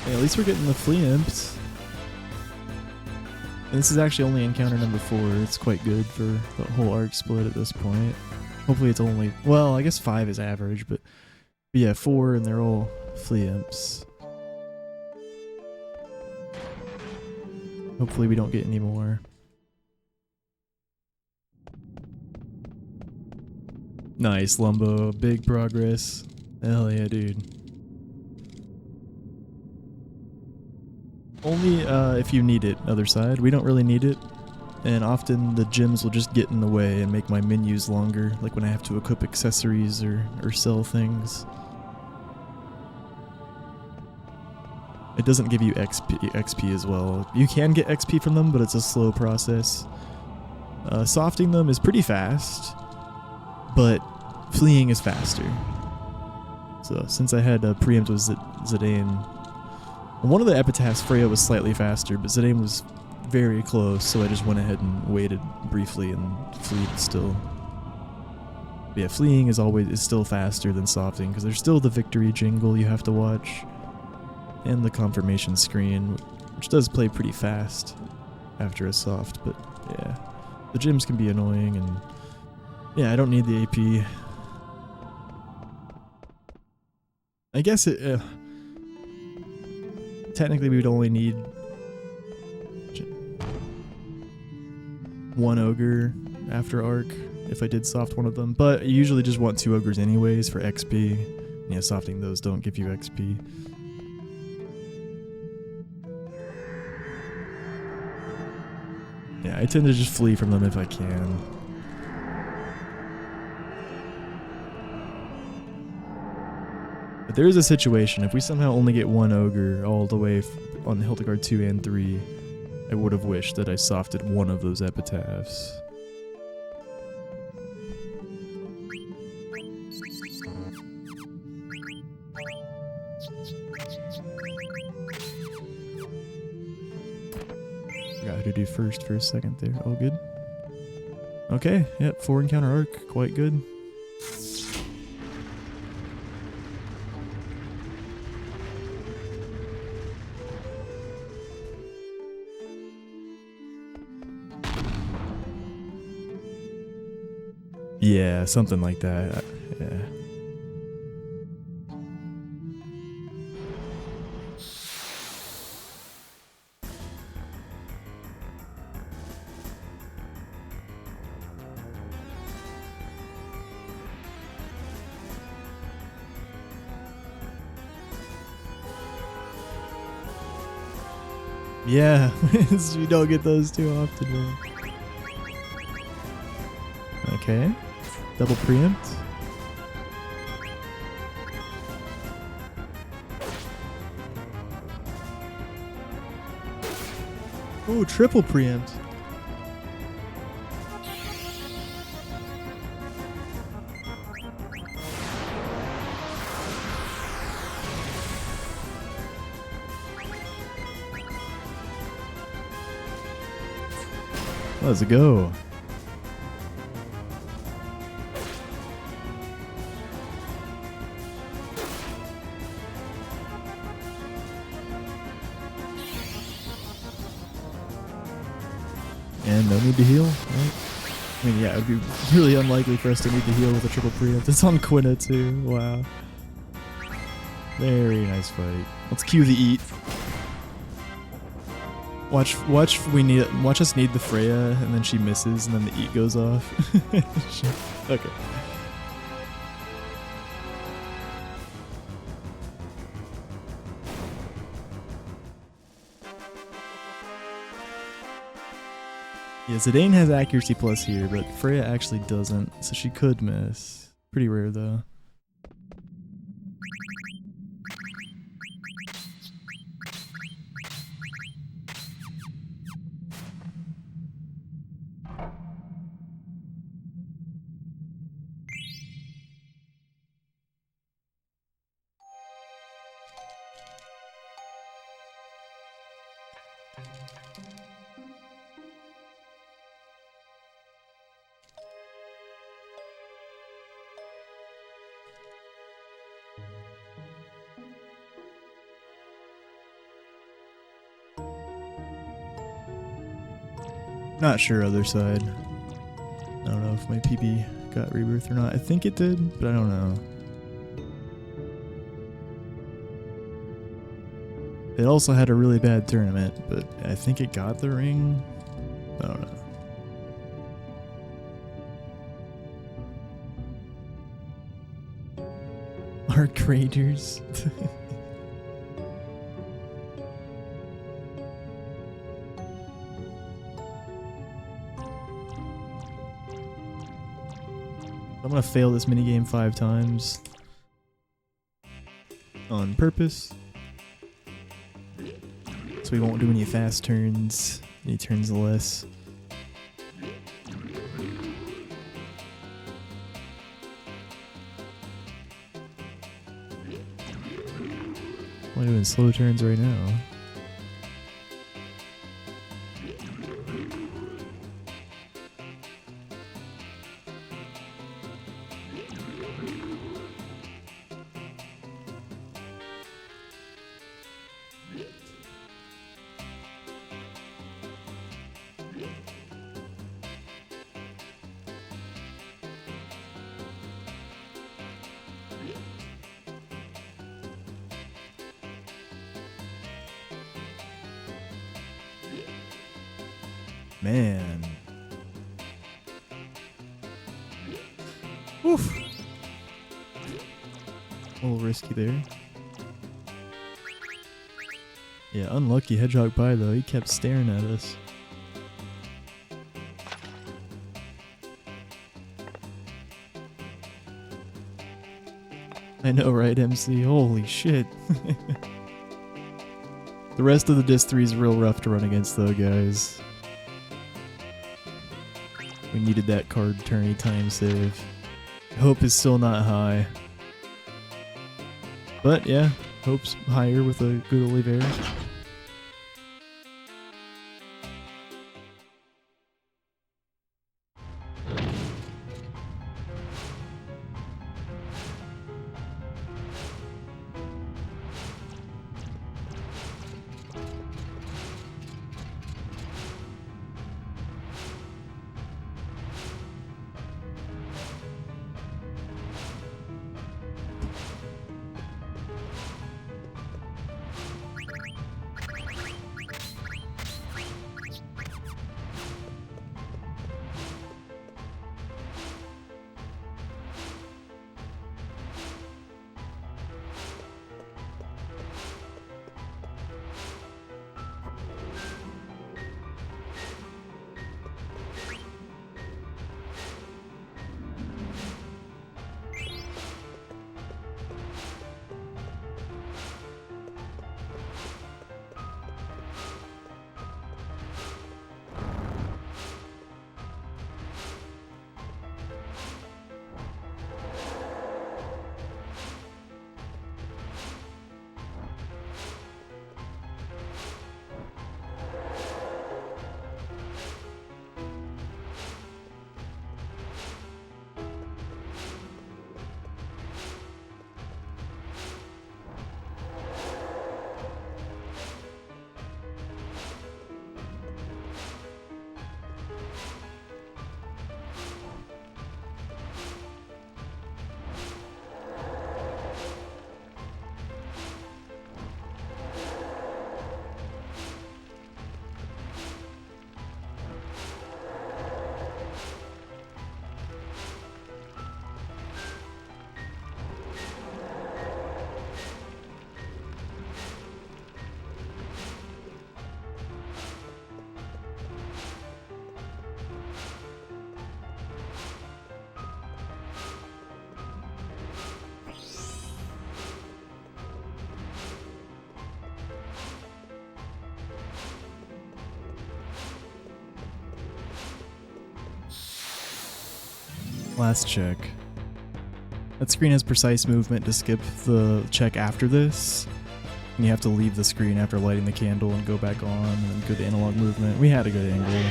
Hey, at least we're getting the flea imps. And this is actually only encounter number 4. It's quite good for the whole arc split at this point. Hopefully it's only... Well, I guess 5 is average, but yeah, 4 and they're all flea imps. Hopefully we don't get any more. Nice, Lumbo. Big progress. Hell yeah, dude. Only if you need it, other side. We don't really need it. And often the gems will just get in the way and make my menus longer, like when I have to equip accessories or sell things. It doesn't give you XP as well. You can get XP from them, but it's a slow process. Softing them is pretty fast, but fleeing is faster. So since I had preempt with Zidane, one of the epitaphs, Freya was slightly faster, but Zidane was very close, so I just went ahead and waited briefly and fleed still. But yeah, fleeing is still faster than softing, because there's still the victory jingle you have to watch, and the confirmation screen, which does play pretty fast after a soft, but yeah. The gems can be annoying, and yeah, I don't need the AP. I guess it. Technically, we would only need one ogre after arc if I did soft one of them, but you usually just want 2 ogres anyways for XP. Yeah, softing those don't give you XP. Yeah, I tend to just flee from them if I can. But there is a situation, if we somehow only get 1 ogre all the way on Hildegard 2 and 3, I would have wished that I softed one of those epitaphs. Forgot who to do first for a second there. All good. Okay, yep, 4 encounter arc, quite good. Yeah, something like that. Yeah. Yeah, you don't get those too often, man. Okay. Double preempt. Oh, triple preempt. Let's go. And no need to heal, right? I mean, yeah, it would be really unlikely for us to need to heal with a triple preempt. It's on Quina too. Wow. Very nice fight. Let's cue the eat. Watch us need the Freya, and then she misses, and then the eat goes off. Okay. Yeah, Zidane has accuracy plus here, but Freya actually doesn't, so she could miss. Pretty rare though. Not sure other side. I don't know if my PB got rebirth or not. I think it did, but I don't know. It also had a really bad tournament, but I think it got the ring. I don't know. Arc Rangers. I'm gonna fail this minigame 5 times on purpose, so we won't do any fast turns, any turns less. Am I doing slow turns right now? Man. Oof. A little risky there. Yeah, unlucky Hedgehog Pie though. He kept staring at us. I know, right, MC? Holy shit. The rest of the Disc 3 is real rough to run against though, guys. We needed that card tourney time save. Hope is still not high. But yeah, hope's higher with a good Oliveira. Last check. That screen has precise movement to skip the check after this. And you have to leave the screen after lighting the candle and go back on, and good analog movement. We had a good angle.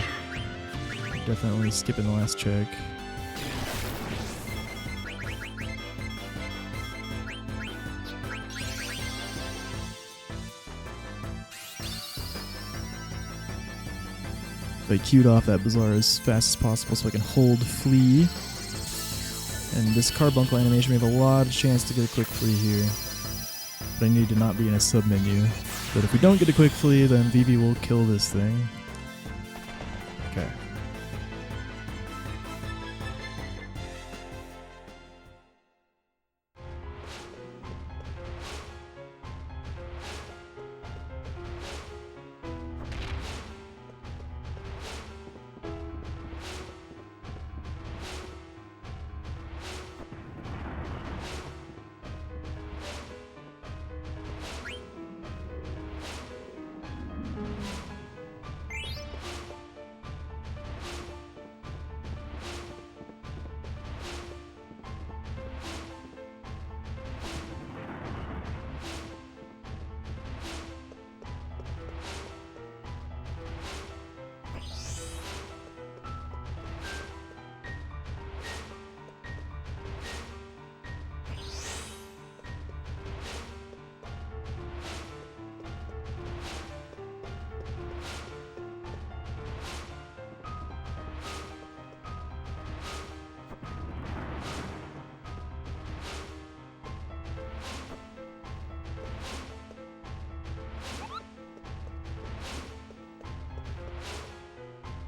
Definitely skipping the last check. I queued off that Bazaar as fast as possible so I can hold Flea. And this carbuncle animation, we have a lot of chance to get a quick Flea here. But I need to not be in a sub-menu. But if we don't get a quick Flea, then Vivi will kill this thing. Okay.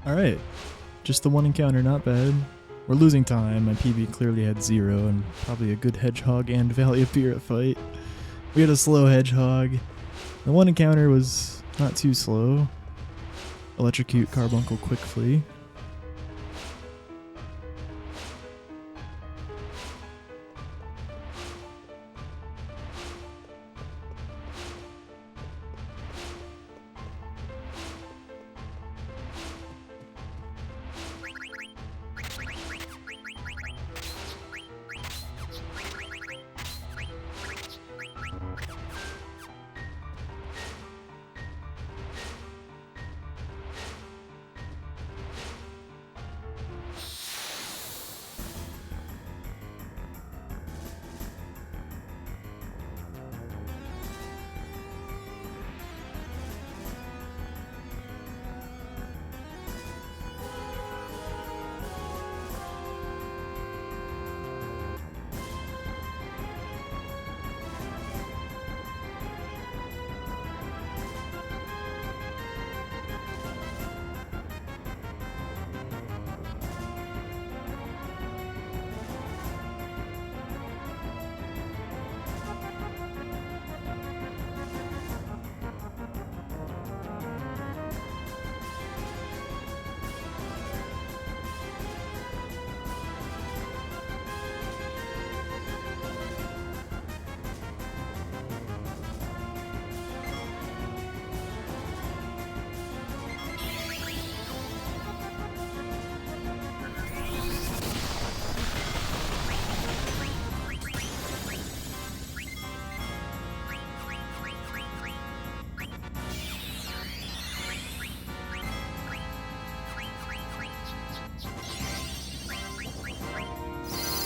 Alright. Just the one encounter, not bad. We're losing time. My PB clearly had 0 and probably a good Hedgehog and Valley of Pirate fight. We had a slow Hedgehog. The one encounter was not too slow. Electrocute Carbuncle quickly.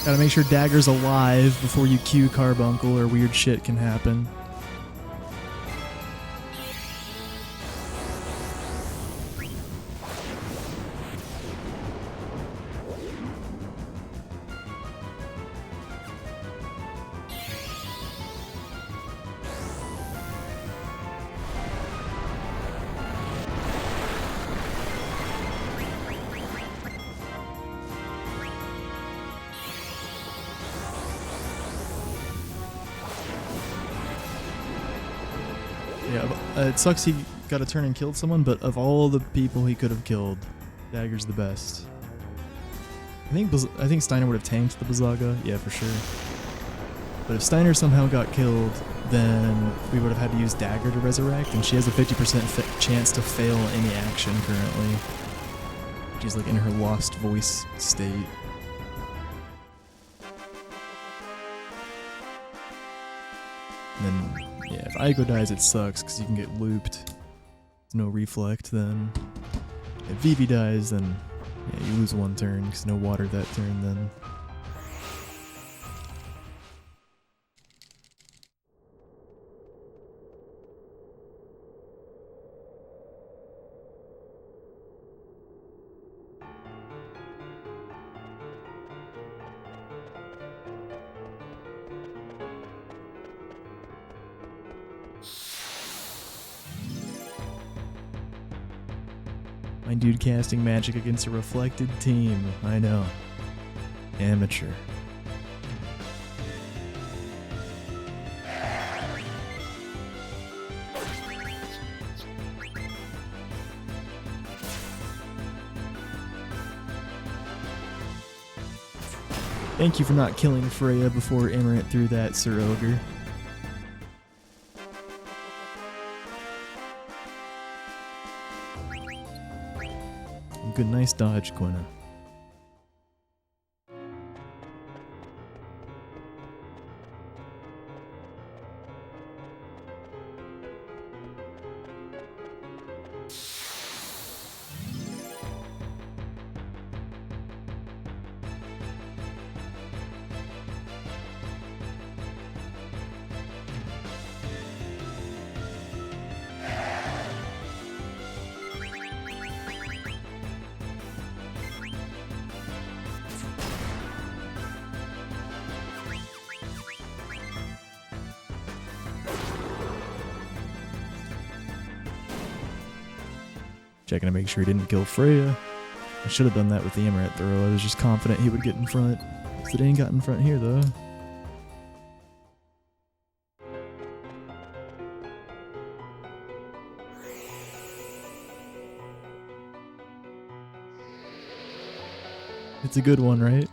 Gotta make sure Dagger's alive before you Q Carbuncle or weird shit can happen. Yeah, it sucks he got a turn and killed someone, but of all the people he could have killed, Dagger's the best. I think Steiner would have tanked the Blizzaga, yeah, for sure. But if Steiner somehow got killed, then we would have had to use Dagger to resurrect, and she has a 50% chance to fail any action currently. She's like in her lost voice state. And then, yeah, if Aiko dies, it sucks because you can get looped. There's no reflect then. If Vivi dies, then yeah, you lose one turn because no water that turn then. My dude casting magic against a reflected team. I know. Amateur. Thank you for not killing Freya before Amarant threw that, Sir Ogre. Good, nice dodge, Quina. Checking to make sure he didn't kill Freya. I should have done that with the Amaret throw. I was just confident he would get in front. So it ain't got in front here, though. It's a good one, right?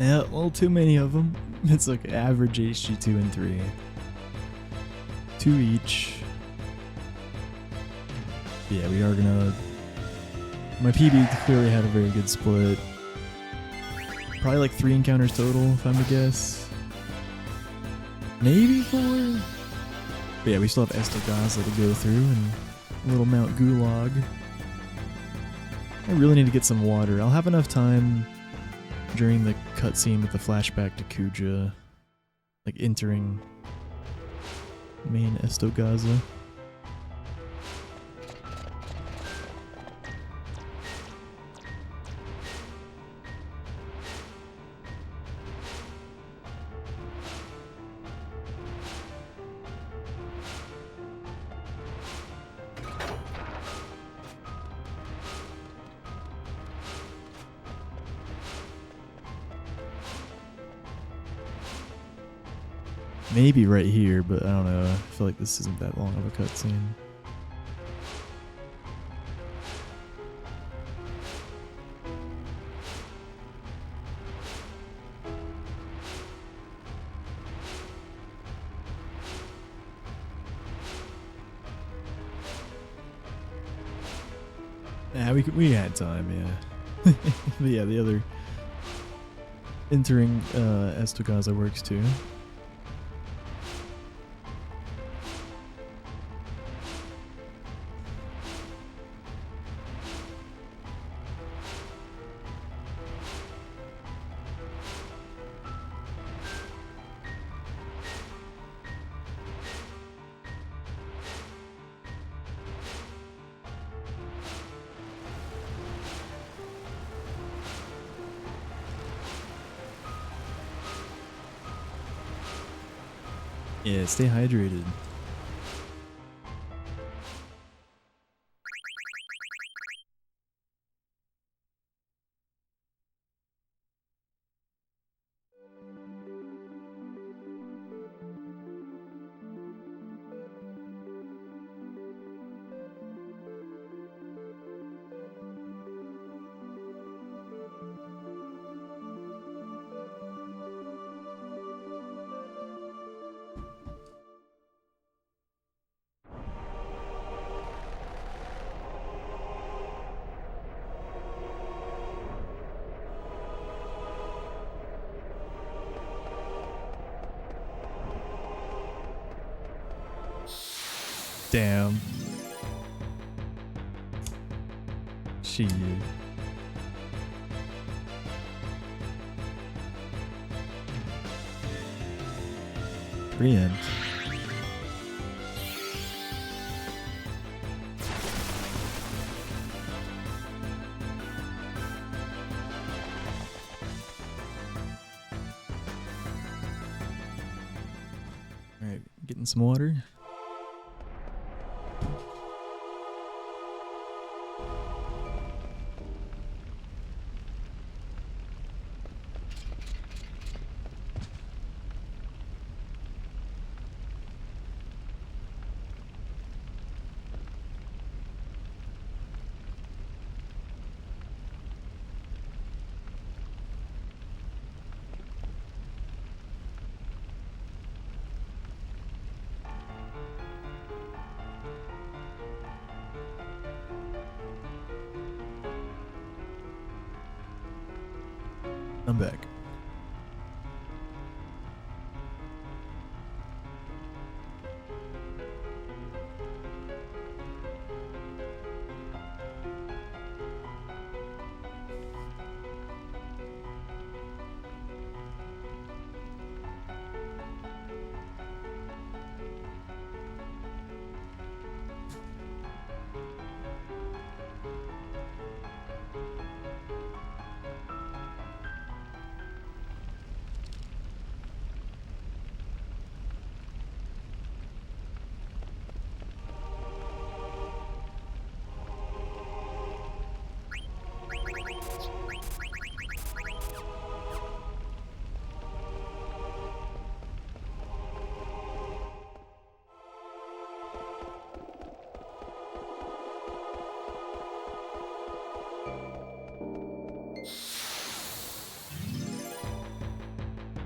Yeah, well, too many of them. It's like average HG2 and 3. 2 each. Yeah, we are gonna... My PB clearly had a very good split. Probably like 3 encounters total, if I'm to guess. Maybe 4? But yeah, we still have Estogazza to go through and little Mount Gulag. I really need to get some water. I'll have enough time during the cutscene with the flashback to Kuja, like entering main Estogazza. Maybe right here, but I don't know. I feel like this isn't that long of a cutscene. Nah, we had time, yeah. But yeah, the other entering Estagaza works too. Yeah, stay hydrated. Damn. Shit. Preempt. Alright, getting some water. I'm back.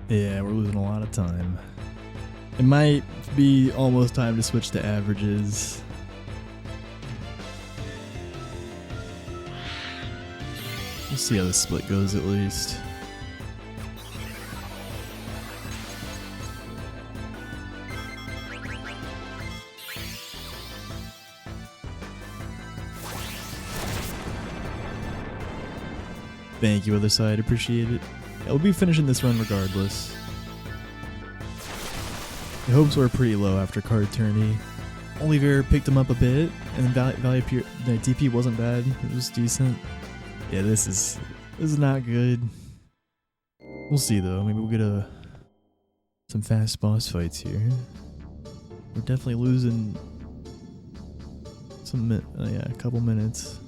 Yeah, we're losing a lot of time. It might be almost time to switch to averages. We'll see how this split goes at least. Thank you, other side. Appreciate it. Yeah, we'll be finishing this run regardless. The hopes were pretty low after card tourney. Oliver picked him up a bit, and then the DP wasn't bad. It was decent. Yeah, this is not good. We'll see though. Maybe we'll get some fast boss fights here. We're definitely losing a couple minutes.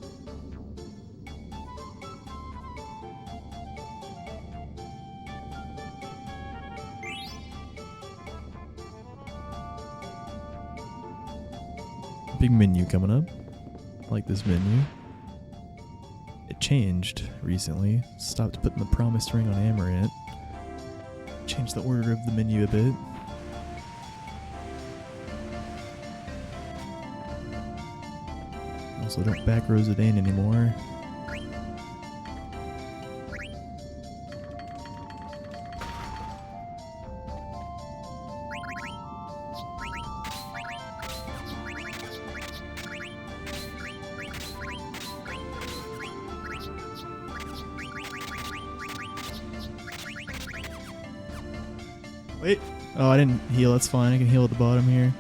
Big menu coming up. I like this menu. It changed recently. Stopped putting the promised ring on Amaranth. Changed the order of the menu a bit. Also, don't back rows it in anymore. Wait. Oh, I didn't heal. That's fine. I can heal at the bottom here.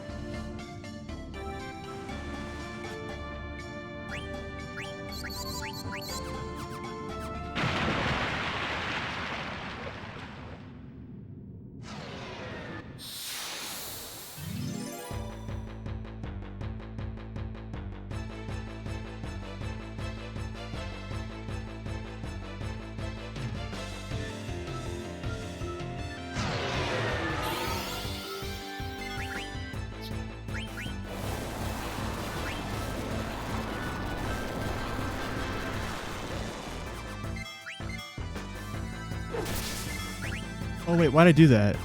Oh wait, why'd I do that?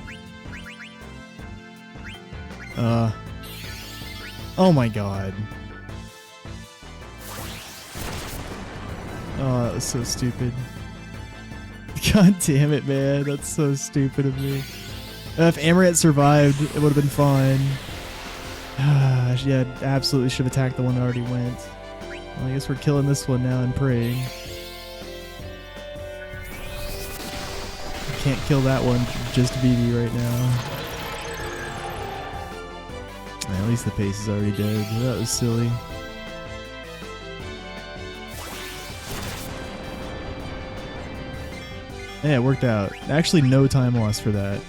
Oh my god. Oh, that was so stupid. God damn it, man. That's so stupid of me. If Amaret survived, it would have been fine. Yeah, absolutely should have attacked the one that already went. Well, I guess we're killing this one now and praying. Can't kill that one, just BB right now. At least the pace is already dead. That was silly. Yeah, it worked out. Actually, no time loss for that.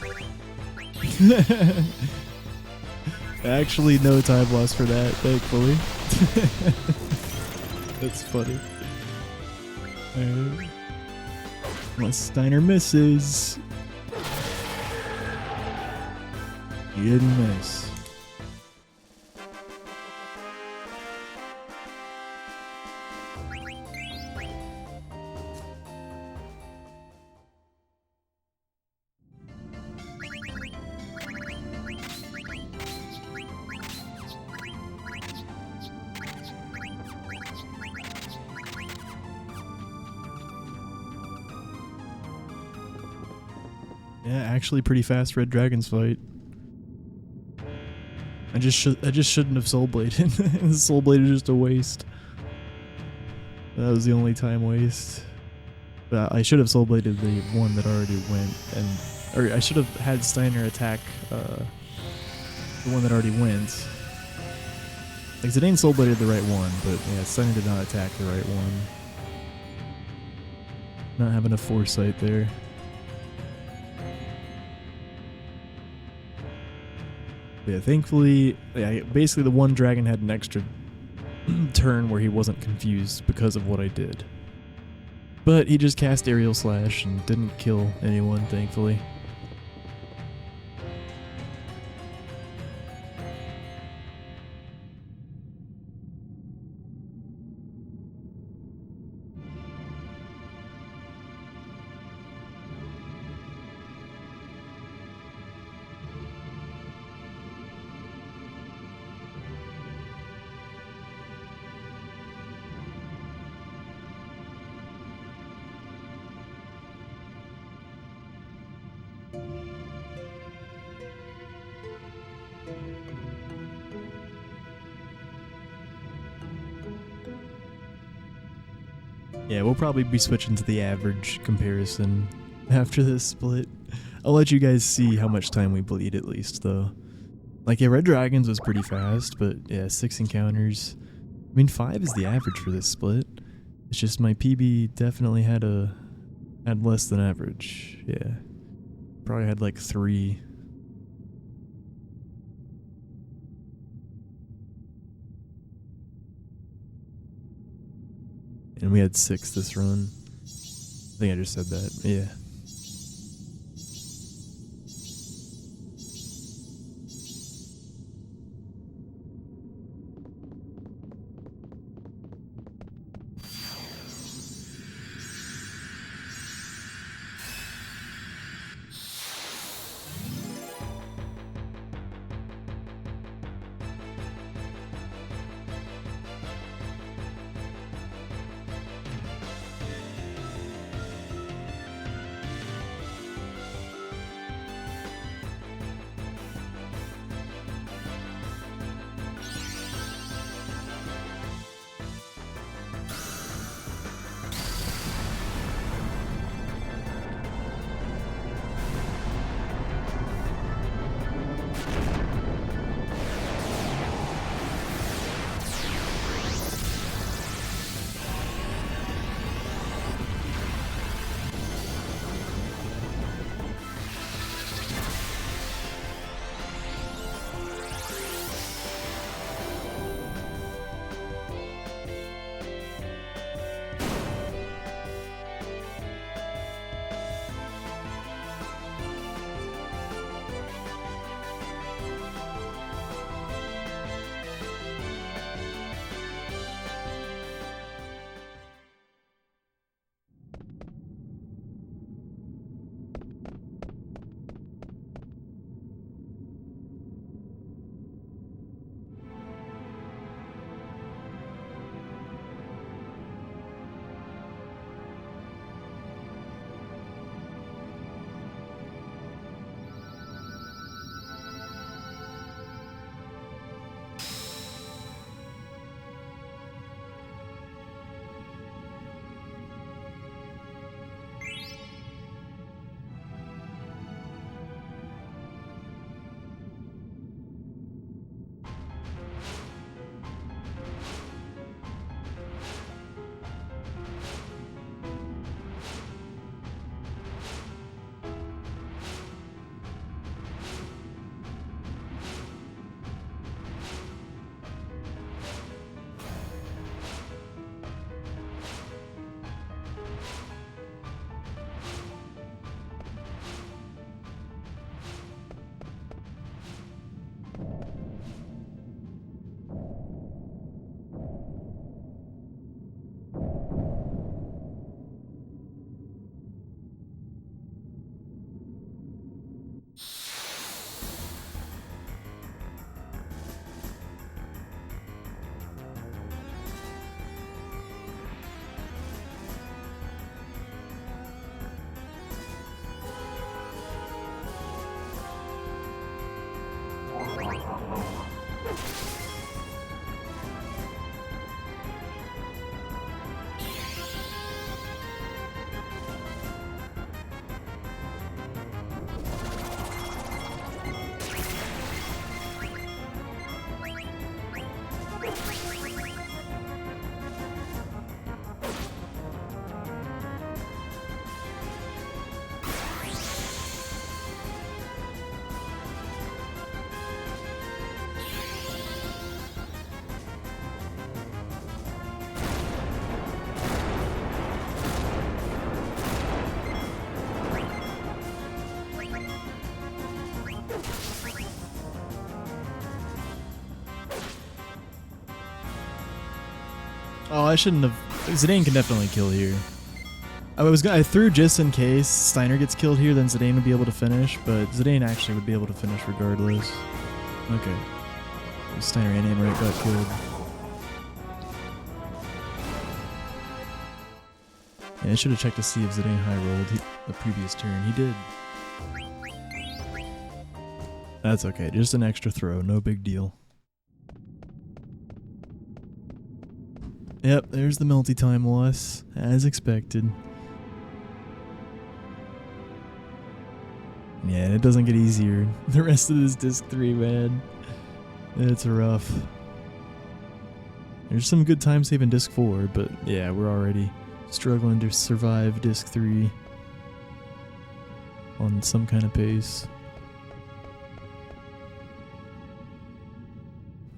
Actually, no time loss for that, thankfully. That's funny. Alright. Unless Steiner misses. He didn't miss. Yeah, actually pretty fast Red Dragons fight. I just shouldn't have Soul Bladed. The Soul Blade is just a waste. That was the only time waste. But I should have Soul Bladed the one that already went, or I should have had Steiner attack the one that already went. Like Zidane Soul Bladed the right one, but yeah, Steiner did not attack the right one. Not having a foresight there. Yeah, thankfully, yeah, basically the one dragon had an extra turn where he wasn't confused because of what I did. But he just cast Aerial Slash and didn't kill anyone, thankfully. Yeah, we'll probably be switching to the average comparison after this split. I'll let you guys see how much time we bleed at least, though. Like, yeah, Red Dragons was pretty fast, but yeah, 6 encounters. I mean, 5 is the average for this split. It's just my PB definitely had less than average. Yeah. Probably had like 3. And we had 6 this run. I think I just said that. Yeah. Oh, I shouldn't have. Zidane can definitely kill here. I threw just in case Steiner gets killed here, then Zidane would be able to finish, but Zidane actually would be able to finish regardless. Okay. Steiner and Amorite got killed. Yeah, I should have checked to see if Zidane high rolled the previous turn. He did. That's okay. Just an extra throw. No big deal. Yep, there's the multi-time loss, as expected. Yeah, it doesn't get easier. The rest of this Disc 3, man. It's rough. There's some good time save in Disc 4, but yeah, we're already struggling to survive Disc 3 on some kind of pace.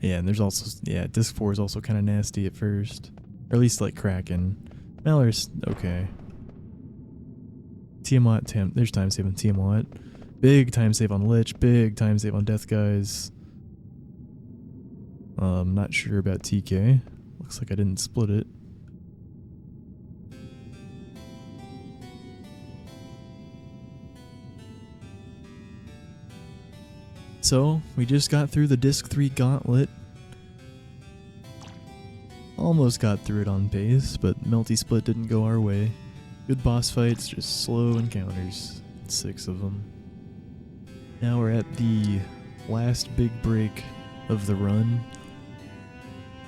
Yeah, and there's also, yeah, Disc 4 is also kind of nasty at first. Or at least like Kraken. Malor's okay. Tiamat, there's time save on Tiamat. Big time save on Lich, big time save on Death Guys. Not sure about TK. Looks like I didn't split it. So, we just got through the Disc 3 Gauntlet. Almost got through it on pace, but Melty Split didn't go our way. Good boss fights, just slow encounters. 6 of them. Now we're at the last big break of the run.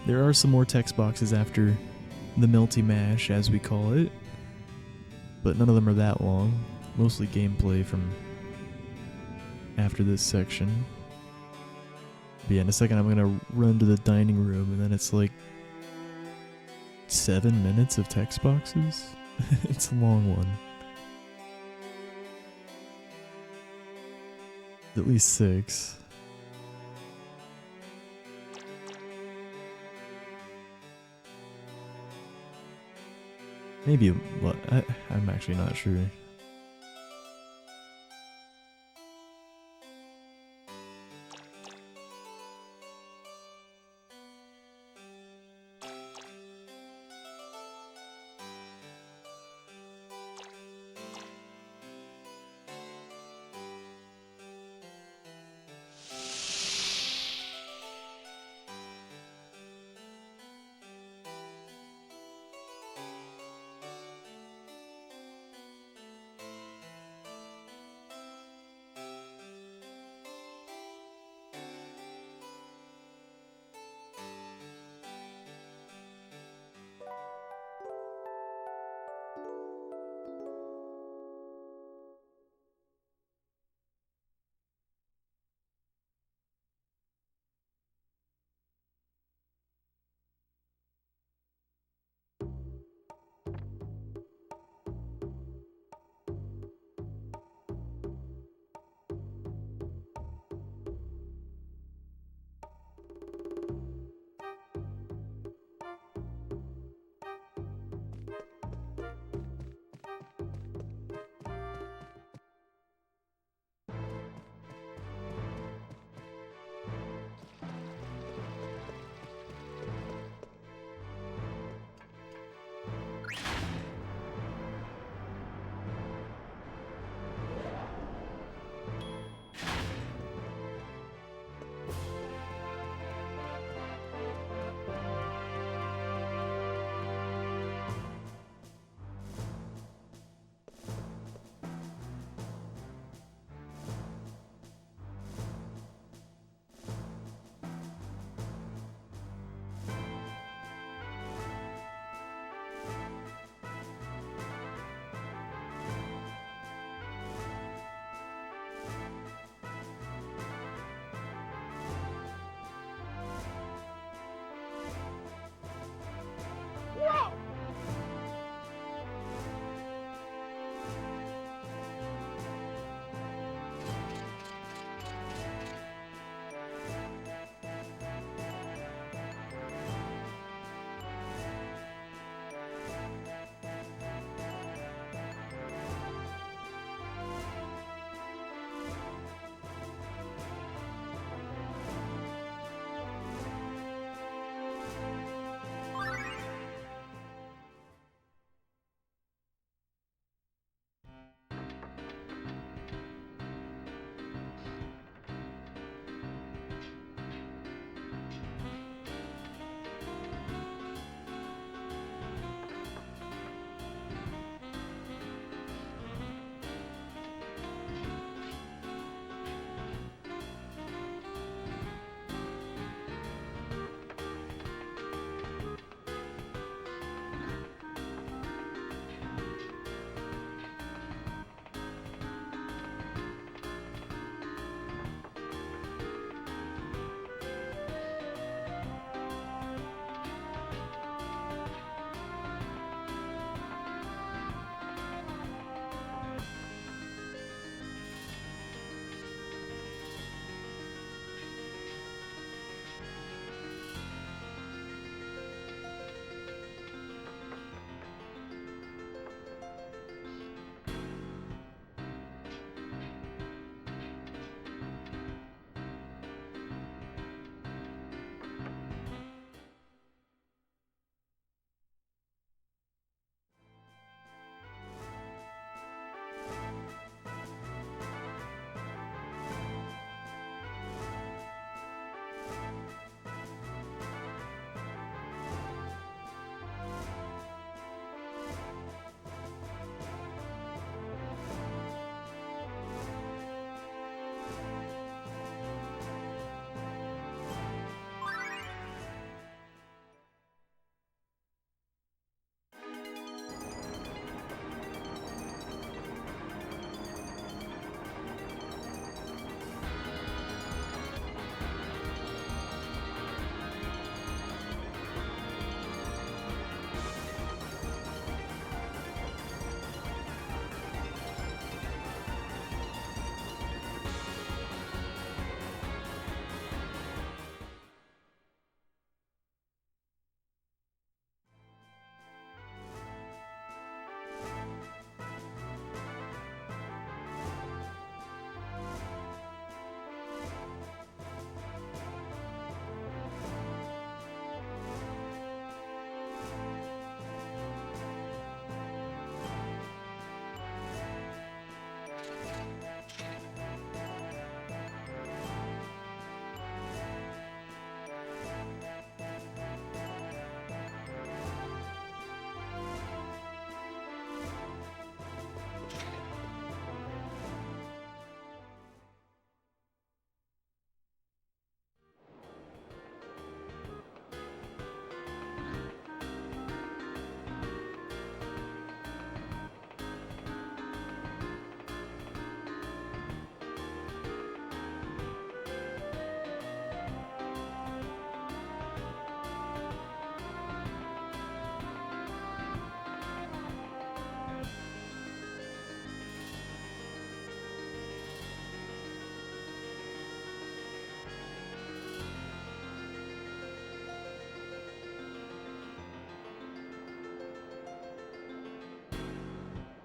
There are some more text boxes after the Melty Mash, as we call it, but none of them are that long. Mostly gameplay from after this section. But yeah, in a second I'm gonna run to the dining room, and then it's like 7 minutes of text boxes. It's a long one. At least 6. Maybe, I'm actually not sure.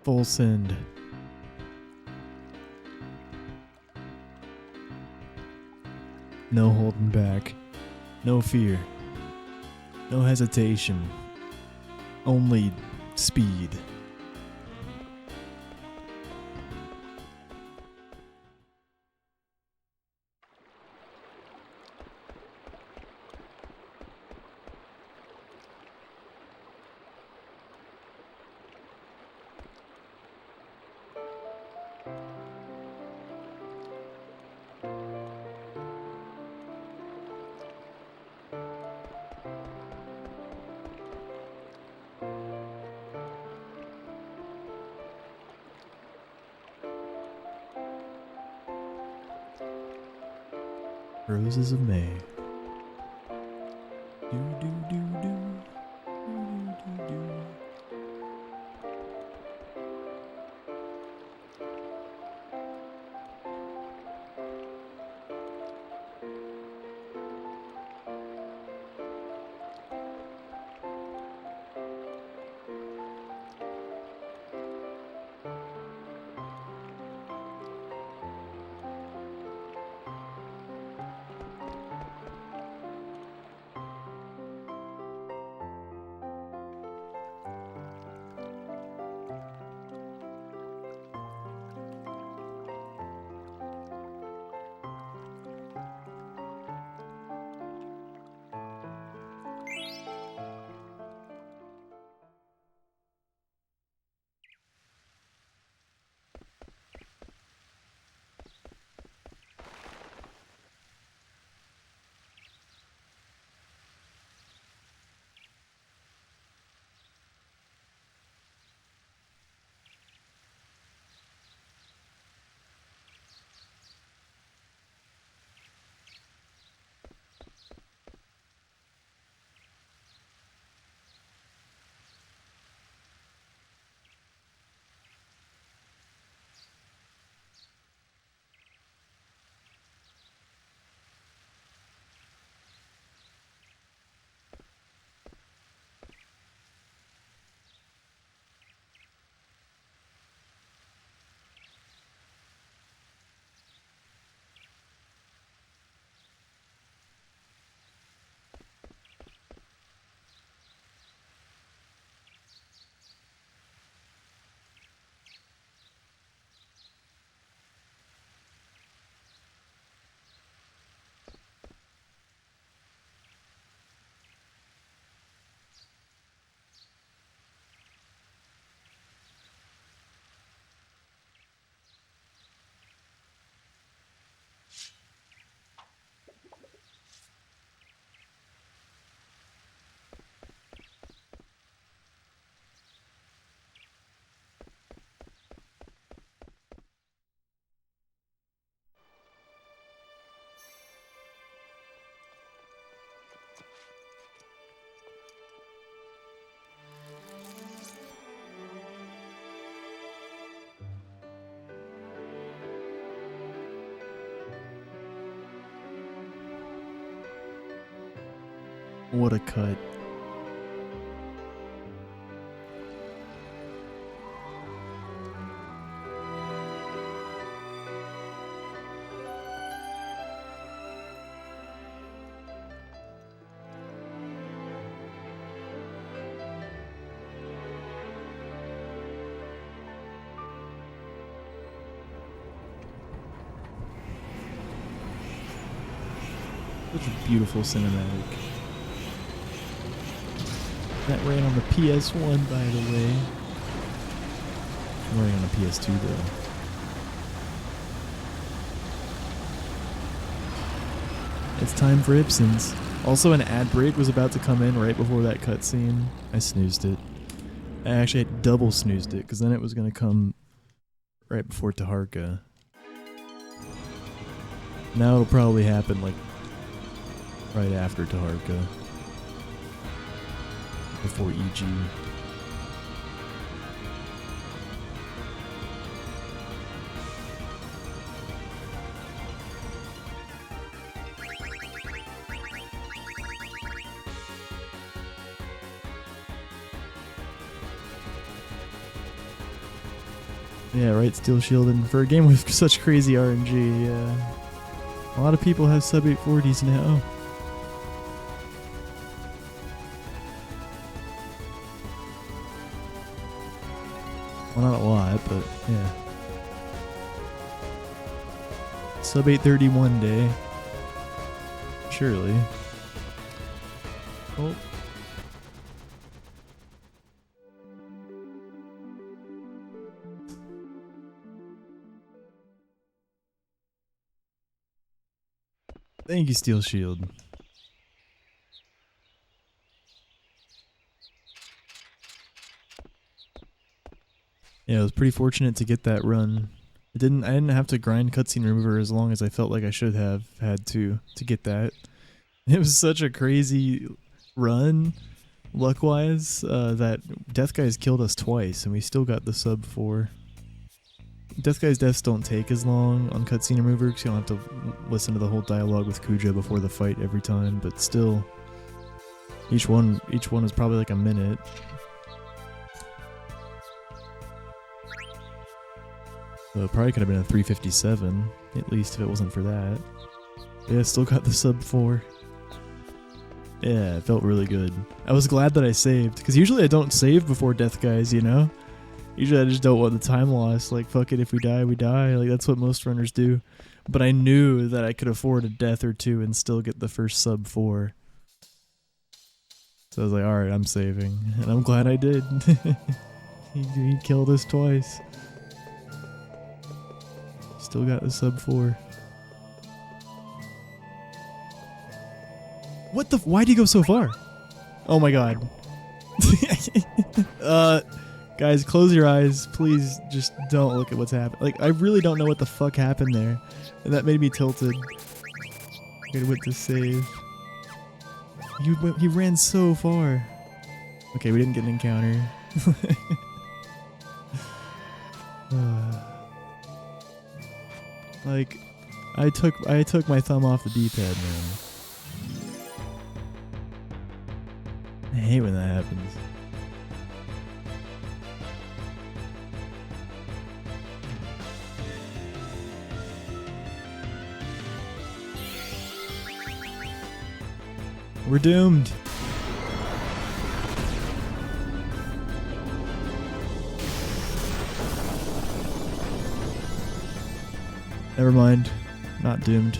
Full send. No holding back. No fear. No hesitation. Only speed. Roses of May. Do do do do. Do do do. What a cut. Such a beautiful cinematic. That ran on the PS1, by the way. I'm running on the PS2, though. It's time for Ibsen's. Also, an ad break was about to come in right before that cutscene. I snoozed it. I actually double snoozed it, because then it was going to come right before Taharka. Now it'll probably happen, like, right after Taharka. Before EG. Yeah, right, Steel Shield. And for a game with such crazy RNG, yeah. A lot of people have sub 840s now. Well, not a lot, but yeah. Sub 830 one day. Surely. Oh. Thank you, Steel Shield. Yeah, I was pretty fortunate to get that run. I didn't have to grind cutscene remover as long as I felt like I should have had to get that. It was such a crazy run, luck-wise, that Death Guys killed us twice, and we still got the sub 4. Death Guy's deaths don't take as long on cutscene remover because you don't have to listen to the whole dialogue with Kuja before the fight every time, but still, each one is probably like a minute. So it probably could have been a 357, at least if it wasn't for that. Yeah, still got the sub 4. Yeah, it felt really good. I was glad that I saved, because usually I don't save before Death Guys, you know? Usually I just don't want the time loss. Like, fuck it, if we die, we die. Like, that's what most runners do. But I knew that I could afford a death or two and still get the first sub 4. So I was like, alright, I'm saving. And I'm glad I did. he killed us twice. Still got the sub 4. What the? Why'd he go so far? Oh my god. Guys, close your eyes. Please just don't look at what's happening. Like, I really don't know what the fuck happened there. And that made me tilted. I went to save. He ran so far. Okay, we didn't get an encounter. Like, I took my thumb off the D-pad, man. I hate when that happens. We're doomed. Never mind. Not doomed.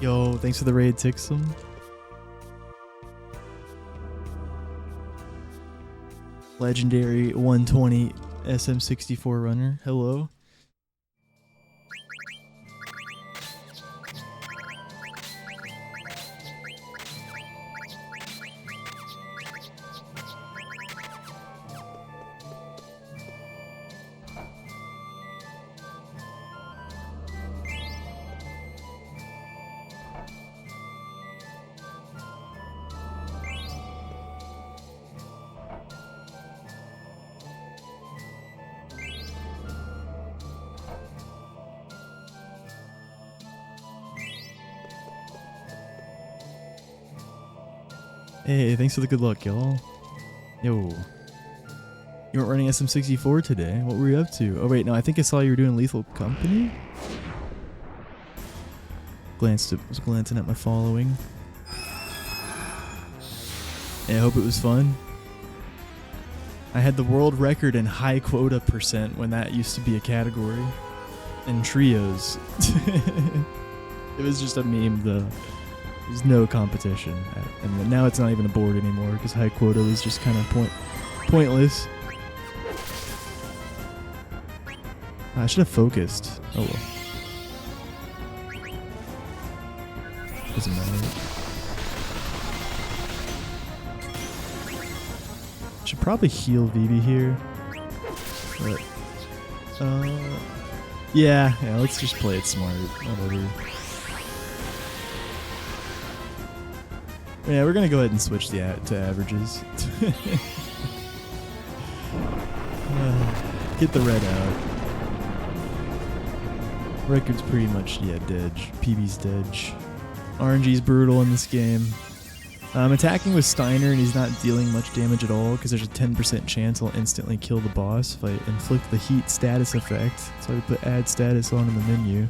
Yo, thanks for the raid, Tixum. Legendary 120 SM64 runner. Hello. Hey, thanks for the good luck, y'all. Yo. You weren't running SM64 today. What were you up to? Oh wait, no, I think I saw you were doing Lethal Company. Was glancing at my following. Yeah, I hope it was fun. I had the world record in high quota percent when that used to be a category. In trios. It was just a meme though. There's no competition. And now it's not even a board anymore because high quota was just kind of pointless. I should have focused. Oh well. Doesn't matter. Should probably heal Vivi here. But, yeah, let's just play it smart. Whatever. Yeah, we're gonna go ahead and switch to averages. Get the red out. Record's pretty much, yeah, dead. PB's dead. RNG's brutal in this game. I'm attacking with Steiner and he's not dealing much damage at all because there's a 10% chance I'll instantly kill the boss if I inflict the heat status effect. So I put add status on in the menu.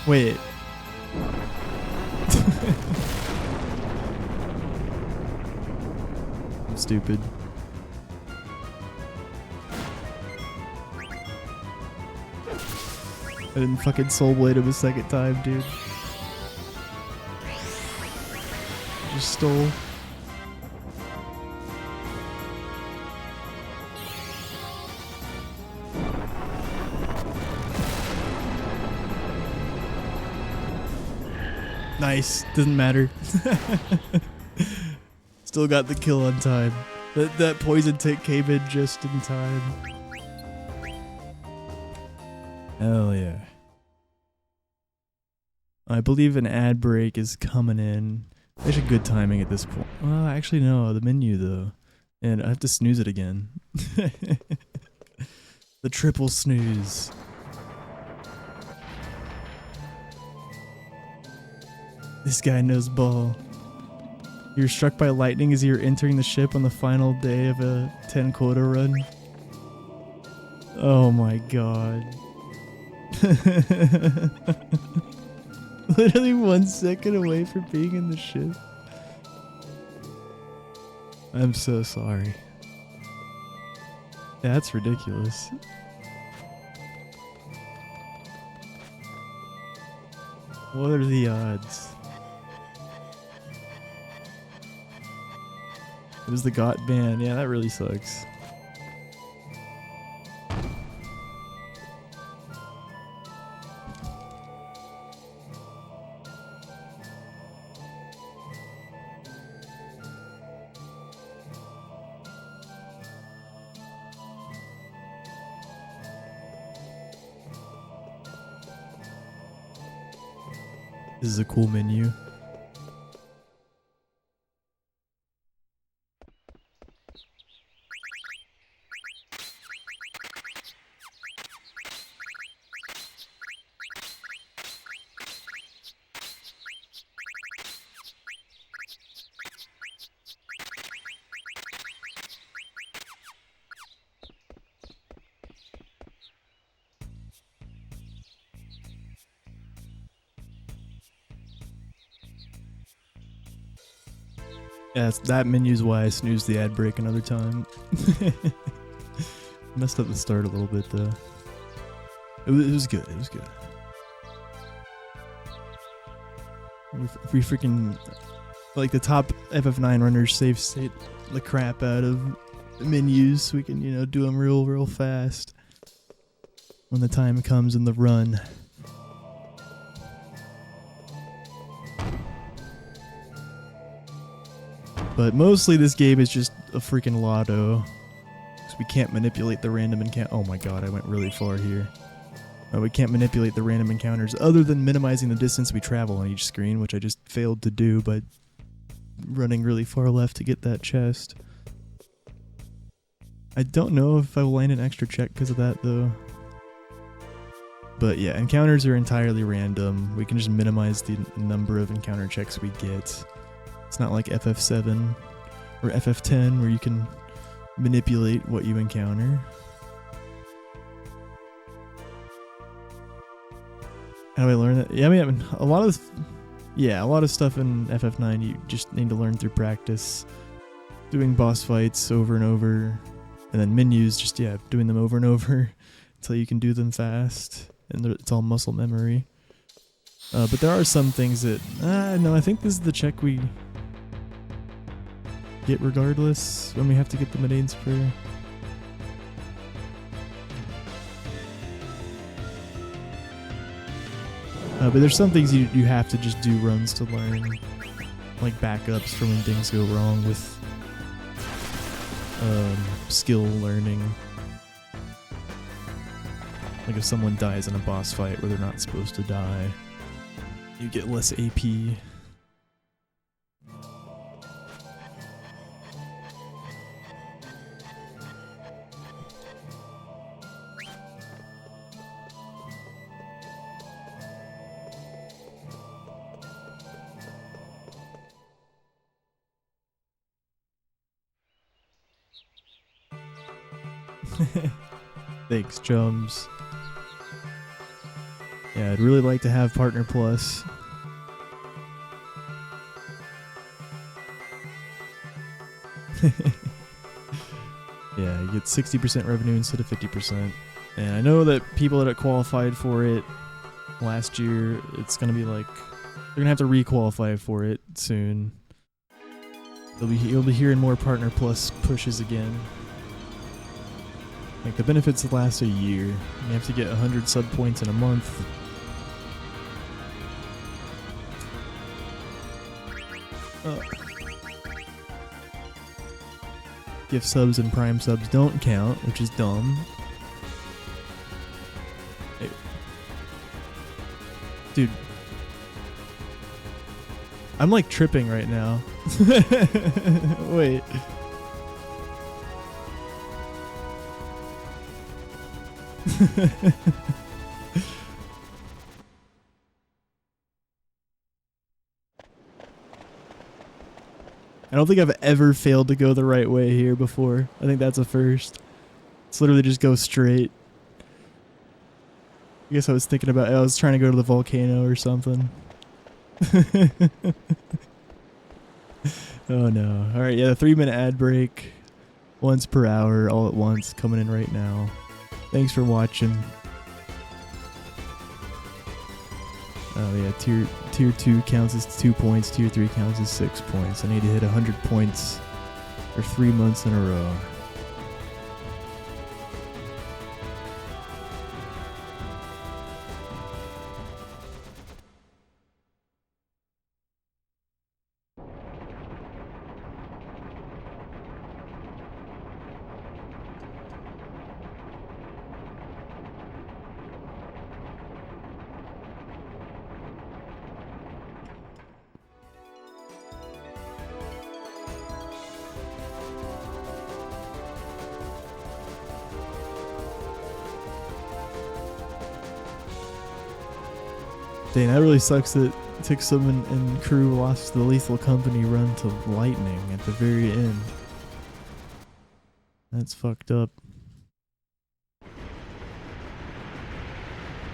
Wait. I'm stupid. I didn't fucking soul blade him a second time, dude. Just stole. Nice. Doesn't matter. Still got the kill on time. That poison tick came in just in time. Hell yeah. I believe an ad break is coming in. Actually good timing at this point. Well, actually no, the menu though. And I have to snooze it again. The triple snooze. This guy knows ball. You're struck by lightning as you're entering the ship on the final day of a 10 quota run. Oh my god. Literally 1 second away from being in the ship. I'm so sorry. That's ridiculous. What are the odds? It was the GOT ban. Yeah, that really sucks. This is a cool menu. Yeah, that menu's why I snoozed the ad break another time. Messed up the start a little bit though. It was good. It was good. We freaking like the top FF9 runners save state the crap out of menus so we can, you know, do them real fast when the time comes in the run. But mostly this game is just a freaking lotto. Because we can't manipulate the random encounter. Oh my god, I went really far here. We can't manipulate the random encounters other than minimizing the distance we travel on each screen, which I just failed to do by running really far left to get that chest. I don't know if I will land an extra check because of that though. But yeah, encounters are entirely random. We can just minimize the number of encounter checks we get. It's not like FF7 or FF10 where you can manipulate what you encounter. How do I learn that? Yeah, I mean, a lot of stuff in FF9 you just need to learn through practice. Doing boss fights over and over, and then menus, just doing them over and over until you can do them fast, and it's all muscle memory. But there are some things that no, I think this is the check we get regardless when we have to get the Maiden's Prayer. But there's some things you have to just do runs to learn, like backups for when things go wrong with skill learning. Like if someone dies in a boss fight where they're not supposed to die, you get less AP. Thanks, chums. Yeah, I'd really like to have Partner Plus. Yeah, you get 60% revenue instead of 50%. And I know that people that qualified for it last year, it's gonna be like they're gonna have to re-qualify for it soon. You'll be hearing more Partner Plus pushes again. Like the benefits last a year. You have to get 100 sub points in a month. Gift subs and Prime subs don't count, which is dumb. Hey. Dude. I'm like tripping right now. Wait. I don't think I've ever failed to go the right way here before. I think that's a first. It's literally just go straight. I guess I was thinking about I was trying to go to the volcano or something. Oh no. Alright, yeah, the 3-minute ad break. Once per hour, all at once, coming in right now. Thanks for watching. Oh yeah, tier 2 counts as 2 points, tier 3 counts as 6 points. I need to hit 100 points for 3 months in a row. Dang, that really sucks that Tixum and crew lost the Lethal Company run to Lightning at the very end. That's fucked up.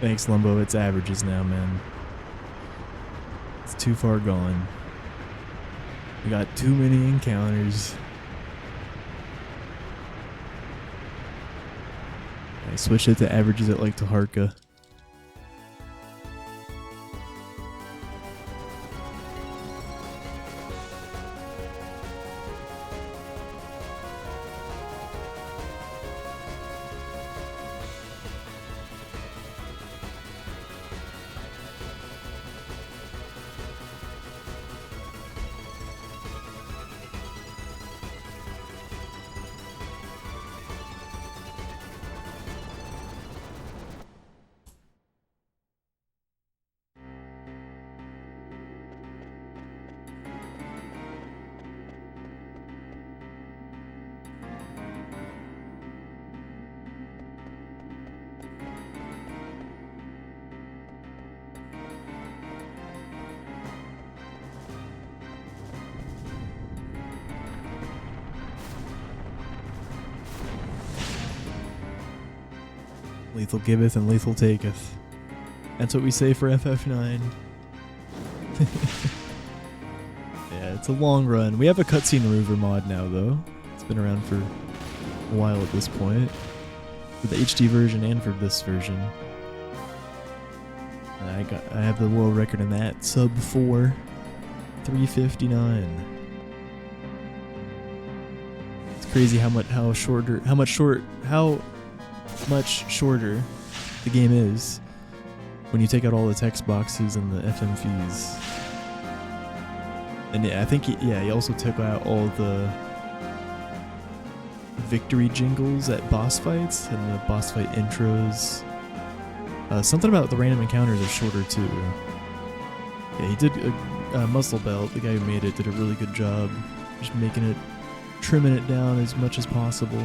Thanks, Lumbo. It's averages now, man. It's too far gone. We got too many encounters. I switched it to averages at like Taharka. Lethal giveth and lethal taketh. That's what we say for FF9. Yeah, it's a long run. We have a cutscene remover mod now, though. It's been around for a while at this point. For the HD version and for this version. And I have the world record in that. Sub 4. 3:59. It's crazy how much shorter the game is when you take out all the text boxes and the FMVs. And yeah, I think he also took out all the victory jingles at boss fights and the boss fight intros. Something about the random encounters are shorter too. Yeah, he did Muscle Belt, the guy who made it, did a really good job just trimming it down as much as possible.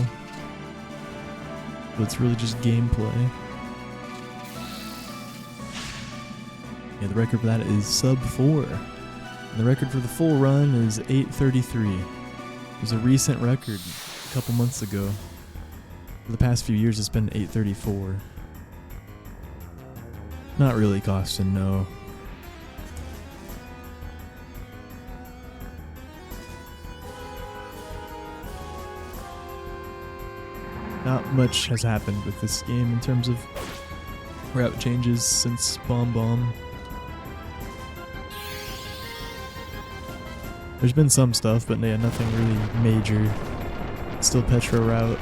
But it's really just gameplay. Yeah, the record for that is sub 4. And the record for the full run is 8:33. It was a recent record a couple months ago. For the past few years, it's been 8:34. Not really costing, no. Not much has happened with this game in terms of route changes since Bomb Bomb. There's been some stuff, but yeah, nothing really major. Still Petra route.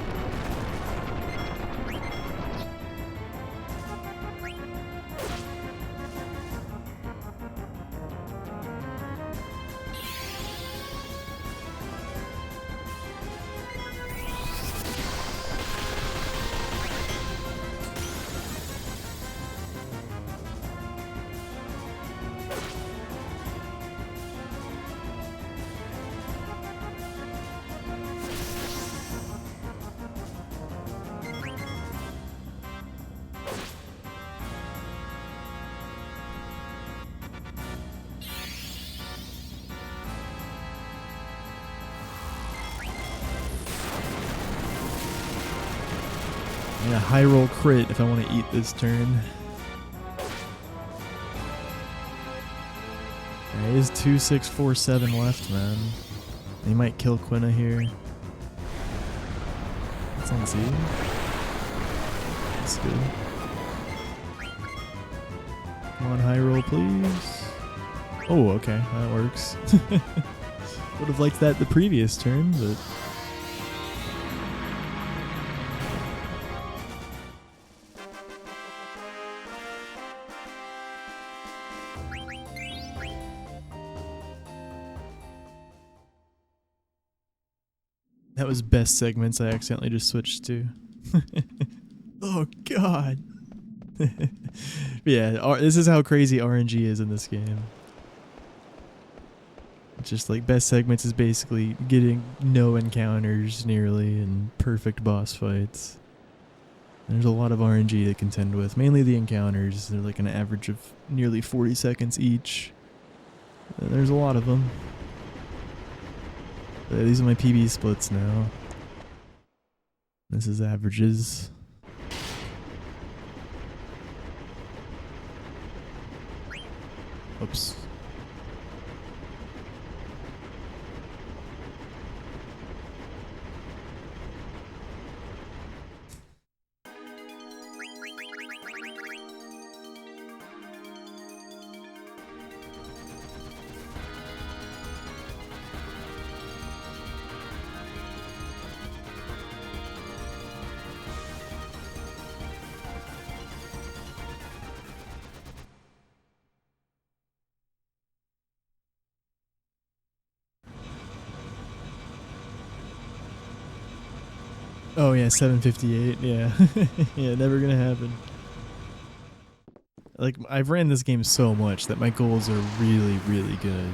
Yeah, high roll crit if I want to eat this turn. There is 2, 6, 4, 7 left, man. He might kill Quina here. Let's see. That's good. Come on, high roll, please. Oh, okay, that works. Would have liked that the previous turn, but. That was best segments I accidentally just switched to. Oh god. Yeah, this is how crazy RNG is in this game. It's just like best segments is basically getting no encounters nearly and perfect boss fights. There's a lot of RNG to contend with, mainly the encounters. They're like an average of nearly 40 seconds each. There's a lot of them. These are my PB splits now. This is averages. Oops. Oh yeah, 758, yeah. Yeah, never gonna happen. Like, I've ran this game so much that my goals are really, really good.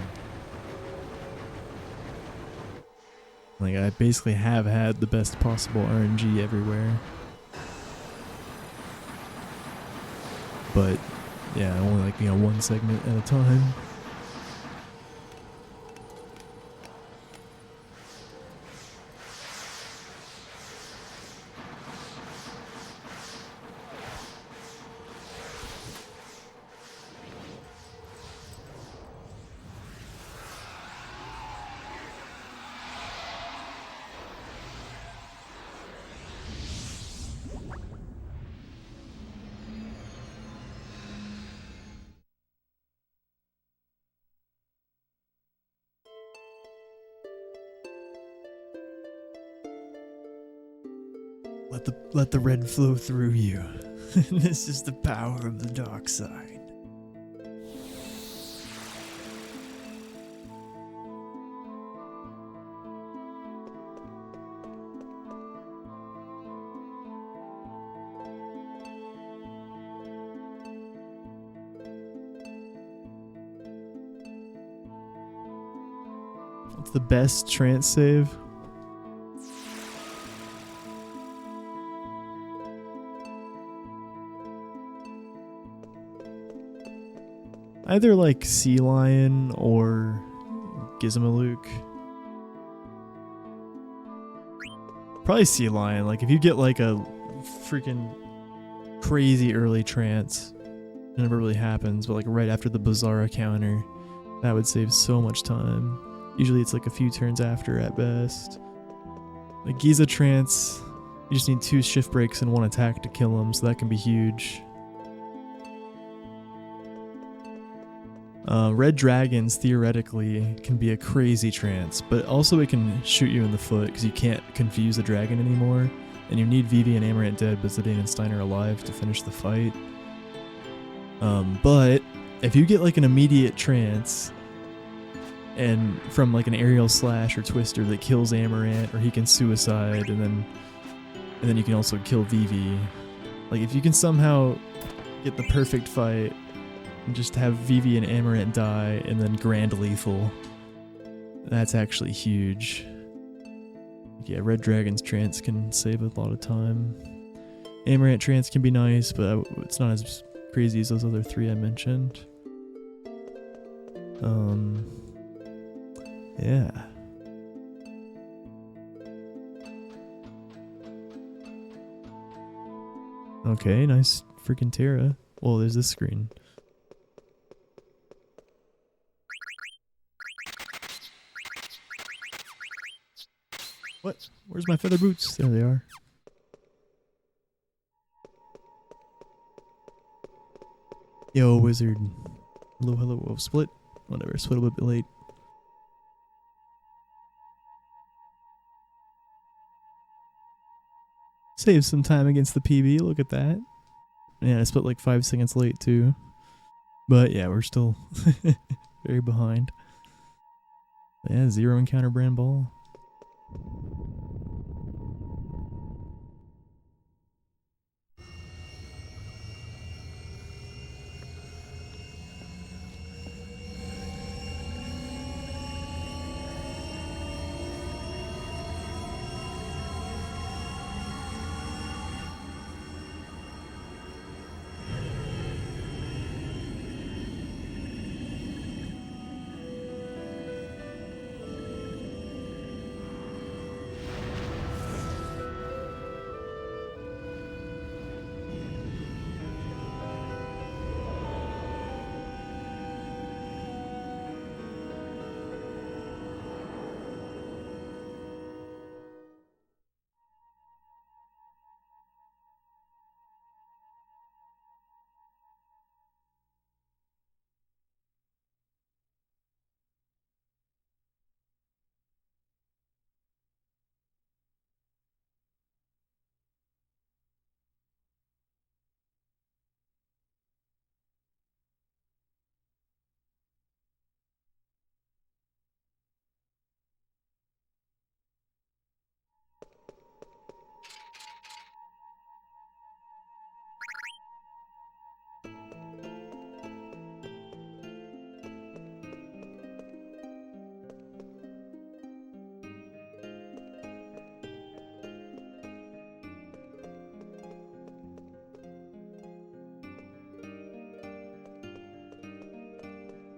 Like, I basically have had the best possible RNG everywhere. But, yeah, only like, one segment at a time. Let the red flow through you. This is the power of the dark side. What's the best trance save? Either like Sea Lion or Gizmaluke. Probably Sea Lion. Like if you get like a freaking crazy early trance, it never really happens, but like right after the Bazaar counter, that would save so much time. Usually it's like a few turns after at best. Like Giza trance, you just need 2 shift breaks and 1 attack to kill him, so that can be huge. Red Dragons theoretically can be a crazy trance, but also it can shoot you in the foot because you can't confuse the dragon anymore, and you need Vivi and Amarant dead but Zidane and Steiner alive to finish the fight. But if you get like an immediate trance and from like an aerial slash or twister that kills Amarant, or he can suicide and then you can also kill Vivi. Like if you can somehow get the perfect fight and just have Vivi and Amarant die and then grand lethal, that's actually huge. Yeah, Red Dragon's trance can save a lot of time. Amarant trance can be nice, but it's not as crazy as those other 3 I mentioned. Yeah. Okay, nice freaking Terra. Well, there's this screen. What? Where's my feather boots? There they are. Yo, wizard. Hello, hello. Oh, split. Whatever, split a bit late. Save some time against the PB, look at that. Yeah, I split like 5 seconds late too. But yeah, we're still very behind. Yeah, 0 encounter brand ball.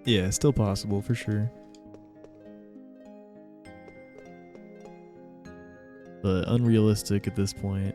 Yeah, still possible for sure. But unrealistic at this point.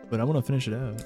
But I want to finish it out.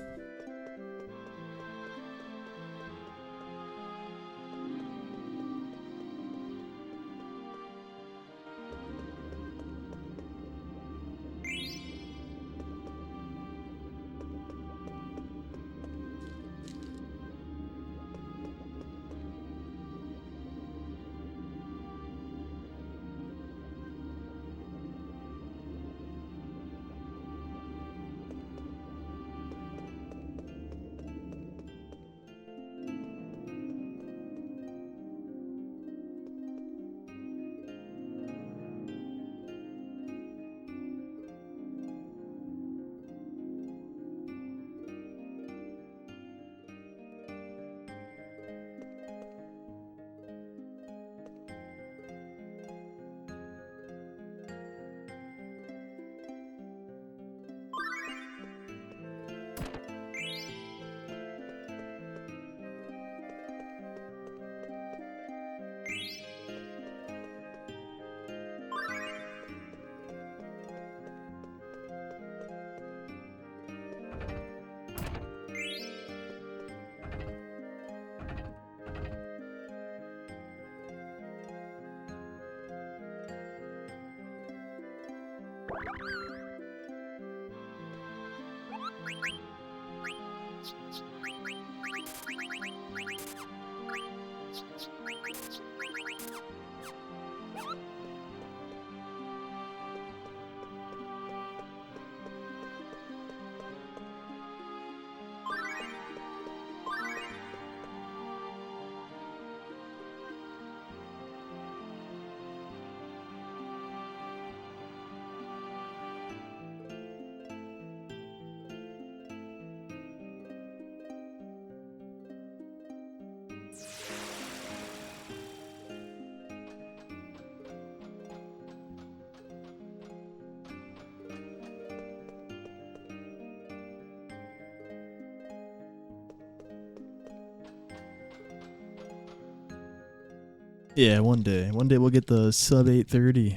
Yeah, one day. One day we'll get the sub 830.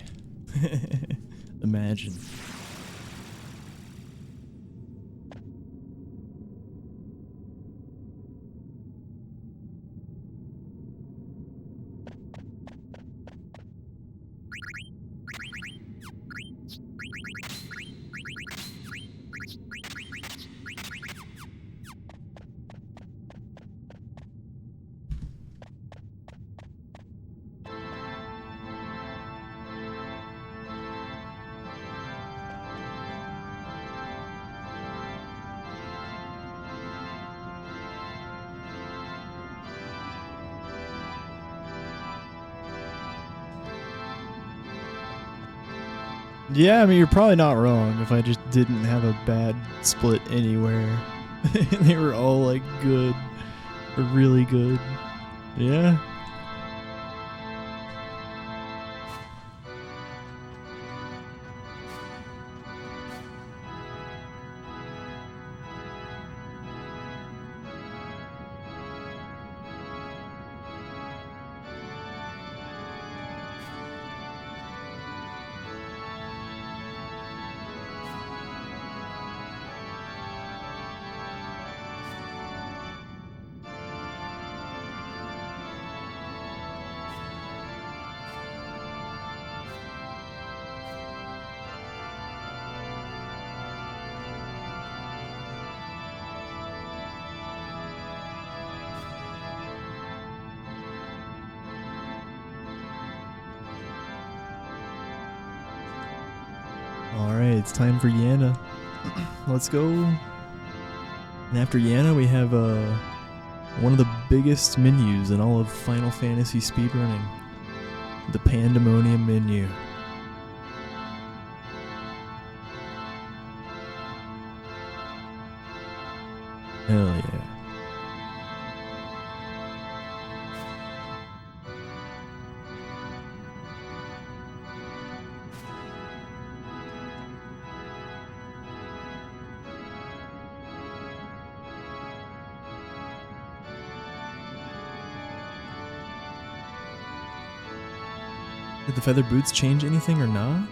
Imagine. Yeah, I mean, you're probably not wrong if I just didn't have a bad split anywhere. They were all, like, good. Or really good. Yeah. Alright, it's time for Yana. Let's go. And after Yana, we have one of the biggest menus in all of Final Fantasy speedrunning. The Pandemonium menu. Hell yeah. Did the feather boots change anything or not?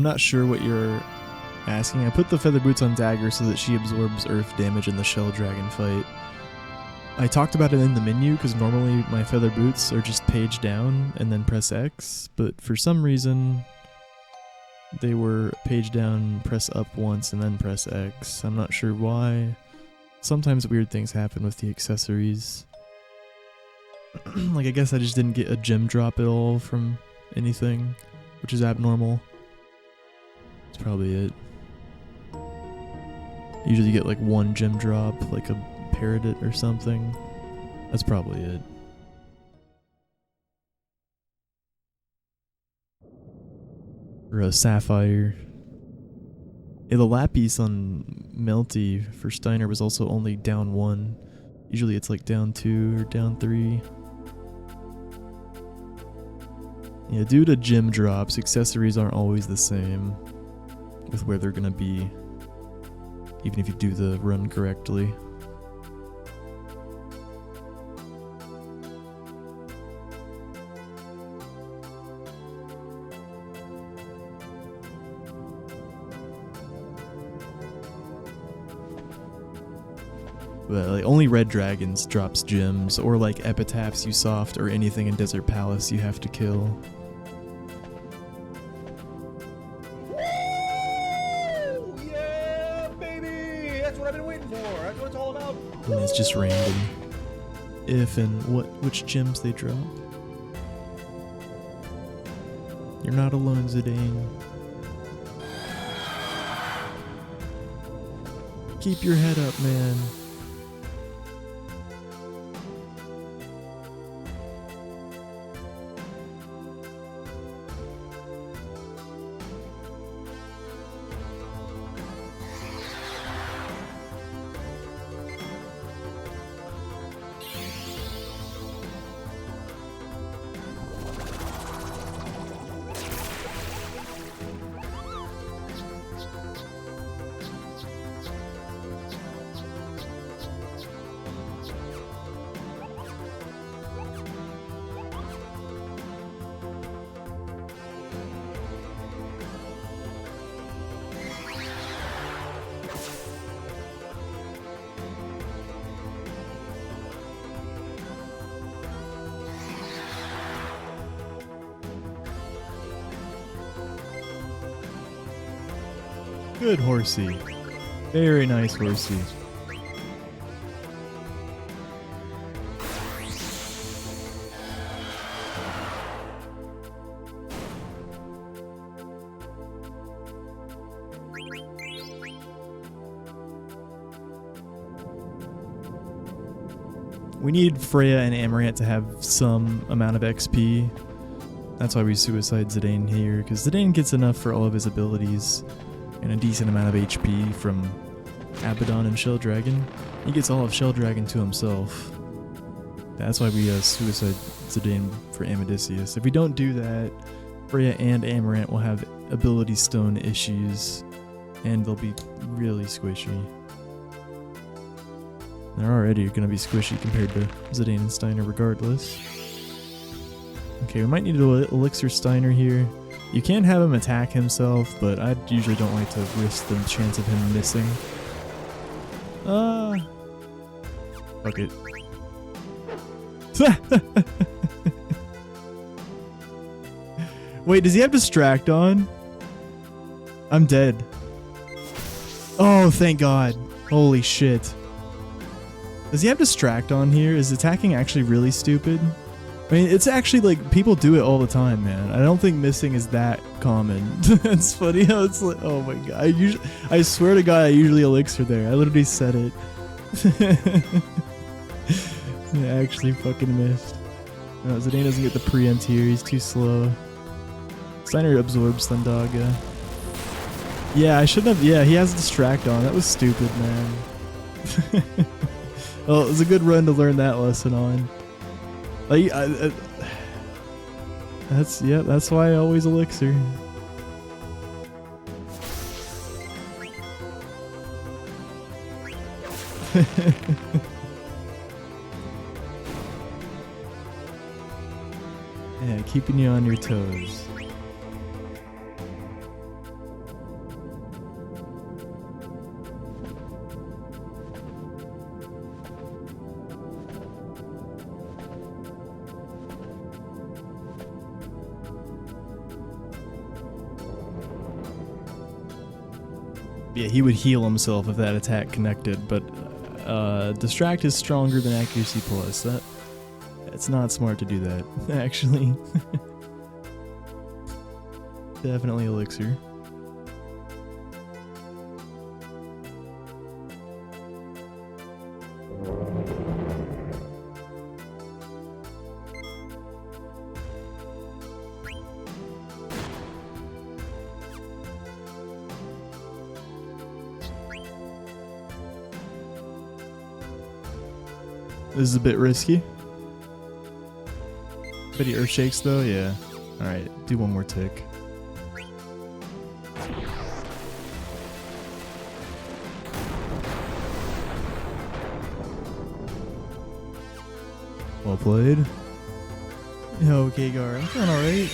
I'm not sure what you're asking. I put the feather boots on Dagger so that she absorbs earth damage in the shell dragon fight. I talked about it in the menu because normally my feather boots are just page down and then press X, but for some reason they were page down, press up once, and then press X. I'm not sure why. Sometimes weird things happen with the accessories. Like, I guess I just didn't get a gem drop at all from anything, which is abnormal. That's probably it. Usually you get like one gem drop, like a Peridot or something. That's probably it. Or a Sapphire. Yeah, the Lapis on Melty for Steiner was also only down 1. Usually it's like down 2 or down 3. Yeah, due to gem drops, accessories aren't always the same with where they're gonna be, even if you do the run correctly. But like, only Red Dragons drops gems, or like Epitaphs you soft, or anything in Desert Palace you have to kill. Yeah, baby! That's what I've been waiting for. That's what it's all about. And it's just random. If and which gems they drop. You're not alone, Zidane. Keep your head up, man. Good horsey. Very nice horsey. We need Freya and Amarant to have some amount of XP. That's why we suicide Zidane here, because Zidane gets enough for all of his abilities and a decent amount of HP from Abaddon and Shell Dragon. He gets all of Shell Dragon to himself. That's why we suicide Zidane for Amadisius. If we don't do that, Freya and Amarant will have ability stone issues, and they'll be really squishy. They're already going to be squishy compared to Zidane and Steiner regardless. Okay, we might need an Elixir Steiner here. You can have him attack himself, but I usually don't like to risk the chance of him missing. Fuck it. Wait, does he have Distract on? I'm dead. Oh, thank God. Holy shit. Does he have Distract on here? Is attacking actually really stupid? I mean, it's actually like, people do it all the time, man. I don't think missing is that common. It's funny how it's like, oh my God. I swear to God, I usually Elixir there. I literally said it. I actually fucking missed. No, Zidane doesn't get the preempt here. He's too slow. Steiner absorbs Thundaga. Yeah, I shouldn't have. Yeah, he has Distract on. That was stupid, man. Well, it was a good run to learn that lesson on. Like, that's why I always Elixir. Yeah, keeping you on your toes. Yeah, he would heal himself if that attack connected, but distract is stronger than accuracy plus. It's not smart to do that, actually. Definitely elixir. This is a bit risky. But he earth shakes though, yeah. Alright, do one more tick. Well played. Okay, Gar, I'm feeling alright.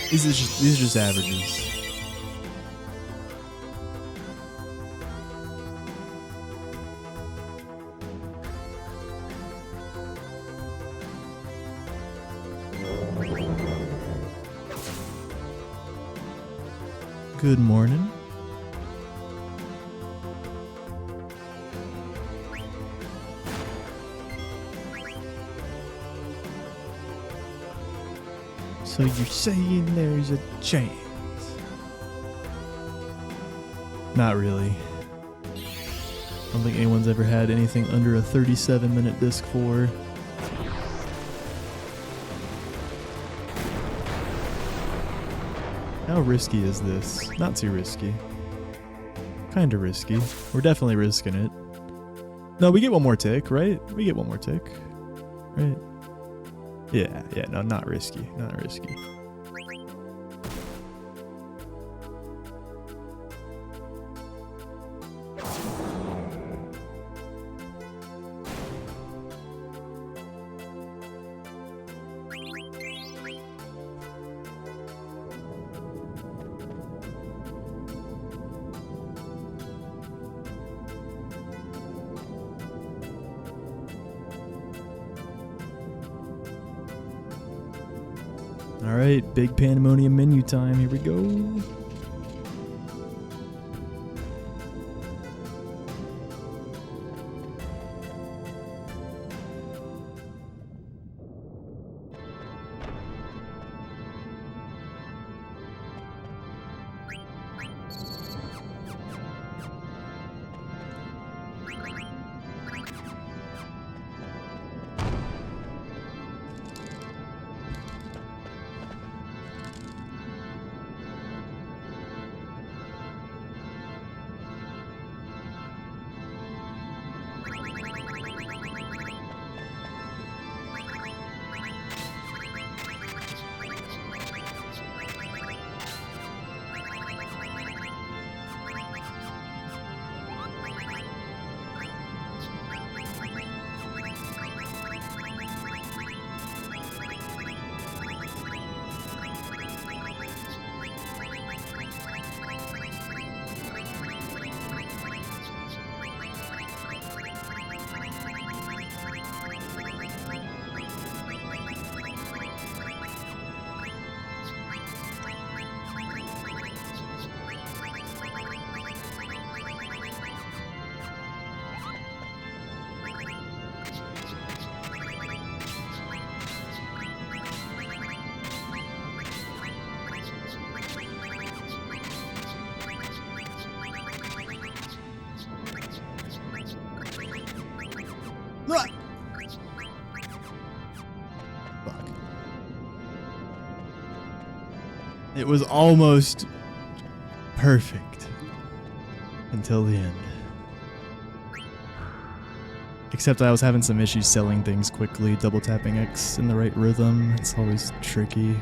These are just averages. Good morning. So you're saying there's a chance? Not really. I don't think anyone's ever had anything under a 37-minute disc 4. How risky is this? Not too risky. Kinda risky. We're definitely risking it. No, we get one more tick, right? We get one more tick. Right? Yeah, no, not risky. Not risky. Alright, big pandemonium menu time. Here we go. Fuck. It was almost perfect until the end. Except I was having some issues selling things quickly, double tapping X in the right rhythm. It's always tricky.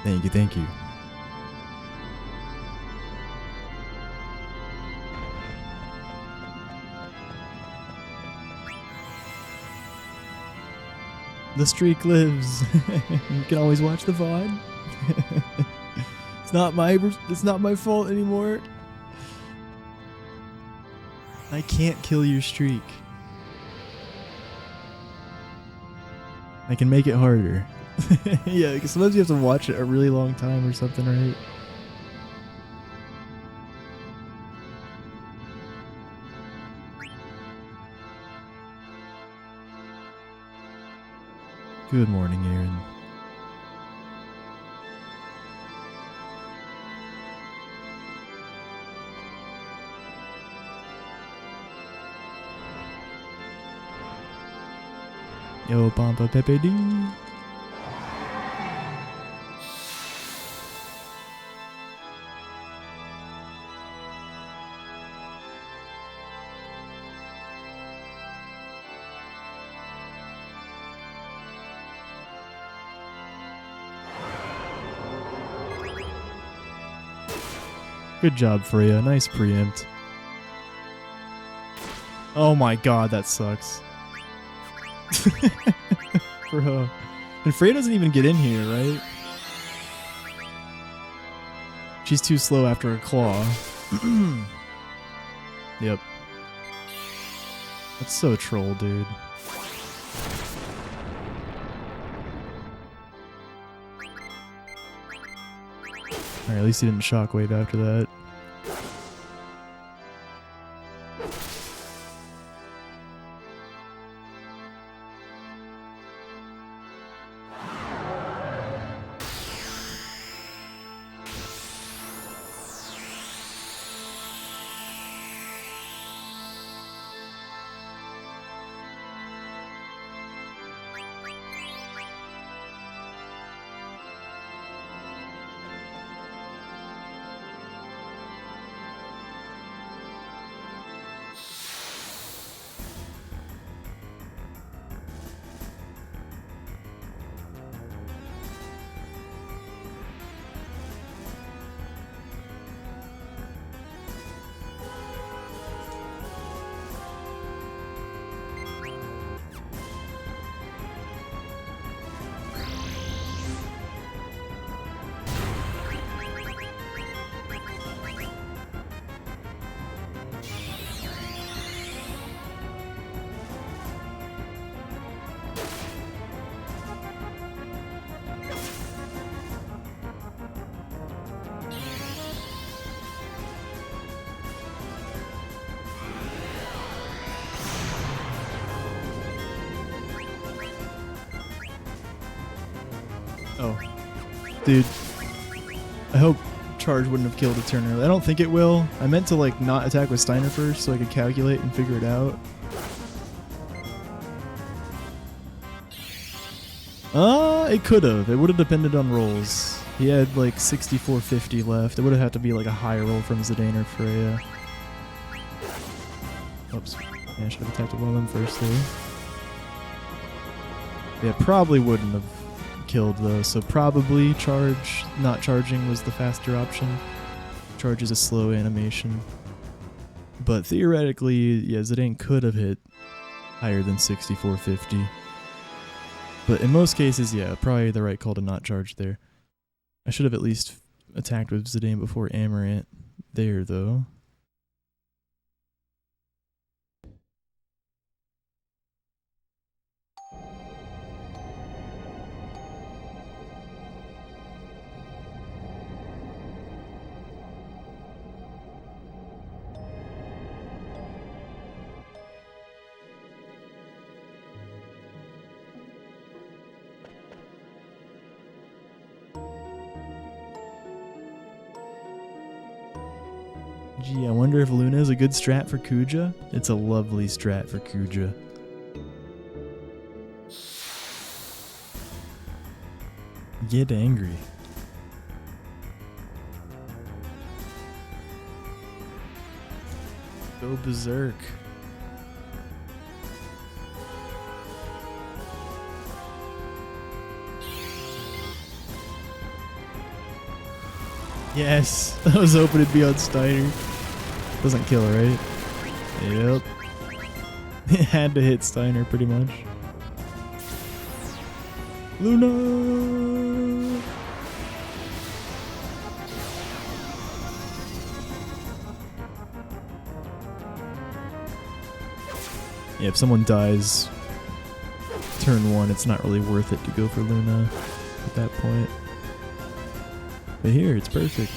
Thank you, thank you. The streak lives. You can always watch the VOD. It's not my fault anymore. I can't kill your streak. I can make it harder. Yeah, because sometimes you have to watch it a really long time or something, right? Good morning, Aaron. Yo, Pampa Pepe D. Good job, Freya. Nice preempt. Oh my god, that sucks. Bro. And Freya doesn't even get in here, right? She's too slow after a claw. Yep. That's so troll, dude. Alright, at least he didn't shockwave after that. Oh. Dude. I hope charge wouldn't have killed a turn early. I don't think it will. I meant to like not attack with Steiner first so I could calculate and figure it out. It could have. It would have depended on rolls. He had like 6450 left. It would have had to be like a high roll from Zidane or Freya. Oops. Yeah, I should have attacked with one of them first there. Yeah, probably wouldn't have killed though, so probably charge. Not charging was the faster option. Charge is a slow animation. But theoretically, yeah, Zidane could have hit higher than 6450. But in most cases, yeah, probably the right call to not charge there. I should have at least attacked with Zidane before Amarant there, though. Gee, I wonder if Luna is a good strat for Kuja? It's a lovely strat for Kuja. Get angry. Go berserk. Yes, I was hoping it'd be on Steiner. Doesn't kill, right? Yep. It had to hit Steiner pretty much. Luna! Yeah, if someone dies turn 1, it's not really worth it to go for Luna at that point. But here, it's perfect.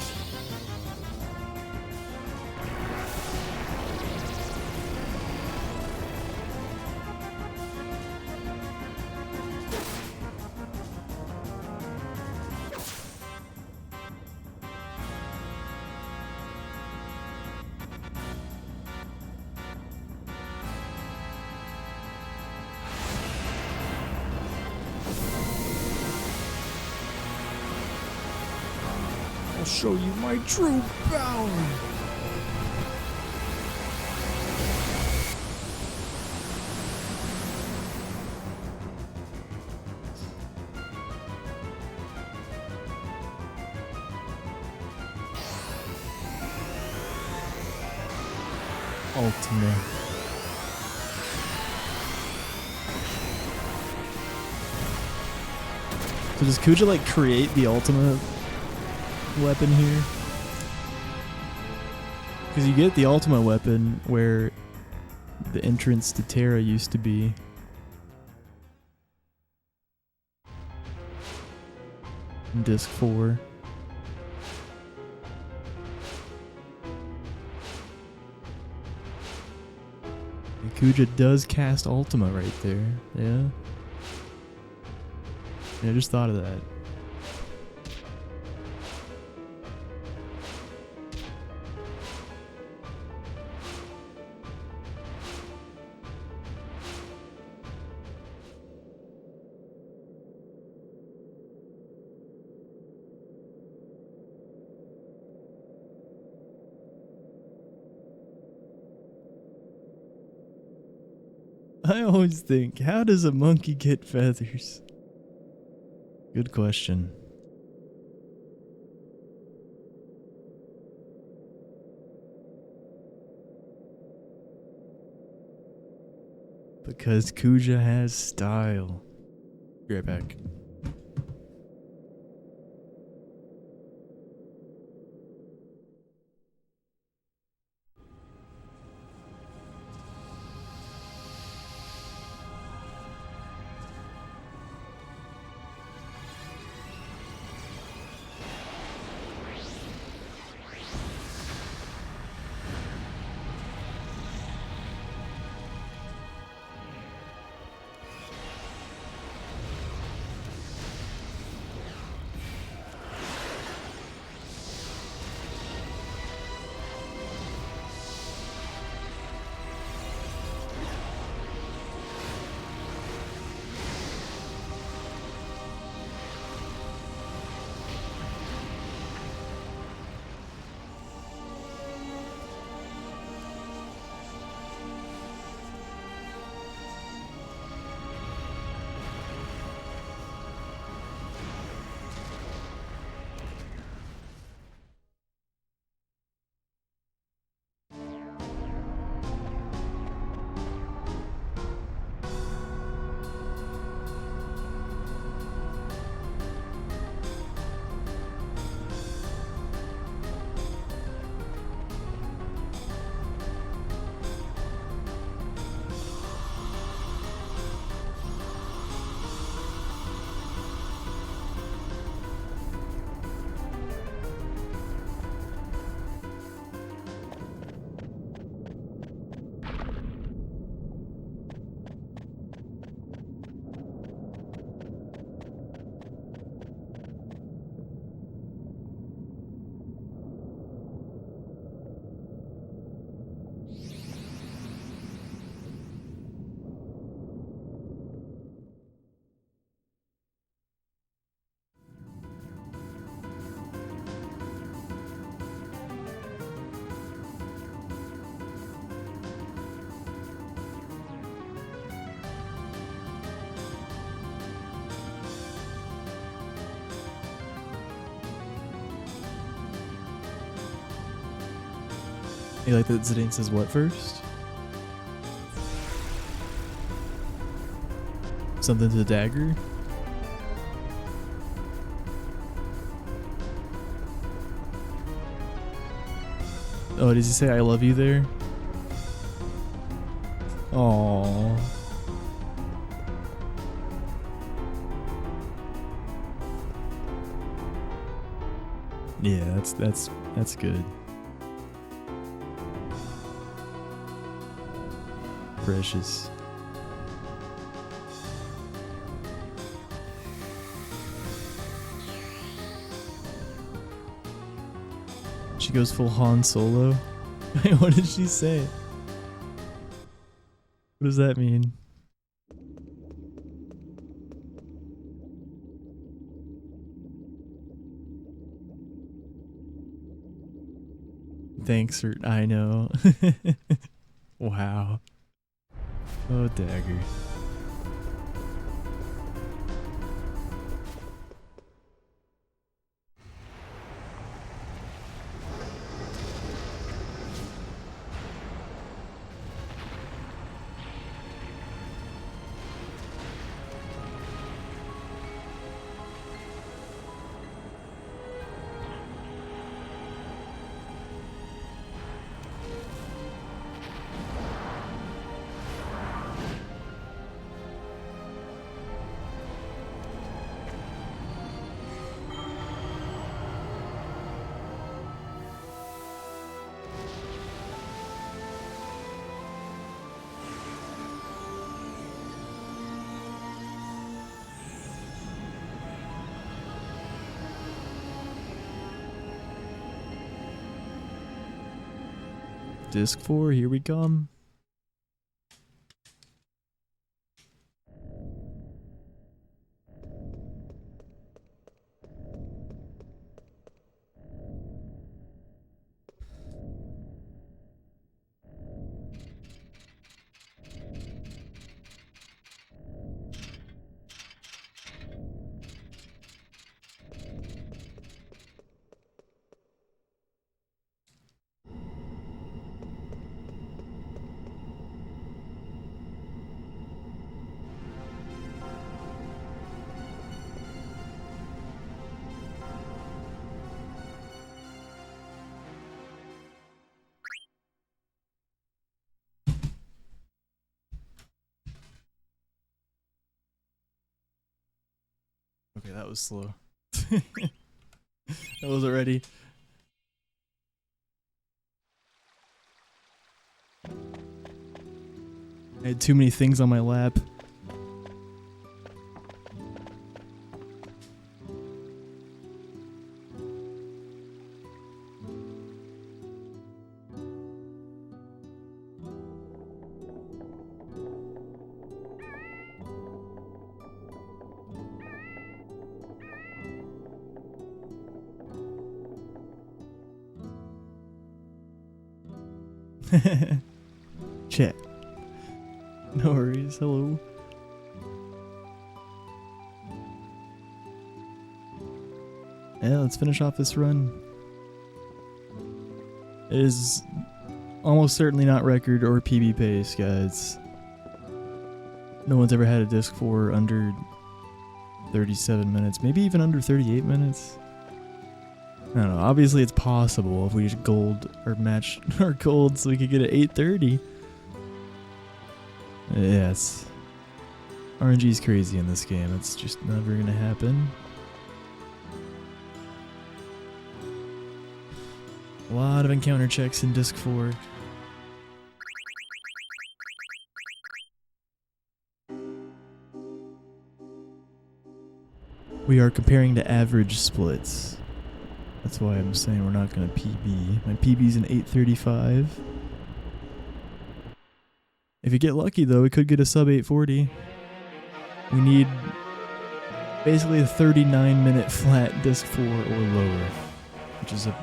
I'll show you my true power. Ultima. So does Kuja like create the Ultima weapon here? Because you get the Ultima weapon where the entrance to Terra used to be. In Disc 4. And Kuja does cast Ultima right there. Yeah. Yeah, I just thought of that. I always think, how does a monkey get feathers? Good question. Because Kuja has style. Be right back. You like that Zidane says what first? Something to Dagger? Oh, does he say I love you there? Aww. Yeah, that's good. Precious. She goes full Han Solo. What did she say? What does that mean? Thanks, or I know. Wow. Oh, Dagger. Disc 4, here we come. Okay, that was slow. That wasn't ready. I had too many things on my lap. Chat. No worries. Hello. Yeah, let's finish off this run. It is almost certainly not record or PB pace, guys. No one's ever had a disc 4 under 37 minutes, maybe even under 38 minutes. I don't know. Obviously, it's possible if we just gold or match our gold so we could get it 8:30. Yes. RNG is crazy in this game. It's just never gonna happen. A lot of encounter checks in Disc 4. We are comparing to average splits. That's why I'm saying we're not going to PB. My PB's an 8:35. If you get lucky, though, we could get a sub 8:40. We need basically a 39-minute flat Disc 4 or lower, which is a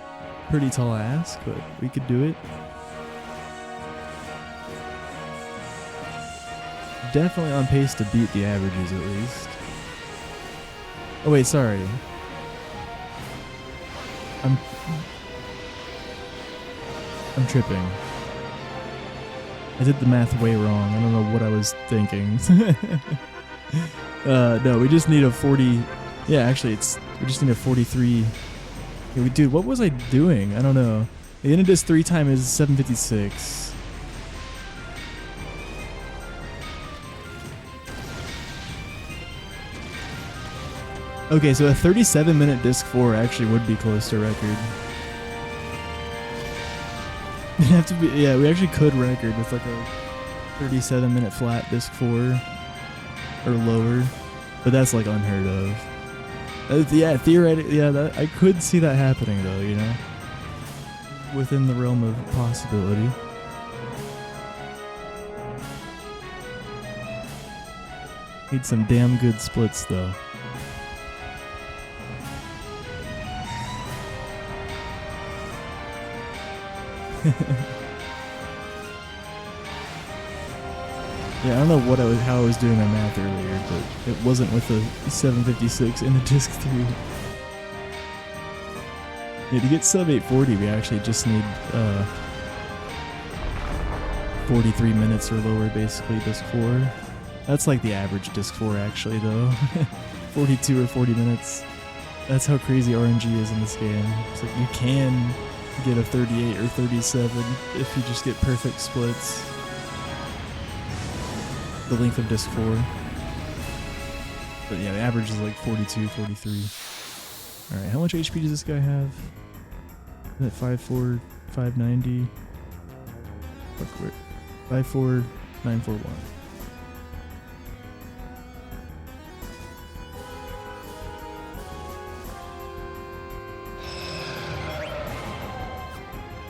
pretty tall ask, but we could do it. Definitely on pace to beat the averages, at least. Oh, wait, sorry. I'm tripping. I did the math way wrong. I don't know what I was thinking. No, we just need a 40. Yeah, actually, we just need a 43. Yeah, dude, what was I doing? I don't know. The end of disc 3 time is 7:56. Okay, so a 37-minute disc 4 actually would be close to record. It'd have to be, yeah, we actually could record with like a 37-minute flat disc 4 or lower, but that's like unheard of. Yeah, theoretically, yeah, I could see that happening though, you know, within the realm of possibility. Need some damn good splits though. Yeah, I don't know how I was doing my math earlier, but it wasn't with the 756 in the disc 3. Yeah, to get sub 840, we actually just need 43 minutes or lower, basically, disc 4. That's like the average disc 4, actually, though. 42 or 40 minutes. That's how crazy RNG is in this game. It's like you can get a 38 or 37 if you just get perfect splits. The length of disc 4. But yeah, the average is like 42, 43. Alright, how much HP does this guy have? Is it 5'4", 590? Fuck, where? 5'4", 941.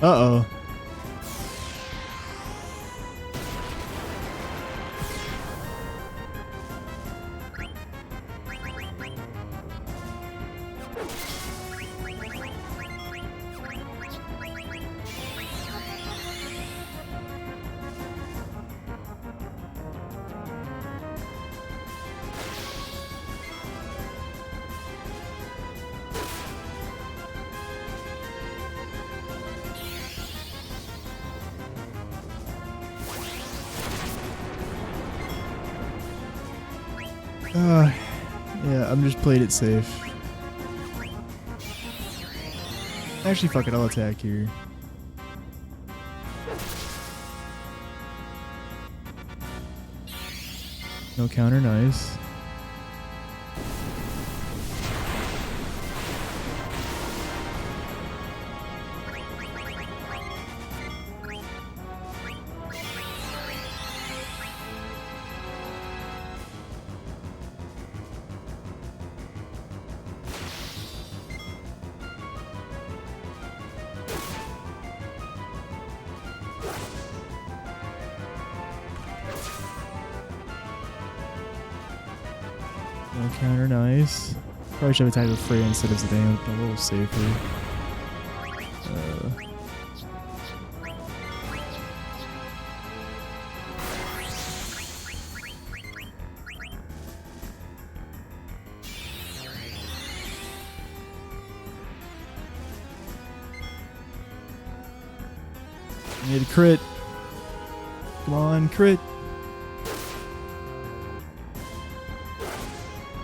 Uh-oh. Yeah, I'm just played it safe. Actually, fuck it, I'll attack here. No counter, nice. No counter, nice. Probably should have attacked with Freya instead of Zidane, a little safer. I need a crit. Come on, crit.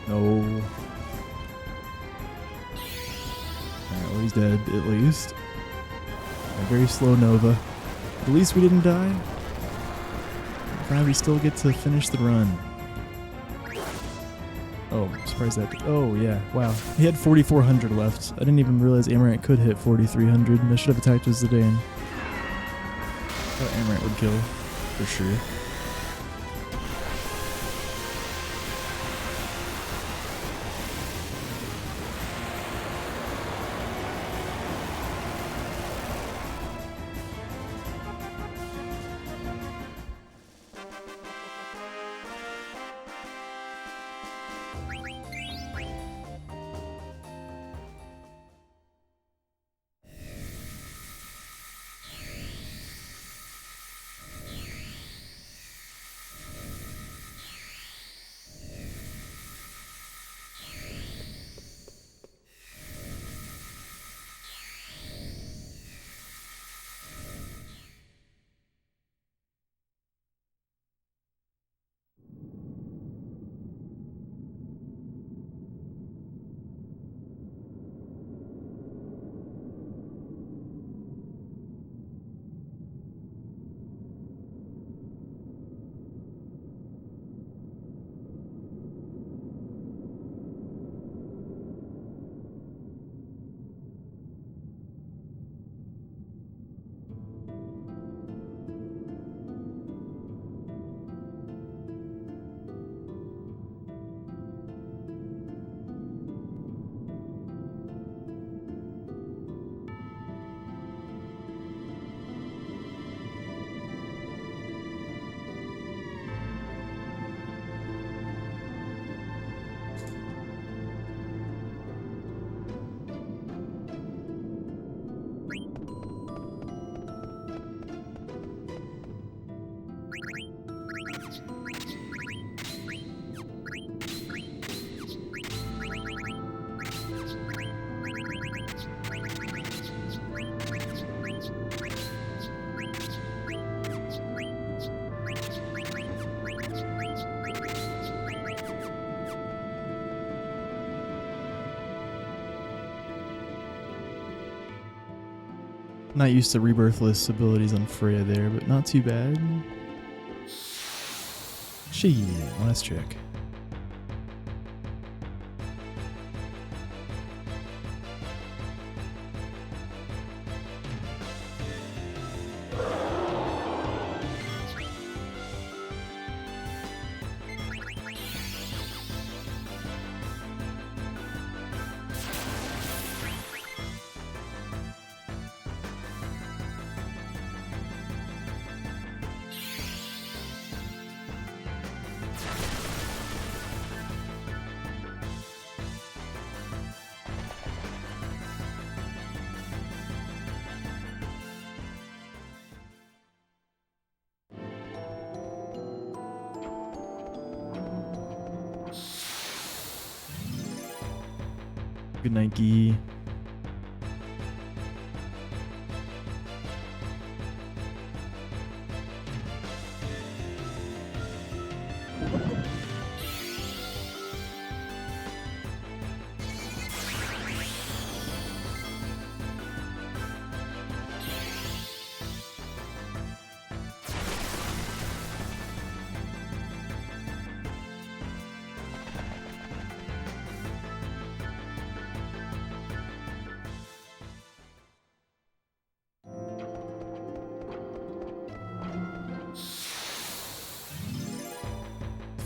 No. Alright, well, he's dead, at least. A very slow Nova. At least we didn't die. Glad we still get to finish the run. Oh, I'm surprised that... Oh, yeah. Wow. He had 4,400 left. I didn't even realize Amaranth could hit 4,300. I should have attacked with Zidane. I thought Amaranth would kill, for sure. Not used to rebirthless abilities on Freya there, but not too bad. Shit, last check. Good night, Gee.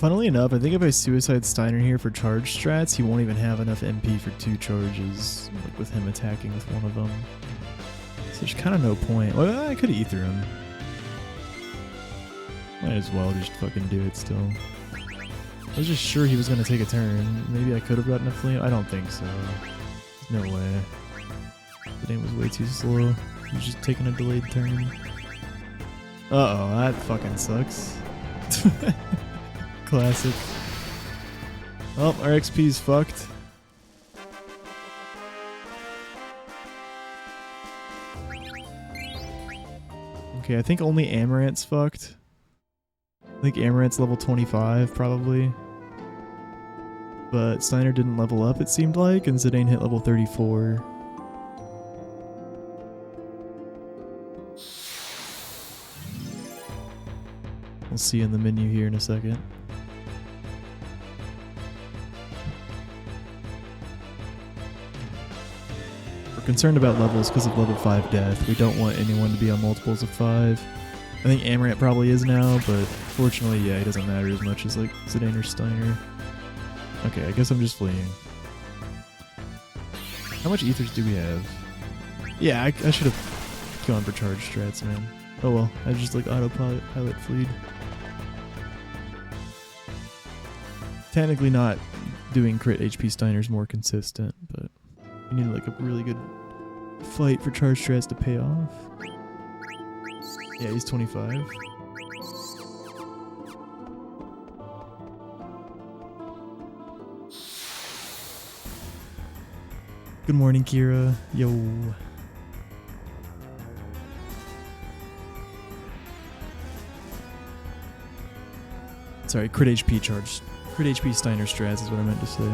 Funnily enough, I think if I Suicide Steiner here for charge strats, he won't even have enough MP for 2 charges, like with him attacking with one of them. So there's kind of no point. Well, I could ether him. Might as well just fucking do it still. I was just sure he was going to take a turn. Maybe I could have gotten a fleet. I don't think so. No way. The game was way too slow. He was just taking a delayed turn. Uh-oh, that fucking sucks. Classic. Well, our XP's fucked. Okay, I think only Amarant's fucked. I think Amarant's level 25, probably. But Steiner didn't level up, it seemed like, and Zidane hit level 34. We'll see in the menu here in a second. We're concerned about levels because of level 5 death. We don't want anyone to be on multiples of 5. I think Amarant probably is now, but fortunately, yeah, it doesn't matter as much as like Zidane or Steiner. Okay, I guess I'm just fleeing. How much ethers do we have? Yeah, I should have gone for charge strats, man. Oh well, I just like autopilot fleed. Technically not doing crit HP Steiner's more consistent, but you need like a really good fight for charge strats to pay off. Yeah, he's 25. Good morning, Kira. Yo. Sorry, crit HP charge. Crit HP Steiner strats is what I meant to say.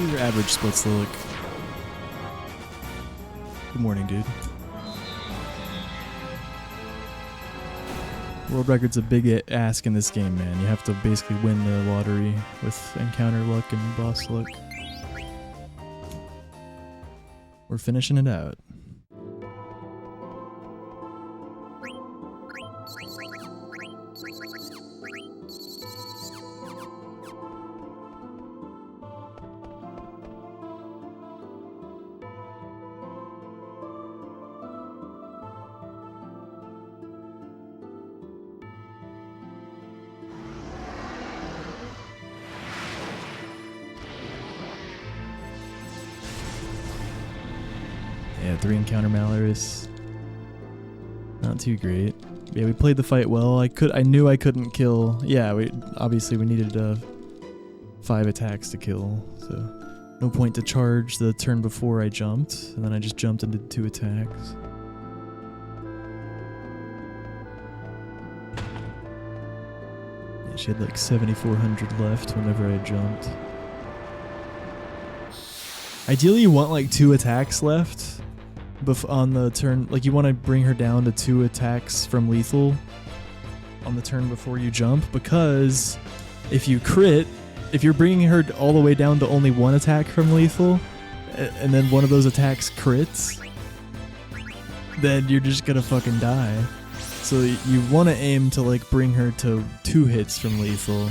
These are average splits look. Good morning, dude. World record's a big ask in this game, man. You have to basically win the lottery with encounter luck and boss luck. We're finishing it out. Yeah, 3 encounter Malorus. Not too great. Yeah, we played the fight well. I knew I couldn't kill. Yeah, obviously we needed 5 attacks to kill, so no point to charge the turn before I jumped, and then I just jumped and did 2 attacks. Yeah, she had like 7,400 left whenever I jumped. Ideally, you want like 2 attacks left on the turn. Like you want to bring her down to 2 attacks from lethal on the turn before you jump, because if you crit, if you're bringing her all the way down to only 1 attack from lethal, and then one of those attacks crits, then you're just gonna fucking die. So you want to aim to like bring her to 2 hits from lethal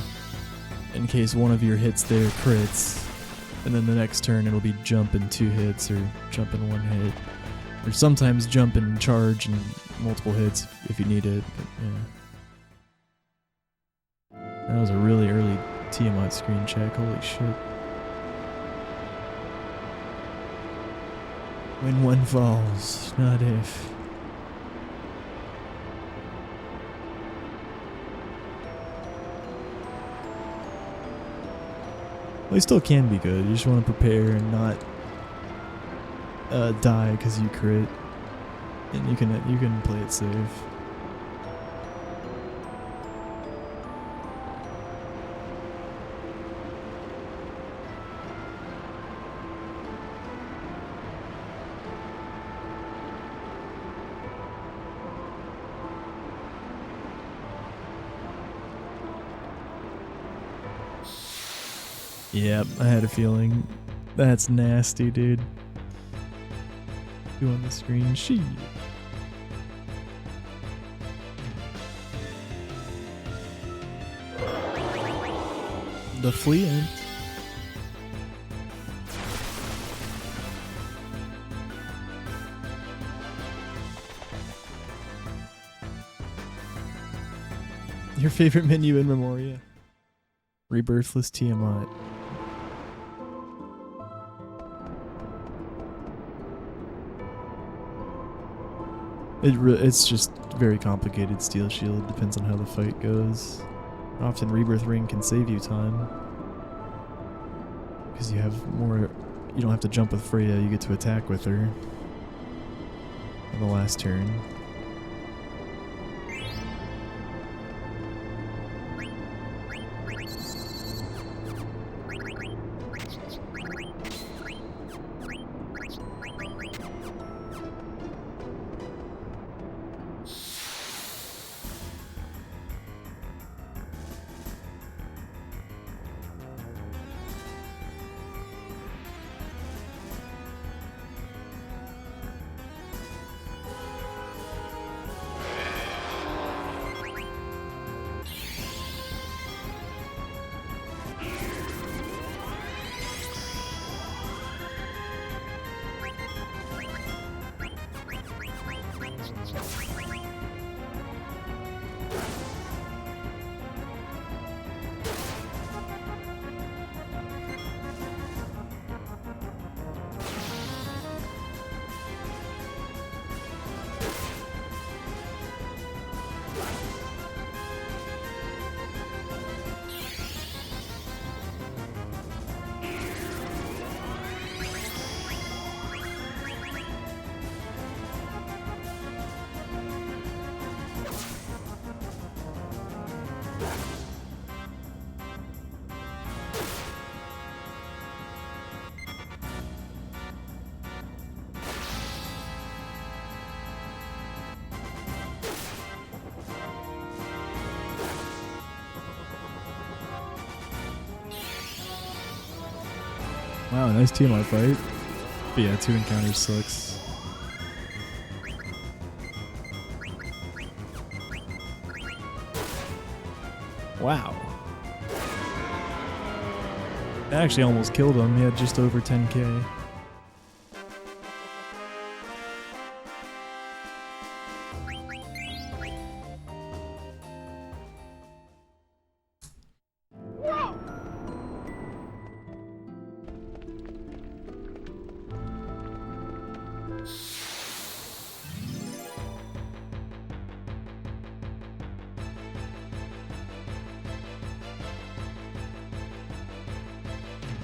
in case one of your hits there crits. And then the next turn it'll be jump in 2 hits or jump in 1 hit. Or sometimes jump and charge and multiple hits if you need it. But yeah. That was a really early Tiamat screen check. Holy shit. When one falls, not if. Well, you still can be good. You just want to prepare and not die because you crit, and you can play it safe. Yep, I had a feeling. That's nasty, dude. On the screen sheet. The Fleet. Your favorite menu in Memoria? Rebirthless Tiamat. It's just very complicated. Steel Shield depends on how the fight goes. Often Rebirth Ring can save you time because you have more. You don't have to jump with Freya. You get to attack with her on the last turn. Wow, nice TMR fight. But yeah, 2 encounters sucks. Wow. That actually almost killed him. He had just over 10k.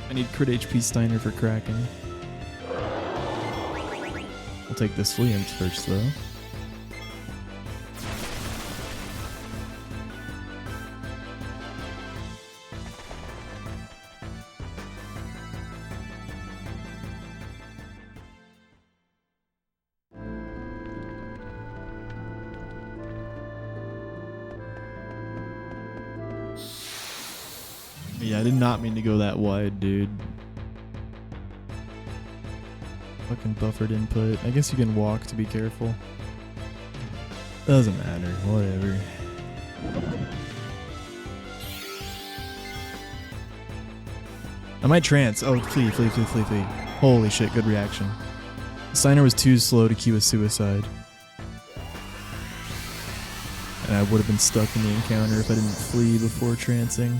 I need crit HP Steiner for Kraken. I'll take this flea imps first though. Yeah, I did not mean to go that wide, dude. Fucking buffered input. I guess you can walk to be careful. Doesn't matter. Whatever. I might trance. Oh, flee. Holy shit, good reaction. Steiner was too slow to cue a suicide. And I would have been stuck in the encounter if I didn't flee before trancing.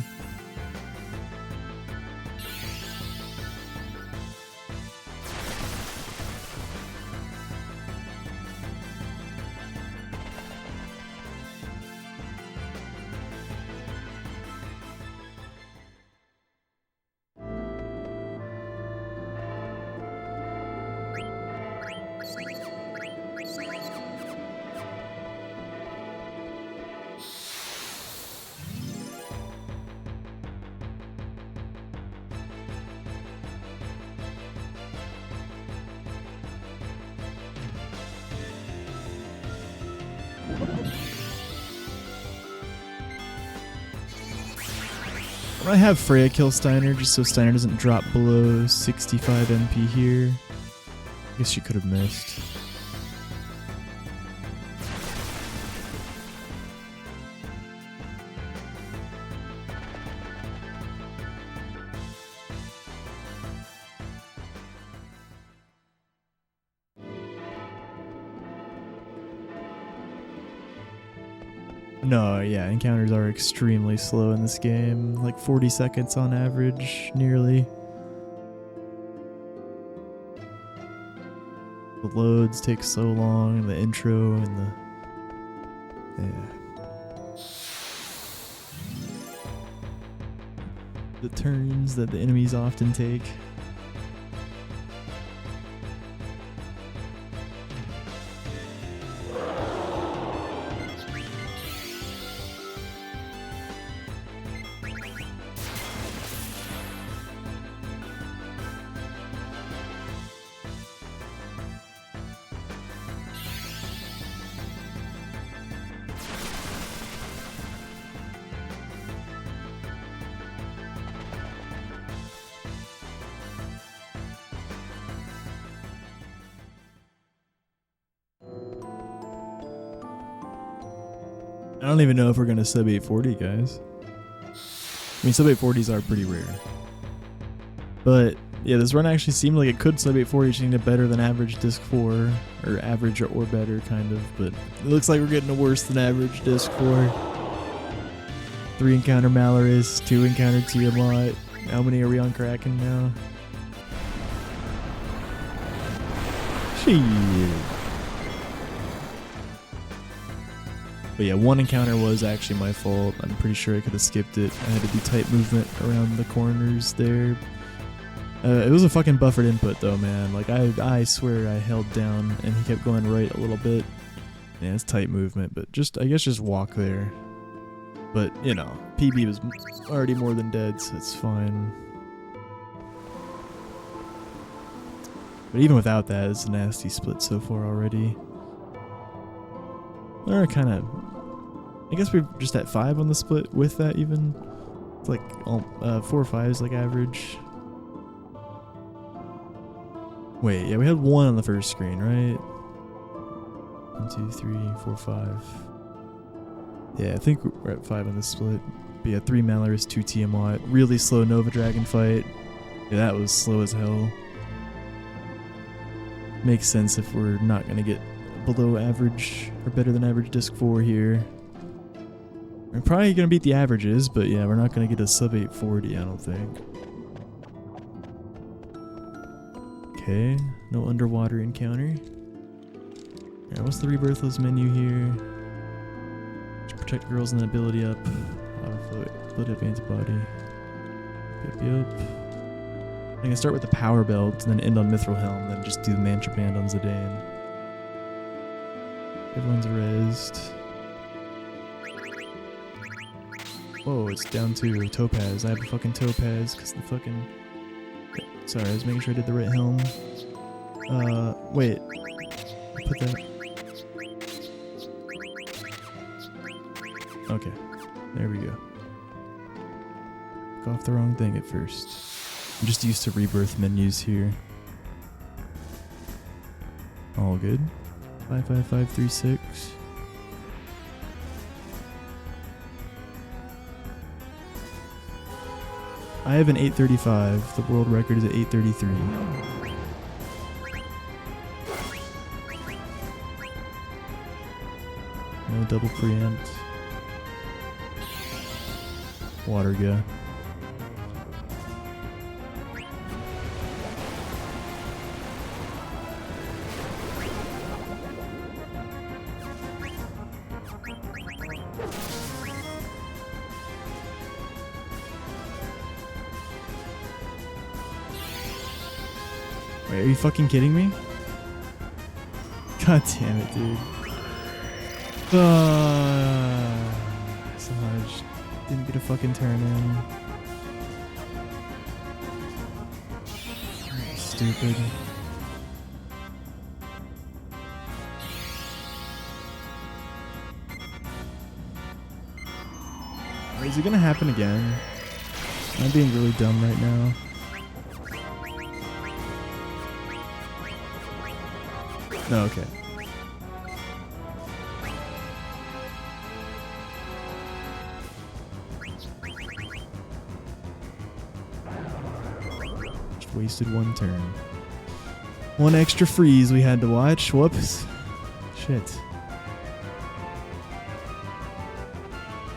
I'm gonna have Freya kill Steiner just so Steiner doesn't drop below 65 MP here. I guess she could have missed. No, yeah, encounters are extremely slow in this game, like 40 seconds on average, nearly. The loads take so long, and the intro and the... yeah. The turns that the enemies often take. I don't even know if we're gonna sub 840, guys. I mean, sub 840s are pretty rare. But yeah, this run actually seemed like it could sub 840, just need better than average disc 4, or average or better, kind of. But it looks like we're getting a worse than average disc 4. 3 encounter Malaris, 2 encounter Tiamat. How many are we on Kraken now? Shit. But yeah, 1 encounter was actually my fault. I'm pretty sure I could have skipped it. I had to do tight movement around the corners there. It was a fucking buffered input though, man. Like I swear I held down and he kept going right a little bit. Yeah, it's tight movement, but I guess just walk there. But, you know, PB was already more than dead, so it's fine. But even without that, it's a nasty split so far already. Or kind of, I guess we're just at 5 on the split with that even. It's like 4 or 5 is like average. Wait, yeah, we had 1 on the first screen, right? 1, 2, 3, 4, 5. Yeah, I think we're at 5 on this split. But yeah, 3 Malaris, 2 Tiamat. Really slow Nova Dragon fight. Yeah, that was slow as hell. Makes sense if we're not going to get below average or better than average disc 4 here. We're probably going to beat the averages, but yeah, we're not going to get a sub 840, I don't think. Okay, no underwater encounter. Alright, what's the Rebirthless menu here? Protect girls and ability up. Ability up antibody. Yep. I'm gonna start with the power belt and then end on Mithril Helm, then just do the Mantra Band on Zidane. Everyone's rezzed. Whoa, it's down to Topaz. I have a fucking Topaz because the fucking... Sorry, I was making sure I did the right helm. Wait. Put that... Okay, there we go. Took off the wrong thing at first. I'm just used to rebirth menus here. All good. 55536. I have an 835. The world record is at 833. No double preempt. Water go. Wait, are you fucking kidding me? God damn it, dude. Somehow I just didn't get a fucking turn in. Stupid. Is it gonna happen again? I'm being really dumb right now. No, okay. Just wasted one turn. One extra freeze we had to watch. Whoops. Shit.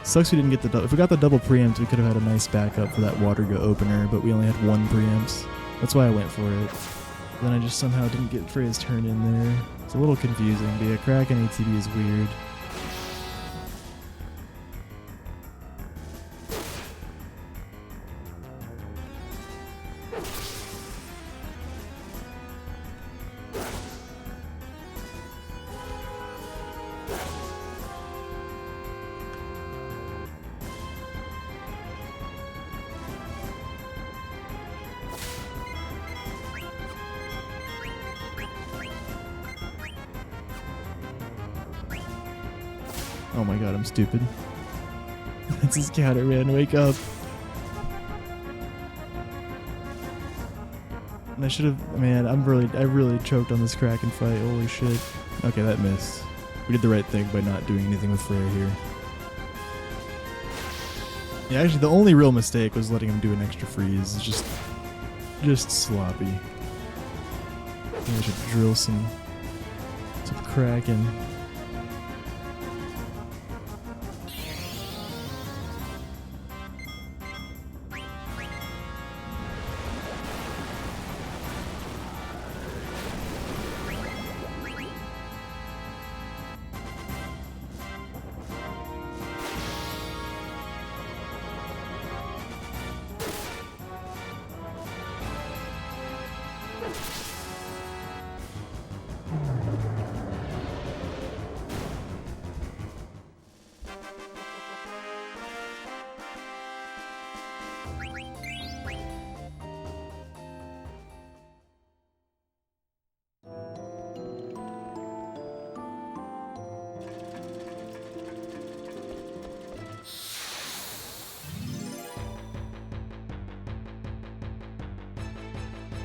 Sucks we didn't get the double. If we got the double preempt, we could have had a nice backup for that water go opener, but we only had 1 preempt. That's why I went for it. Then I just somehow didn't get Freya's turn in there. It's a little confusing, but yeah, Kraken ATB is weird. Oh my god, I'm stupid. That's a scouter, man. Wake up. And I should have... Man, I really choked on this Kraken fight. Holy shit. Okay, that missed. We did the right thing by not doing anything with Freya here. Yeah, actually, the only real mistake was letting him do an extra freeze. It's just sloppy. I think I should drill some Kraken.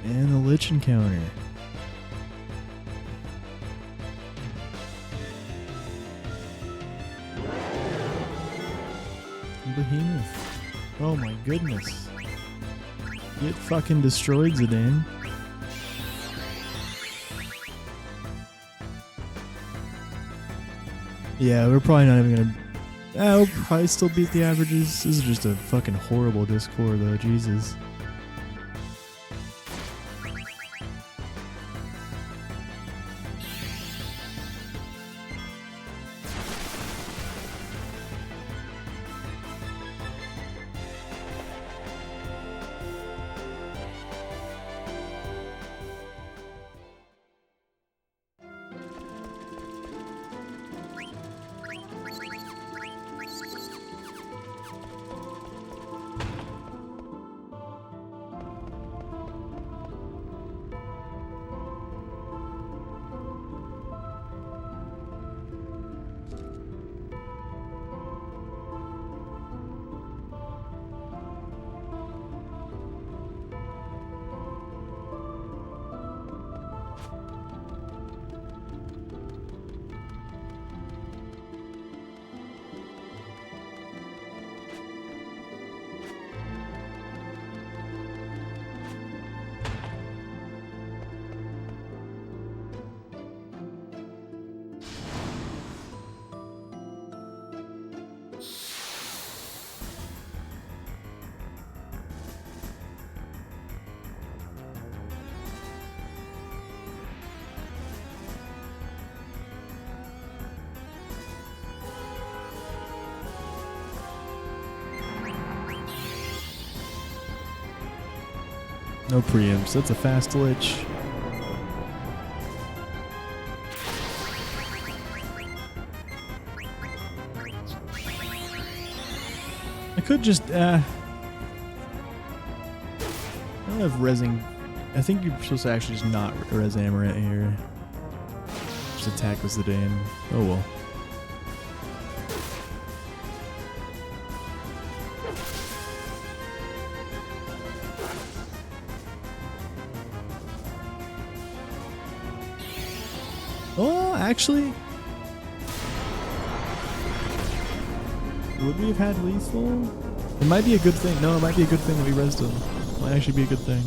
And the Lich encounter. Behemoth. Oh my goodness. Get fucking destroyed, Zidane. Yeah, we're probably not even gonna... we'll probably still beat the averages. This is just a fucking horrible Discord though, Jesus. No preamps, that's a fast lich. I could just, I don't know if resing... I think you're supposed to actually just not res Amaranth here. Just attack with Zidane. Oh well. Oh, actually, would we have had lethal? It might be a good thing. No, it might be a good thing that we resed him. It might actually be a good thing.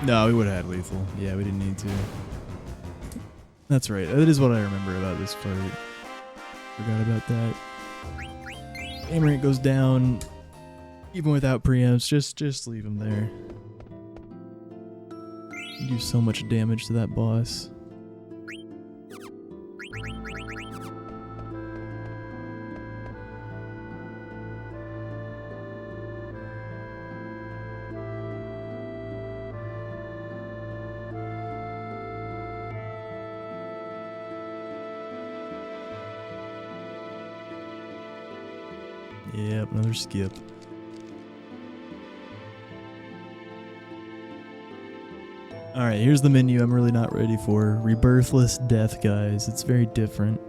No, we would have had lethal. Yeah, we didn't need to. That's right. That is what I remember about this fight. Forgot about that. Amaranth goes down, even without preamps. Just leave him there. You do so much damage to that boss. Yep, another skip. Alright, here's the menu I'm really not ready for. Rebirthless Death, guys. It's very different.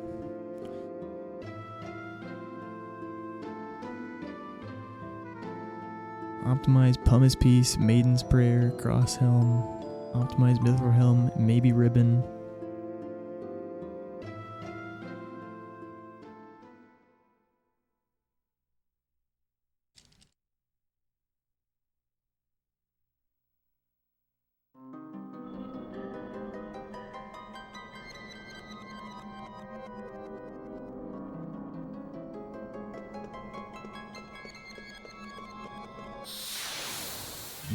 Optimize Pumice Piece, Maiden's Prayer, Cross Helm, Optimize Mithril Helm, maybe Ribbon.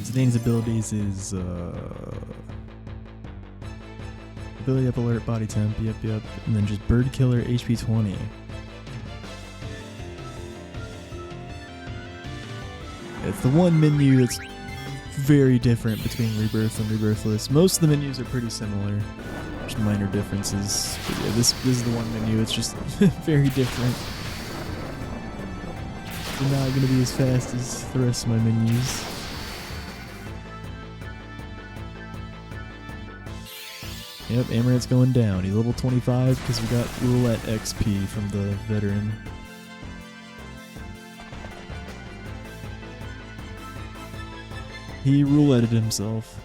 Zidane's abilities is ability up alert, body temp, yep, and then just bird killer, HP 20. It's the one menu that's very different between Rebirth and Rebirthless. Most of the menus are pretty similar, just minor differences. But yeah, this is the one menu. It's just very different. They're not going to be as fast as the rest of my menus. Yep, Amaranth's going down. He's level 25 because we got roulette XP from the veteran. He rouletted himself.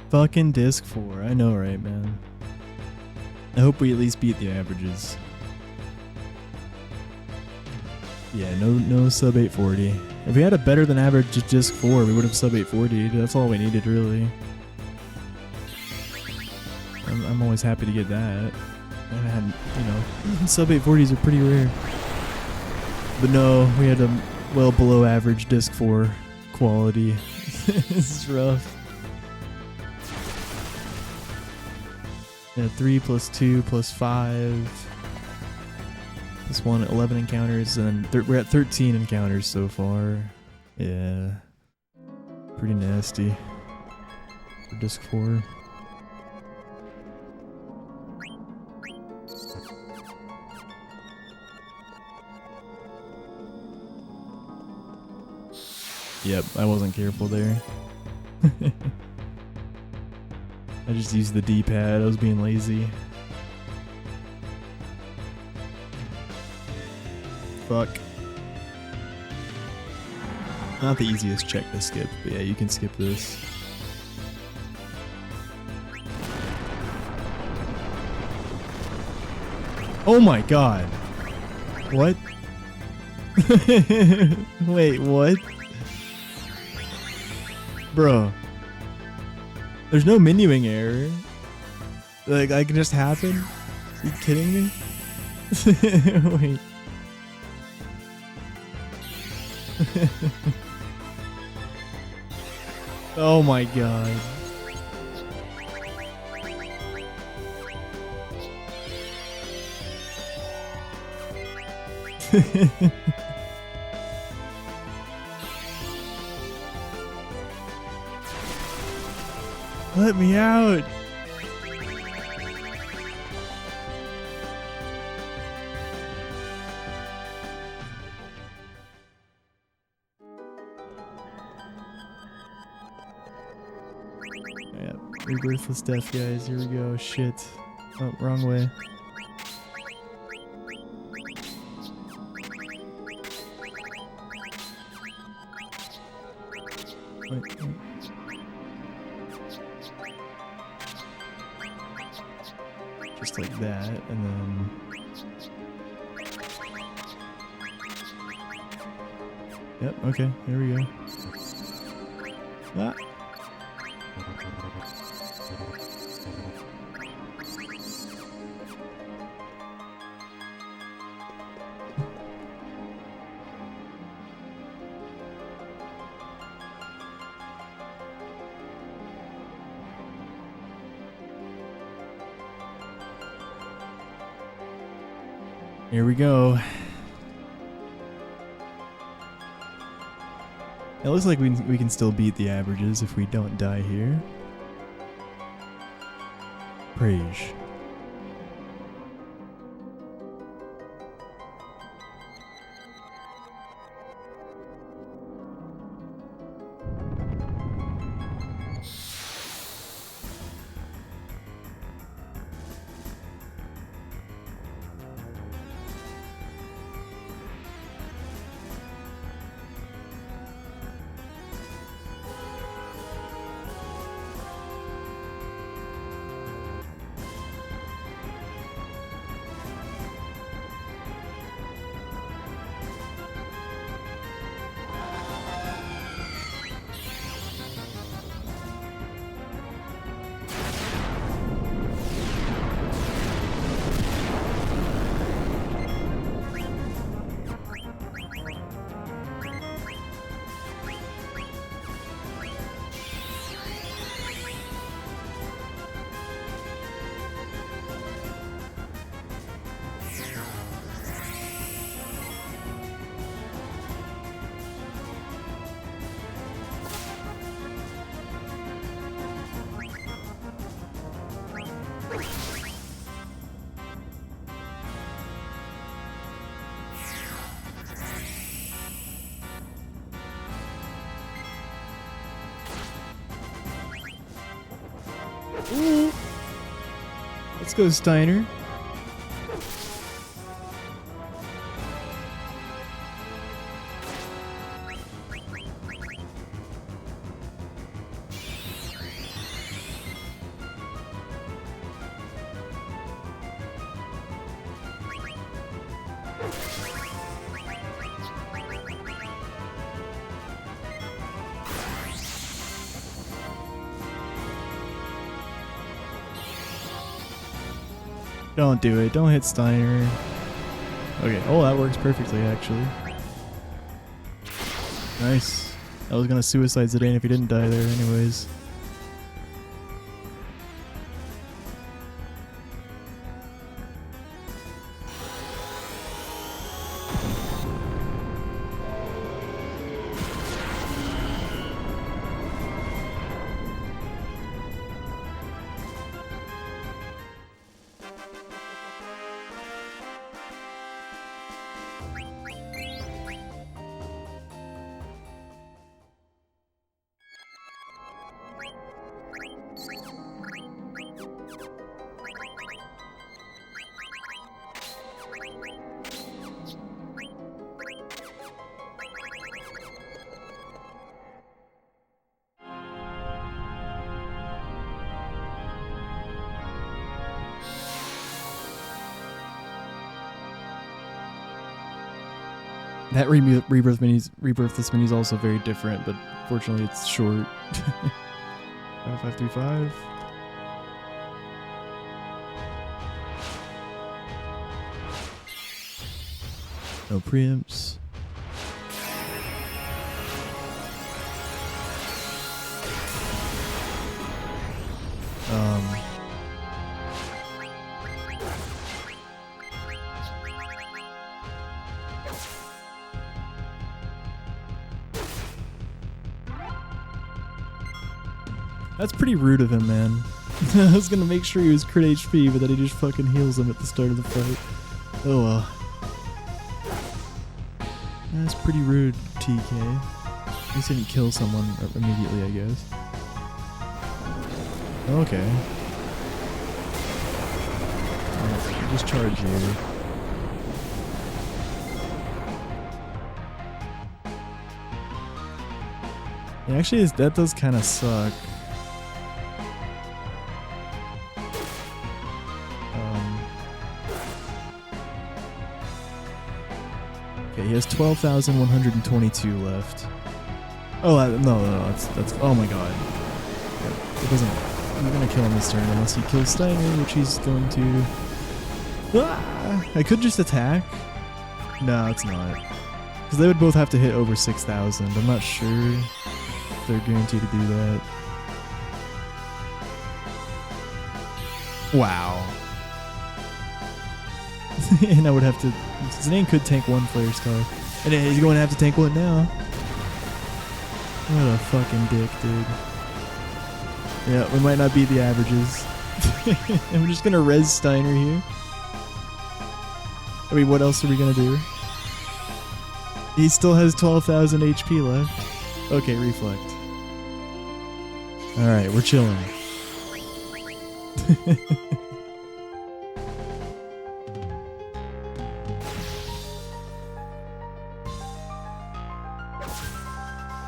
Fucking disc 4. I know, right, man? I hope we at least beat the averages. Yeah, no sub 840. If we had a better than average disc 4, we would have sub 840. That's all we needed, really. I'm always happy to get that. And I had, you know, sub 840s are pretty rare. But no, we had a well below average disc 4 quality. This is rough. Yeah, 3 plus 2 plus 5 plus 1, 11 encounters, and then we're at 13 encounters so far. Yeah. Pretty nasty for disc 4. Yep, I wasn't careful there. I just used the D-pad, I was being lazy. Fuck. Not the easiest check to skip, but yeah, you can skip this. Oh my god! What? Wait, what? Bro. There's no menuing error. Like, that can just happen? Are you kidding me? Wait. Oh my god. Let me out. Yeah, rebirthless death, guys. Here we go. Shit. Oh, wrong way. Wait. Just like that, and then... Yep, okay, here we go. Ah! Here we go. It looks like we can still beat the averages if we don't die here. Praise. Let's go, Steiner. Don't do it. Don't hit Steiner. Okay. Oh, that works perfectly, actually. Nice. I was gonna suicide Zidane if he didn't die there anyways. That rebirth this mini is also very different, but fortunately it's short. 5535. No preamps. That's pretty rude of him, man. I was gonna make sure he was crit HP, but then he just fucking heals him at the start of the fight. Oh well. That's pretty rude, TK. At least he didn't kill someone immediately, I guess. Okay. Alright, just charge you. Yeah, actually, that does kind of suck. Okay, he has 12,122 left. Oh, no, that's. Oh my god. It doesn't. I'm gonna kill him this turn unless he kills Steiner, which he's going to. Ah, I could just attack. No, it's not. Because they would both have to hit over 6,000. I'm not sure if they're guaranteed to do that. Wow. And I would have to. Zidane could tank one Flare Star. And he's going to have to tank one now. What a fucking dick, dude. Yeah, we might not beat the averages. And we're just going to res Steiner here. I mean, what else are we going to do? He still has 12,000 HP left. Okay, reflect. Alright, we're chilling.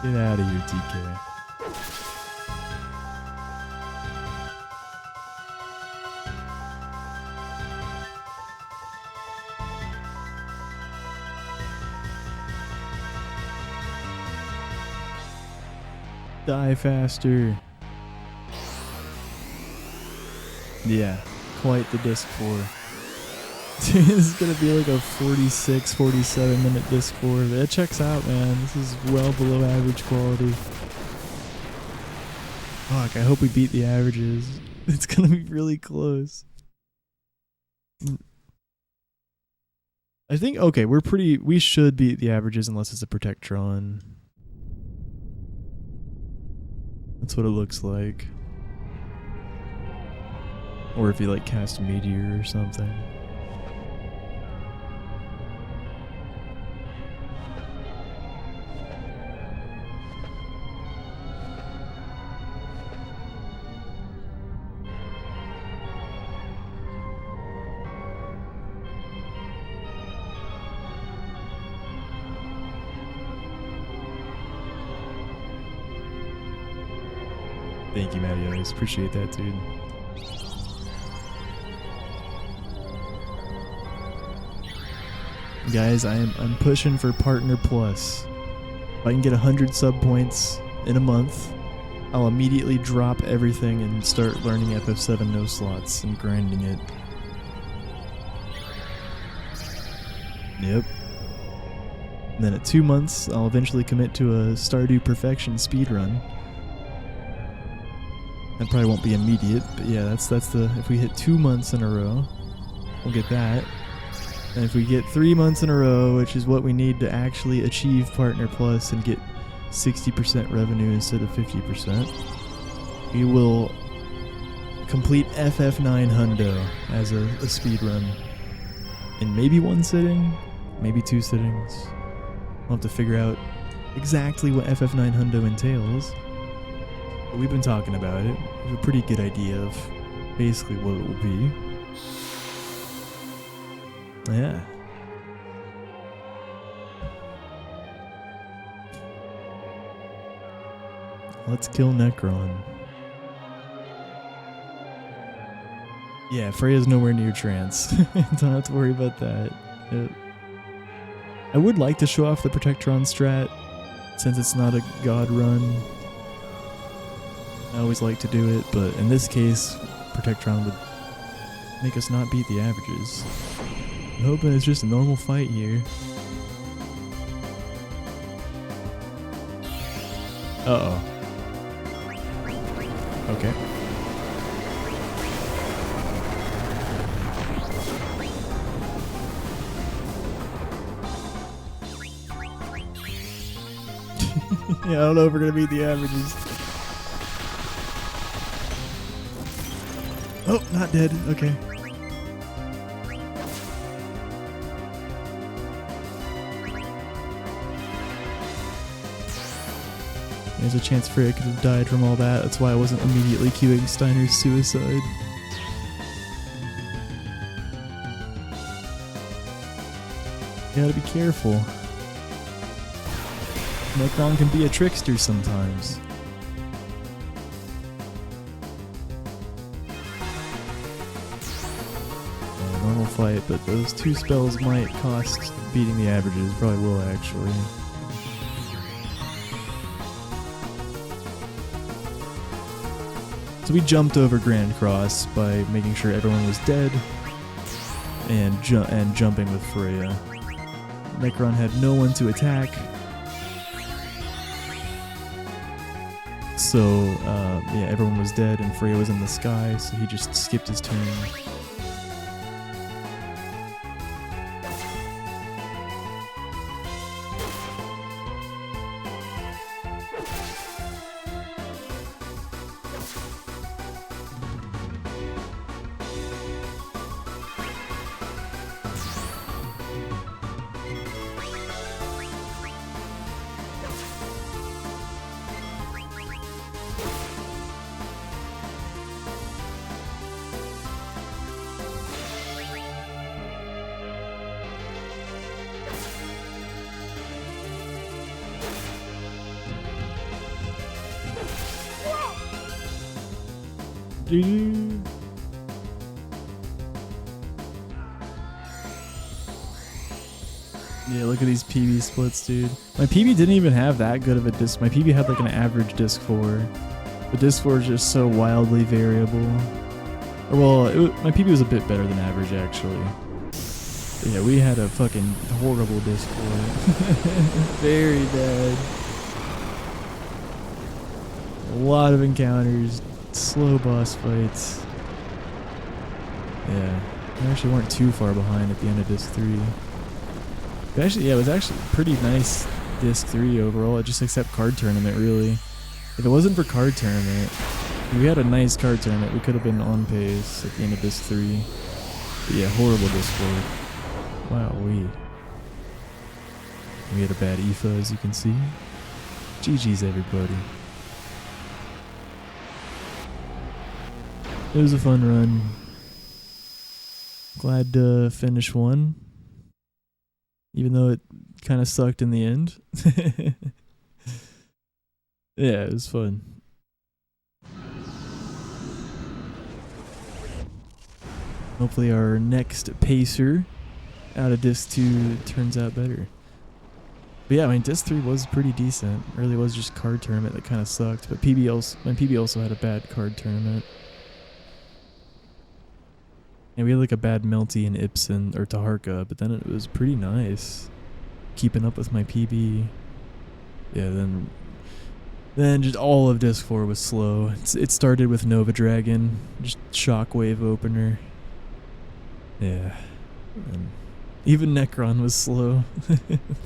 Get out of here, TK. Die faster. Yeah, quite the disc 4. This is gonna be like a 46, 47 minute disc 4. That checks out, man. This is well below average quality. Fuck, I hope we beat the averages. It's gonna be really close. I think, okay, we should beat the averages unless it's a Protectron. That's what it looks like. Or if you like cast Meteor or something. Thank you, Matty Ice. Appreciate that, dude. Guys, I'm pushing for Partner Plus. If I can get 100 sub points in a month, I'll immediately drop everything and start learning FF7 no slots and grinding it. Yep. And then at 2 months, I'll eventually commit to a Stardew Perfection speedrun. That probably won't be immediate, but yeah, that's the, if we hit 2 months in a row, we'll get that. And if we get 3 months in a row, which is what we need to actually achieve Partner Plus and get 60% revenue instead of 50%, we will complete FF9 Hundo as a speedrun in maybe 1 sitting, maybe 2 sittings. We'll have to figure out exactly what FF9 Hundo entails. But we've been talking about it. We have a pretty good idea of basically what it will be. Yeah. Let's kill Necron. Yeah, Freya's nowhere near trans. Don't have to worry about that. I would like to show off the Protectron strat, since it's not a god run. I always like to do it, but in this case, Protectron would make us not beat the averages. I'm hoping it's just a normal fight here. Uh-oh. Okay. Yeah, I don't know if we're gonna beat the averages. Oh, not dead. Okay. There's a chance Freya could have died from all that. That's why I wasn't immediately queuing Steiner's suicide. You gotta be careful. Necron can be a trickster sometimes. Yeah, normal fight, but those 2 spells might cost beating the averages. Probably will, actually. So we jumped over Grand Cross by making sure everyone was dead and jumping with Freya. Necron had no one to attack. So, yeah, everyone was dead and Freya was in the sky, so he just skipped his turn. Yeah, look at these PB splits, dude. My PB didn't even have that good of a disc. My PB had like an average disc 4. The disc 4 is just so wildly variable. Or, well, my PB was a bit better than average, actually. But yeah, we had a fucking horrible disc 4. Very bad. A lot of encounters, slow boss fights. Yeah, we actually weren't too far behind at the end of disc 3. But actually, yeah, it was actually pretty nice disc 3 overall, just except card tournament, really. If it wasn't for card tournament, if we had a nice card tournament, we could have been on pace at the end of disc 3. But yeah, horrible disc 4. Wow, we had a bad IFA, as you can see. GG's, everybody. It was a fun run. Glad to finish one. Even though it kind of sucked in the end. Yeah, it was fun. Hopefully our next pacer out of disc 2 turns out better. But yeah, I mean, disc 3 was pretty decent. Really was just card tournament that kind of sucked. But my PB also had a bad card tournament. And we had like a bad Melty and Ibsen or Taharka, but then it was pretty nice. Keeping up with my PB. Yeah, then just all of disc 4 was slow. It started with Nova Dragon, just Shockwave opener. Yeah. And even Necron was slow.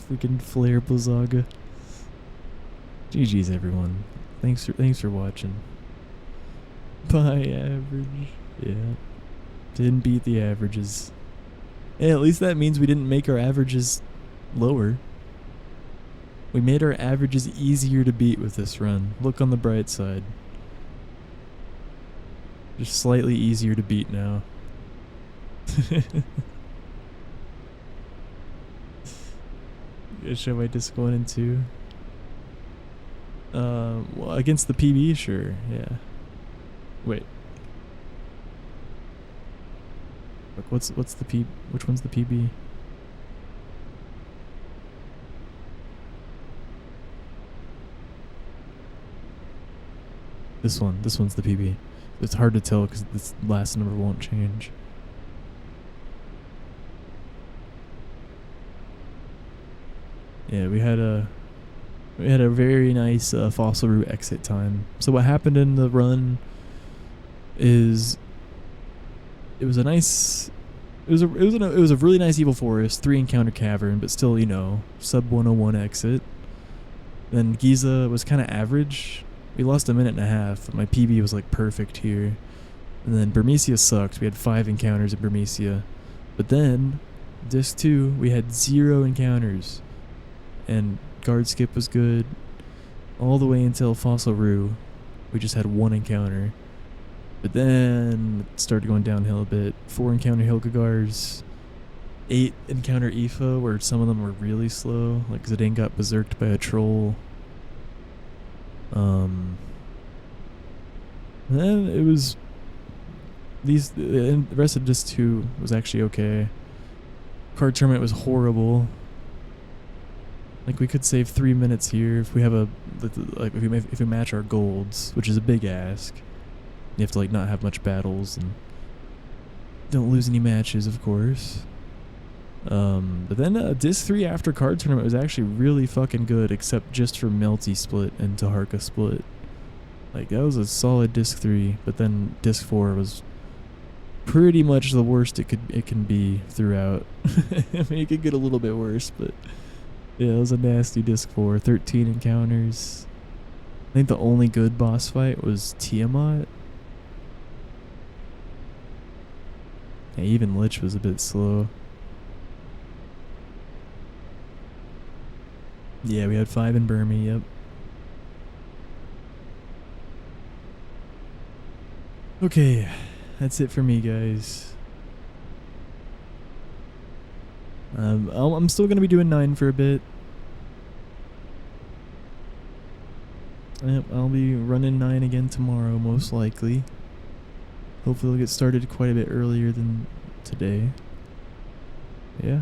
Freaking Flare Blizzaga. GG's everyone. Thanks for watching. By average. Yeah. Didn't beat the averages. Hey, at least that means we didn't make our averages lower. We made our averages easier to beat with this run. Look on the bright side. Just slightly easier to beat now. Show my disc 1 and 2. Well, against the PB, sure, yeah. Wait. Look, what's the P? Which one's the PB? This one. This one's the PB. It's hard to tell because this last number won't change. Yeah, we had a very nice fossil root exit time. So what happened in the run is it was a really nice Evil Forest 3 encounter cavern, but still, you know, sub 101 exit. Then Giza was kind of average. We lost a minute and a half, but my PB was like perfect here. And then Burmecia sucked. We had 5 encounters at Burmecia. But then disc 2 we had 0 encounters. And guard skip was good all the way until Fossil Roo. We just had 1 encounter. But then it started going downhill a bit. 4 encounter Hilgagars, 8 encounter Aoife, where some of them were really slow. Like Zidane got berserked by a troll. Then it was the rest of disc 2 was actually okay. Card tournament was horrible. Like we could save 3 minutes here if we have if we match our golds, which is a big ask. You have to like not have much battles and don't lose any matches, of course. But then disc 3 after card tournament was actually really fucking good, except just for Melty split and Taharka split. Like that was a solid disc 3, but then disc 4 was pretty much the worst it can be throughout. I mean, it could get a little bit worse, but yeah, it was a nasty disc 4. 13 encounters. I think the only good boss fight was Tiamat. Yeah, even Lich was a bit slow. Yeah, we had 5 in Burmy, yep. Okay, that's it for me, guys. I'm still gonna be doing 9 for a bit. Yep, I'll be running 9 again tomorrow, most likely. Hopefully we'll get started quite a bit earlier than today. Yeah.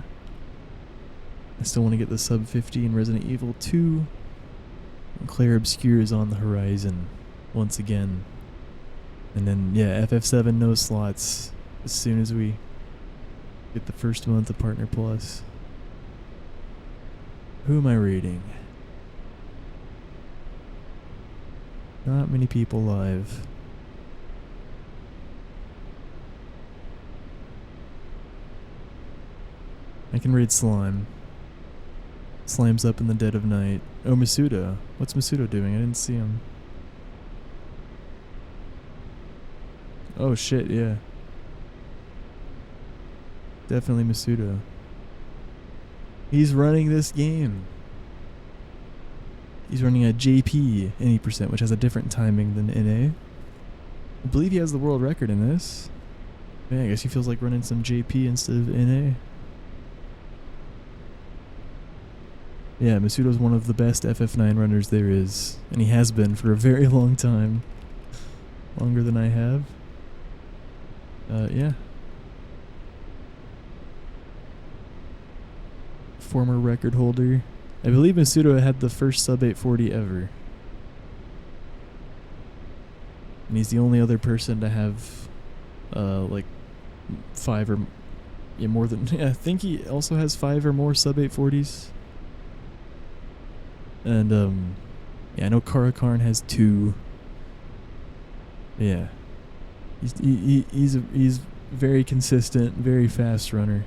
I still want to get the sub 50 in Resident Evil 2. And Claire Obscure is on the horizon once again. And then, yeah, FF7 no slots as soon as we get the first month of Partner Plus. Who am I reading? Not many people live. I can read Slime. Slime's up in the dead of night. Oh, Masuda. What's Masuda doing? I didn't see him. Oh shit, yeah. Definitely Masuda. He's running this game. He's running a JP any percent, which has a different timing than NA. I believe he has the world record in this. Yeah, I guess he feels like running some JP instead of NA. Yeah, Masuda's one of the best FF9 runners there is, and he has been for a very long time. Longer than I have. Yeah. former record holder. I believe Masuda had the first sub 840 ever. And he's the only other person to have, like, 5 or... Yeah, more than... Yeah, I think he also has 5 or more sub 840s. And, yeah, I know Karakarn has 2. Yeah. He's very consistent, very fast runner.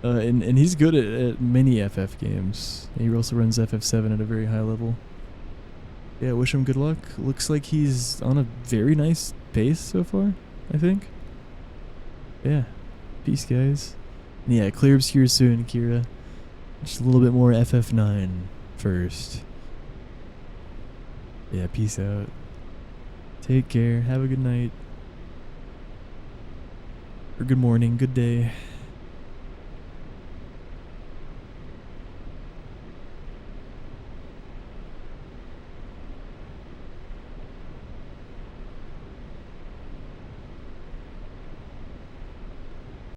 And he's good at many FF games. He also runs FF7 at a very high level. Yeah, wish him good luck. Looks like he's on a very nice pace so far, I think. Yeah. Peace, guys. And yeah, clear obscure soon, Kira. Just a little bit more FF9 first. Yeah, peace out. Take care. Have a good night. Or good morning, good day.